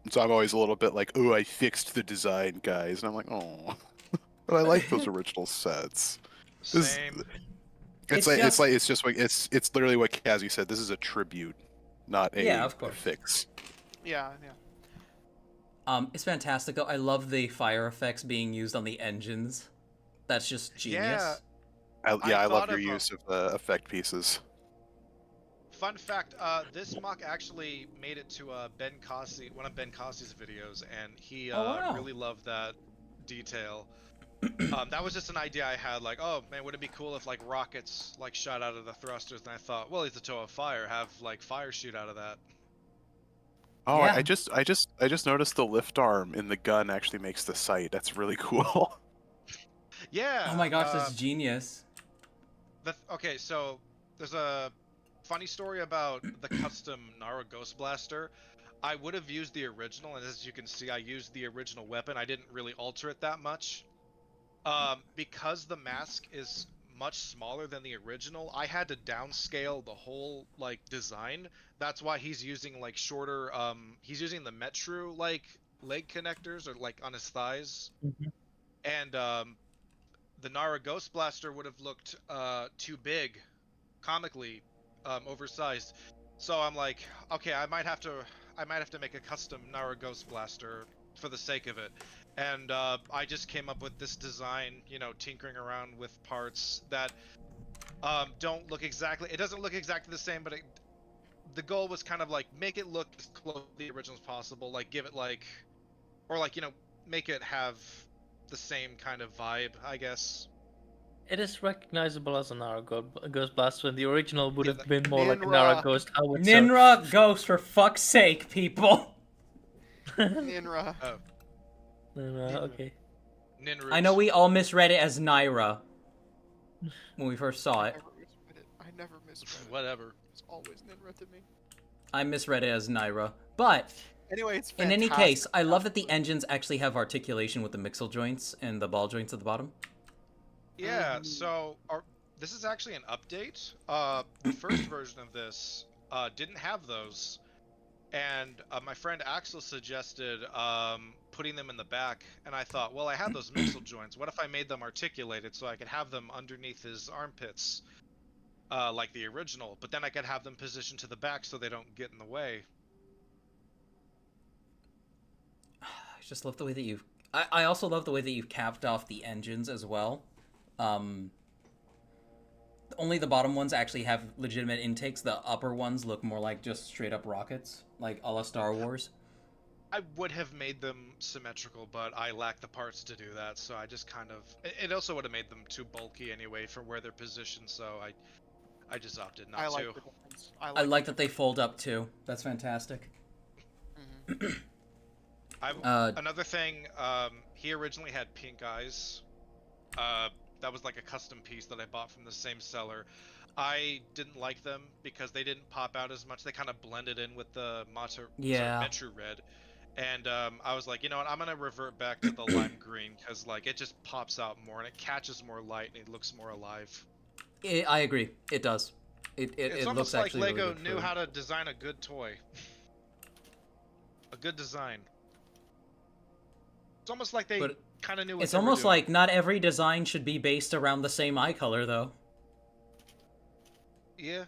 So I'm always a little bit like, "Oh, I fixed the design, guys," and I'm like, "Oh, but I like those original sets." Same. It's literally what Kazi said. This is a tribute, not a fix. Yeah. It's fantastic though. I love the fire effects being used on the engines. That's just genius. I love your use of the effect pieces. Fun fact, this mock actually made it to Ben Cossey, one of Ben Cossey's videos, and he really loved that detail. That was just an idea I had, like, oh man, would it be cool if like rockets like shot out of the thrusters? And I thought, well, he's the toe of fire, have like fire shoot out of that. Oh, yeah. I just noticed the lift arm in the gun actually makes the sight. That's really cool. Yeah. Oh my gosh, that's genius. Okay, so there's a funny story about the custom Nara Ghost Blaster. I would have used the original, and as you can see, I used the original weapon. I didn't really alter it that much. Because the mask is much smaller than the original, I had to downscale the whole like design. That's why he's using like shorter. He's using the Metru like leg connectors or like on his thighs, and the Nara Ghost Blaster would have looked too big, comically oversized. So I'm like, okay, I might have to make a custom Nara Ghost Blaster for the sake of it. And I just came up with this design, you know, tinkering around with parts that don't look exactly. It doesn't look exactly the same, but the goal was kind of like make it look as close to the original as possible. Like give it like, or like, you know, make it have the same kind of vibe, I guess. It is recognizable as a Nara Ghost Blaster, and the original would have been more like a Nara Ghost howitzer. Ninra Ghost, for fuck's sake, people! Ninra. Oh. Okay. Ninroots. I know we all misread it as Naira when we first saw it. I never misread it. Whatever. It's always Ninra to me. I misread it as Naira. But, anyway, it's in fantastic. any case, I love that the engines actually have articulation with the mixel joints and the ball joints at the bottom. Yeah, so this is actually an update. The first version of this didn't have those. And my friend Axel suggested putting them in the back, and I thought, well, I have those mixel joints. What if I made them articulated so I could have them underneath his armpits, like the original? But then I could have them positioned to the back so they don't get in the way. I just love the way that you've... I also love the way that you've capped off the engines as well. Only the bottom ones actually have legitimate intakes. The upper ones look more like just straight up rockets, like a la Star Wars. I would have made them symmetrical, but I lack the parts to do that, so I just kind of... It also would have made them too bulky anyway for where they're positioned, so I just opted not to. The difference. I like that they fold up too. That's fantastic. Another thing, he originally had pink eyes. That was like a custom piece that I bought from the same seller. I didn't like them because they didn't pop out as much. They kind of blended in with the Metru red. And I was like, you know what, I'm going to revert back to the lime green because like it just pops out more and it catches more light and it looks more alive. I agree. It does. It's looks almost like actually Lego really good knew how to design a good toy. A good design. It's almost like they kind of knew what it's they were almost doing. like not every design should be based around the same eye color, though. Yeah.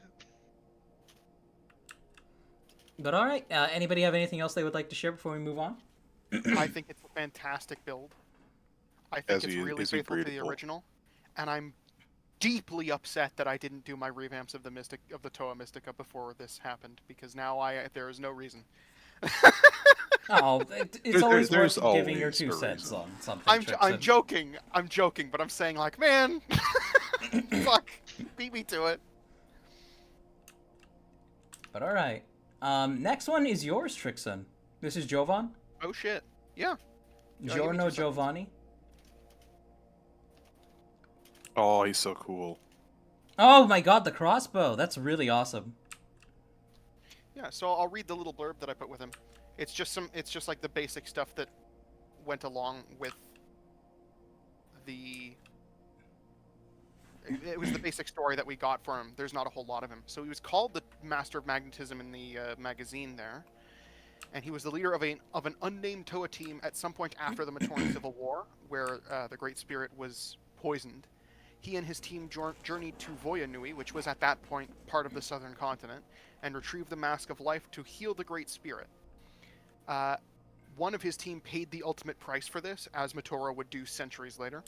But alright, anybody have anything else they would like to share before we move on? I think it's a fantastic build. I think it's really faithful to the original, and I'm deeply upset that I didn't do my revamps of the Toa Mystica before this happened, because now there is no reason. Oh, it's always worth giving your 2 cents on something. I'm joking, but I'm saying like, man, fuck, beat me to it. But alright. Next one is yours, Trixon. This is Jovan? Oh shit. Yeah. give me Giorno 2 seconds. Giovanni. Oh, he's so cool. Oh my god, the crossbow. That's really awesome. Yeah, so I'll read the little blurb that I put with him. It's just like the basic stuff that went along with the. It was the basic story that we got for him. There's not a whole lot of him. So he was called the Master of Magnetism in the magazine there, and he was the leader of an unnamed Toa team at some point after the Matoran Civil War, where the Great Spirit was poisoned. He and his team journeyed to Voyanui, which was at that point part of the southern continent, and retrieved the Mask of Life to heal the Great Spirit. One of his team paid the ultimate price for this, as Matora would do centuries later.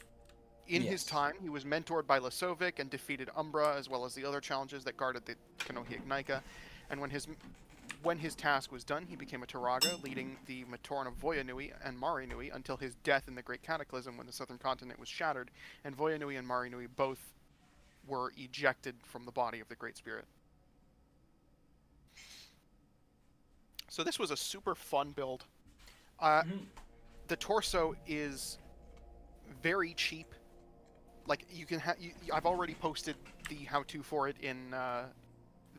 In his Yes. time, he was mentored by Lasovic and defeated Umbra, as well as the other challenges that guarded the Kanohi Ignika. And when his task was done, he became a Turaga, leading the Matoran of Voyanui and Marinui until his death in the Great Cataclysm when the southern continent was shattered, and Voyanui and Marinui both were ejected from the body of the Great Spirit. So this was a super fun build. The torso is very cheap. Like, you can I've already posted the how-to for it in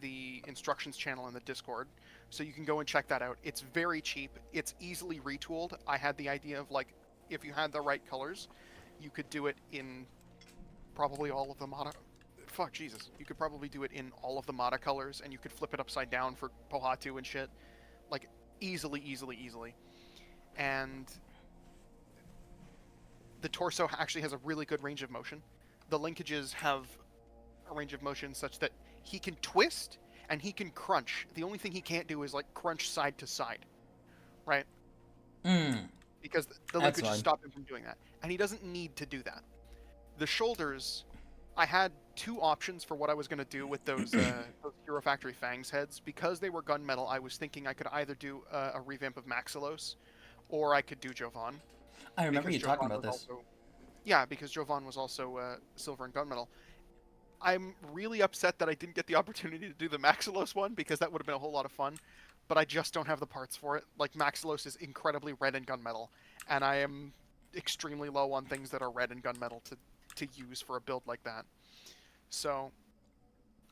the instructions channel in the Discord, so you can go and check that out. It's very cheap. It's easily retooled. I had the idea of, like, if you had the right colors, you could do it in probably all of the Mata. Fuck, Jesus. You could probably do it in all of the Mata colors, and you could flip it upside down for Pohatu and shit. Like, easily. And the torso actually has a really good range of motion. The linkages have a range of motion such that he can twist and he can crunch. The only thing he can't do is, like, crunch side to side, right? Because the That's linkages fine. stop him from doing that. And he doesn't need to do that. The shoulders, I had 2 options for what I was going to do with those Hero Factory Fangs heads. Because they were gunmetal, I was thinking I could either do a revamp of Maxilos, or I could do Jovan. I remember you Because talking Jovan about was this. Yeah, because Jovan was also silver and gunmetal. I'm really upset that I didn't get the opportunity to do the Maxilos one, because that would have been a whole lot of fun, but I just don't have the parts for it. Like, Maxilos is incredibly red and gunmetal, and I am extremely low on things that are red and gunmetal to use for a build like that. So,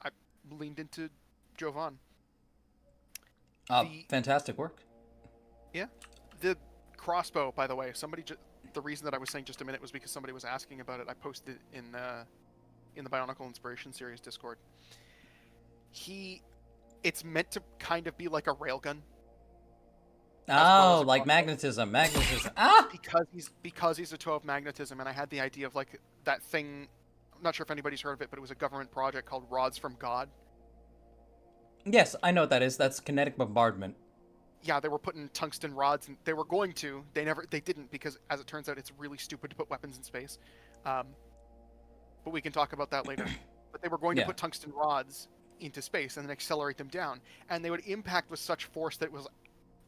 I leaned into Jovan. Fantastic work. Yeah. The crossbow, by the way, the reason that I was saying just a minute was because somebody was asking about it. I posted it in the Bionicle Inspiration Series Discord. It's meant to kind of be like a railgun. Oh, like magnetism. Ah! Because he's a toe of magnetism, and I had the idea of, like, that thing. I'm not sure if anybody's heard of it, but it was a government project called Rods from God. Yes, I know what that is. That's kinetic bombardment. Yeah, they were putting tungsten rods, and they were going to. They didn't, because, as it turns out, it's really stupid to put weapons in space. But we can talk about that later. But they were going to put tungsten rods into space and then accelerate them down, and they would impact with such force that it was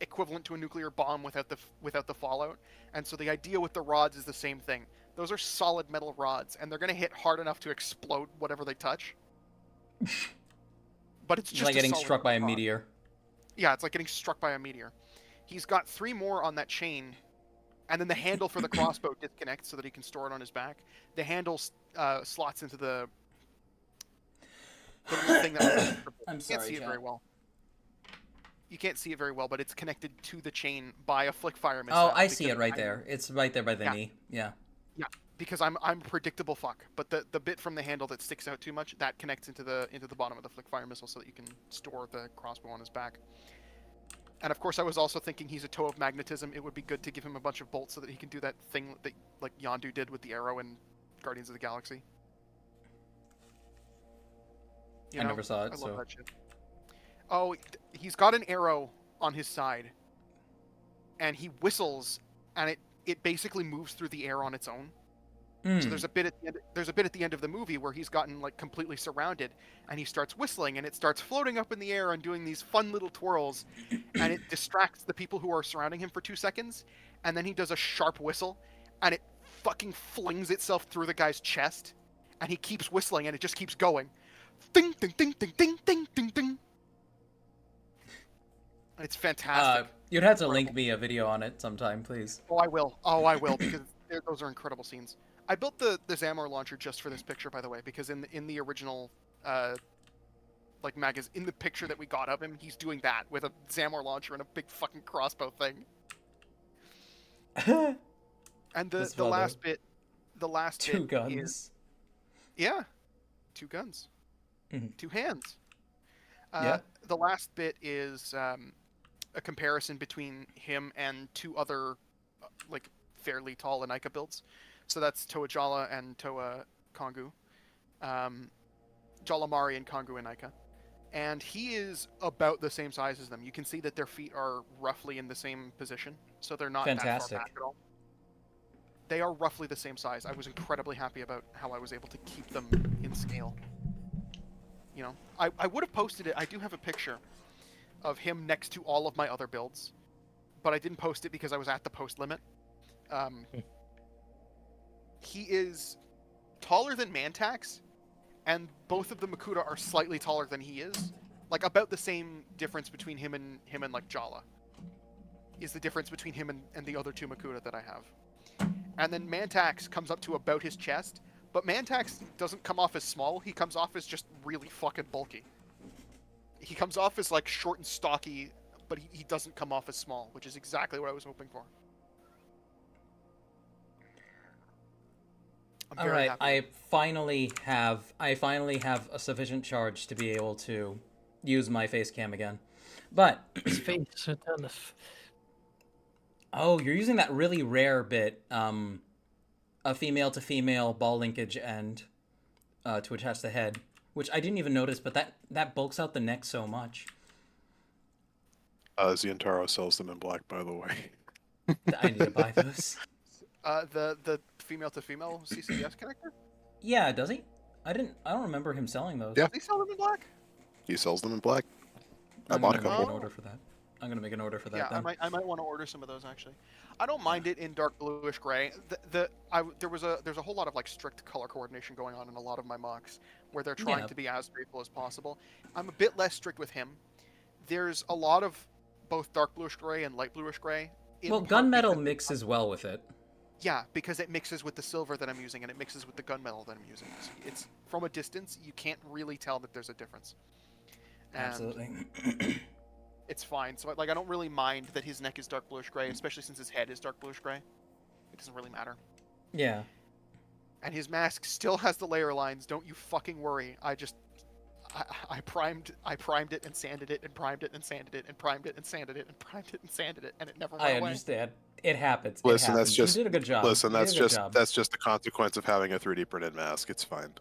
equivalent to a nuclear bomb without the fallout. And so the idea with the rods is the same thing. Those are solid metal rods, and they're going to hit hard enough to explode whatever they touch. But it's just like getting solid struck by a rod. meteor. Yeah, it's like getting struck by a meteor. He's got 3 more on that chain, and then the handle for the crossbow disconnects so that he can store it on his back. The handle slots into the little thing that I'm you sorry, can't see it John. very well. You can't see it very well, but it's connected to the chain by a flick fire missile. Oh, I see it right there. It's right there by the knee. Yeah. Yeah, because I'm predictable fuck. But the bit from the handle that sticks out too much, that connects into the bottom of the flick fire missile so that you can store the crossbow on his back. And of course, I was also thinking he's a toe of magnetism. It would be good to give him a bunch of bolts so that he can do that thing that, like, Yondu did with the arrow in Guardians of the Galaxy. I never saw it, I so. love that shit. Oh, he's got an arrow on his side, and he whistles, and it basically moves through the air on its own. So there's a bit at the end of the movie where he's gotten, like, completely surrounded, and he starts whistling, and it starts floating up in the air and doing these fun little twirls, and it distracts the people who are surrounding him for 2 seconds, and then he does a sharp whistle, and it fucking flings itself through the guy's chest, and he keeps whistling, and it just keeps going. Ding, ding, ding, ding, ding, ding, ding, ding. And it's fantastic. You'd have to link me a video on it sometime, please. Oh, I will. Oh, I will, because those are incredible scenes. I built the Zamor launcher just for this picture, by the way, because in the original, like in the picture that we got of him, he's doing that with a Zamor launcher and a big fucking crossbow thing. And the last bit, Two guns. is, yeah, 2 guns, Mhm. 2 hands. Yeah. The last bit is a comparison between him and 2 other, like, fairly tall Anika builds. So that's Toa Jala and Toa Kongu. Jala Mari and Kongu Anika. And he is about the same size as them. You can see that their feet are roughly in the same position, so they're not that Fantastic. far back at all. They are roughly the same size. I was incredibly happy about how I was able to keep them in scale. You know, I would have posted it. I do have a picture of him next to all of my other builds, but I didn't post it because I was at the post limit. He is taller than Mantax, and both of the Makuta are slightly taller than he is. Like, about the same difference between him and like Jala is the difference between him and the other 2 Makuta that I have. And then Mantax comes up to about his chest, but Mantax doesn't come off as small, he comes off as just really fucking bulky. He comes off as, like, short and stocky, but he doesn't come off as small, which is exactly what I was hoping for. All right, I finally have a sufficient charge to be able to use my face cam again. But oh, you're using that really rare bit, a female to female ball linkage end to attach the head, which I didn't even notice, but that bulks out the neck so much. Zientaro sells them in black, by the way. I need to buy those. The female to female CCS connector? Yeah, does he? I don't remember him selling those. Yeah. Does he sell them in black? He sells them in black. I I'm bought a gonna make couple. an order for that. I'm gonna make an order for that. Yeah, then. I might want to order some of those actually. I don't mind it in dark bluish gray. There's a whole lot of, like, strict color coordination going on in a lot of my mocks where they're trying to be as faithful as possible. I'm a bit less strict with him. There's a lot of both dark bluish gray and light bluish gray. Well, gunmetal mixes well with it. Yeah, because it mixes with the silver that I'm using and it mixes with the gunmetal that I'm using. So it's from a distance, you can't really tell that there's a difference. And Absolutely. it's fine. So, like, I don't really mind that his neck is dark bluish gray, especially since his head is dark bluish gray. It doesn't really matter. Yeah. And his mask still has the layer lines. Don't you fucking worry. I primed it and sanded it and primed it and sanded it and primed it and sanded it and primed it and sanded it, and it never went away. I understand. It happens. Listen, it that's happens. just You did a good job. Listen, You did that's a good just job. that's just the consequence of having a 3D printed mask. It's fine.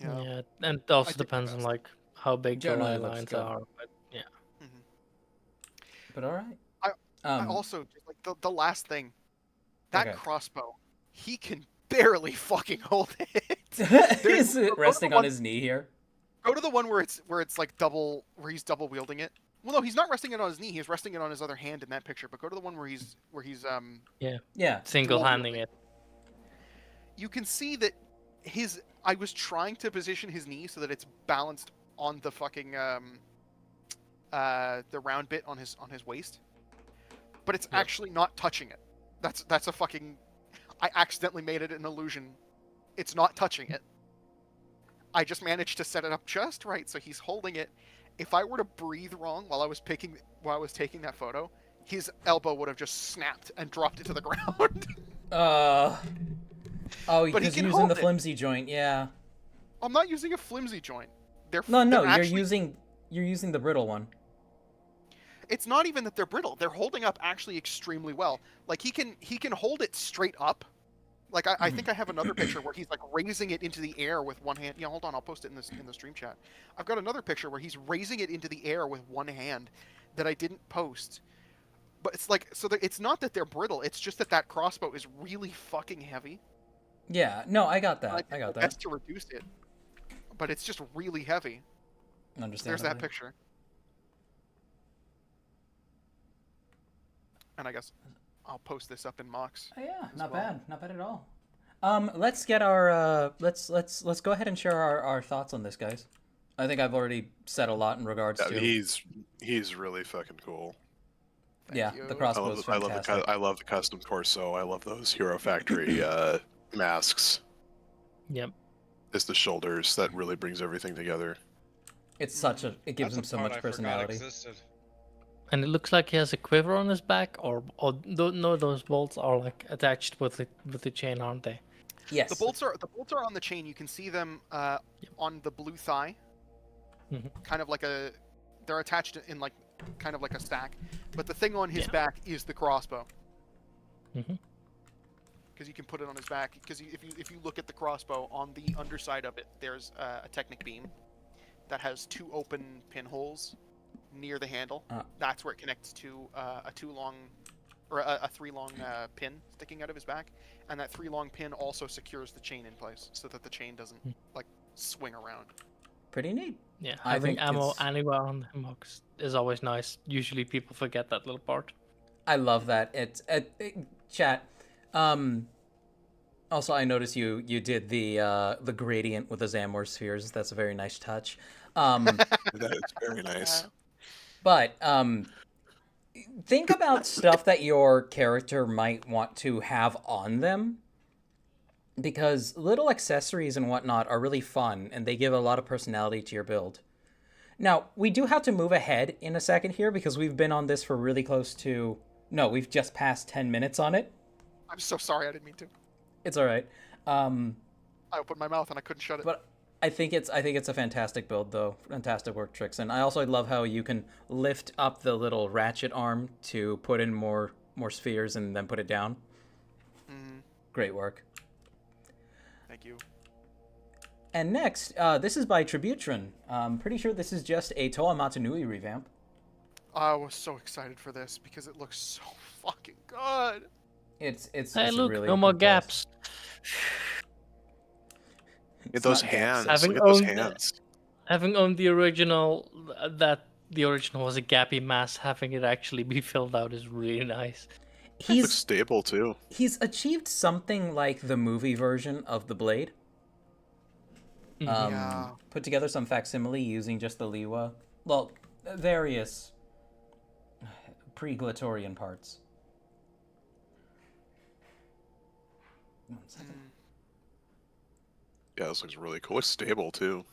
Yeah, and it also did depends my on, best. like, how big the Generally line looks lines good. are. But yeah. But all right. I also, like, the last thing, that Okay. crossbow, he can barely fucking hold it. Is it resting on his knee here? Go to the one where it's like where he's double wielding it. Well, no, he's not resting it on his knee. He's resting it on his other hand in that picture. But go to the one where he's Yeah. Single-handing it. You can see that I was trying to position his knee so that it's balanced on the fucking the round bit on his waist, but it's actually not touching it. That's a fucking. I accidentally made it an illusion. It's not touching it. I just managed to set it up just right so he's holding it. If I were to breathe wrong while I was taking that photo, his elbow would have just snapped and dropped it to the ground. Oh, But he because can using hold the it. flimsy joint, yeah. I'm not using a flimsy joint. No, they're you're actually- using the brittle one. It's not even that they're brittle. They're holding up actually extremely well. Like, he can hold it straight up. Like, I think I have another picture where he's, like, raising it into the air with one hand. Yeah, hold on, I'll post it in the stream chat. I've got another picture where he's raising it into the air with one hand that I didn't post. But it's like, so it's not that they're brittle. It's just that crossbow is really fucking heavy. Yeah, no, I got And that. I did got my that. best to reduce it, but it's just really heavy. There's Understandably. that picture. And I guess I'll post this up in mocks. Oh, yeah, as not well. bad. Not bad at all. Let's get our let's go ahead and share our thoughts on this, guys. I think I've already said a lot in regards Yeah, to. he's really fucking cool. Yeah, you. the I crossbow love, is I love the fantastic. I love the custom torso. I love those Hero Factory masks. Yep. It's the shoulders that really brings everything together. It's such a. It gives That's him a so part much I forgot personality. existed. And it looks like he has a quiver on his back, or no, those bolts are like attached with the chain, aren't they? Yes. The bolts are on the chain. You can see them on the blue thigh, Mhm. kind of like a. They're attached in like kind of like a stack, but the thing on his Yeah. back is the crossbow. Mhm. Because you can put it on his back. Because if you look at the crossbow on the underside of it, there's a Technic beam that has 2 open pinholes near the handle. That's where it connects to a 3 long pin sticking out of his back, and that 3 long pin also secures the chain in place so that the chain doesn't like swing around. Pretty neat. Yeah, I having think ammo it's- anywhere on the hammocks is always nice. Usually people forget that little part. I love that. It's chat. Also, I noticed you did the gradient with the Zamor spheres. That's a very nice touch. That is very nice. But think about stuff that your character might want to have on them, because little accessories and whatnot are really fun, and they give a lot of personality to your build. Now, we do have to move ahead in a second here, because we've been on this for really close to... No, we've just passed 10 minutes on it. I'm so sorry, I didn't mean to. It's all right. I opened my mouth and I couldn't shut it. But I think it's a fantastic build, though. Fantastic work, Tricks. And I also love how you can lift up the little ratchet arm to put in more spheres and then put it down. Mhm. Great work. Thank you. And next, this is by Tributron. I'm pretty sure this is just a Toa Matanui revamp. I was so excited for this because it looks so fucking good. It's Hey, it's look, really no more good taste. gaps. Look at those not hands. Having Look at those owned- hands. Having owned the original, the original was a gappy mass. Having it actually be filled out is really nice. Looks He's stable too. achieved something like the movie version of the blade. Yeah. Put together some facsimile using just the Liwa. Well, various pre-Glatorian parts. One second. Yeah, this looks really cool. It's stable too.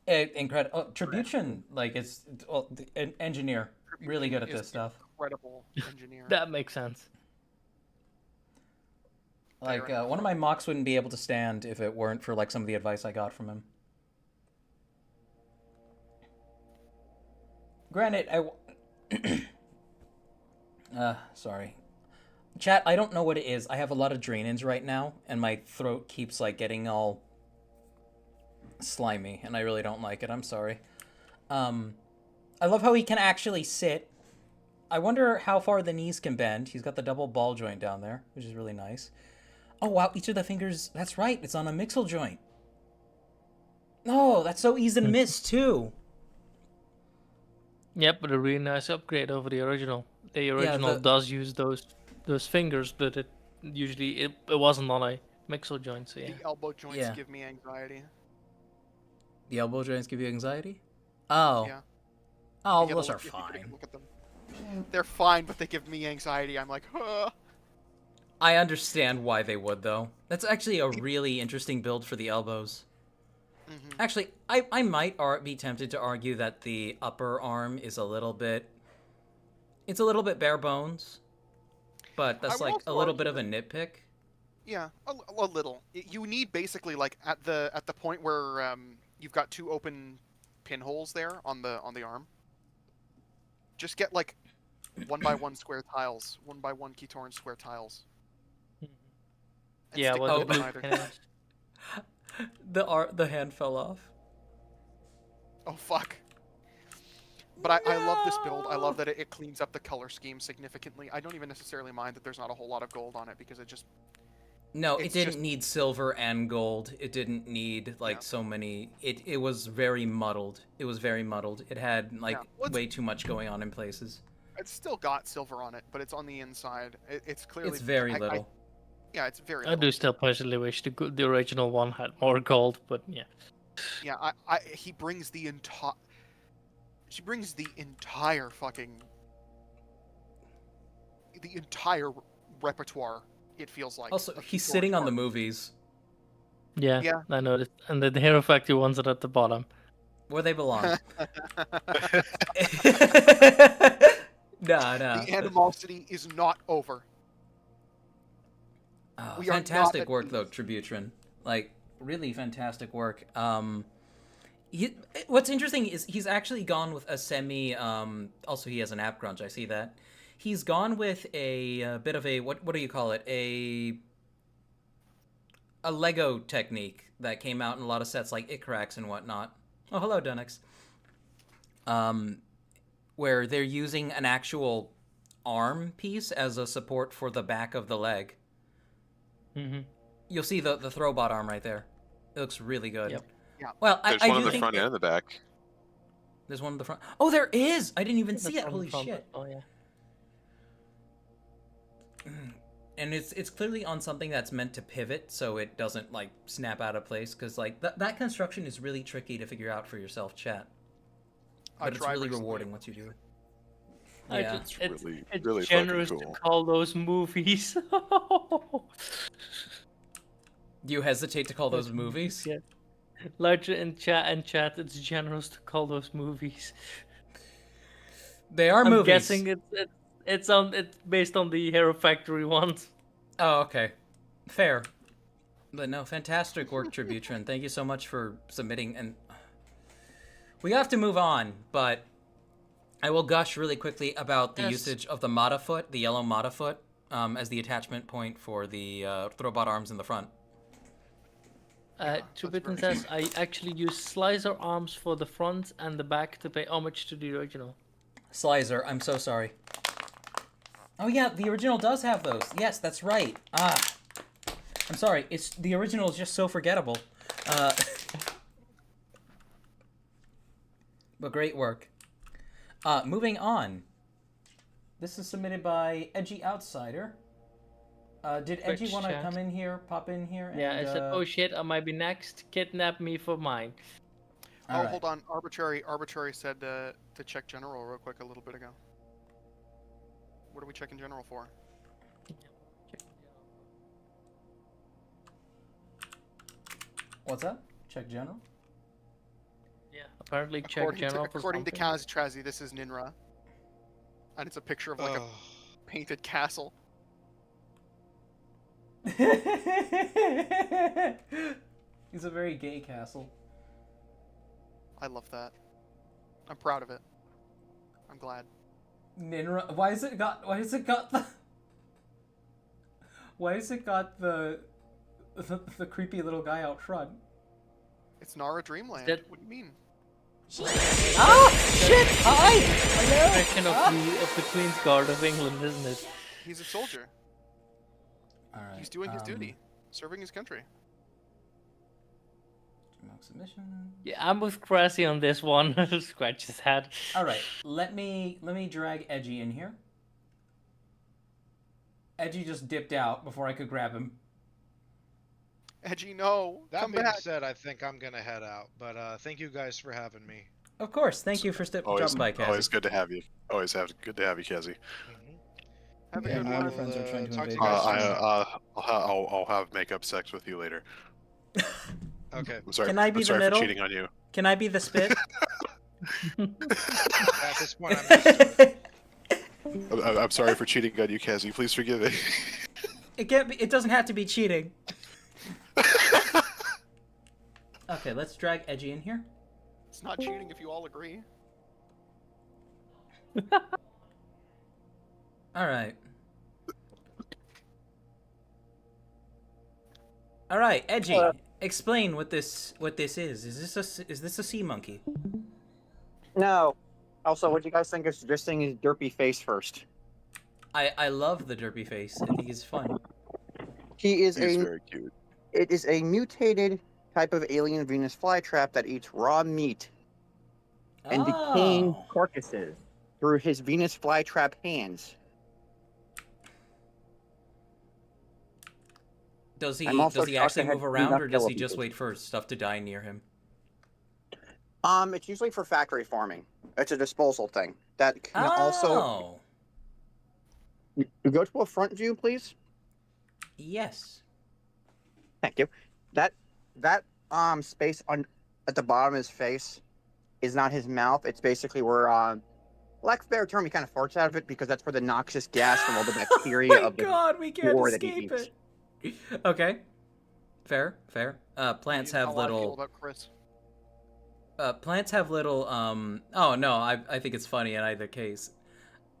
Incredible. Oh, Tributron, like, it's an engineer. Really good at Is this stuff. Incredible engineer. That makes sense. Like, one of my mocks wouldn't be able to stand if it weren't for, like, some of the advice I got from him. Granted, sorry. Chat, I don't know what it is. I have a lot of drain-ins right now, and my throat keeps, like, getting all slimy, and I really don't like it. I'm sorry. I love how he can actually sit. I wonder how far the knees can bend. He's got the double ball joint down there, which is really nice. Oh, wow, each of the fingers... That's right, it's on a mixel joint. Oh, that's so easy to miss, too. Yep, but a really nice upgrade over the original. The original does use those fingers, but it wasn't on a mixel joint, so yeah. The elbow joints Yeah. give me anxiety. The elbow joints give you anxiety? Oh. Yeah. Oh, You gotta those are look- you gotta fine. Look at them. They're fine, but they give me anxiety. I'm like, huh. I understand why they would, though. That's actually a really interesting build for the elbows. Mm-hmm. Actually, I might be tempted to argue that the upper arm is a little bit... It's a little bit bare bones. But that's would like a also little argue bit of a that- nitpick. Yeah, a little. You need basically like at the point where you've got 2 open pinholes there on the arm. Just get like 1x1 square tiles, 1x1 Keytorn square tiles. And Yeah, stick well, them the in blue either. pins. The hand fell off. Oh fuck. But I love this build. I love that it cleans up the color scheme significantly. I don't even necessarily mind that there's not a whole lot of gold on it because it just No, it It's didn't just- need silver and gold. It didn't need like Yeah. so many. It was very muddled. It was very muddled. It had like Yeah. Well, way too much going on in places. it's still got silver on it, but it's on the inside. It's clearly It's very little. yeah, it's very I little. do still personally wish the original one had more gold, but yeah. Yeah, he brings the entire. She brings the entire fucking the entire repertoire. It feels like. Also, of he's George sitting on the Martin. movies Yeah, Yeah. I noticed. And the Hero Factory ones are at the bottom. where they belong. Nah. The animosity is not over. Oh, We are fantastic not at work though, Tributron. Like really fantastic work. What's interesting is he's actually gone with a semi. Also, he has an app crunch. I see that. He's gone with a bit of a what do you call it? A Lego technique that came out in a lot of sets like Ikrax and whatnot. Oh, hello, Dunix. Where they're using an actual arm piece as a support for the back of the leg. Mm-hmm. You'll see the throwbot arm right there. It looks really good. Yep. Yeah. Well, There's I one do in the think front and the back. there's one in the front. Oh, there is! I didn't even see it. From- Holy from- shit. Oh yeah. And it's clearly on something that's meant to pivot so it doesn't like snap out of place because like that construction is really tricky to figure out for yourself, chat. But it's tried really recently. rewarding once you do it. I Yeah. just- It's it's really fucking generous cool. to call those movies. Do you hesitate to call those movies? Yeah. Larger in chat, it's generous to call those movies. They are I'm movies. guessing it's based on the Hero Factory ones. Oh, okay. Fair. But no, fantastic work, Tributron. Thank you so much for submitting. And we have to move on, but I will gush really quickly about the Yes. usage of the Mata foot, the yellow Mata foot, as the attachment point for the throwbot arms in the front. Tributen says, I actually use slicer arms for the front and the back to pay homage to the original. Slicer, I'm so sorry. Oh yeah, the original does have those. Yes, that's right. I'm sorry. It's the original is just so forgettable. But great work. Moving on. This is submitted by Edgy Outsider. Did Edgy Twitch want to chat. come in here, pop in here? Yeah, and, I said, oh shit, I might be next. Kidnap me for mine. all right. Hold on. Arbitrary said to check general real quick a little bit ago. What are we checking general for? What's up? Check general. Yeah, apparently check general for According to something. Kaz Trazi, this is Ninra. And it's a picture of like a Ugh. painted castle. He's a very gay castle. I love that. I'm proud of it. I'm glad. Ninra, why has it got the creepy little guy out front? It's Nara Dreamland. That- What do you mean? Ah! Shit! Hi! Expression of the Queen's Guard of England, isn't it? He's a soldier. Alright. He's doing his duty, serving his country. Mock submission. Yeah, I'm with Cressy on this one. Scratch his head. Alright, let me drag Edgy in here. Edgy just dipped out before I could grab him. Edgy, no. That Come being back. said, I think I'm gonna head out. But thank you guys for having me. Of course, thank you for Always, dropping by, Cassie. always good to have you. Good to have you, Cassie. Have a Yeah, good my one. other friends are trying to talk invade to you guys I'll have makeup sex with you later. Okay. I'm sorry. Can I be I'm the sorry middle? for cheating on you. Can I be the spit? At this point, I'm used to it. I'm sorry for cheating on you, Cassie. Please forgive me. It doesn't have to be cheating. Okay, let's drag Edgy in here. It's not cheating if you all agree. Alright. Alright, Edgy. Explain what this is. Is this a sea monkey? No. Also, what do you guys think of suggesting his derpy face first? I love the derpy face. I think he's fun. He is He's a. very cute. It is a mutated type of alien Venus flytrap that eats raw meat and decaying Oh. carcasses through his Venus flytrap hands. Does he I'm also actually shocked they move had around, enough or does he yellow just people. wait for stuff to die near him? It's usually for factory farming. It's a disposal thing that can also. Go to a front view, please. Yes. Thank you. That space on at the bottom of his face is not his mouth. It's basically where lack of a better term, he kind of farts out of it because that's where the noxious gas from all the bacteria Oh my of the god, we can't floor that he escape eats. it. Okay. Fair. Plants You know have how I feel little. about Chris. Plants have little. Oh no, I think it's funny in either case.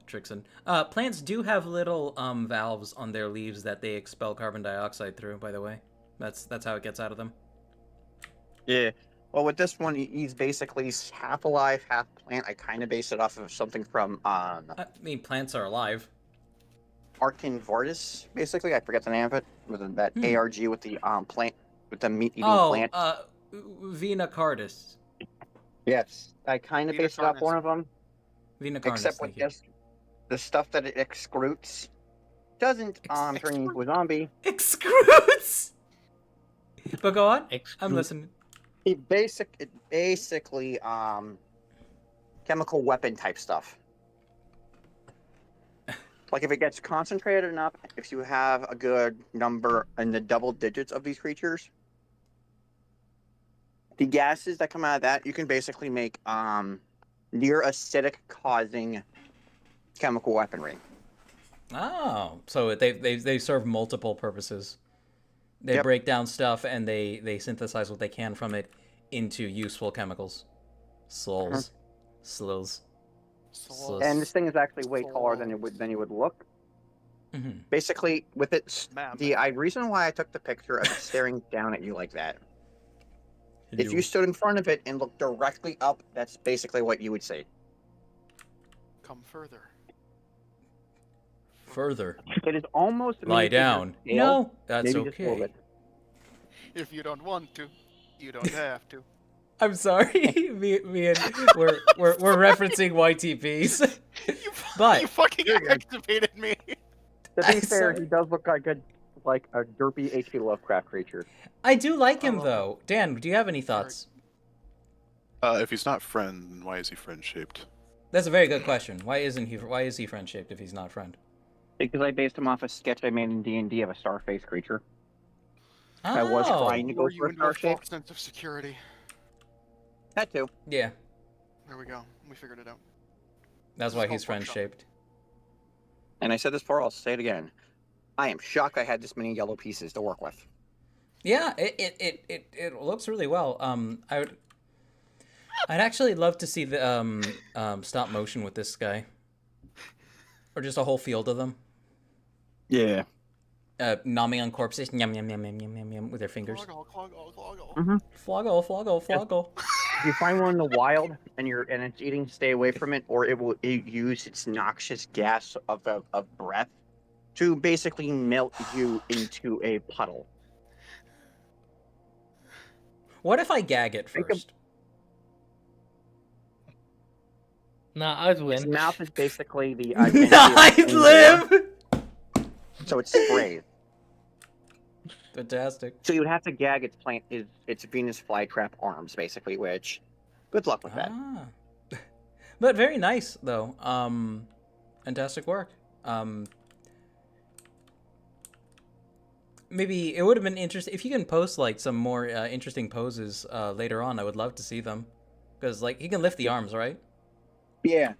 Trixon. Plants do have little valves on their leaves that they expel carbon dioxide through. By the way, that's how it gets out of them. Yeah. Well, with this one, he's basically half alive, half plant. I kind of base it off of something from I mean, plants are alive. Arkin Vortis, basically. I forget the name of it. With that ARG with the plant, with the meat-eating plant. Vena cardis. Yes. I kind of Vena based it off Carnis. one of them. Vena cardis. Except with this, the stuff that it excretes doesn't turn you into a zombie. Excrudes. But go on. I'm listening. It basically chemical weapon type stuff. Like if it gets concentrated enough, if you have a good number in the double digits of these creatures, the gases that come out of that, you can basically make near acidic causing chemical weaponry. Oh, so they serve multiple purposes. They break down stuff and they synthesize what they can from it into useful chemicals. Souls. Slows. And this thing is actually way taller than you would look. Mm-hmm. Basically, with it, the reason why I took the picture of it staring down at you like that. If you stood in front of it and looked directly up, that's basically what you would see. Come further. Further. It is almost lie down. No, that's okay. If you don't want to, you don't have to. I'm sorry, me and we're referencing YTPs. But you fucking activated me. To be fair, he does look like a derpy H.P. Lovecraft creature. I do like him though. Dan, do you have any thoughts? If he's not friend, then why is he friend shaped? That's a very good question. Why is he friend shaped if he's not friend? Because I based him off a sketch I made in D&D of a star-faced creature. Oh. I was trying to go Or for you a into a star-shaped. false sense of security. That too. Yeah. There we go. We figured it out. That's why he's friend shaped. And I said this before, I'll say it again. I am shocked I had this many yellow pieces to work with. Yeah, it looks really well. I'd actually love to see the stop motion with this guy, or just a whole field of them. Yeah. Nomming on corpses, yum yum yum yum yum yum yum with their fingers. Mhm. Floggle. If you find one in the wild and it's eating, stay away from it, or it will use its noxious gas of breath to basically melt you into a puddle. What if I gag it first? Nah, I'd win. Its mouth is basically the I'd live. So it's sprayed. Fantastic. So you would have to gag its Venus flytrap arms, basically. Which, good luck with that. But very nice though. Fantastic work. Maybe it would have been interesting if you can post like some more interesting poses later on. I would love to see them, because like he can lift the arms, right? Yeah.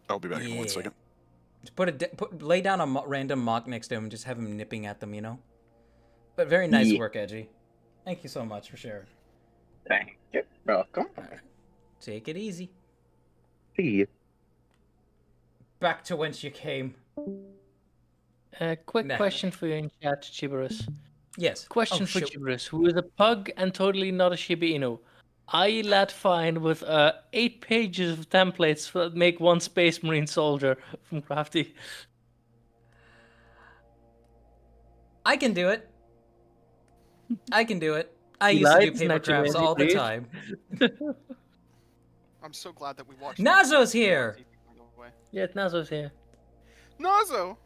I'll be back in 1 second. Just lay down a random mock next to him and just have him nipping at them, you know. But very nice work, Edgy. Thank you so much for sharing. Thank you. Welcome. Right. Take it easy. See you. Back to whence you came. Quick question for you in chat, Chibarus. Yes. Question for Chibarus, who is a pug and totally not a Shiba Inu. Are you lad fine with 8 pages of templates that make one Space Marine soldier from Crafty? I can do it. I used to do paper crafts all the time. I'm so glad that we watched. Nazo's here. Yeah, Nazo's here. Nazo.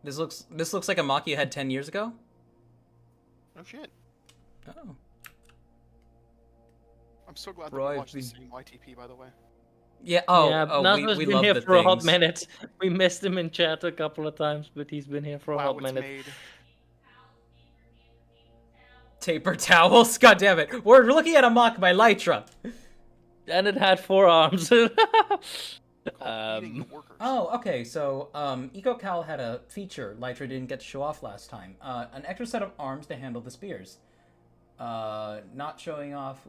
This looks like a mock you had 10 years ago. Oh shit. Oh. I'm so glad that we watched the same YTP, by the way. Yeah. Oh, yeah, oh, Nazo's we been love here the for a hot things. minute. We missed him in chat a couple of times, but he's been here for a Wow, hot it's minute. made. Taper towels. God damn it. We're looking at a mock by Lytra. And it had 4 arms. Called eating the workers. Oh, okay. So, EcoCal had a feature Lytra didn't get to show off last time. An extra set of arms to handle the spears. Not showing off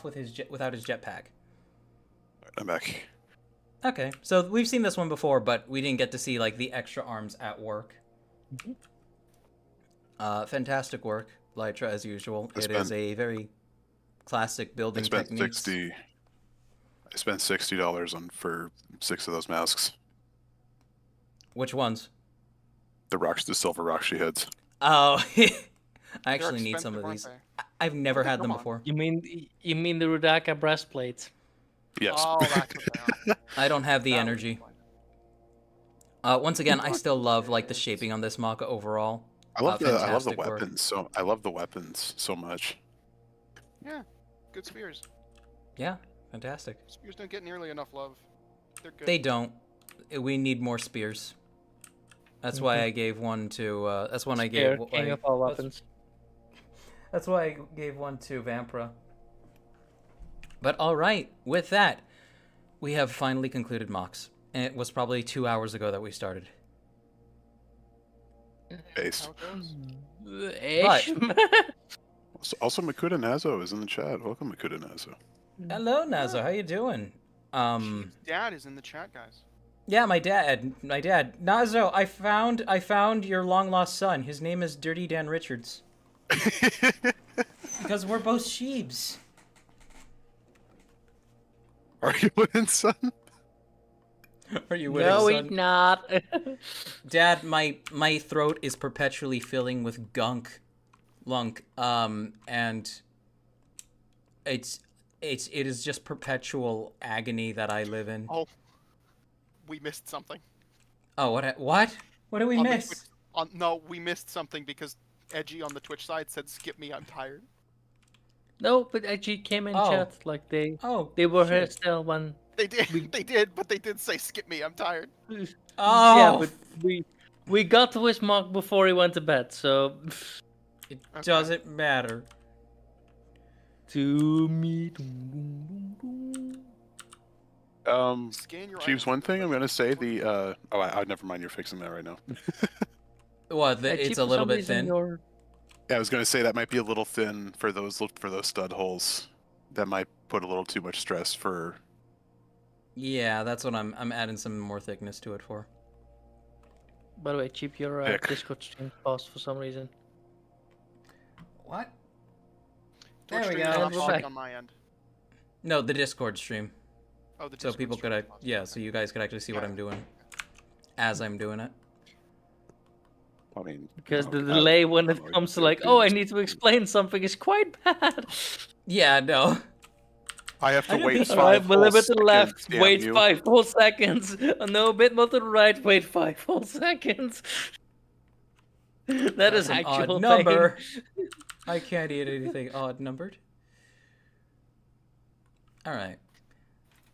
with without his jetpack. I'm back. Okay, so we've seen this one before, but we didn't get to see like the extra arms at work. Fantastic work, Lytra, as usual. It is a very classic building techniques. I spent $60 for 6 of those masks. Which ones? The silver Roxy heads. Oh, I They're actually need some of expensive, these. aren't I've never had them Come on. before. You mean the Rudaka breastplates? Yes. Oh, that's what they are. I don't have the That would energy. be fun. Once again, I still love like the shaping on this Maka overall. I love the fantastic work. weapons. I love the weapons so much. Yeah, good spears. Yeah, fantastic. Spears don't get nearly enough love. They're good. They don't. We need more spears. That's why I gave one to. That's when I Spear, gave. king of all weapons. That's why I gave one to Vampra. But all right, with that, we have finally concluded mocks. And it was probably 2 hours ago that we started. Base. How it goes. Ish. Also, Makuda Nazo is in the chat. Welcome, Makuda Nazo. Hello, Nazo. How you doing? Chief's dad is in the chat, guys. Yeah, my dad. Nazo, I found your long lost son. His name is Dirty Dan Richards. Because we're both sheebs. Are you winning, son? Are you winning, No, son? he's not. Dad, my throat is perpetually filling with lunk, and it is just perpetual agony that I live in. Oh, we missed something. Oh, what did we On the miss? No, we missed something because Edgy on the Twitch side said, "Skip me, I'm tired." No, but actually came in Oh. chat like they Oh, were here shit. still when. They did, they did, but they did say, "Skip me, I'm tired." Oh, Yeah, but we got to his mark before he went to bed, so it doesn't matter. to me. Scan your Chiefs, items. one thing I'm gonna say I never mind. You're fixing that right now. What? It's a little bit thin. Yeah, I was gonna say that might be a little thin for those stud holes. That might put a little too much stress for. Yeah, that's what I'm adding some more thickness to it for. By the way, Cheap, your Pick. Discord stream paused for some reason. What? Twitch There we stream is go. not We're paused back. on my end. No, the Discord stream. Oh, the So Discord people stream could, is paused. yeah, so you guys could actually see what I'm doing as I'm doing it. I mean, Because the I- delay when I it don't know, comes to it's like, oh, I need to explain something is quite bad. Yeah, no. I have to wait Alright, 5 well, a whole bit to the left, seconds, damn wait you. 5 whole seconds. No, a bit more to the right, wait 5 whole seconds. That is That's an actual odd number. pain. I can't eat anything odd numbered. Alright.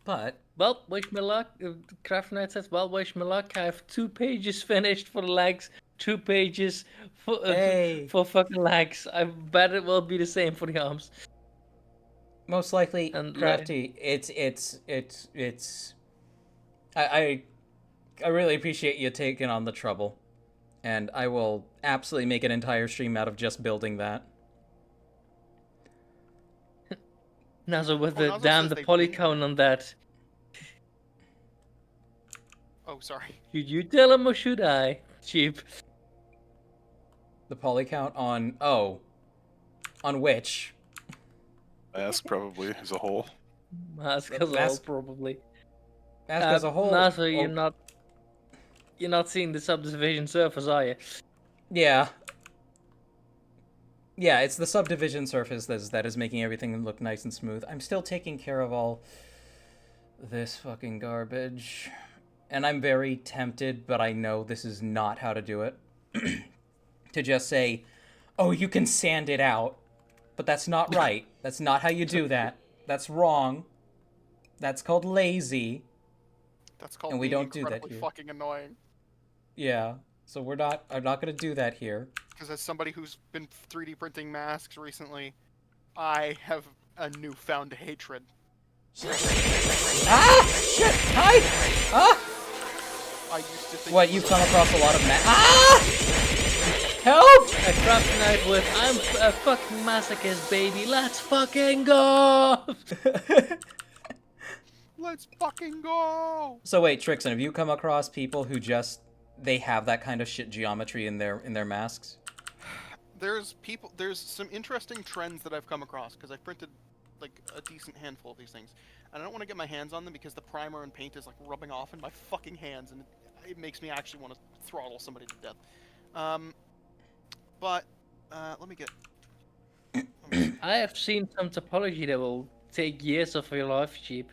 But, Well, wish me luck. Craft Knight says, well, wish me luck. I have 2 pages finished for the legs, 2 pages for, hey, for fucking legs. I bet it will be the same for the arms. most likely, And Crafty, I really appreciate you taking on the trouble. And I will absolutely make an entire stream out of just building that. Now, so with Oh, the Nazo damn says the they poly win. count on that. Oh, sorry. Should you tell him or should I? Cheap. The poly count on, oh. On which? Mask probably as a whole. Mask as a whole, Mask- probably. Mask as a whole. Nah, so oh, you're not seeing the subdivision surface, are you? Yeah. Yeah, it's the subdivision surface that is making everything look nice and smooth. I'm still taking care of all this fucking garbage. And I'm very tempted, but I know this is not how to do it. To just say, oh, you can sand it out. But that's not right. That's not how you do that. That's wrong. That's called lazy. That's called And we being don't do that incredibly here. fucking annoying. Yeah. So I'm not gonna do that here. Because as somebody who's been 3D printing masks recently, I have a newfound hatred. Ah! Shit! Hi! Ah! I used to think. What, you've come across a lot of Ah! Help! A craft night with I'm a fucking masochist, baby. Let's fucking go! Let's fucking go! So wait, Trixon, have you come across people who just they have that kind of shit geometry in their masks? There's some interesting trends that I've come across because I've printed like a decent handful of these things, and I don't want to get my hands on them because the primer and paint is like rubbing off in my fucking hands, and it makes me actually want to throttle somebody to death. But let me get. I have seen some topology that will take years of your life, Sheep.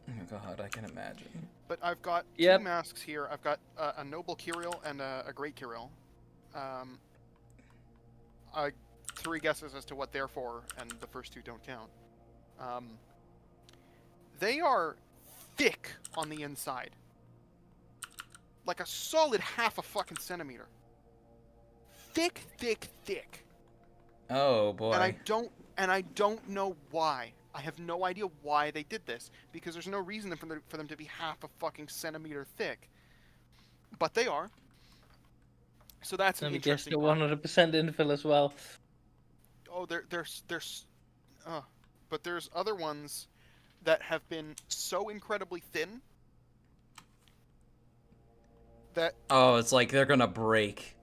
Oh god, I can imagine. But I've got Yep. two masks here. I've got a noble Kirill and a great Kirill. Three guesses as to what they're for, and the first two don't count. They are thick on the inside. Like a solid half a fucking centimeter. Thick, thick, thick. Oh boy. And I don't know why. I have no idea why they did this, because there's no reason for them to be half a fucking centimeter thick. But they are. So that's an Let me guess interesting. the 100% infill as well. Oh, but there's other ones that have been so incredibly thin that. Oh, it's like they're gonna break.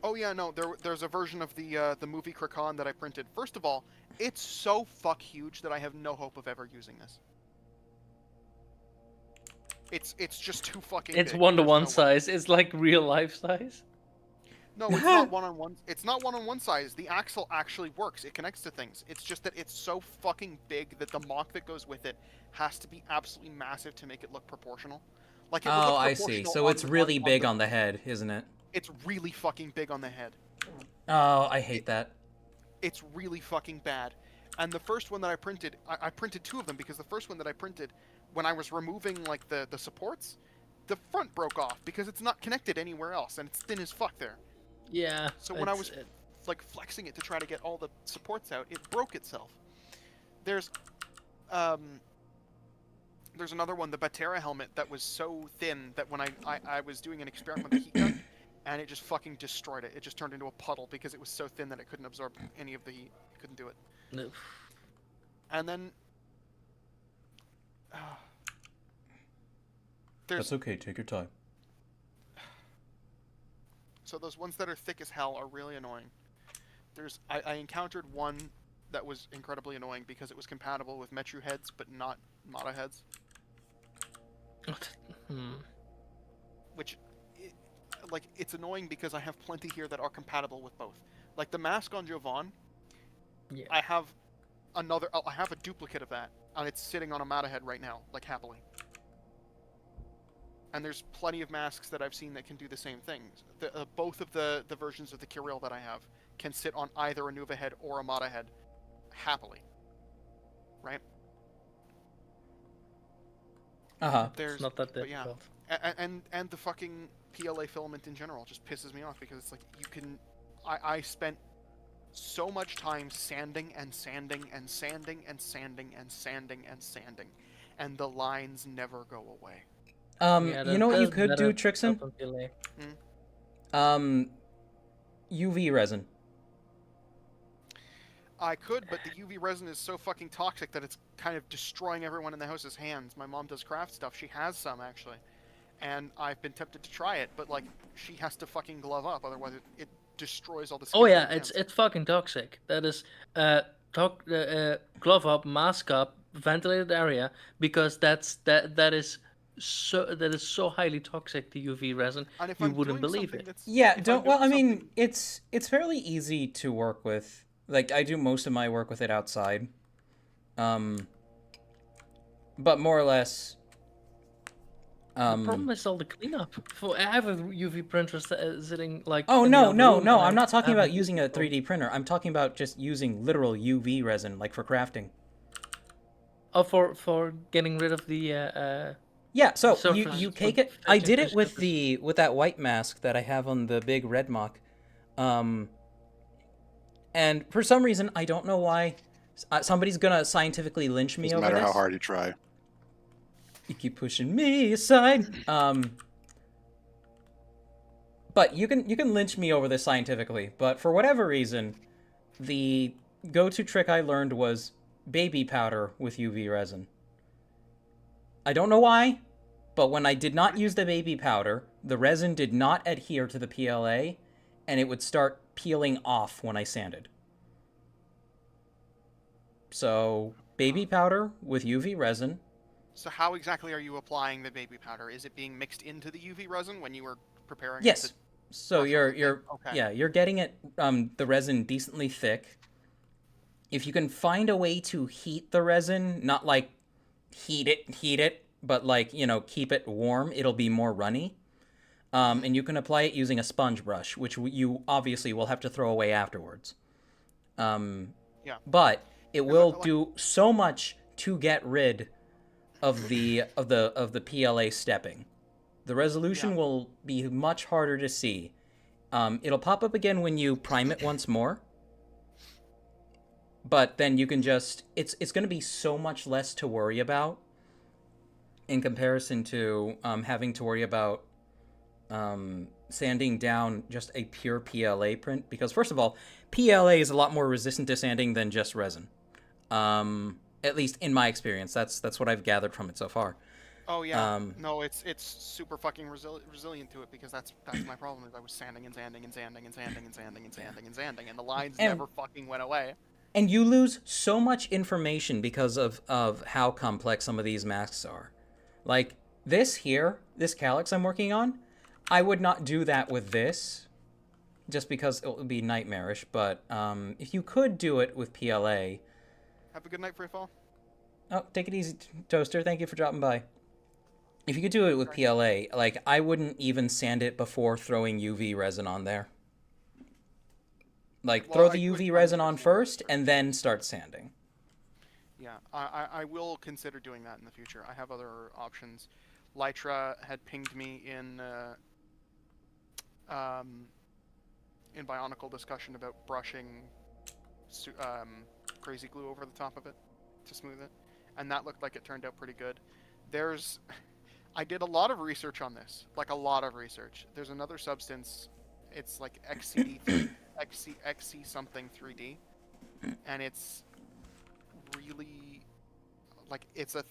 Oh yeah, no. There's a version of the movie Krakan that I printed. First of all, it's so fuck huge that I have no hope of ever using this. It's just too fucking. It's big. 1-to-1 There's no way. size. It's like real life size. No, it's not one-on-one. It's not one-on-one size. The axle actually works. It connects to things. It's just that it's so fucking big that the mock that goes with it has to be absolutely massive to make it look proportional. Like it would Oh, look I see. proportional So it's really big the, on the head, isn't it? It's really fucking big on the head. Oh, I hate that. It's really fucking bad. And the first one that I printed, I printed two of them because the first one that I printed, when I was removing like the supports, the front broke off because it's not connected anywhere else and it's thin as fuck there. Yeah. So when I was like flexing it to try to get all the supports out, it broke itself. There's another one, the Batera helmet, that was so thin that when I was doing an experiment with a heat gun, and it just fucking destroyed it. It just turned into a puddle because it was so thin that it couldn't absorb any of the heat. It couldn't do it. No. And then there's That's okay. Take your time. so those ones that are thick as hell are really annoying. I encountered one that was incredibly annoying because it was compatible with Metru heads but not Mata heads. Which, it's annoying because I have plenty here that are compatible with both. Like the mask on Jovan, Yeah. I have a duplicate of that, and it's sitting on a Mata head right now, like happily. And there's plenty of masks that I've seen that can do the same things. Both of the versions of the Kirill that I have can sit on either a Nuva head or a Mata head happily. Right? Uh-huh. There's It's not that but yeah. difficult. And the fucking PLA filament in general just pisses me off because it's like you can. I spent so much time sanding and sanding and sanding and sanding and sanding and sanding, and the lines never go away. Yeah, You know what you that's could better do, Trixon? up until later. UV resin. I could, but the UV resin is so fucking toxic that it's kind of destroying everyone in the house's hands. My mom does craft stuff. She has some, actually. And I've been tempted to try it, but, she has to fucking glove up, otherwise it destroys all the skin. Oh in yeah, her hands. it's fucking toxic. That is glove up, mask up, ventilated area, because that is so highly toxic, the UV resin. And if You I'm wouldn't doing believe something it. that's- Yeah, if I'm don't. Well, doing I mean, something- it's fairly easy to work with. Like I do most of my work with it outside. But more or less. The problem is all the cleanup. I have a UV printer sitting like. Oh in the no, other no, room, no! and I'm not talking have about using a 3D printer. I'm talking about just using literal UV resin, like for crafting. Oh, for getting rid of the Yeah, so surface you for take it. I fetching did it with surface. with that white mask that I have on the big red mock, and for some reason I don't know why, somebody's gonna scientifically lynch me Doesn't over matter how this. hard you try. You keep pushing me aside. But you can lynch me over this scientifically. But for whatever reason, the go-to trick I learned was baby powder with UV resin. I don't know why, but when I did not use the baby powder, the resin did not adhere to the PLA, and it would start peeling off when I sanded. So, baby powder with UV resin. So how exactly are you applying the baby powder? Is it being mixed into the UV resin when you were preparing it Yes. to So brush over the thing? Okay. yeah, you're getting it the resin decently thick. If you can find a way to heat the resin, not like heat it, but like, keep it warm, it'll be more runny. And you can apply it using a sponge brush, which you obviously will have to throw away afterwards. Yeah. But it Because will like- do so much to get rid of the PLA stepping. The resolution will be much harder to see. It'll pop up again when you prime it once more. But then you can just it's going to be so much less to worry about in comparison to having to worry about sanding down just a pure PLA print, because first of all, PLA is a lot more resistant to sanding than just resin. At least in my experience, that's what I've gathered from it so far. Oh yeah. No, it's super fucking resilient to it, because that's my problem. Is I was sanding and sanding and sanding and sanding and sanding and sanding and sanding, and the lines never fucking went away. And you lose so much information because of how complex some of these masks are. Like this calyx I'm working on, I would not do that with this, just because it would be nightmarish. But if you could do it with PLA... Have a good night, Freefall. Oh, take it easy, Toaster. Thank you for dropping by. If you could do it with PLA, like, I wouldn't even sand it before throwing UV resin on there. Like, throw the UV resin on first, and then start sanding. Yeah, I will consider doing that in the future. I have other options. Lytra had pinged me in Bionicle discussion about brushing crazy glue over the top of it to smooth it, and that looked like it turned out pretty good. I did a lot of research on this, like a lot of research. There's another substance, it's like XC something 3D, and it's really like it's a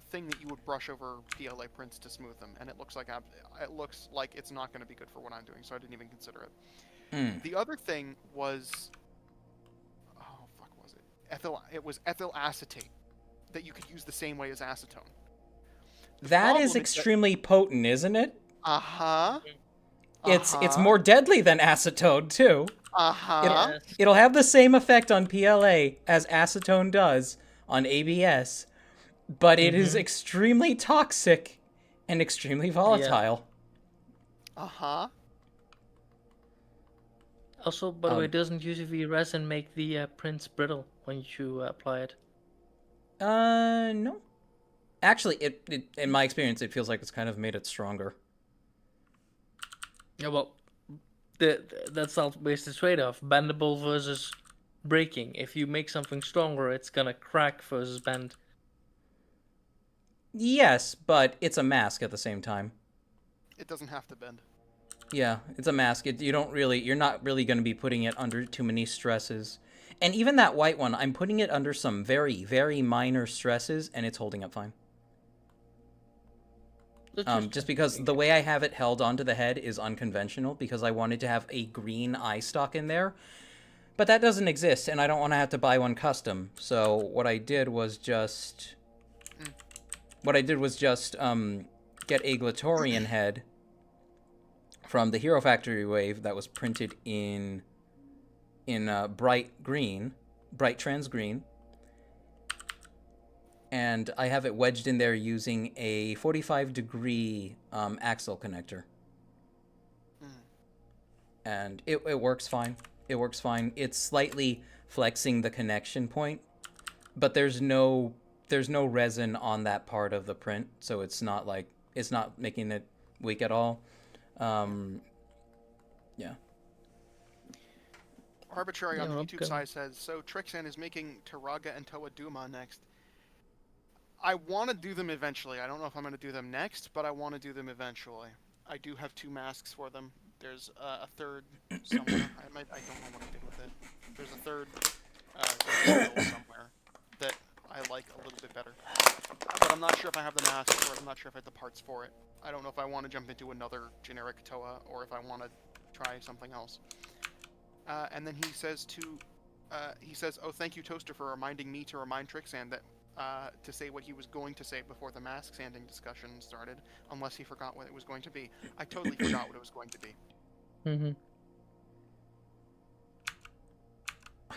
thing that you would brush over PLA prints to smooth them, and it looks like it's not going to be good for what I'm doing, so I didn't even consider it. The other thing was, it was ethyl acetate that you could use the same way as acetone. That is extremely potent, isn't it? Uh-huh. It's more deadly than acetone too. Uh-huh. It'll have the same effect on PLA as acetone does on ABS, but it is extremely toxic and extremely volatile. Uh-huh. Also, by the way, doesn't UV resin make the prints brittle when you apply it? No. Actually, it in my experience, it feels like it's kind of made it stronger. Yeah, well, that's always the trade-off: bendable versus breaking. If you make something stronger, it's gonna crack versus bend. Yes, but it's a mask at the same time. It doesn't have to bend. Yeah, it's a mask. You're not really going to be putting it under too many stresses. And even that white one, I'm putting it under some very, very minor stresses, and it's holding up fine. Just because the way I have it held onto the head is unconventional, because I wanted to have a green eye stalk in there. But that doesn't exist, and I don't want to have to buy one custom. So what I did was just... get a Glatorian head from the Hero Factory wave that was printed in bright trans green. And I have it wedged in there using a 45-degree axle connector. And it works fine. It works fine. It's slightly flexing the connection point, but there's no there's no resin on that part of the print, so it's not making it weak at all. Yeah. Arbitrary on Yeah, the I'm YouTube good. side says, so Trixan is making Taraga and Toa Duma next. I want to do them eventually. I don't know if I'm going to do them next, but I want to do them eventually. I do have 2 masks for them. There's a third somewhere. I don't know what I did with it. There's a third somewhere that I like a little bit better. But I'm not sure if I have the masks for it. I'm not sure if I have the parts for it. I don't know if I want to jump into another generic Toa or if I want to try something else. And then he says, oh, thank you, Toaster, for reminding me to remind Trixan that to say what he was going to say before the mask sanding discussion started, unless he forgot what it was going to be. I totally forgot what it was going to be. Mm-hmm.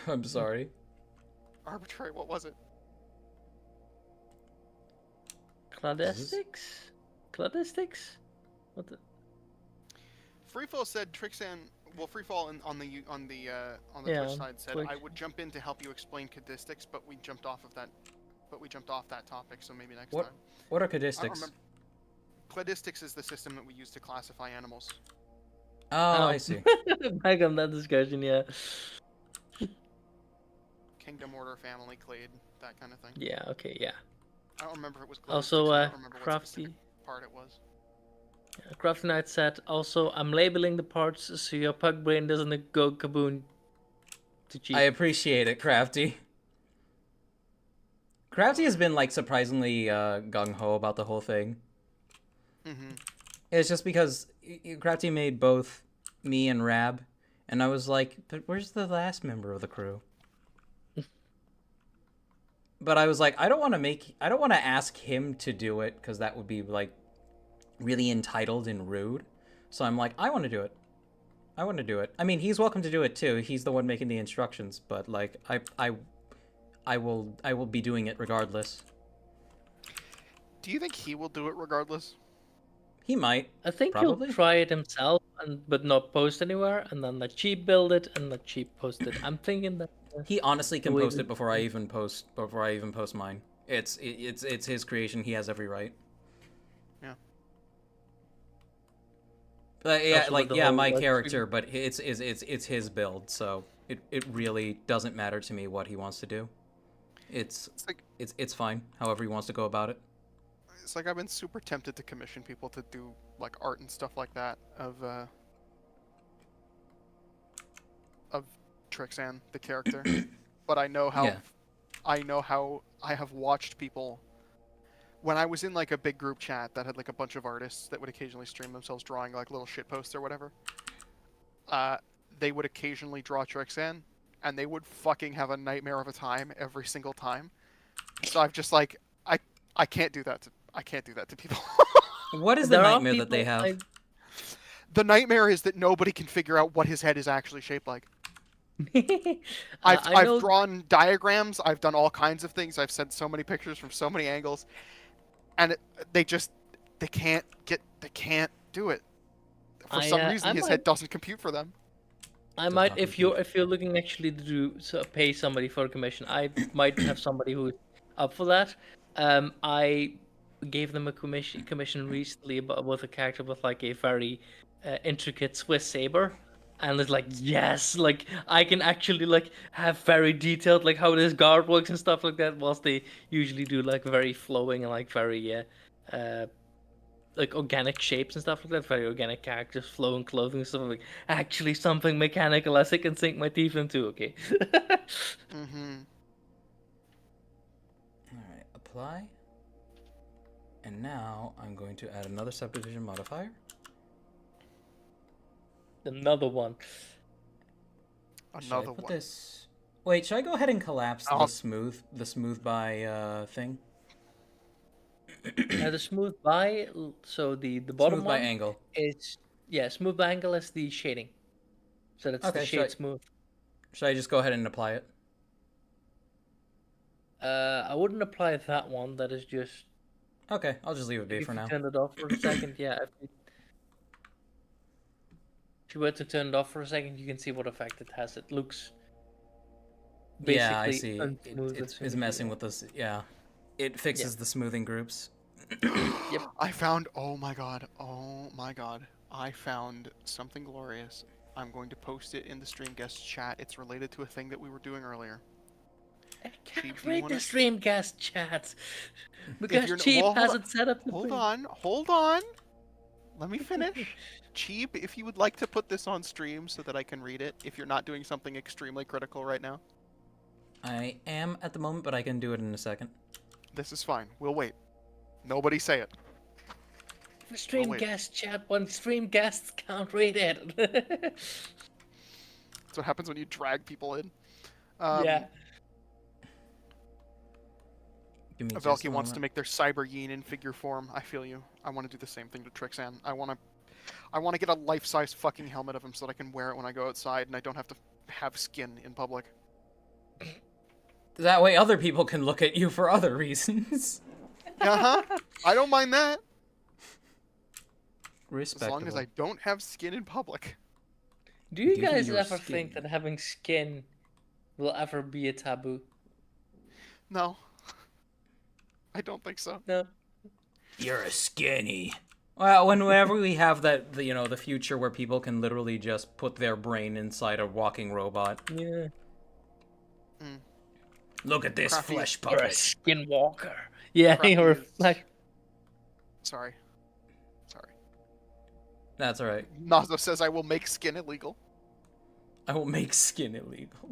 I'm sorry. Arbitrary, what was it? Cladistics? Cladistics? What the? Freefall said Trixan. Well, Freefall on the Yeah, Twitch side said Twitch. I would jump in to help you explain cadistics, but we jumped off of that. Topic, so maybe next time. What are I don't cadistics? remember. Cladistics is the system that we use to classify animals. Oh, I see. Back on that discussion, yeah. Kingdom, order, family, clade, that kind of thing. Yeah, okay, yeah. I don't remember if it was cladistics. Also, I don't remember what Crafty. specific part it was. Crafty Knight said, also, I'm labeling the parts so your pug brain doesn't go kaboom to cheat. I appreciate it, Crafty. Crafty has been like surprisingly gung ho about the whole thing. Mm-hmm. It's just because Crafty made both me and Rab, and I was like, but where's the last member of the crew? But I was like, I don't want to ask him to do it because that would be like really entitled and rude. So I'm like, I want to do it. I want to do it. I mean, he's welcome to do it too. He's the one making the instructions, but like I will be doing it regardless. Do you think he will do it regardless? He might. I think Probably. he'll try it himself, but not post anywhere, and then let Cheap build it and let Cheap post it. I'm thinking that He honestly can the way post we- it before I even post mine. It's his creation. He has every right. Yeah. But yeah, Also with like the yeah, whole my live character, but it's his build, so it really doesn't matter to me what he wants to do. It's fine. However he wants to go about it. It's like I've been super tempted to commission people to do like art and stuff like that of Trixan, the character. But I know how Yeah. I have watched people when I was in like a big group chat that had like a bunch of artists that would occasionally stream themselves drawing like little shit posts or whatever. They would occasionally draw Trixan, and they would fucking have a nightmare of a time every single time. So I've just like I can't do that to people. What is the There are nightmare that they people have? The nightmare is that nobody can figure out what his head is actually shaped like. I I've know- drawn diagrams. I've done all kinds of things. I've sent so many pictures from so many angles, and they can't do it. For some reason, his head doesn't compute for them. I might, if you're looking actually to do pay somebody for a commission, I might have somebody who's up for that. I gave them a commission recently with a character with like a very intricate Swiss saber, and it's like yes, like I can actually like have very detailed like how this guard works and stuff like that. Whilst they usually do like very flowing and like very like organic shapes and stuff like that, very organic characters, flowing clothing and stuff like actually something mechanical as I can sink my teeth into. Okay. Mm-hmm. Alright, apply. And now I'm going to add another subdivision modifier. Another one. Should I Another put one. this? Wait, should I go ahead and collapse Oh. the smooth by thing? The smooth by, so the bottom Smooth by one angle. is smooth by angle is the shading. So that's Okay, the should I- shade smooth. Should I just go ahead and apply it? I wouldn't apply that one. That is just Okay, I'll just leave it be if for you now. turn it off for a second. Yeah. If you were to turn it off for a second, you can see what effect it has. It looks basically Yeah, I see. unsmooth as soon It's as messing you- with this. Yeah. It fixes the smoothing groups. I found. Oh my god. Oh my god. I found something glorious. I'm going to post it in the stream guest chat. It's related to a thing that we were doing earlier. I Cheap, can't do you read wanna- the streamcast chat because you're- Cheap well, has it set up. Hold on. Let me finish. Cheap, if you would like to put this on stream so that I can read it, if you're not doing something extremely critical right now. I am at the moment, but I can do it in a second. This is fine. We'll wait. Nobody say it. The stream wait. guest chat when stream guests can't read it. That's what happens when you drag people in. Yeah. Give me just Velky a wants to moment. make their cyber yin in figure form. I feel you. I want to do the same thing to Trixan. I want to get a life-size fucking helmet of him so that I can wear it when I go outside and I don't have to have skin in public. That way other people can look at you for other reasons. Uh-huh. I don't mind that. As Respectable. long as I don't have skin in public. Do you Give me guys your ever skin. think that having skin will ever be a taboo? No. I don't think so. No. You're a skinny. Well, whenever we have that, the future where people can literally just put their brain inside a walking robot. Yeah. Look at this Crafty- flesh You're a puppet. skinwalker. Yeah, Crafty you're is- like Sorry. That's alright. Nazo says I will make skin illegal. I will make skin illegal.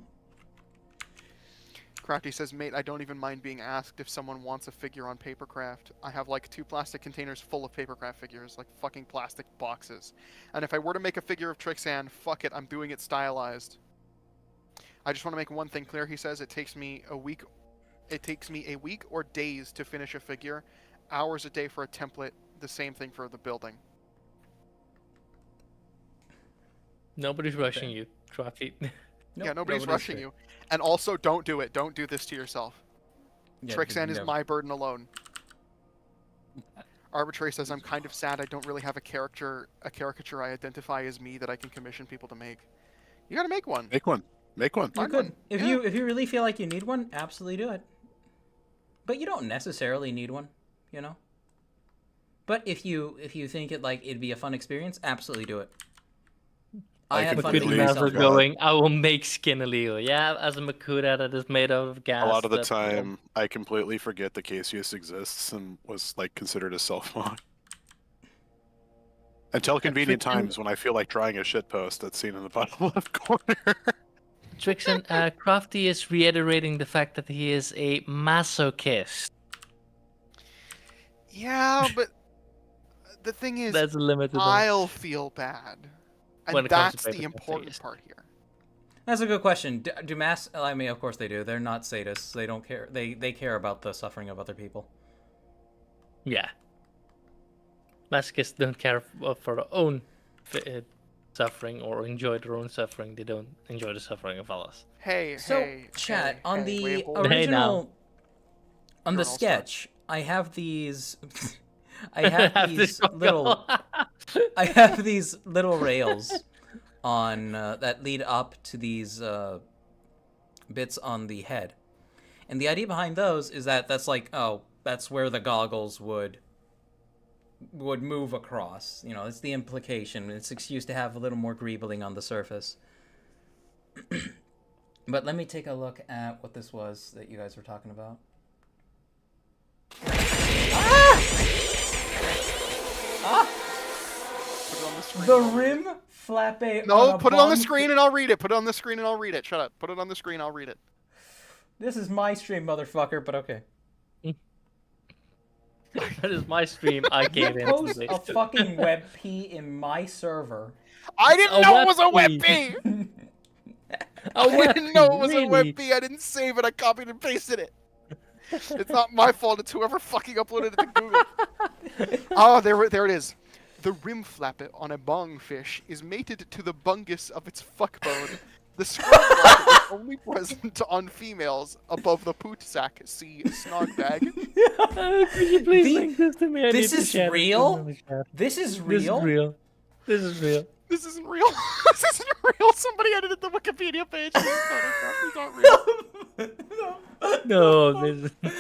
Crafty says, mate, I don't even mind being asked if someone wants a figure on Papercraft. I have like 2 plastic containers full of Papercraft figures, like fucking plastic boxes. And if I were to make a figure of Trixan, fuck it, I'm doing it stylized. I just want to make one thing clear, he says, it takes me a week or days to finish a figure, hours a day for a template, the same thing for the building. nobody's rushing you, Crafty. Yeah, nobody's rushing you. And also, don't do it. Don't do this to yourself. Yeah, Trixan is no. my burden alone. Arbitrary says, I'm kind of sad I don't really have a caricature I identify as me that I can commission people to make. You gotta make one. Make one. Make one. You Find could. one. If Yeah. you really feel like you need one, absolutely do it. But you don't necessarily need one, you know? But if you think it'd be a fun experience, absolutely do it. I had fun Good making completely never myself. forgot. going. I will make skin illegal. Yeah, as a Makuta that is made out of gas. A lot of the that- time, I completely forget that Cassius exists and was like considered a self-mod. Until convenient times when I feel like trying a shitpost that's seen in the bottom left corner. Trixan, Crafty is reiterating the fact that he is a masochist. Yeah, but the thing is, That's limited. I'll feel bad. When And it comes to that's the Papercraft important figures. part here. That's a good question. Do mass? I mean, of course they do. They're not sadists. They don't care. They care about the suffering of other people. Yeah. Masochists don't care for their own suffering or enjoy their own suffering. They don't enjoy the suffering of others. Hey, So, hey, chat, hey, on hey, the wait, hold on. Hey, original, now. on the Journal sketch, I have these, I have these This- little, I have these little rails on that lead up to these bits on the head, and the idea behind those is that that's where the goggles would move across. You know, it's the implication. It's excused to have a little more greebling on the surface. But let me take a look at what this was that you guys were talking about. Put it on the screen. The and I'll read it. rim flappe. No, a put it on the bong- screen and I'll read it. Put it on the screen and I'll read it. Shut up. Put it on the screen. I'll read it. This is my stream, motherfucker. But okay. That is my stream. I You gave in. post a fucking WebP in my server. I didn't A know it was a WebP. WebP. Oh, I didn't know it was really? a WebP. I didn't save it. I copied and pasted it. It's not my fault. It's whoever fucking uploaded it to Google. Oh, there it is. The rim flappet on a bong fish is mated to the bungus of its fuckbone. The scrub flappet is only present on females above the poot sack. See snog bag. Could you please The- link this to me? I this need to is share this real? in the chat. This is This is real. real. This is real. This isn't real. This isn't real. Somebody edited the Wikipedia page. This is not real. No, this is...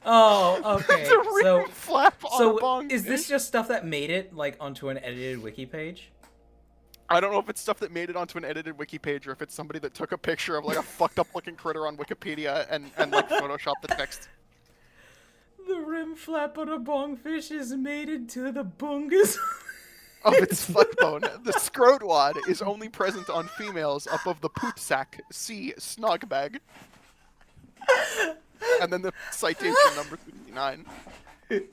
Oh, okay. The rim So, flap on a so bong is this fish. just stuff that made it like onto an edited wiki page? I don't know if it's stuff that made it onto an edited wiki page or if it's somebody that took a picture of like a fucked up looking critter on Wikipedia and like photoshopped the text. The rim flap on a bongfish is mated to the bungus. Of its fuck bone. The scrot wad is only present on females above the poot sac. See snog bag. And then the citation number 69.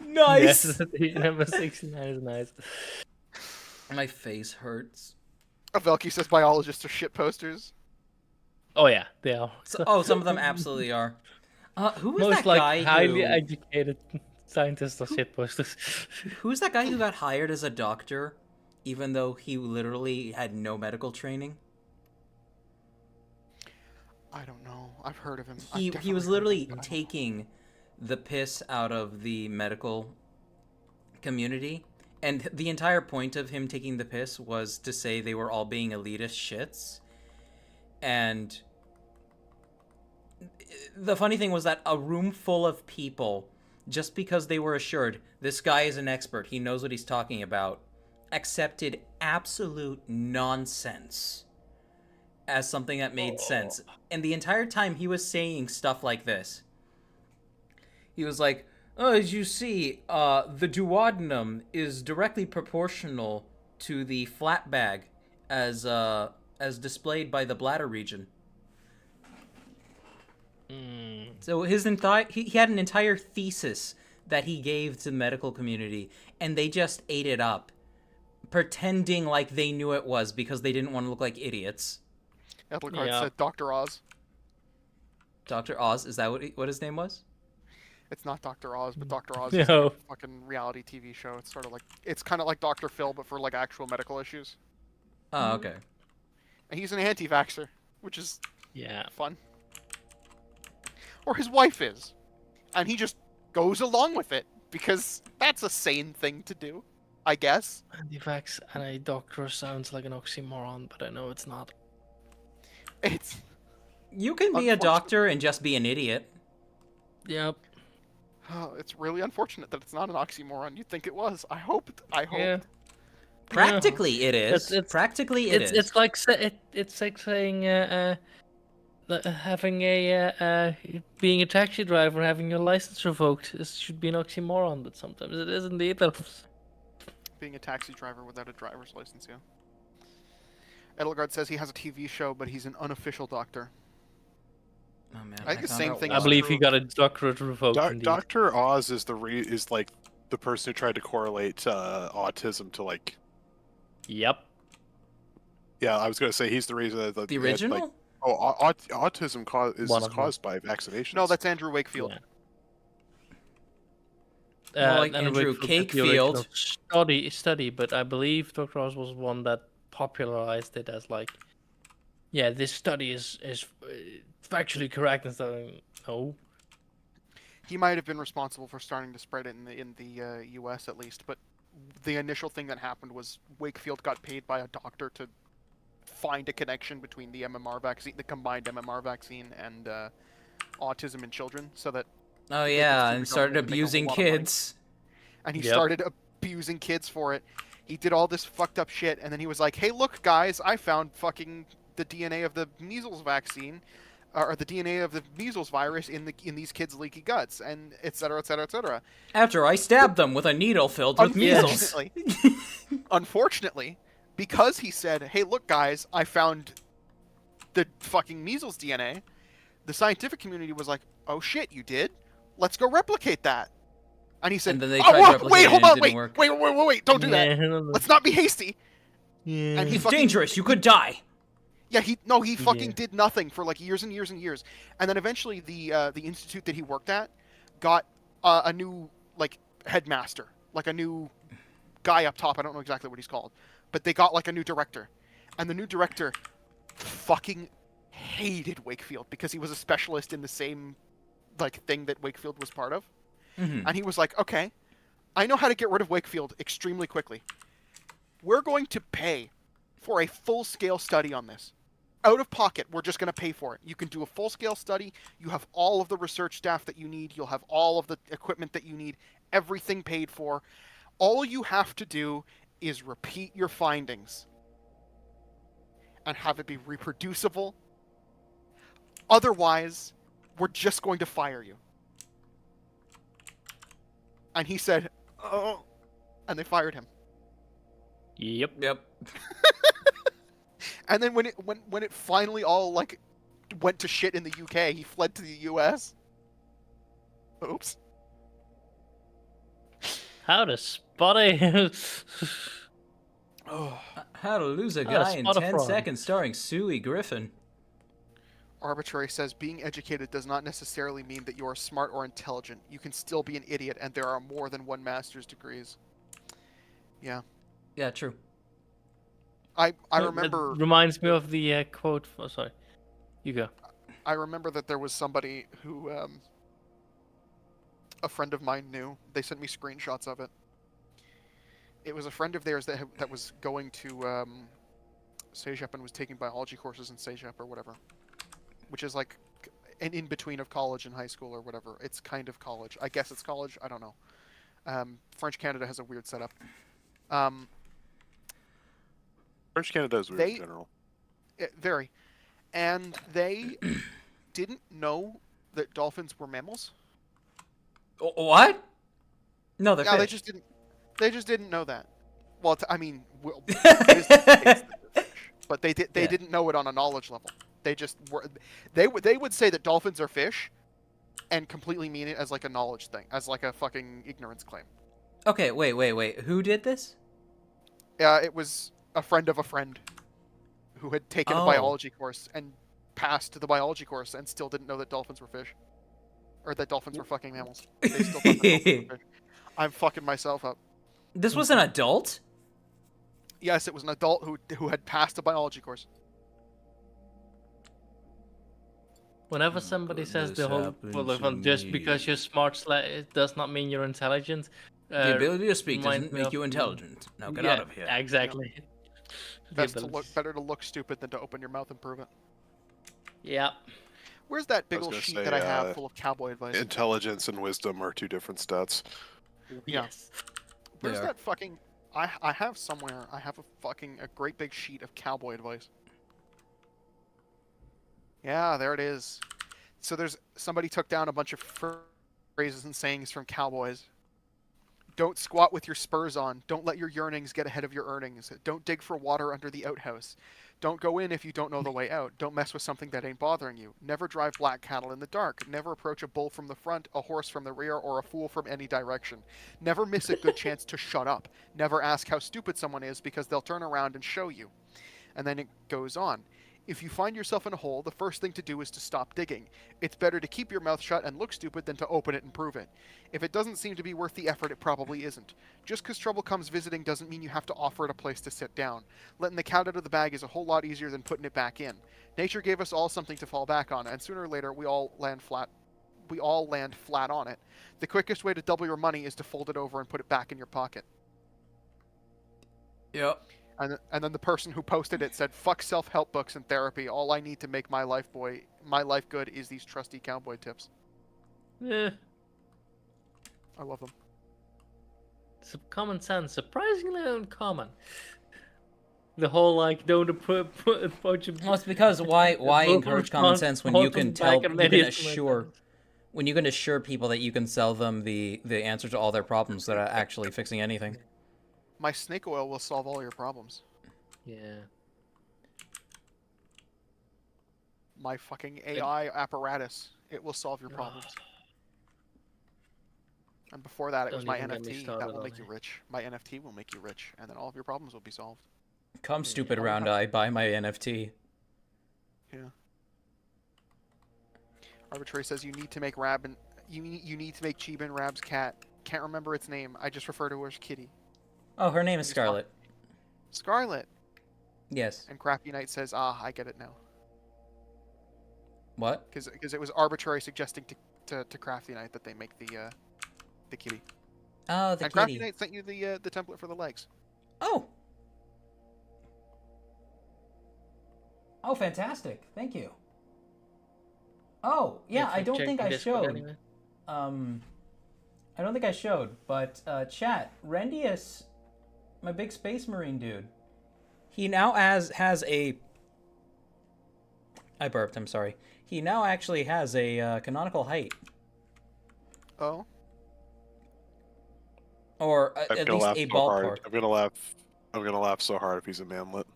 Nice. Yes, number 69 is nice. My face hurts. Velky says biologists are shit posters. Oh yeah, they are. Some of them absolutely are. Who was Most that like guy highly who... educated scientists are shitposters. Who's that guy who got hired as a doctor, even though he literally had no medical training? I don't know. I've heard of him. He was literally taking the piss out of the medical community, and the entire point of him taking the piss was to say they were all being elitist shits. And the funny thing was that a room full of people, just because they were assured this guy is an expert, he knows what he's talking about, accepted absolute nonsense as something that made sense. And the entire time he was saying stuff like this, he was like, "Oh, as you see, the duodenum is directly proportional to the flat bag as displayed by the bladder region." So his he had an entire thesis that he gave to the medical community, and they just ate it up, pretending like they knew it was because they didn't want to look like idiots. Edelgard said Dr. Oz. Dr. Oz, is that what his name was? It's not Dr. Oz, but Dr. Oz is like a fucking reality TV show. It's sort of like, it's kind of like Dr. Phil, but for like actual issues. Oh, okay. And he's an anti-vaxxer, which is Yeah. fun. Or his wife is. And he just goes along with it because that's a sane thing to do, I guess. Anti-vax and a doctor sounds like an oxymoron, but I know it's not. It's... You can be a doctor and just be an idiot. Yep. Oh, it's really unfortunate that it's not an oxymoron. You'd think it was. I hoped. Yeah. Practically, it is. Practically, it is. It's like it's like saying having a being a taxi driver, having your license revoked. This should be an oxymoron, but sometimes it is indeed. Being a taxi driver without a driver's license, yeah. Edelgard says he has a TV show, but he's an unofficial doctor. Oh man, I think the same thing. I believe he got a doctorate revoked. Dr. Oz is is like the person who tried to correlate autism to like. Yep. Yeah, I was gonna say he's the reason that the original. Like, autism is caused by vaccinations. No, that's Andrew Wakefield. Yeah. More like Andrew Cakefield. Study, but I believe Dr. Oz was one that popularized it as like, yeah, this study is factually correct and stuff. No. He might have been responsible for starting to spread it in the U.S. at least, but the initial thing that happened was Wakefield got paid by a doctor to find a connection between the MMR vaccine, the combined MMR vaccine, and autism in children, so that. Oh yeah, and started abusing kids. And he started abusing kids for it. He did all this fucked up shit, and then he was like, "Hey, look, guys, I found fucking the DNA of the measles vaccine, or the DNA of the measles virus in these kids' leaky guts, and et cetera, et cetera, et cetera." After I stabbed them with a needle filled with measles. Unfortunately, because he said, "Hey, look, guys, I found the fucking measles DNA," the scientific community was like, "Oh shit, you did? Let's go replicate that." And he said, and then they tried to "Wait, hold on, wait, don't do that. Let's not be hasty." Yeah. And it's dangerous. You could die. Yeah, he fucking did nothing for like years and years and years, and then eventually the institute that he worked at got a new like headmaster, like a new guy up top. I don't know exactly what he's called, but they got like a new director, and the new director fucking hated Wakefield because he was a specialist in the same like thing that Wakefield was part of. Mm-hmm. And he was like, "Okay, I know how to get rid of Wakefield extremely quickly. We're going to pay for a full-scale study on this. out of pocket. We're just going to pay for it. You can do a full-scale study. You have all of the research staff that you need. You'll have all of the equipment that you need. Everything paid for. All you have to do is repeat your findings and have it be reproducible. Otherwise, we're just going to fire you. And he said, oh, and they fired him. Yep. And then when it finally all like went to shit in the UK, he fled to the US. Oops. How to spot a... Oh. How to Lose a How to Guy in Spot a 10 Fraud. Seconds, starring Suey Griffin. Arbitrary says being educated does not necessarily mean that you are smart or intelligent. You can still be an idiot, and there are more than one master's degrees. Yeah. Yeah, true. I That remember reminds me of the quote. Oh, sorry. You go. I remember that there was somebody who a friend of mine knew. They sent me screenshots of it. It was a friend of theirs that was going to CEGEP and was taking biology courses in CEGEP or whatever, which is like an in-between of college and high school or whatever. It's kind of college. I guess it's college. I don't know. French Canada has a weird setup. French Canada is weird in general. Very. And they didn't know that dolphins were mammals. What? No, they're No, fish. they just didn't know that. Well, I mean, Disney states that they're fish, but they didn't know it on a knowledge level. They just were. They would say that dolphins are fish, and completely mean it as like a knowledge thing, as like a fucking ignorance claim. Okay, wait. Who did this? It was a friend of a friend who had taken a biology course and passed the biology course and still didn't know that dolphins were fish. Or that dolphins were fucking mammals. They still thought that dolphins were fish. I'm fucking myself up. This was an adult? Yes, it was an adult who had passed a biology course. Whenever somebody says the whole happens well, to just me. because you're smart, it does not mean you're intelligent. The ability to speak remind doesn't me make of- you intelligent. Now get yeah, out of here. Exactly. The ability. Better to look stupid than to open your mouth and prove it. Yeah. Where's that big I was old gonna sheet say, that I have full of cowboy advice? Intelligence and wisdom are two different stats. Yeah. Yes. Where's They are. that fucking? I have somewhere. I have a great big sheet of cowboy advice. Yeah, there it is. So there's somebody took down a bunch of phrases and sayings from cowboys. Don't squat with your spurs on. Don't let your yearnings get ahead of your earnings. Don't dig for water under the outhouse. Don't go in if you don't know the way out. Don't mess with something that ain't bothering you. Never drive black cattle in the dark. Never approach a bull from the front, a horse from the rear, or a fool from any direction. Never miss a good chance to shut up. Never ask how stupid someone is because they'll turn around and show you. And then it goes on. If you find yourself in a hole, the first thing to do is to stop digging. It's better to keep your mouth shut and look stupid than to open it and prove it. If it doesn't seem to be worth the effort, it probably isn't. Just because trouble comes visiting doesn't mean you have to offer it a place to sit down. Letting the cat out of the bag is a whole lot easier than putting it back in. Nature gave us all something to fall back on, and sooner or later we all land flat on it. The quickest way to double your money is to fold it over and put it back in your pocket. Yep. And then the person who posted it said, "Fuck self-help books and therapy. All I need to make my life good is these trusty cowboy tips." Yeah. I love them. Some common sense, surprisingly uncommon. The whole like don't put a bunch of. Well, it's because why encourage common sense when you can when you can assure people that you can sell them the answer to all their problems without actually fixing anything. My snake oil will solve all your problems. Yeah. My fucking AI apparatus, it will solve your problems. And before that, it was Don't my even get me NFT started that will on make you it. rich. My NFT will make you rich, and then all of your problems will be solved. Come, stupid round eye, buy my NFT. Yeah. Arbitrary says you need to make Rab and you need to make Chiba and Rab's cat. Can't remember its name. I just refer to her as Kitty. Oh, her name is Scarlet. Scarlet. Yes. And Crappy Knight says, "Ah, I get it now." What? Because it was Arbitrary suggesting to Crafty Knight that they make the kitty. Oh, the and Crafty kitty. Knight sent you the template for the legs. Oh. Oh, fantastic! Thank you. Oh, yeah. I don't think I showed. I don't think I showed, but chat, Rendius, my big space marine dude, he now has a. I burped. I'm sorry. He now actually has a canonical height, Oh. or I'm at gonna least laugh a so hard. ballpark. I'm gonna laugh so hard if he's a manlet.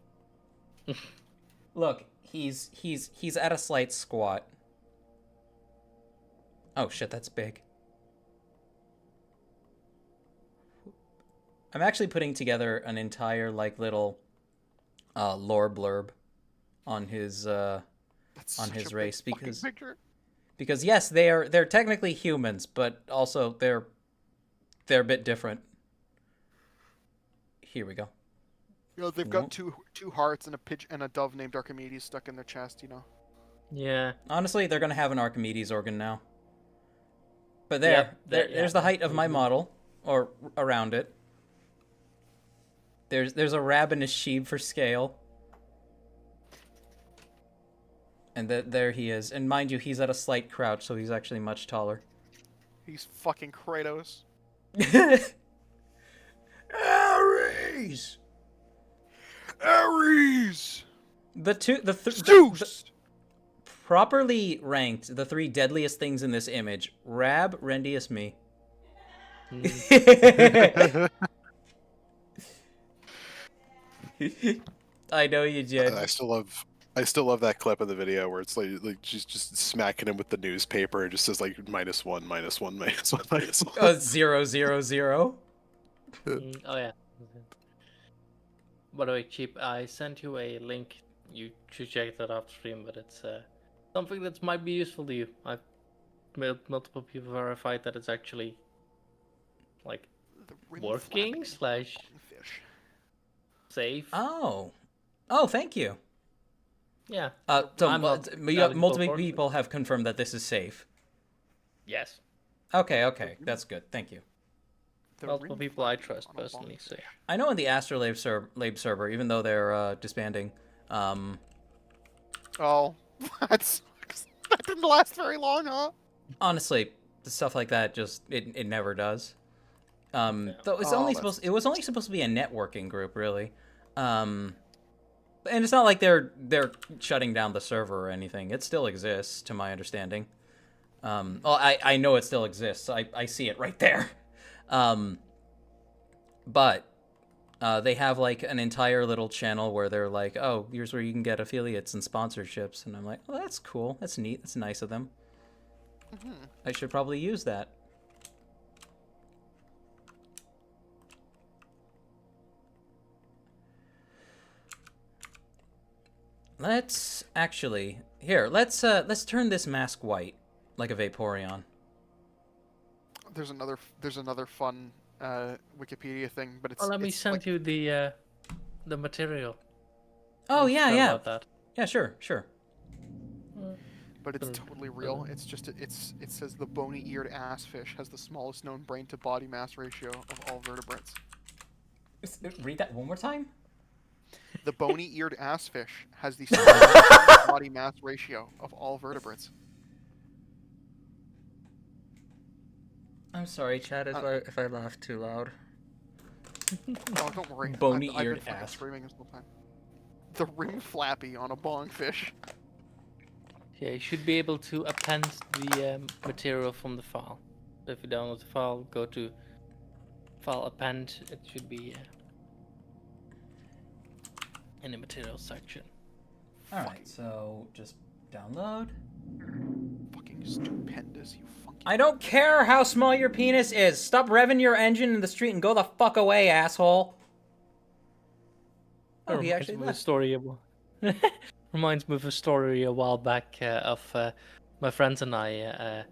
Look, he's at a slight squat. Oh shit, that's big. I'm actually putting together an entire like little lore blurb on his race because yes, they're technically humans, but also they're a bit different. Here we go. You know, they've got two hearts and a pigeon and a dove named Archimedes stuck in their chest. You know. Yeah. Honestly, they're gonna have an Archimedes organ now. But there's the height of my model, or around it. There's a ravenous sheep for scale. And there he is. And mind you, he's at a slight crouch, so he's actually much taller. He's fucking Kratos. Ares! Ares! Zeus! Properly ranked, the 3 deadliest things in this image: Rab, Rendius, me. I know you did. I still love that clip of the video where it's like she's just smacking him with the newspaper. It just says like -1, -1, -1, -1. Oh, 0, 0, 0. Oh yeah. By the way, Cheap, I sent you a link. You should check that off stream, but it's something that might be useful to you. I've made multiple people verified that it's actually like working / safe. Oh, thank you. Yeah. Multiple people have confirmed that this is safe. Yes. Okay, that's good. Thank you. Multiple people I trust personally say. I know in the Astrolabe server, even though they're disbanding. Oh, that didn't last very long, huh? Honestly, stuff like that just it never does. Though it was only supposed to be a networking group, really. And it's not like they're shutting down the server or anything. It still exists, to my understanding. Well, I know it still exists. I see it right there. But they have like an entire little channel where they're like, oh, here's where you can get affiliates and sponsorships, and I'm like, well, that's cool. That's neat. That's nice of them. I should probably use that. Let's actually let's turn this mask white, like a Vaporeon. There's another fun Wikipedia thing, but it's. Well, let me send you the material. Oh yeah. About that. Yeah, sure. But it's totally real. It's just it says the bony-eared assfish has the smallest known brain-to-body mass ratio of all vertebrates. Read that one more time. The bony-eared assfish has the smallest body mass ratio of all vertebrates. I'm sorry, Chad, if I laughed too loud. Oh, don't worry. Bony-eared I've been ass. screaming this whole time. The ring flappy on a bongfish. Yeah, you should be able to append the material from the file. So if you download the file, go to File Append. It should be in the materials section. Alright, so just download. Fucking stupendous, you funky. I don't care how small your penis is. Stop revving your engine in the street and go the fuck away, asshole. Oh, he actually left. Reminds me of a story a while back of my friends and I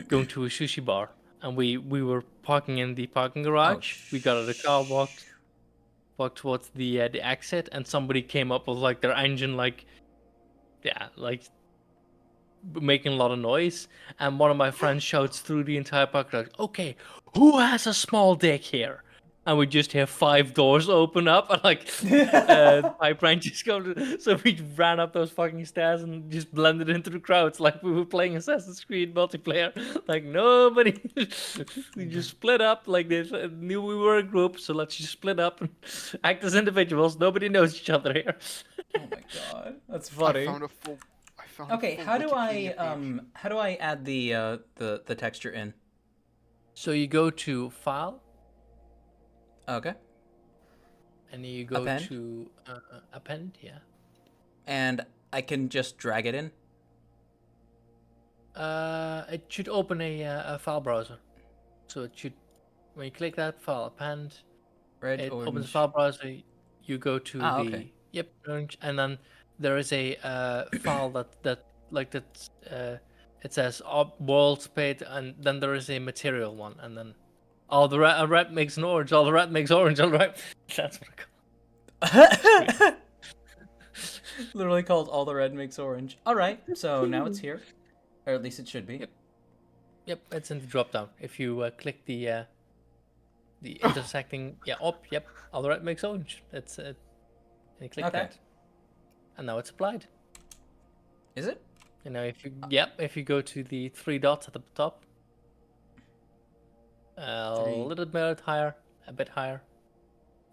going to a sushi bar, and we were parking in the parking garage. We got out of the car, walked towards the exit, and somebody came up with like their engine making a lot of noise. And one of my friends shouts through the entire parking garage, "Okay, who has a small dick here?" and we just hear 5 doors open up, and like pipeline just go. So we ran up those fucking stairs and just blended into the crowds like we were playing Assassin's Creed multiplayer. Like nobody, we just split up like this. Knew we were a group, so let's just split up and act as individuals. Nobody knows each other here. Oh my god, that's funny. I found a full Okay, how do I Wikipedia page. how do I add the texture in? So you go to File, Okay. and you go Append? to Append. Yeah. And I can just drag it in. It should open a file browser. So it should, when you click that file, append, Red, it orange. opens the file browser. You go to the okay. yep orange, and then there is a file that it says world page, and then there is a material one, and then all the red makes an orange, all the red makes orange, all the red. That's what I call. Literally called All the Red Makes Orange. All right, so now it's here, or at least it should be. Yep, it's in the drop down. If you click the intersecting, yep, all the red makes orange. It's and you click Okay. that, and now it's applied. Is it? And now if you go to the 3 dots at the top, a little bit higher, a bit higher,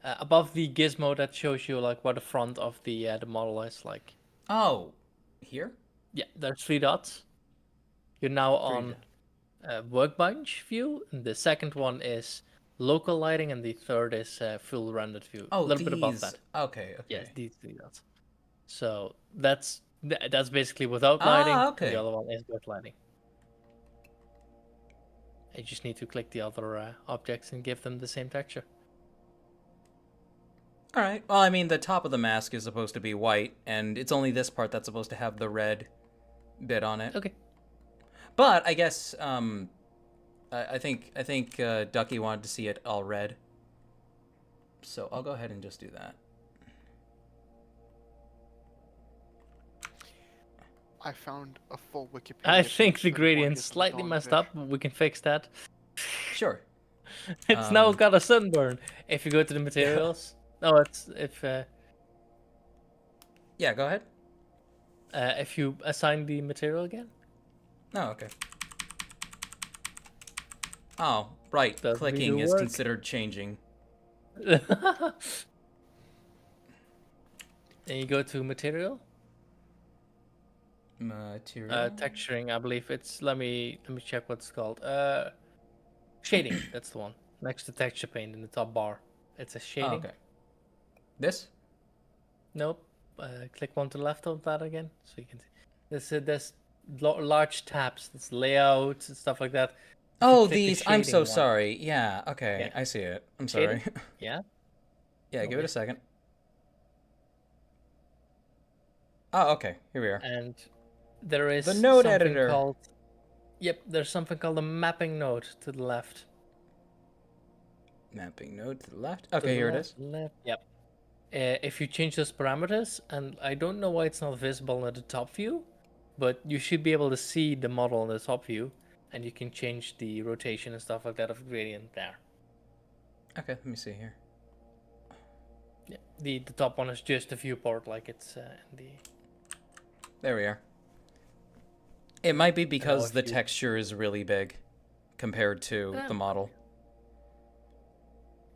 above the gizmo that shows you like where the front of the model is, like. Oh, here? Yeah, there's 3 dots. You're now on workbench view, and the second one is local lighting, and the third is full rendered view. Oh, a little bit above these. that. Okay. Yes, these 3 dots. So that's basically without lighting. Ah, And okay. the other one is with lighting. You just need to click the other objects and give them the same texture. All right. Well, I mean, the top of the mask is supposed to be white, and it's only this part that's supposed to have the red bit on it. Okay. But I guess I think Ducky wanted to see it all red, so I'll go ahead and just do that. I found a full Wikipedia. I think page the for gradient's Orchid slightly and messed Dogfish. up, but we can fix that. Sure. It's now got a sunburn. If you go to the materials, no, it's Yeah, go ahead. if you assign the material again. Oh, okay. Oh, right. Does Clicking redo is work? considered changing. Then you go to material, Material. texturing. I believe it's. Let me check what it's called. Shading. That's the one next to texture paint in the top bar. It's a shading. Oh, okay. This? Nope. Click one to the left of that again, so you can see. There's large tabs. There's layouts and stuff like that. If you Oh, click the these. I'm shading so one- sorry. Yeah. Okay. Yeah. I see it. I'm Shading? sorry. Yeah. Yeah. Give it Okay. a second. Oh, okay. Here we are. And there is The node something editor. called. Yep. There's something called a mapping node to the left. Mapping node to the left. To Okay, the here it left, is. Left. Yep. If you change those parameters, and I don't know why it's not visible in the top view, but you should be able to see the model in the top view, and you can change the rotation and stuff like that of gradient there. Okay, let me see here. Yeah. The top one is just a viewport, like it's in the. There we are. It might be because if the you- texture is really big compared to the model.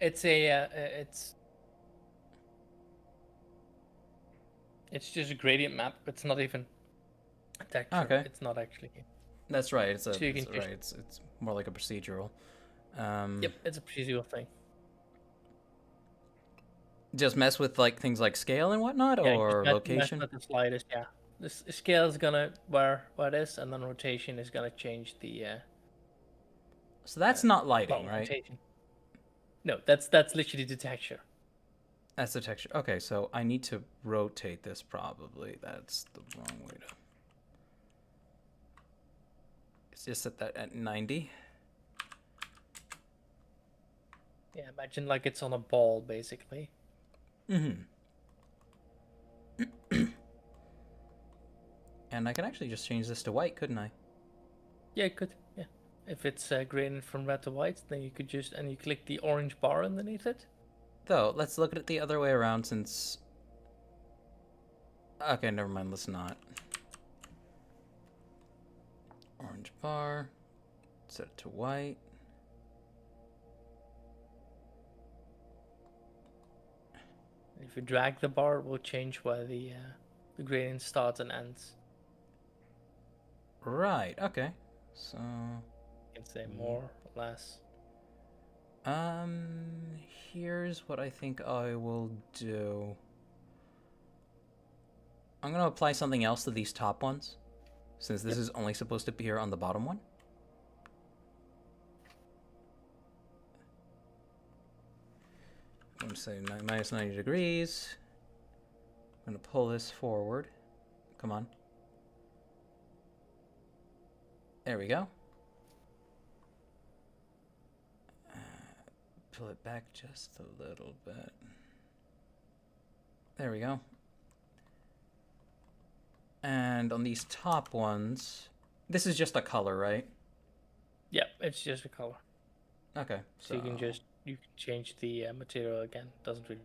It's a it's just a gradient map. It's not even a texture. Okay. It's not actually. That's right. It's a. So you can it's, just- right. It's more like a procedural. Yep, it's a procedural thing. Just mess with like things like scale and whatnot, Yeah, or just mess location. with the sliders. Yeah, this scale is gonna where it is, and then rotation is gonna change the. So that's not lighting, well, right? rotation. No, that's literally the texture. That's the texture. Okay, so I need to rotate this probably. That's the wrong way to. Let's just set that at 90. Yeah, imagine like it's on a ball, basically. Mm-hmm. And I can actually just change this to white, couldn't I? Yeah, it could. Yeah, If it's gradient from red to white, then you could just and you click the orange bar underneath it. Though, let's look at it the other way around since... Okay, never mind, let's not. Orange bar. Set it to white. If you drag the bar, it will change where the gradient starts and ends. Right, okay. So... You can say more or less. Here's what I think I will do. I'm gonna apply something else to these top ones, since this is only supposed to appear on the bottom one. I'm gonna say minus 90 degrees. I'm gonna pull this forward. Come on. There we go. Pull it back just a little bit. There we go. And on these top ones, this is just a color, right? Yeah, it's just a color. Okay. So you can change the material again. Doesn't really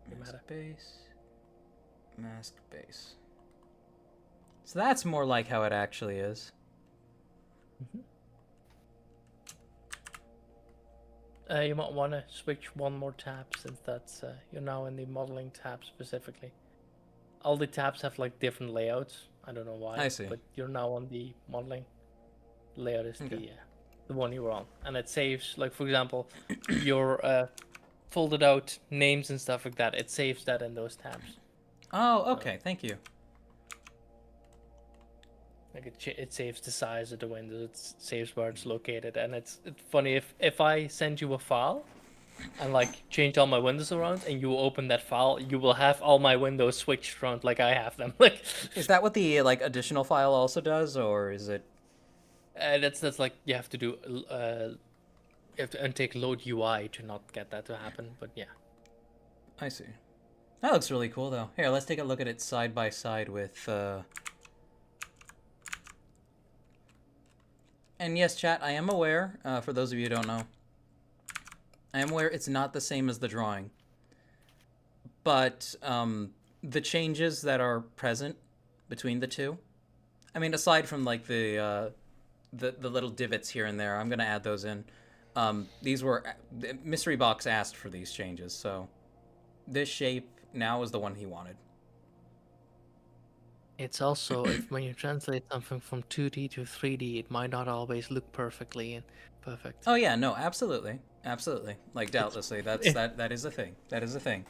mask matter. base, mask base. So that's more like how it actually is. You might want to switch one more tab since that's you're now in the modeling tab specifically. All the tabs have like different layouts. I don't know why. I see. But you're now on the modeling. Layout is the one you were on, and it saves like for example, your folded out names and stuff like that. It saves that in those tabs. Oh, okay. Thank you. Like it saves the size of the window, it saves where it's located, and it's funny if I send you a file and like change all my windows around and you open that file, you will have all my windows switched around like I have them. Like is that what the like additional file also does, or is it? That's like you have to do you have to untake load UI to not get that to happen. But yeah, I see. That looks really cool though. Here, let's take a look at it side by side with. And yes, chat, I am aware, for those of you who don't know, I am aware it's not the same as the drawing. But the changes that are present between the two, I mean, aside from like the little divots here and there, I'm going to add those in. These were, Mystery Box asked for these changes, so this shape now is the one he wanted. it's also when you translate something from 2D to 3D, it might not always look perfectly and perfect. Oh yeah, no, absolutely, absolutely. Like doubtlessly, that is a thing. That is a thing.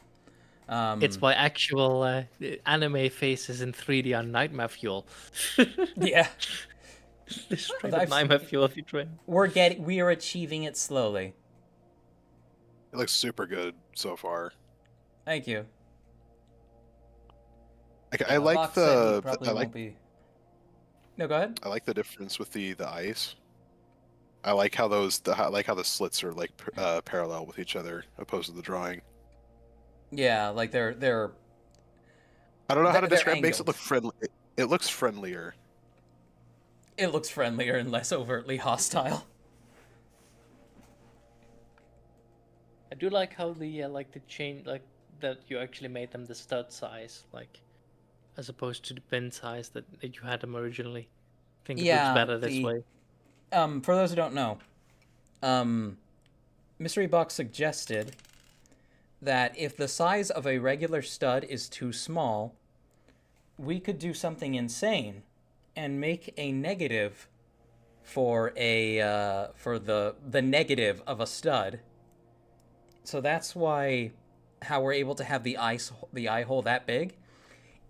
It's why actual anime faces in 3D are nightmare fuel. Yeah. Straight up nightmare fuel if you try. We are achieving it slowly. It looks super good so far. Thank you. I like Box said he the probably won't be... No, go ahead. I like the difference with the ice. I like how the slits are like parallel with each other opposed to the drawing. Yeah, like they're. I don't know how to they're describe. It makes it angled. look friendly. It looks friendlier. It looks friendlier and less overtly hostile. I do like how the chain that you actually made them the stud size, like as opposed to the pin size that you had them originally. I think it looks better this way. For those who don't know, Mystery Box suggested that if the size of a regular stud is too small, we could do something insane and make a negative for the negative of a stud. So that's why how we're able to have the eye hole that big.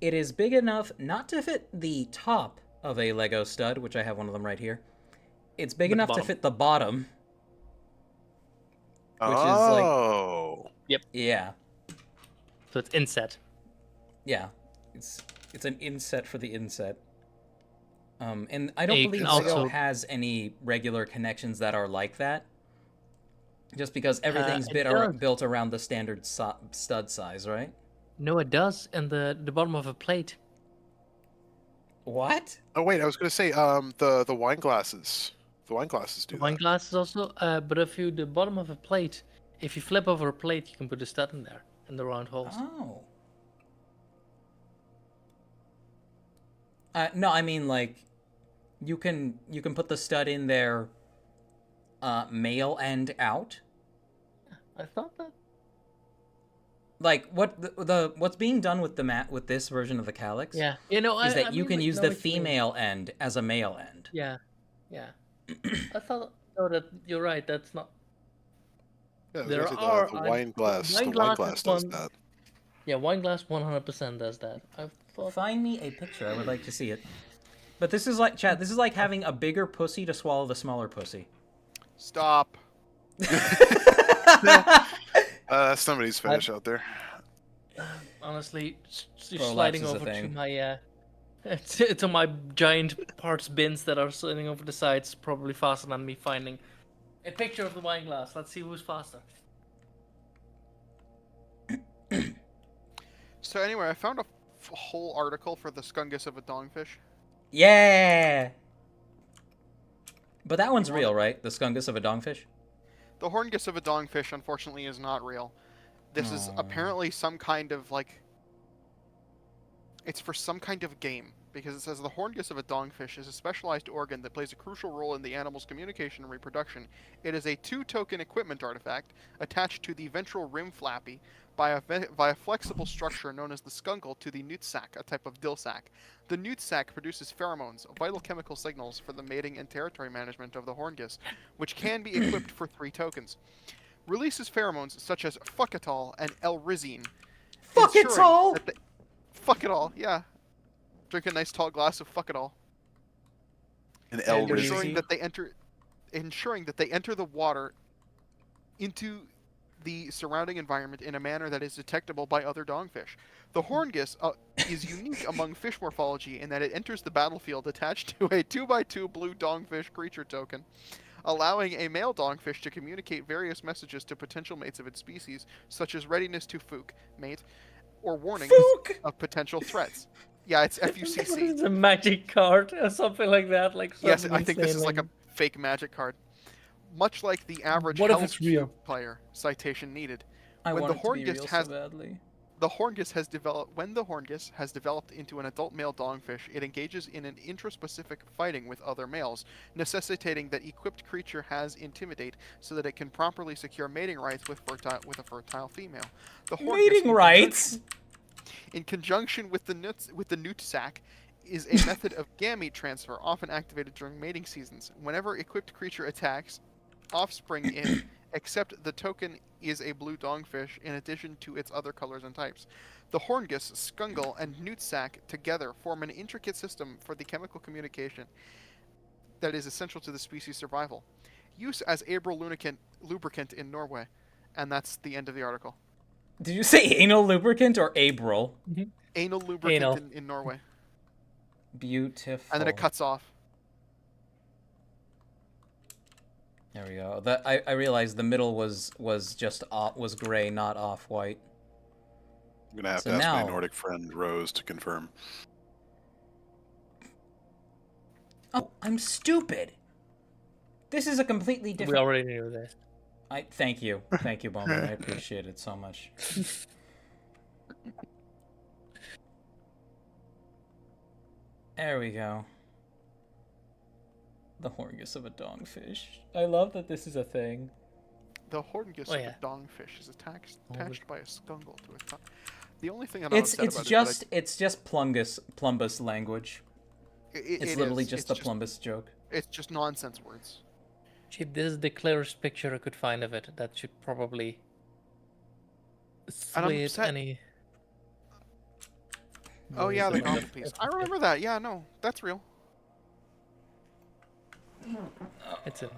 It is big enough not to fit the top of a Lego stud, which I have one of them right here. It's big enough to fit the bottom. Which is like... Yep. Yeah. So it's inset. Yeah. It's an inset for the inset. And I don't You believe can Lego also- has any regular connections that are like that. Just because everything's it does. built around the standard stud size, right? No, it does in the bottom of a plate. What? Oh wait, I was gonna say the wine glasses. The wine glasses do Wine that. glasses also, but if you the bottom of a plate, if you flip over a plate, you can put a stud in there in the round holes. Oh. No, I mean like, you can put the stud in there, male end out. I thought that. Like what what's being done with with this version of the Calyx? Yeah, is that you mean, can like, use know the what you mean. female end as a male end. Yeah. I thought. Oh, that you're right. That's not. Yeah, There actually are the wine glass. wine The wine glass glass is does one- that. Yeah, wine glass 100% does that. I thought. Find me a picture. I would like to see it. But this is like, chat, this is like having a bigger pussy to swallow the smaller pussy. Stop. Somebody's fetish out there. Honestly, just Prolapse sliding is a over to thing. my to my giant parts bins that are sitting over the sides probably faster than me finding a picture of the wine glass. Let's see who's faster. So anyway, I found a whole article for the Skungus of a dongfish. Yeah. But that one's real, right? The Skungus of a dongfish? The Horngus of a dongfish, unfortunately, is not real. This is apparently some kind of, like... It's for some kind of game, because it says the Horngus of a dongfish is a specialized organ that plays a crucial role in the animal's communication and reproduction. It is a 2-token equipment artifact attached to the ventral rim flappy by a flexible structure known as the skunkle to the newt sac, a type of dill sac. The newt sac produces pheromones, vital chemical signals for the mating and territory management of the Horngus, which can be equipped for 3 tokens. Releases pheromones such as fuckatol and L-rizine. Fuckatol! Fuck it all, yeah. Drink a nice tall glass of fuckatol. An L Ensuring that they enter the water into the surrounding environment in a manner that is detectable by other dongfish. The Horngus is unique among fish morphology in that it enters the battlefield attached to a 2x2 blue dongfish creature token, allowing a male dongfish to communicate various messages to potential mates of its species, such as readiness to fook, mate, or warnings of potential threats. Yeah, it's FUCC. It's a magic card or something like that. Like Yes, something I think this is like a insane. fake magic card. Much like the average What if Hell's it's real? Cube player, citation needed. I When want the it to be Horngus real has so badly. the Horngus has developed into an adult male dongfish, it engages in an intraspecific fighting with other males, necessitating that equipped creature has intimidate so that it can properly secure mating rights with a fertile female. The Horngus, Mating rights? in conjunction with the newt sac, is a method of gamete transfer often activated during mating seasons. Whenever equipped creature attacks offspring in, except the token is a blue dongfish in addition to its other colors and types. The Horngus, Skungle, and newt sac together form an intricate system for the chemical communication that is essential to the species' survival. Use as April lubricant in Norway. And that's the end of the article. Did you say anal lubricant or April? Anal lubricant Anal. In Norway. Beautiful. And then it cuts off. There we go. I realized the middle was just was gray, not off-white. I'm gonna have So to ask my now- Nordic friend Rose to confirm. Oh, I'm stupid. This is a completely We different. already knew this. Thank you, Bowman. I appreciate it so much. There we go. The Horngus of a dongfish. I love that this is a thing. The Horngus Oh, of yeah. a dongfish is attached by a skungle to a tongue. The only thing I'm It's upset about it's just Plumbus language. It's literally just the Plumbus joke. It's just nonsense words. Gee, this is the clearest picture I could find of it. That should probably And I'm sway upset- any. Oh yeah, the noise gobble of- piece. I remember that. Yeah, no, that's real. It's a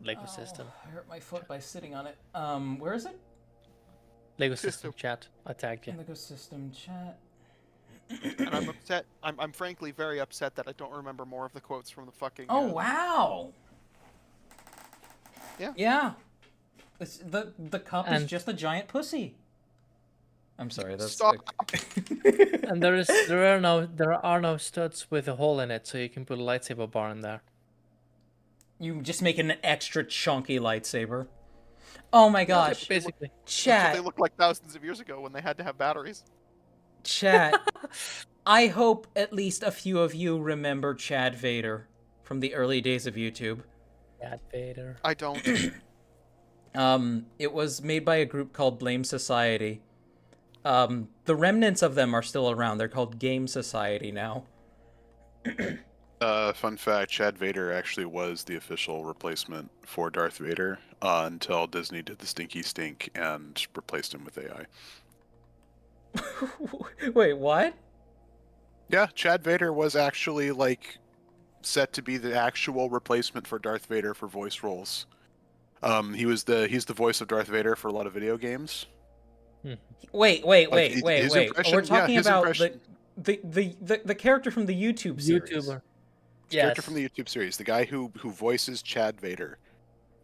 Lego system. I hurt my foot by sitting on it. Where is it? Lego system chat. I tagged you. Lego system chat. And I'm upset. I'm frankly very upset that I don't remember more of the quotes from the fucking. Oh wow. Yeah. Yeah. It's, the cup is And- just a giant pussy. I'm sorry. That's Stop. And there are no studs with a hole in it, so you can put a lightsaber bar in there. You just make an extra chunky lightsaber. Oh my gosh. Basically. That's what Chat, they looked like thousands of years ago when they had to have batteries. chat. I hope at least a few of you remember Chad Vader from the early days of YouTube. Chad Vader. I don't. It was made by a group called Blame Society. The remnants of them are still around. They're called Game Society now. Fun fact, Chad Vader actually was the official replacement for Darth Vader until Disney did the stinky stink and replaced him with AI. Wait, what? Yeah, Chad Vader was actually, like, set to be the actual replacement for Darth Vader for voice roles. He's the voice of Darth Vader for a lot of video games. Wait. his impression- We're talking his about impression- the character from the YouTube series. YouTuber. The character from the YouTube series, the guy who voices Chad Vader.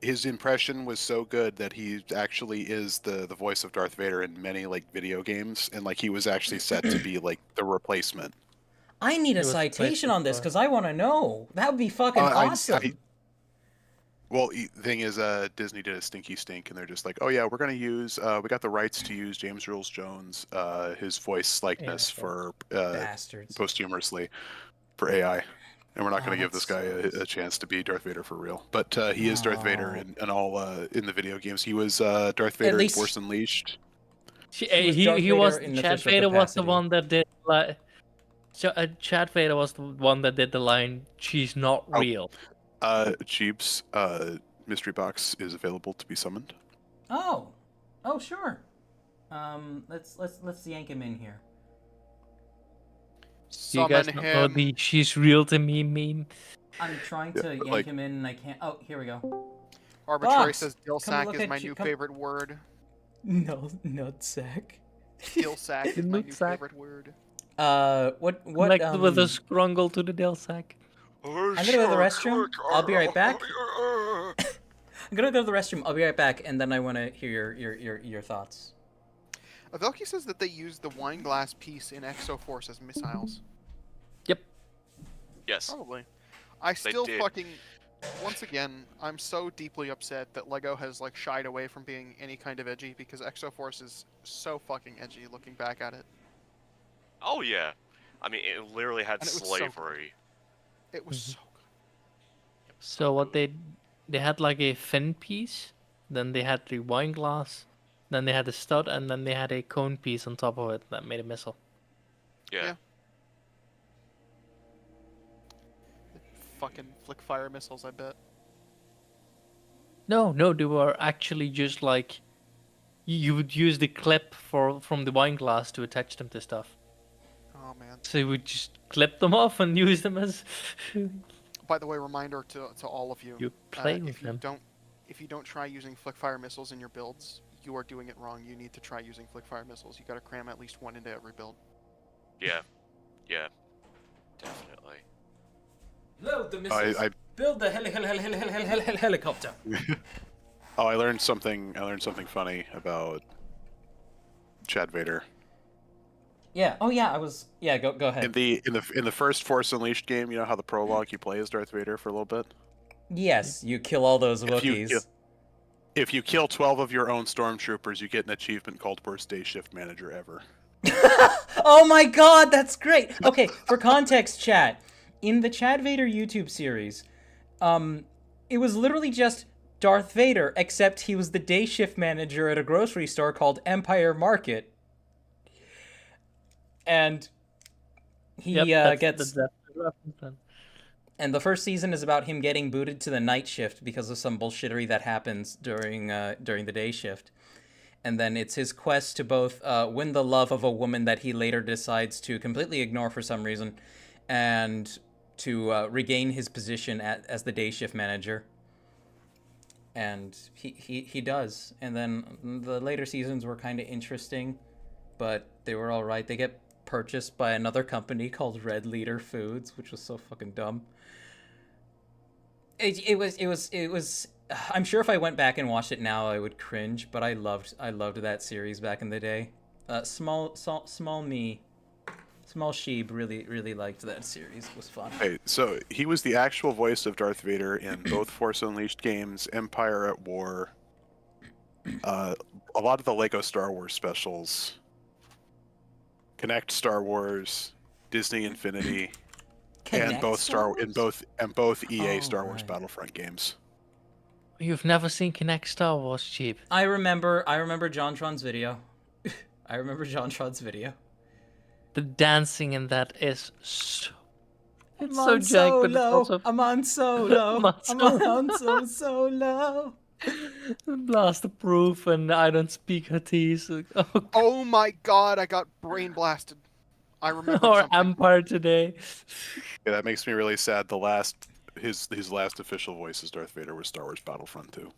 His impression was so good that he actually is the voice of Darth Vader in many like video games, and like he was actually set to be like the replacement. I need a It was citation replacement on this for- because I want to know. That would be fucking awesome. Well, the thing is, Disney did a stinky stink, and they're just like, oh yeah, we're gonna use, we got the rights to use James Earl Jones, his voice likeness for Bastards. posthumously for AI, and we're not gonna Oh, give this guy that a chance to be Darth Vader for real. But he is Darth Vader in all in the video games. He was Darth Vader in least- Force Unleashed. He was Darth Vader in Chad official Vader was the capacity. one that did like. Chad Vader was the one that did the line, "She's not Oh. real." Jeeps, mystery box is available to be summoned. Oh, sure. Let's yank him in here. Do you guys Summon know him. the "She's real to me" meme? I'm trying Yeah, to but, yank like- him in, and I can't. Oh, here we go. Arbitrary Boss, says come Dilsack look is at my you- new come- favorite word. No, nutsack. Dilsack is my new Nutsack. favorite word. What? Connected with a scrungle to the Delsac. I'm gonna go to the restroom. I'll be right back. I'm gonna go to the restroom. I'll be right back, and then I want to hear your thoughts. Avelki says that they use the wine glass piece in Exoforce as missiles. Yes. Probably. I still did. fucking... Once again, I'm so deeply upset that LEGO has like shied away from being any kind of edgy because Exoforce is so fucking edgy looking back at it. Oh yeah. I mean, it literally had And it was so slavery. It was Mhm. so good. So what they had like a fin piece, then they had the wine glass, then they had the stud, and then they had a cone piece on top of it that made a missile. Yeah. Yeah. Fucking flick fire missiles, I bet. No, they were actually just like you would use the clip from the wine glass to attach them to stuff. Oh man. So you would just clip them off and use them as By the way, reminder to all of you. you play with if you them. if you don't try using flick fire missiles in your builds, you are doing it wrong. You need to try using flick fire missiles. You gotta cram at least one into every build. Yeah. Yeah. Definitely. Load the missiles. I Build the helicopter. I learned something funny about Chad Vader. Yeah. Oh yeah. I was. Yeah. Go ahead. In the first Force Unleashed game, you know how the prologue you play as Darth Vader for a little bit. Yes, you kill all those If you Wookiees. kill- If you kill 12 of your own stormtroopers, you get an achievement called Worst Day Shift Manager Ever. Oh my god, that's great. Okay, for context, chat. In the Chad Vader YouTube series, it was literally just Darth Vader, except he was the day shift manager at a grocery store called Empire Market. And he gets... that's the reference then. And the first season is about him getting booted to the night shift because of some bullshittery that happens during the day shift. And then it's his quest to both win the love of a woman that he later decides to completely ignore for some reason, and to regain his position as the day shift manager. And he does. And then the later seasons were kind of interesting, but they were all right. They get purchased by another company called Red Leader Foods, which was so fucking dumb. It was. I'm sure if I went back and watched it now, I would cringe. But I loved that series back in the day. Small me. Small Sheeb really liked that series. It was fun. Hey, so he was the actual voice of Darth Vader in both Force Unleashed games, Empire at War, a lot of the Lego Star Wars specials, Connect Star Wars, Disney Infinity, and both both EA Star Wars Battlefront games. You've never seen Kinect Star Wars, Cheap. I remember JonTron's video. I remember JonTron's video. The dancing in that is so... I'm so on jank, but it's solo. also... I'm on solo. I'm on solo. Blast proof, and I don't speak Huttese. Oh my god, I got brain blasted. I remember Or something. Empire today. Yeah, that makes me really sad. His last official voice as Darth Vader was Star Wars Battlefront 2.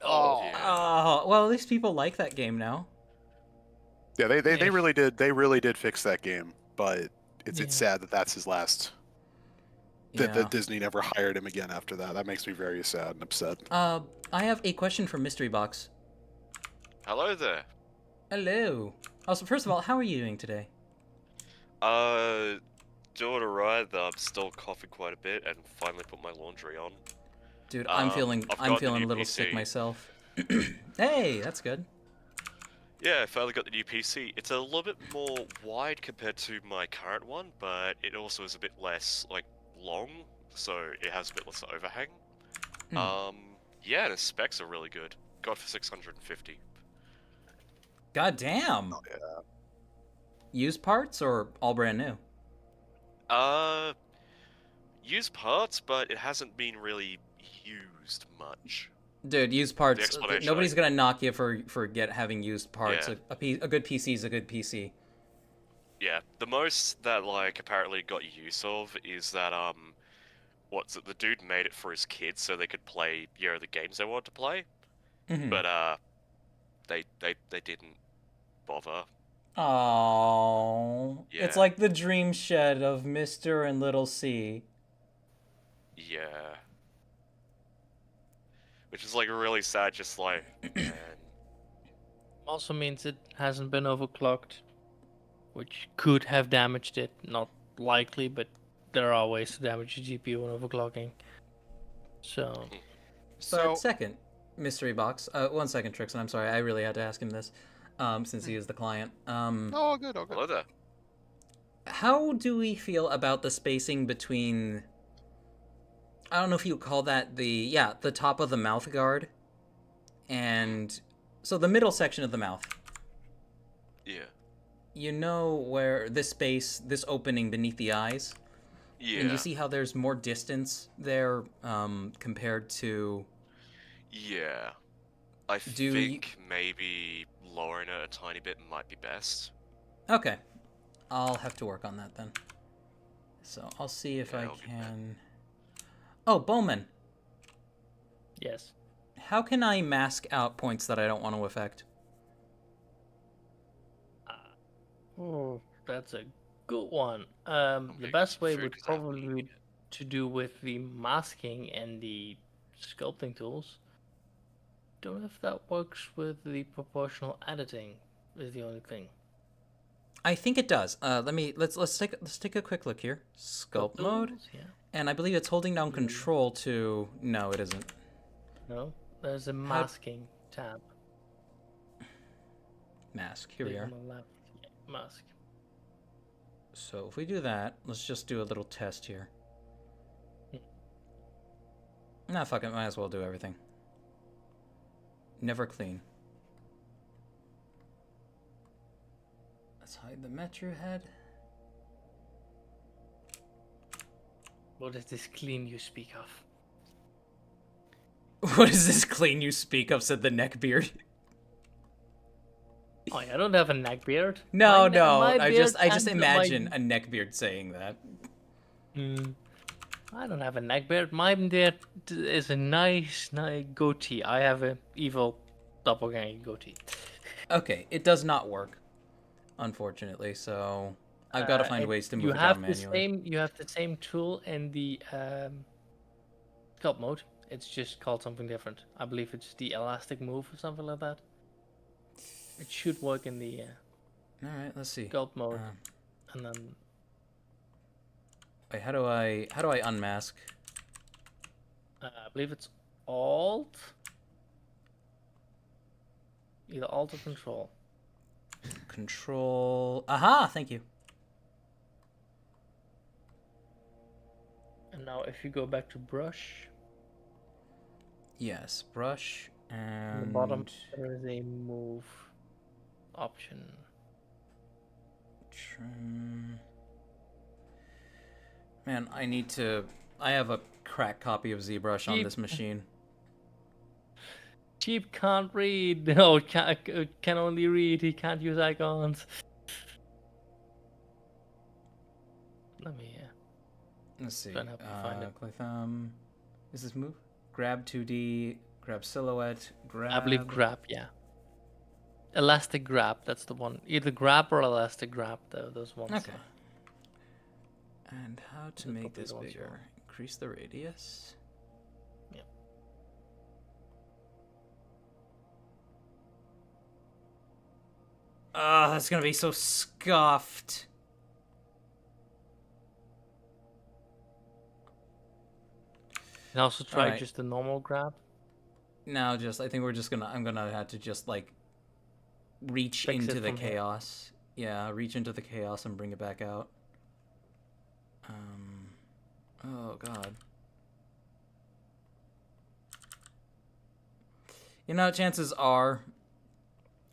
Oh. Well, at least people like that game now. Yeah, they really did. They really did fix that game, but it's sad that that's his last. That Disney never hired him again after that. That makes me very sad and upset. I have a question from Mystery Box. Hello there. Hello. Also, first of all, how are you doing today? Doing alright. I'm still coughing quite a bit, and finally put my laundry on. Dude, I'm feeling a little sick myself. Hey, that's good. Yeah, I finally got the new PC. It's a little bit more wide compared to my current one, but it also is a bit less, like, long, so it has a bit less overhang. Yeah, the specs are really good. Got for 650. God damn. Oh, yeah. Used parts or all brand new? Used parts, but it hasn't been really used much. Dude, used parts. explanation, Nobody's gonna knock you for having used parts. Yeah. A good PC is a good PC. Yeah, the most that, like, apparently got use of is that, what's it, the dude made it for his kids so they could play, the games they wanted to play. Mhm. But, they didn't bother. Oh, Yeah. it's like the dream shed of Mr. and Little C. Yeah. Which is, like, really sad, just like, man. Also means it hasn't been overclocked, which could have damaged it. Not likely, but there are ways to damage the GPU when overclocking. So... But second, Mystery Box. 1 second, Trixon. I'm sorry. I really had to ask him this, since he is the client. Oh, good. Hello there. How do we feel about the spacing between... I don't know if you would call that the top of the mouth guard, and... So the middle section of the mouth. Yeah. You know where this space, this opening beneath the eyes? Yeah. And you see how there's more distance there, compared to... Yeah. I think maybe lowering it a tiny bit might be best. Okay. I'll have to work on that then. So I'll see if I can... Oh, Bowman. Yes. How can I mask out points that I don't want to affect? Oh, that's a good one. The best way would probably be to do with the masking and the sculpting tools. Don't know if that works with the proportional editing. Is the only thing. I think it does. Let's take a quick look here. Sculpt mode. Yeah. And I believe it's holding down control to... No, it isn't. No, there's a masking tab. Mask. Here we are. On the left. Yeah, mask. So if we do that, let's just do a little test here. Nah, fuck it. Might as well do everything. Never clean. Let's hide the Metro head. What is this clean you speak of? What is this clean you speak of? Said the neckbeard. Oh, I don't have a neckbeard. No. My I beard just and imagine a neckbeard saying that. I don't have a neckbeard. My beard is a nice goatee. I have a evil doppelganger goatee. Okay, it does not work, unfortunately. So I've got to find ways to move it down manually. You have the same tool in the sculpt mode. It's just called something different. I believe it's the elastic move or something like that. It should work in the all right, let's see. Sculpt mode. and then Wait, how do I unmask? I believe it's Alt. Either Alt or Control. Control. Aha! Thank you. And now if you go back to brush, Yes, brush and on the bottom there is a move option. Trim. Man, I have a cracked copy of ZBrush on Cheap. this machine. Cheap can't read. No, can only read. He can't use icons. Let me. Let's see. Try and help you find it. Click thumb. Is this move? Grab 2D. Grab silhouette. Grab. I believe grab. Yeah. Elastic grab. That's the one. Either grab or elastic grab. Those ones. Okay. And how to Those make probably this the ones you bigger? want. Increase the radius. Yeah. Ah, that's gonna be so scuffed. And also try Alright. just the normal grab. Now, I think I'm gonna have to just like reach Fix it into the from here. chaos. Yeah, reach into the chaos and bring it back out. Oh god. You know, chances are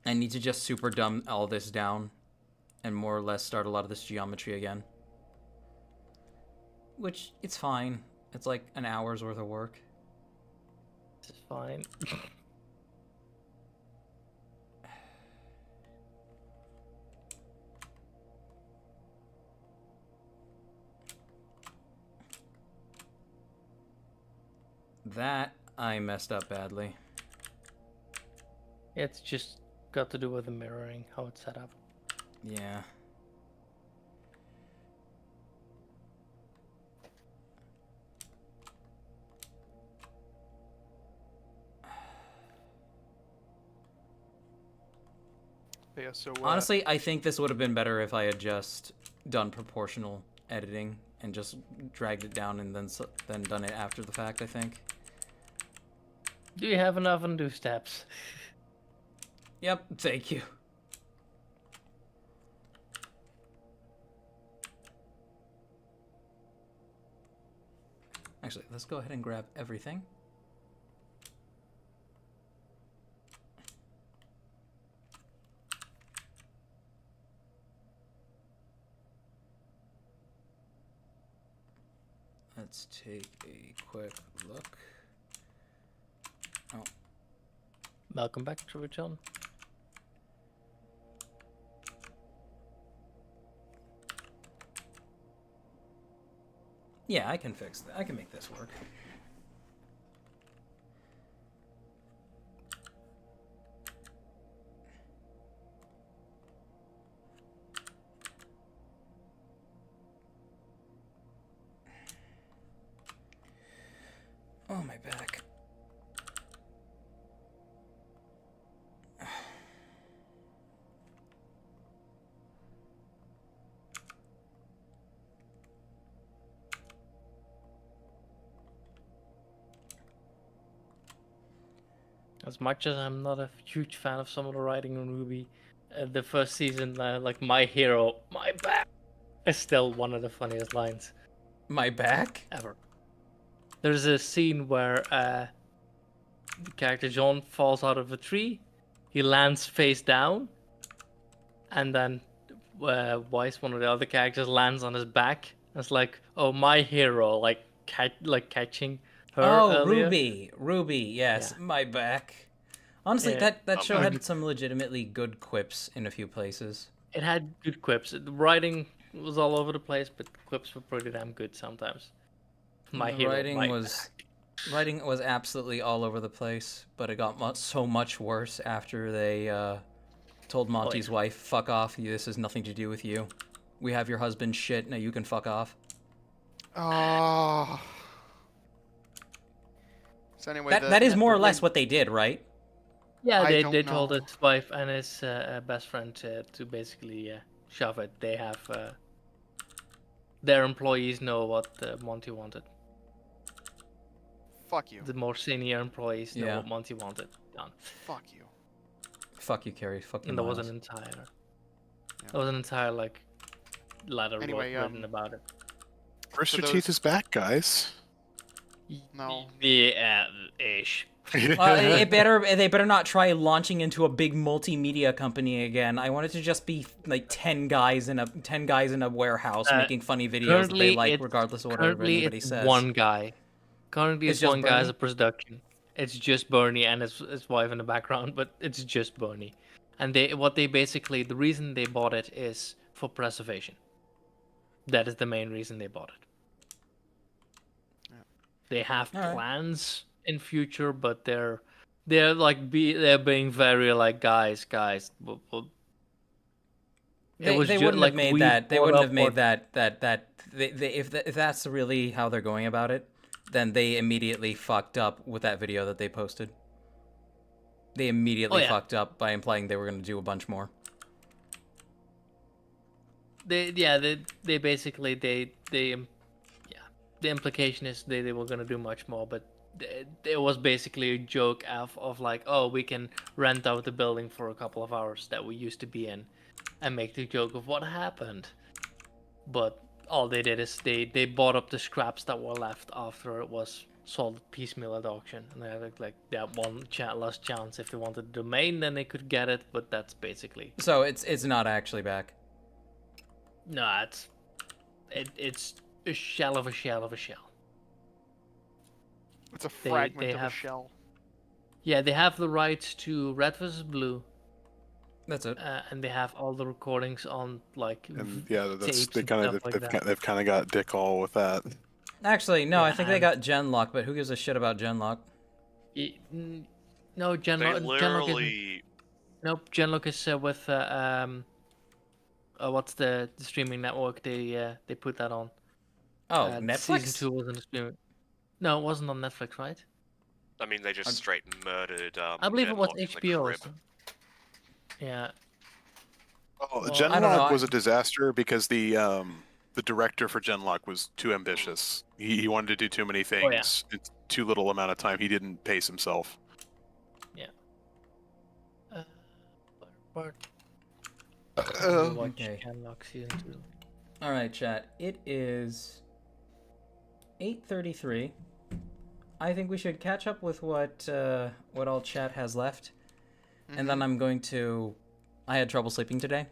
I need to just super dumb all this down and more or less start a lot of this geometry again. Which, it's fine. It's like an hour's worth of work. It's fine. That I messed up badly. It's just got to do with the mirroring, how it's set up. Yeah. Yeah, so Honestly, I think this would have been better if I had just done proportional editing and just dragged it down and then done it after the fact, I think. Do you have enough undo steps? Yep, thank you. Actually, let's go ahead and grab everything. Let's take a quick look. Oh, Welcome back, Trevor John. yeah, I can fix that. I can make this work. Oh, my back. As much as I'm not a huge fan of some of the writing in Ruby, the first season, like my hero, my back, is still one of the funniest lines My back? ever. There's a scene where the character John falls out of a tree, he lands face down, and then Weiss, one of the other characters, lands on his back. It's like, oh, my hero, like catching her. Oh, earlier. Ruby, yes, Yeah. my back. Honestly, Yeah. that show had some legitimately good quips in a few places. It had good quips. The writing was all over the place, but the quips were pretty damn good sometimes. My The hero, writing my was back. writing was absolutely all over the place, but it got so much worse after they told Monty's wife, "Fuck off! This has nothing to do with you. We have your husband's shit. Now you can fuck off." Oh. So anyway, That is more or less what they did, right? Yeah, I they don't told know. his wife and his best friend to basically shove it. They have their employees know what Monty wanted. Fuck you. The more senior employees know Yeah. what Monty wanted done. Fuck you. Fuck you, Carrie. Fuck you, And there was Miles. an entire like letter Anyway, written about it. Rooster those- Teeth is back, guys. No. Yeah, ish. They better not try launching into a big multimedia company again. I want it to just be like 10 guys in a warehouse making funny videos that they like, regardless of whatever anybody it's says. one guy. Currently, It's it's just one guy as Bernie? a production. It's just Bernie and his wife in the background, but it's just Bernie. And the reason they bought it is for preservation. That is the main reason they bought it. They have Alright. plans in future, but they're being very like guys. They wouldn't have made that. They wouldn't have made that. If that's really how they're going about it, then they immediately fucked up with that video that they posted. They immediately fucked up by implying they were going to do a bunch more. The implication is they were gonna do much more, but it was basically a joke of like, oh, we can rent out the building for a couple of hours that we used to be in, and make the joke of what happened. But all they did is they bought up the scraps that were left after it was sold piecemeal at auction, and they had like that one last chance. If they wanted the domain, then they could get it, but that's basically. So it's not actually back. No, it's a shell of a shell of a shell. It's a fragment they of have- a shell. Yeah, they have the rights to Red vs. Blue, That's it. and they have all the recordings on like. And yeah, that's tapes they and kind of stuff like they've, that. they've kind of got dick all with that. Actually, no, I Yeah, think they got Genlock, but who gives a shit about Genlock? No, They Genlock. literally. Nope, Genlock is with what's the streaming network they put that on? Oh, Season Netflix? 2 wasn't a streaming. No, it wasn't on Netflix, right? I mean, they just straight murdered. I believe it was Genlock in the HBO. crib. Yeah. Well, I don't know, Genlock was a disaster because the director for Genlock was too ambitious. He wanted to do too many things in too little amount of time. He didn't pace himself. Yeah. But Okay. Genlock season 2. All right, chat. It is 8:33. I think we should catch up with what all chat has left, and then I'm going to. I had trouble sleeping today.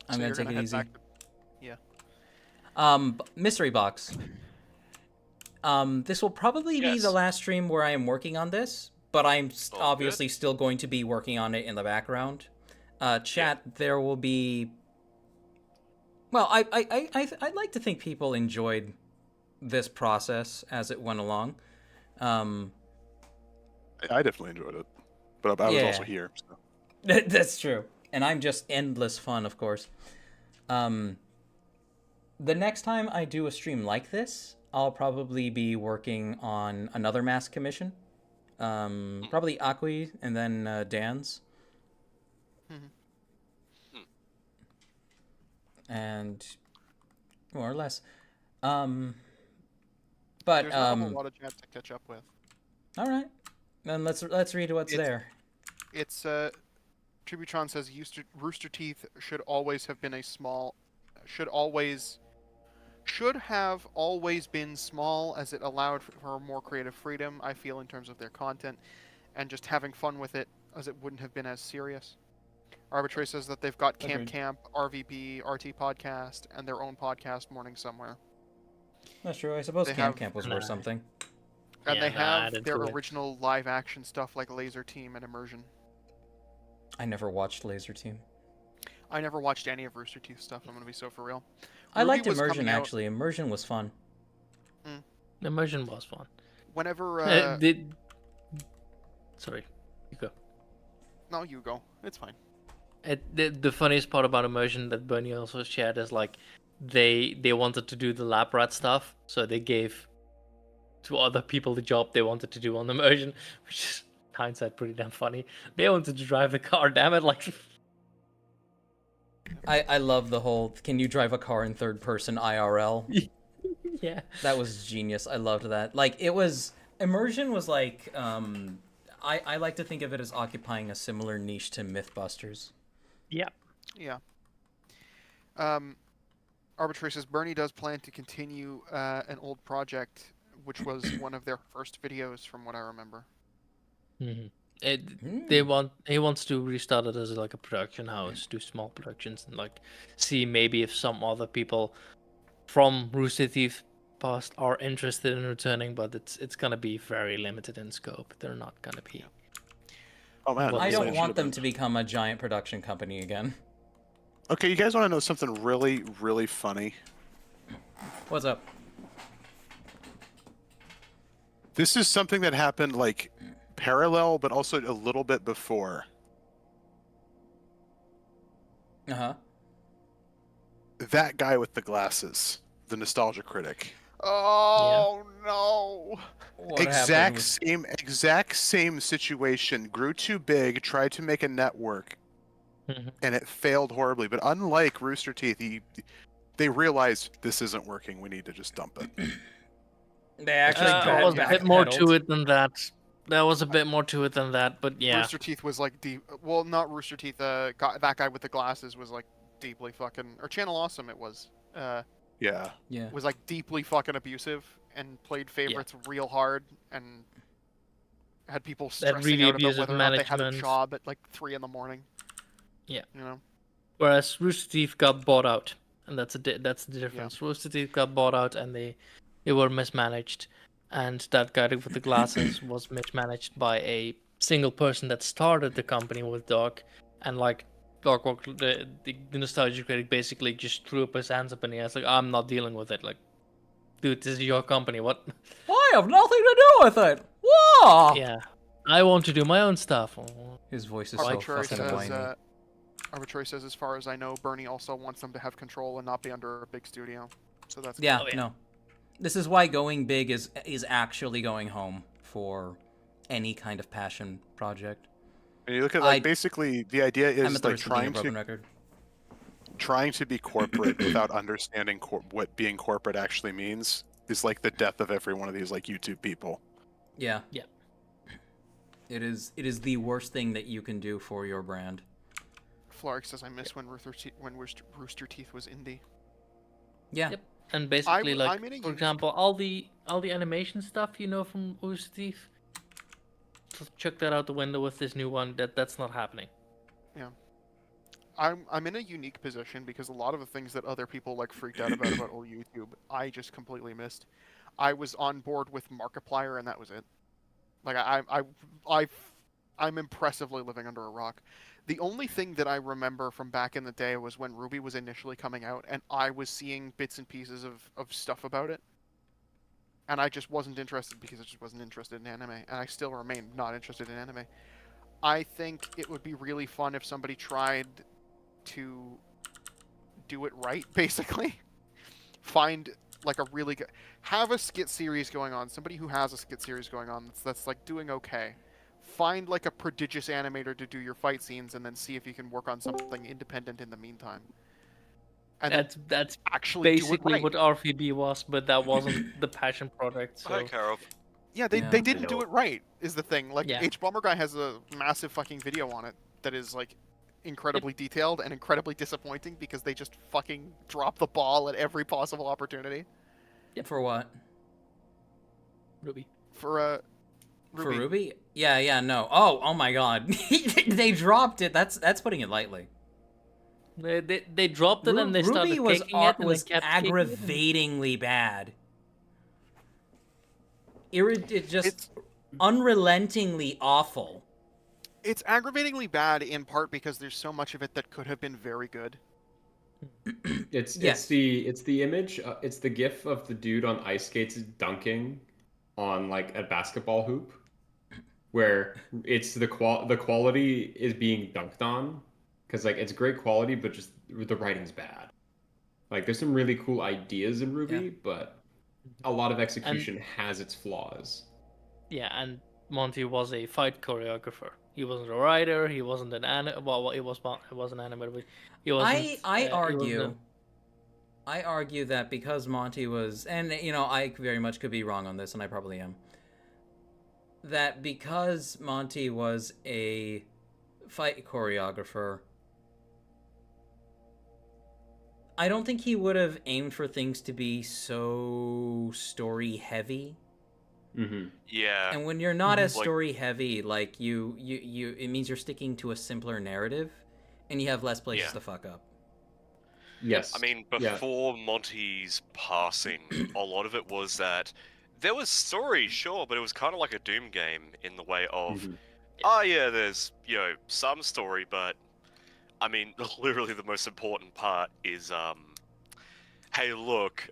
I'm So gonna you're take gonna it head easy. back to- Mystery box. This will probably be the last stream where I am working on this, but I'm obviously still going to be working on it in the background. Chat, there will be. Well, I'd like to think people enjoyed this process as it went along. I definitely enjoyed it, but I was also here. So. That's true, and I'm just endless fun, of course. The next time I do a stream like this, I'll probably be working on another mask commission. Probably Akui and then Dan's. And more or less. But There's not a whole lot of chat to catch up with. all right. Then let's read what's there. It's Tributron says Rooster Teeth should always have been should have always been small, as it allowed for more creative freedom, I feel, in terms of their content, and just having fun with it, as it wouldn't have been as serious. Arbitrary says that they've got Agreed. Camp, RVP, RT Podcast, and their own podcast, Morning Somewhere. That's true. I suppose They Camp have- was worth something. And Yeah, they nah, have added their to it. original live action stuff like Laser Team and Immersion. I never watched Laser Team. I never watched any of Rooster Teeth stuff, I'm gonna be so for real. I Ruby liked was Immersion coming out- actually. Immersion was fun. Immersion was fun. Whenever Sorry, you go. No, you go. It's fine. The funniest part about Immersion that Bernie also shared is like they wanted to do the lab rat stuff, so they gave to other people the job they wanted to do on Immersion, which is hindsight pretty damn funny. They wanted to drive the car, damn it! Like I love the whole "can you drive a car in third person IRL?" Yeah. That was genius. I loved that. Like, it was... Immersion was like... I like to think of it as occupying a similar niche to Mythbusters. Yeah. Yeah. Arbitrary says Bernie does plan to continue an old project, which was one of their first videos, from what I remember. He wants to restart it as like a production house, do small productions, and like see maybe if some other people from Rooster Teeth past are interested in returning, but it's gonna be very limited in scope. They're not gonna be. Oh man, I don't should've want them been- to become a giant production company again. Okay, you guys want to know something really, really funny? What's up? This is something that happened like parallel, but also a little bit before. Uh-huh. That guy with the glasses, the nostalgia critic. Oh no! What Exact happened? exact same situation. Grew too big, tried to make a network, and it failed horribly. But unlike Rooster Teeth, they realized this isn't working. We need to just dump it. They actually There was a bit more to it than that. There was a bit more to it than that, but yeah. Rooster Teeth was like deep. Well, not Rooster Teeth. That guy with the glasses was like deeply fucking. Or Channel Awesome, it was. Yeah. Yeah. Was like deeply fucking abusive and played favorites real hard and had people stressing really out about abusive whether or not they had a management. job at like 3 in the morning. Yeah. You know. Whereas Rooster Teeth got bought out, and that's the difference. Rooster Teeth got bought out, and they were mismanaged, and that guy with the glasses was mismanaged by a single person that started the company with Doc, and like Doc, the nostalgia critic, basically just threw up his hands up in the air. It's like, I'm not dealing with it. Like, dude, this is your company. What? I have nothing to do with it. Whoa! Yeah, I want to do my own stuff. His voice is so Arbitrary fucking says, whiny. Arbitrary says, as far as I know, Bernie also wants them to have control and not be under a big studio. So that's Yeah, good. no. This is why going big is actually going home for any kind of passion project. And you look at like basically the idea I'm is at the like risk of being a trying broken to record. trying to be corporate without understanding what being corporate actually means is like the death of every one of these like YouTube people. Yeah. Yeah. It is the worst thing that you can do for your brand. Floric says, I miss when Rooster Teeth was indie. Yeah. Yep. And basically, like, I'm in a for example, all the animation stuff, you know, from Rooster Teeth, just chuck that out the window with this new one. That's not happening. Yeah. I'm in a unique position because a lot of the things that other people like freaked out about old YouTube, I just completely missed. I was on board with Markiplier and that was it. Like I'm impressively living under a rock. The only thing that I remember from back in the day was when Ruby was initially coming out and I was seeing bits and pieces of stuff about it. And I just wasn't interested because I just wasn't interested in anime. And I still remain not interested in anime. I think it would be really fun if somebody tried to do it right, basically. Find like a really good... Have a skit series going on. Somebody who has a skit series going on that's like doing okay. Find like a prodigious animator to do your fight scenes and then see if you can work on something independent in the meantime. And that's actually basically do it right. what RVB was, but that wasn't the passion project. So. Hi, Carol. Yeah, they didn't do it right, is the thing. Like, Yeah. H-Bomber Guy has a massive fucking video on it that is, like, incredibly detailed and incredibly disappointing because they just fucking drop the ball at every possible opportunity. For what? Ruby. For For Ruby? Yeah, no. Oh my god. They dropped it. That's putting it lightly. They dropped it and they started Ruby was kicking it and was they kept kicking it. aggravatingly bad. It just unrelentingly awful. It's aggravatingly bad in part because there's so much of it that could have been very good. It's the image. It's the gif of the dude on ice skates dunking on like a basketball hoop, where it's the quality is being dunked on, because like it's great quality, but just the writing's bad. Like there's some really cool ideas in Ruby, but a lot of execution has its flaws. Yeah, and Monty was a fight choreographer, He wasn't a writer. He wasn't an well, it was an animator. But he wasn't. I he wasn't argue that because Monty was, and I very much could be wrong on this, and I probably am, that because Monty was a fight choreographer, I don't think he would have aimed for things to be so story heavy. Mm-hmm. Yeah. And when you're not as story heavy, like you it means you're sticking to a simpler narrative, and you have less places to fuck up. Yes. I mean, before Monty's passing, a lot of it was that there was story, sure, but it was kind of like a Doom game in the way of, there's, some story, but, I mean, literally the most important part is, hey, look,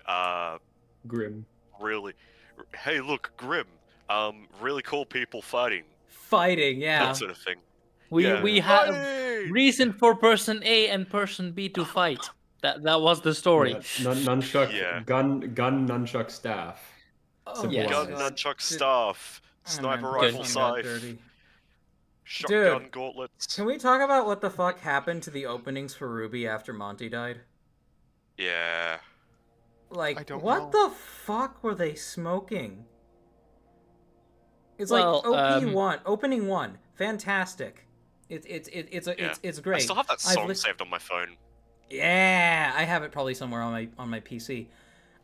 Grim. Really, hey, look, Grim, really cool people fighting. Yeah. That sort of thing. We have reason for person A and person B to fight. That was the story. Nunchuck, gun, nunchuck, staff. Gun, nunchuck, staff, sniper rifle, scythe, shotgun, gauntlets. Can we talk about what the fuck happened to the openings for Ruby after Monty died? Yeah. Like, what the fuck were they smoking? It's like OP1, opening 1, fantastic. It's great. I still have that song saved on my phone. Yeah, I have it probably somewhere on my PC.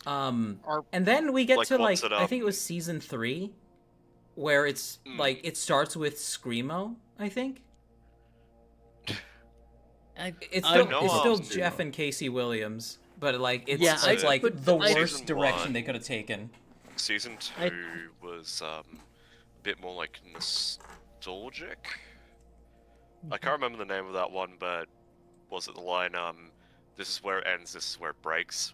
And then we get to I think it was season 3, where it's like it starts with Screamo, I think. It's still Jeff and Casey Williams, but like it's like the worst direction they could have taken. Season 2 was a bit more like nostalgic. I can't remember the name of that one, but was it the line this is where it ends, this is where it breaks.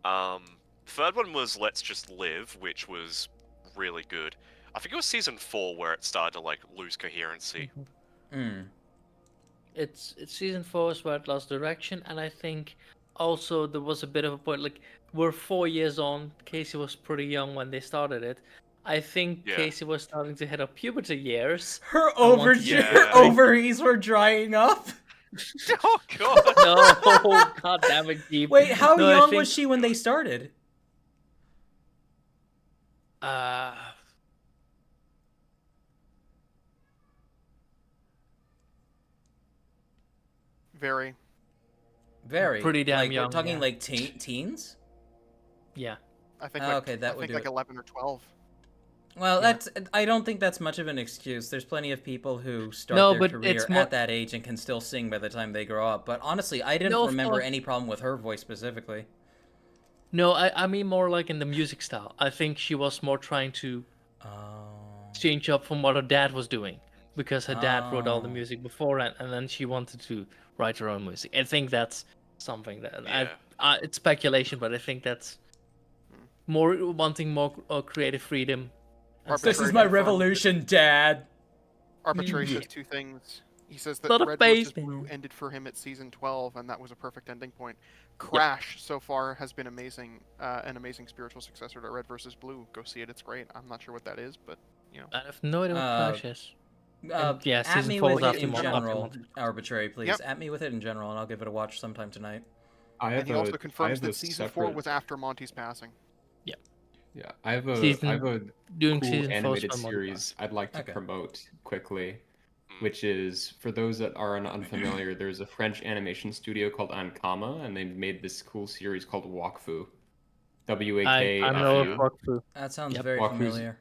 Third one was Let's Just Live, which was really good. I think it was season 4 where it started to like lose coherency. It's season 4 is where it lost direction, and I think also there was a bit of a point, like we're 4 years on. Casey was pretty young when they started it. I think Casey was starting to hit up puberty years. Her ovaries were drying up. Oh god! No, god damn it, Deep. Wait, how young was she when they started? Very. Pretty damn young. We're talking like teens. Yeah. I think. That would do like 11 or 12. Well, I don't think that's much of an excuse. There's plenty of people who start their career at that age and can still sing by the time they grow up. But honestly, I didn't remember any problem with her voice specifically. No, I mean more like in the music style. I think she was more trying to change up from what her dad was doing, because her dad wrote all the music before, and then she wanted to write her own music. I think that's something that it's speculation, but I think that's more wanting more creative freedom. This is my revolution, Dad. Arbitrary says two things. He says that Red vs. Blue ended for him at season 12, and that was a perfect ending point. Crash so far has been amazing, an amazing spiritual successor to Red vs. Blue. Go see it; it's great. I'm not sure what that is, but I have no idea what Crash is. At me with it in general, Arbitrary, please. Yep. At me with it in general, and I'll give it a watch sometime tonight. And he also confirms that season 4 was after Monty's passing. Yeah, I have a cool animated series I'd like to promote quickly, which is, for those that are unfamiliar, there's a French animation studio called Ankama, and they made this cool series called Wakfu. W-A-K-F-U. I know Wakfu. That sounds very familiar.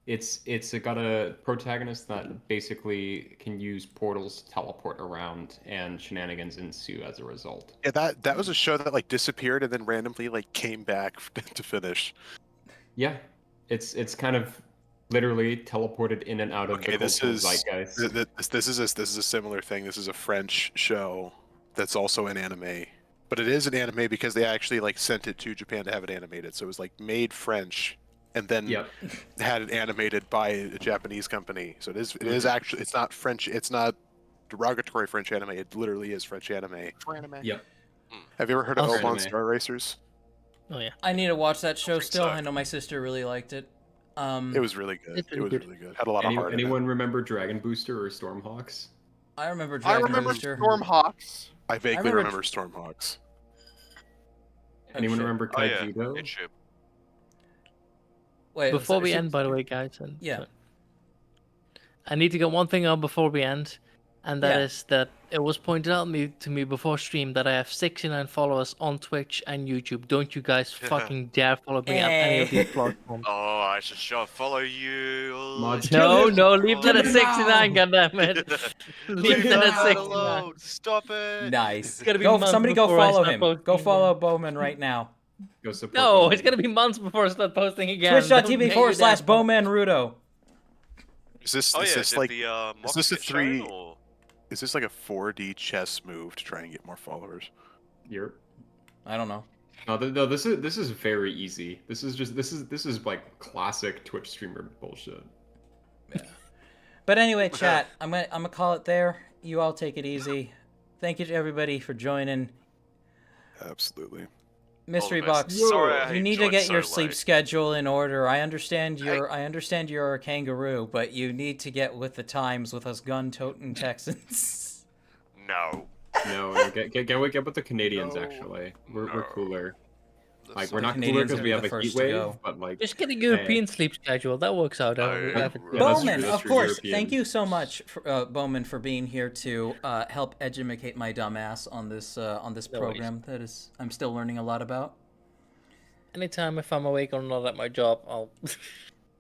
It's got a protagonist that basically can use portals to teleport around, and shenanigans ensue as a result. Yeah, that was a show that like disappeared and then randomly like came back to finish. Yeah, it's kind of literally teleported in and out of the cultural zeitgeist. This is a similar thing. This is a French show that's also an anime, but it is an anime because they actually like sent it to Japan to have it animated. So it was like made French and then had it animated by a Japanese company. So it is actually, it's not French. It's not derogatory French anime. It literally is French anime. Yep. Have you ever heard of Oban Star Racers? Oh yeah. I need to watch that show still. I know my sister really liked it. It was really good. It's It really was good. really good. Had a lot of heart in it. Anyone remember Dragon Booster or Stormhawks? I remember I Dragon remember Booster. Stormhawks. I vaguely remember- remember Stormhawks. Anyone shit. remember Oh yeah, Kaijudo? it should. Wait, Before we should- end, by the way, guys, and Yeah. I need to get one thing out before we end, and that Yeah. is that it was pointed out to me before stream that I have 69 followers on Twitch and YouTube. Don't you guys fucking dare follow me on any of these platforms. Oh, I should follow you. Mods, No, kill no, leave that at it 69, goddammit. Leave that at 69. alone. Stop it. Nice. gonna be Go, months somebody go before I follow start him. posting Go again. follow Bowman right now. Go support No, them. it's gonna be months before I start posting again. Don't make Twitch.tv/Bowman Rudo. Is this Oh is yeah, this did like the is this a Mox get shown, 3? or- Is this like a 4D chess move to try and get more followers? Yep. I don't know. No, this is very easy. This is like classic Twitch streamer bullshit. But anyway, chat, I'm gonna call it there. You all take it easy. Thank you to everybody for joining. Absolutely. Mystery All the best. Box, Sorry I you need to joined get so your sleep late. schedule in order. I understand you're a kangaroo, but you need to get with the times with us gun-toting Texans. No. No, get with the Canadians. No. Actually, we're No. cooler. Like The we're not cooler Canadians because are we the have a first heat to wave, go. but like Just get a European sleep schedule. That works out. Oh, I yeah. have it. Yeah, Bowman, that's of true, course. European. Thank you so much, Bowman, for being here to help educate my dumbass on this No worries. program. That is, I'm still learning a lot about. Anytime if I'm awake or not at my job, I'll.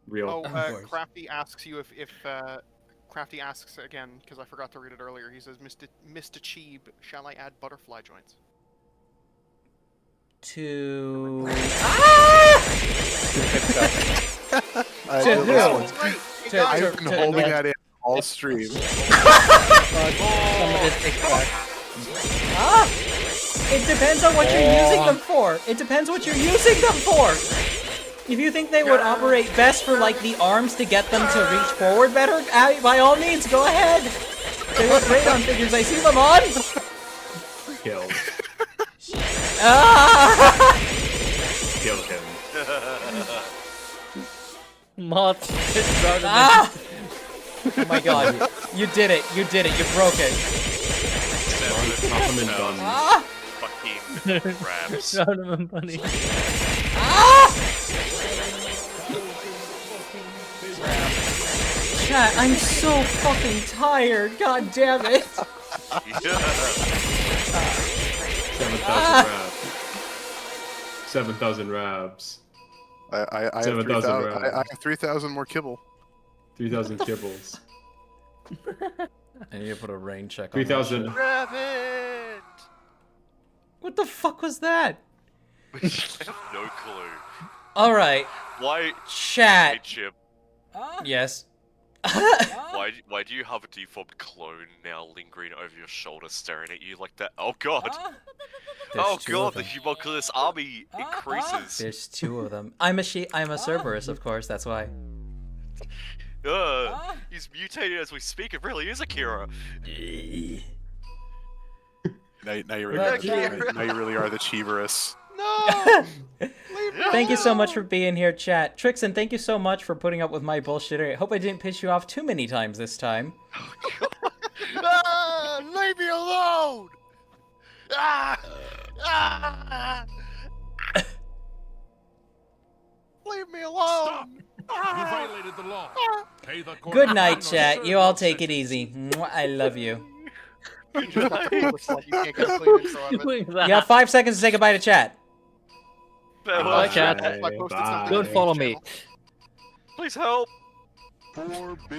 real. Oh, course. Crafty asks you if Crafty asks again because I forgot to read it earlier. He says, "Mr. Cheeb, shall I add butterfly joints?" To I To know who? this one's- Great. Hey, To- guys, I've been holding that in all stream. It depends on what you're using them for. It depends what you're using them for. If you think they would operate best for like the arms to get them to reach forward better, by all means, go ahead. They look great on figures. I see them on. Kill. Ah! Kill him. Mods. Ah! Oh my god. You did it. You did it. You broke it. Pop him in guns. Ah! Fucking crabs. Solomon Bunny. Chat, I'm so fucking tired. God damn it. 7,000 rabs. 7,000 rabs. I have 7,000 3,000. rounds. I have 3,000 more kibble. 3,000 kibbles. I need to put a rain check on 3,000. Rabbit! What the fuck was that? I have no clue. Alright, Why, hey chat. Chip, Yes. why do you have a deformed clone now lingering over your shoulder staring at you like that? Oh god! There's Oh two god, of the them. Humoculus army increases! There's two of them. I'm a Cerberus, of course, that's why. He's mutated as we speak, it really is Akira! Now you really, Look, now you really are the Cheeverus. No! Thank you so much for being here, chat. Trixon, thank you so much for putting up with my bullshit. I hope I didn't piss you off too many times this time. Ah, leave me alone! Ah! Ah! Leave me alone! You violated the law. Pay the Good night, chat. You all take it easy. Mwah, I love you. You just got the English like you can't get a clean intro of it. Doing You have 5 seconds to say goodbye to chat. Bye, chat. I posted something Don't on follow the me. channel. Please help! Poor big.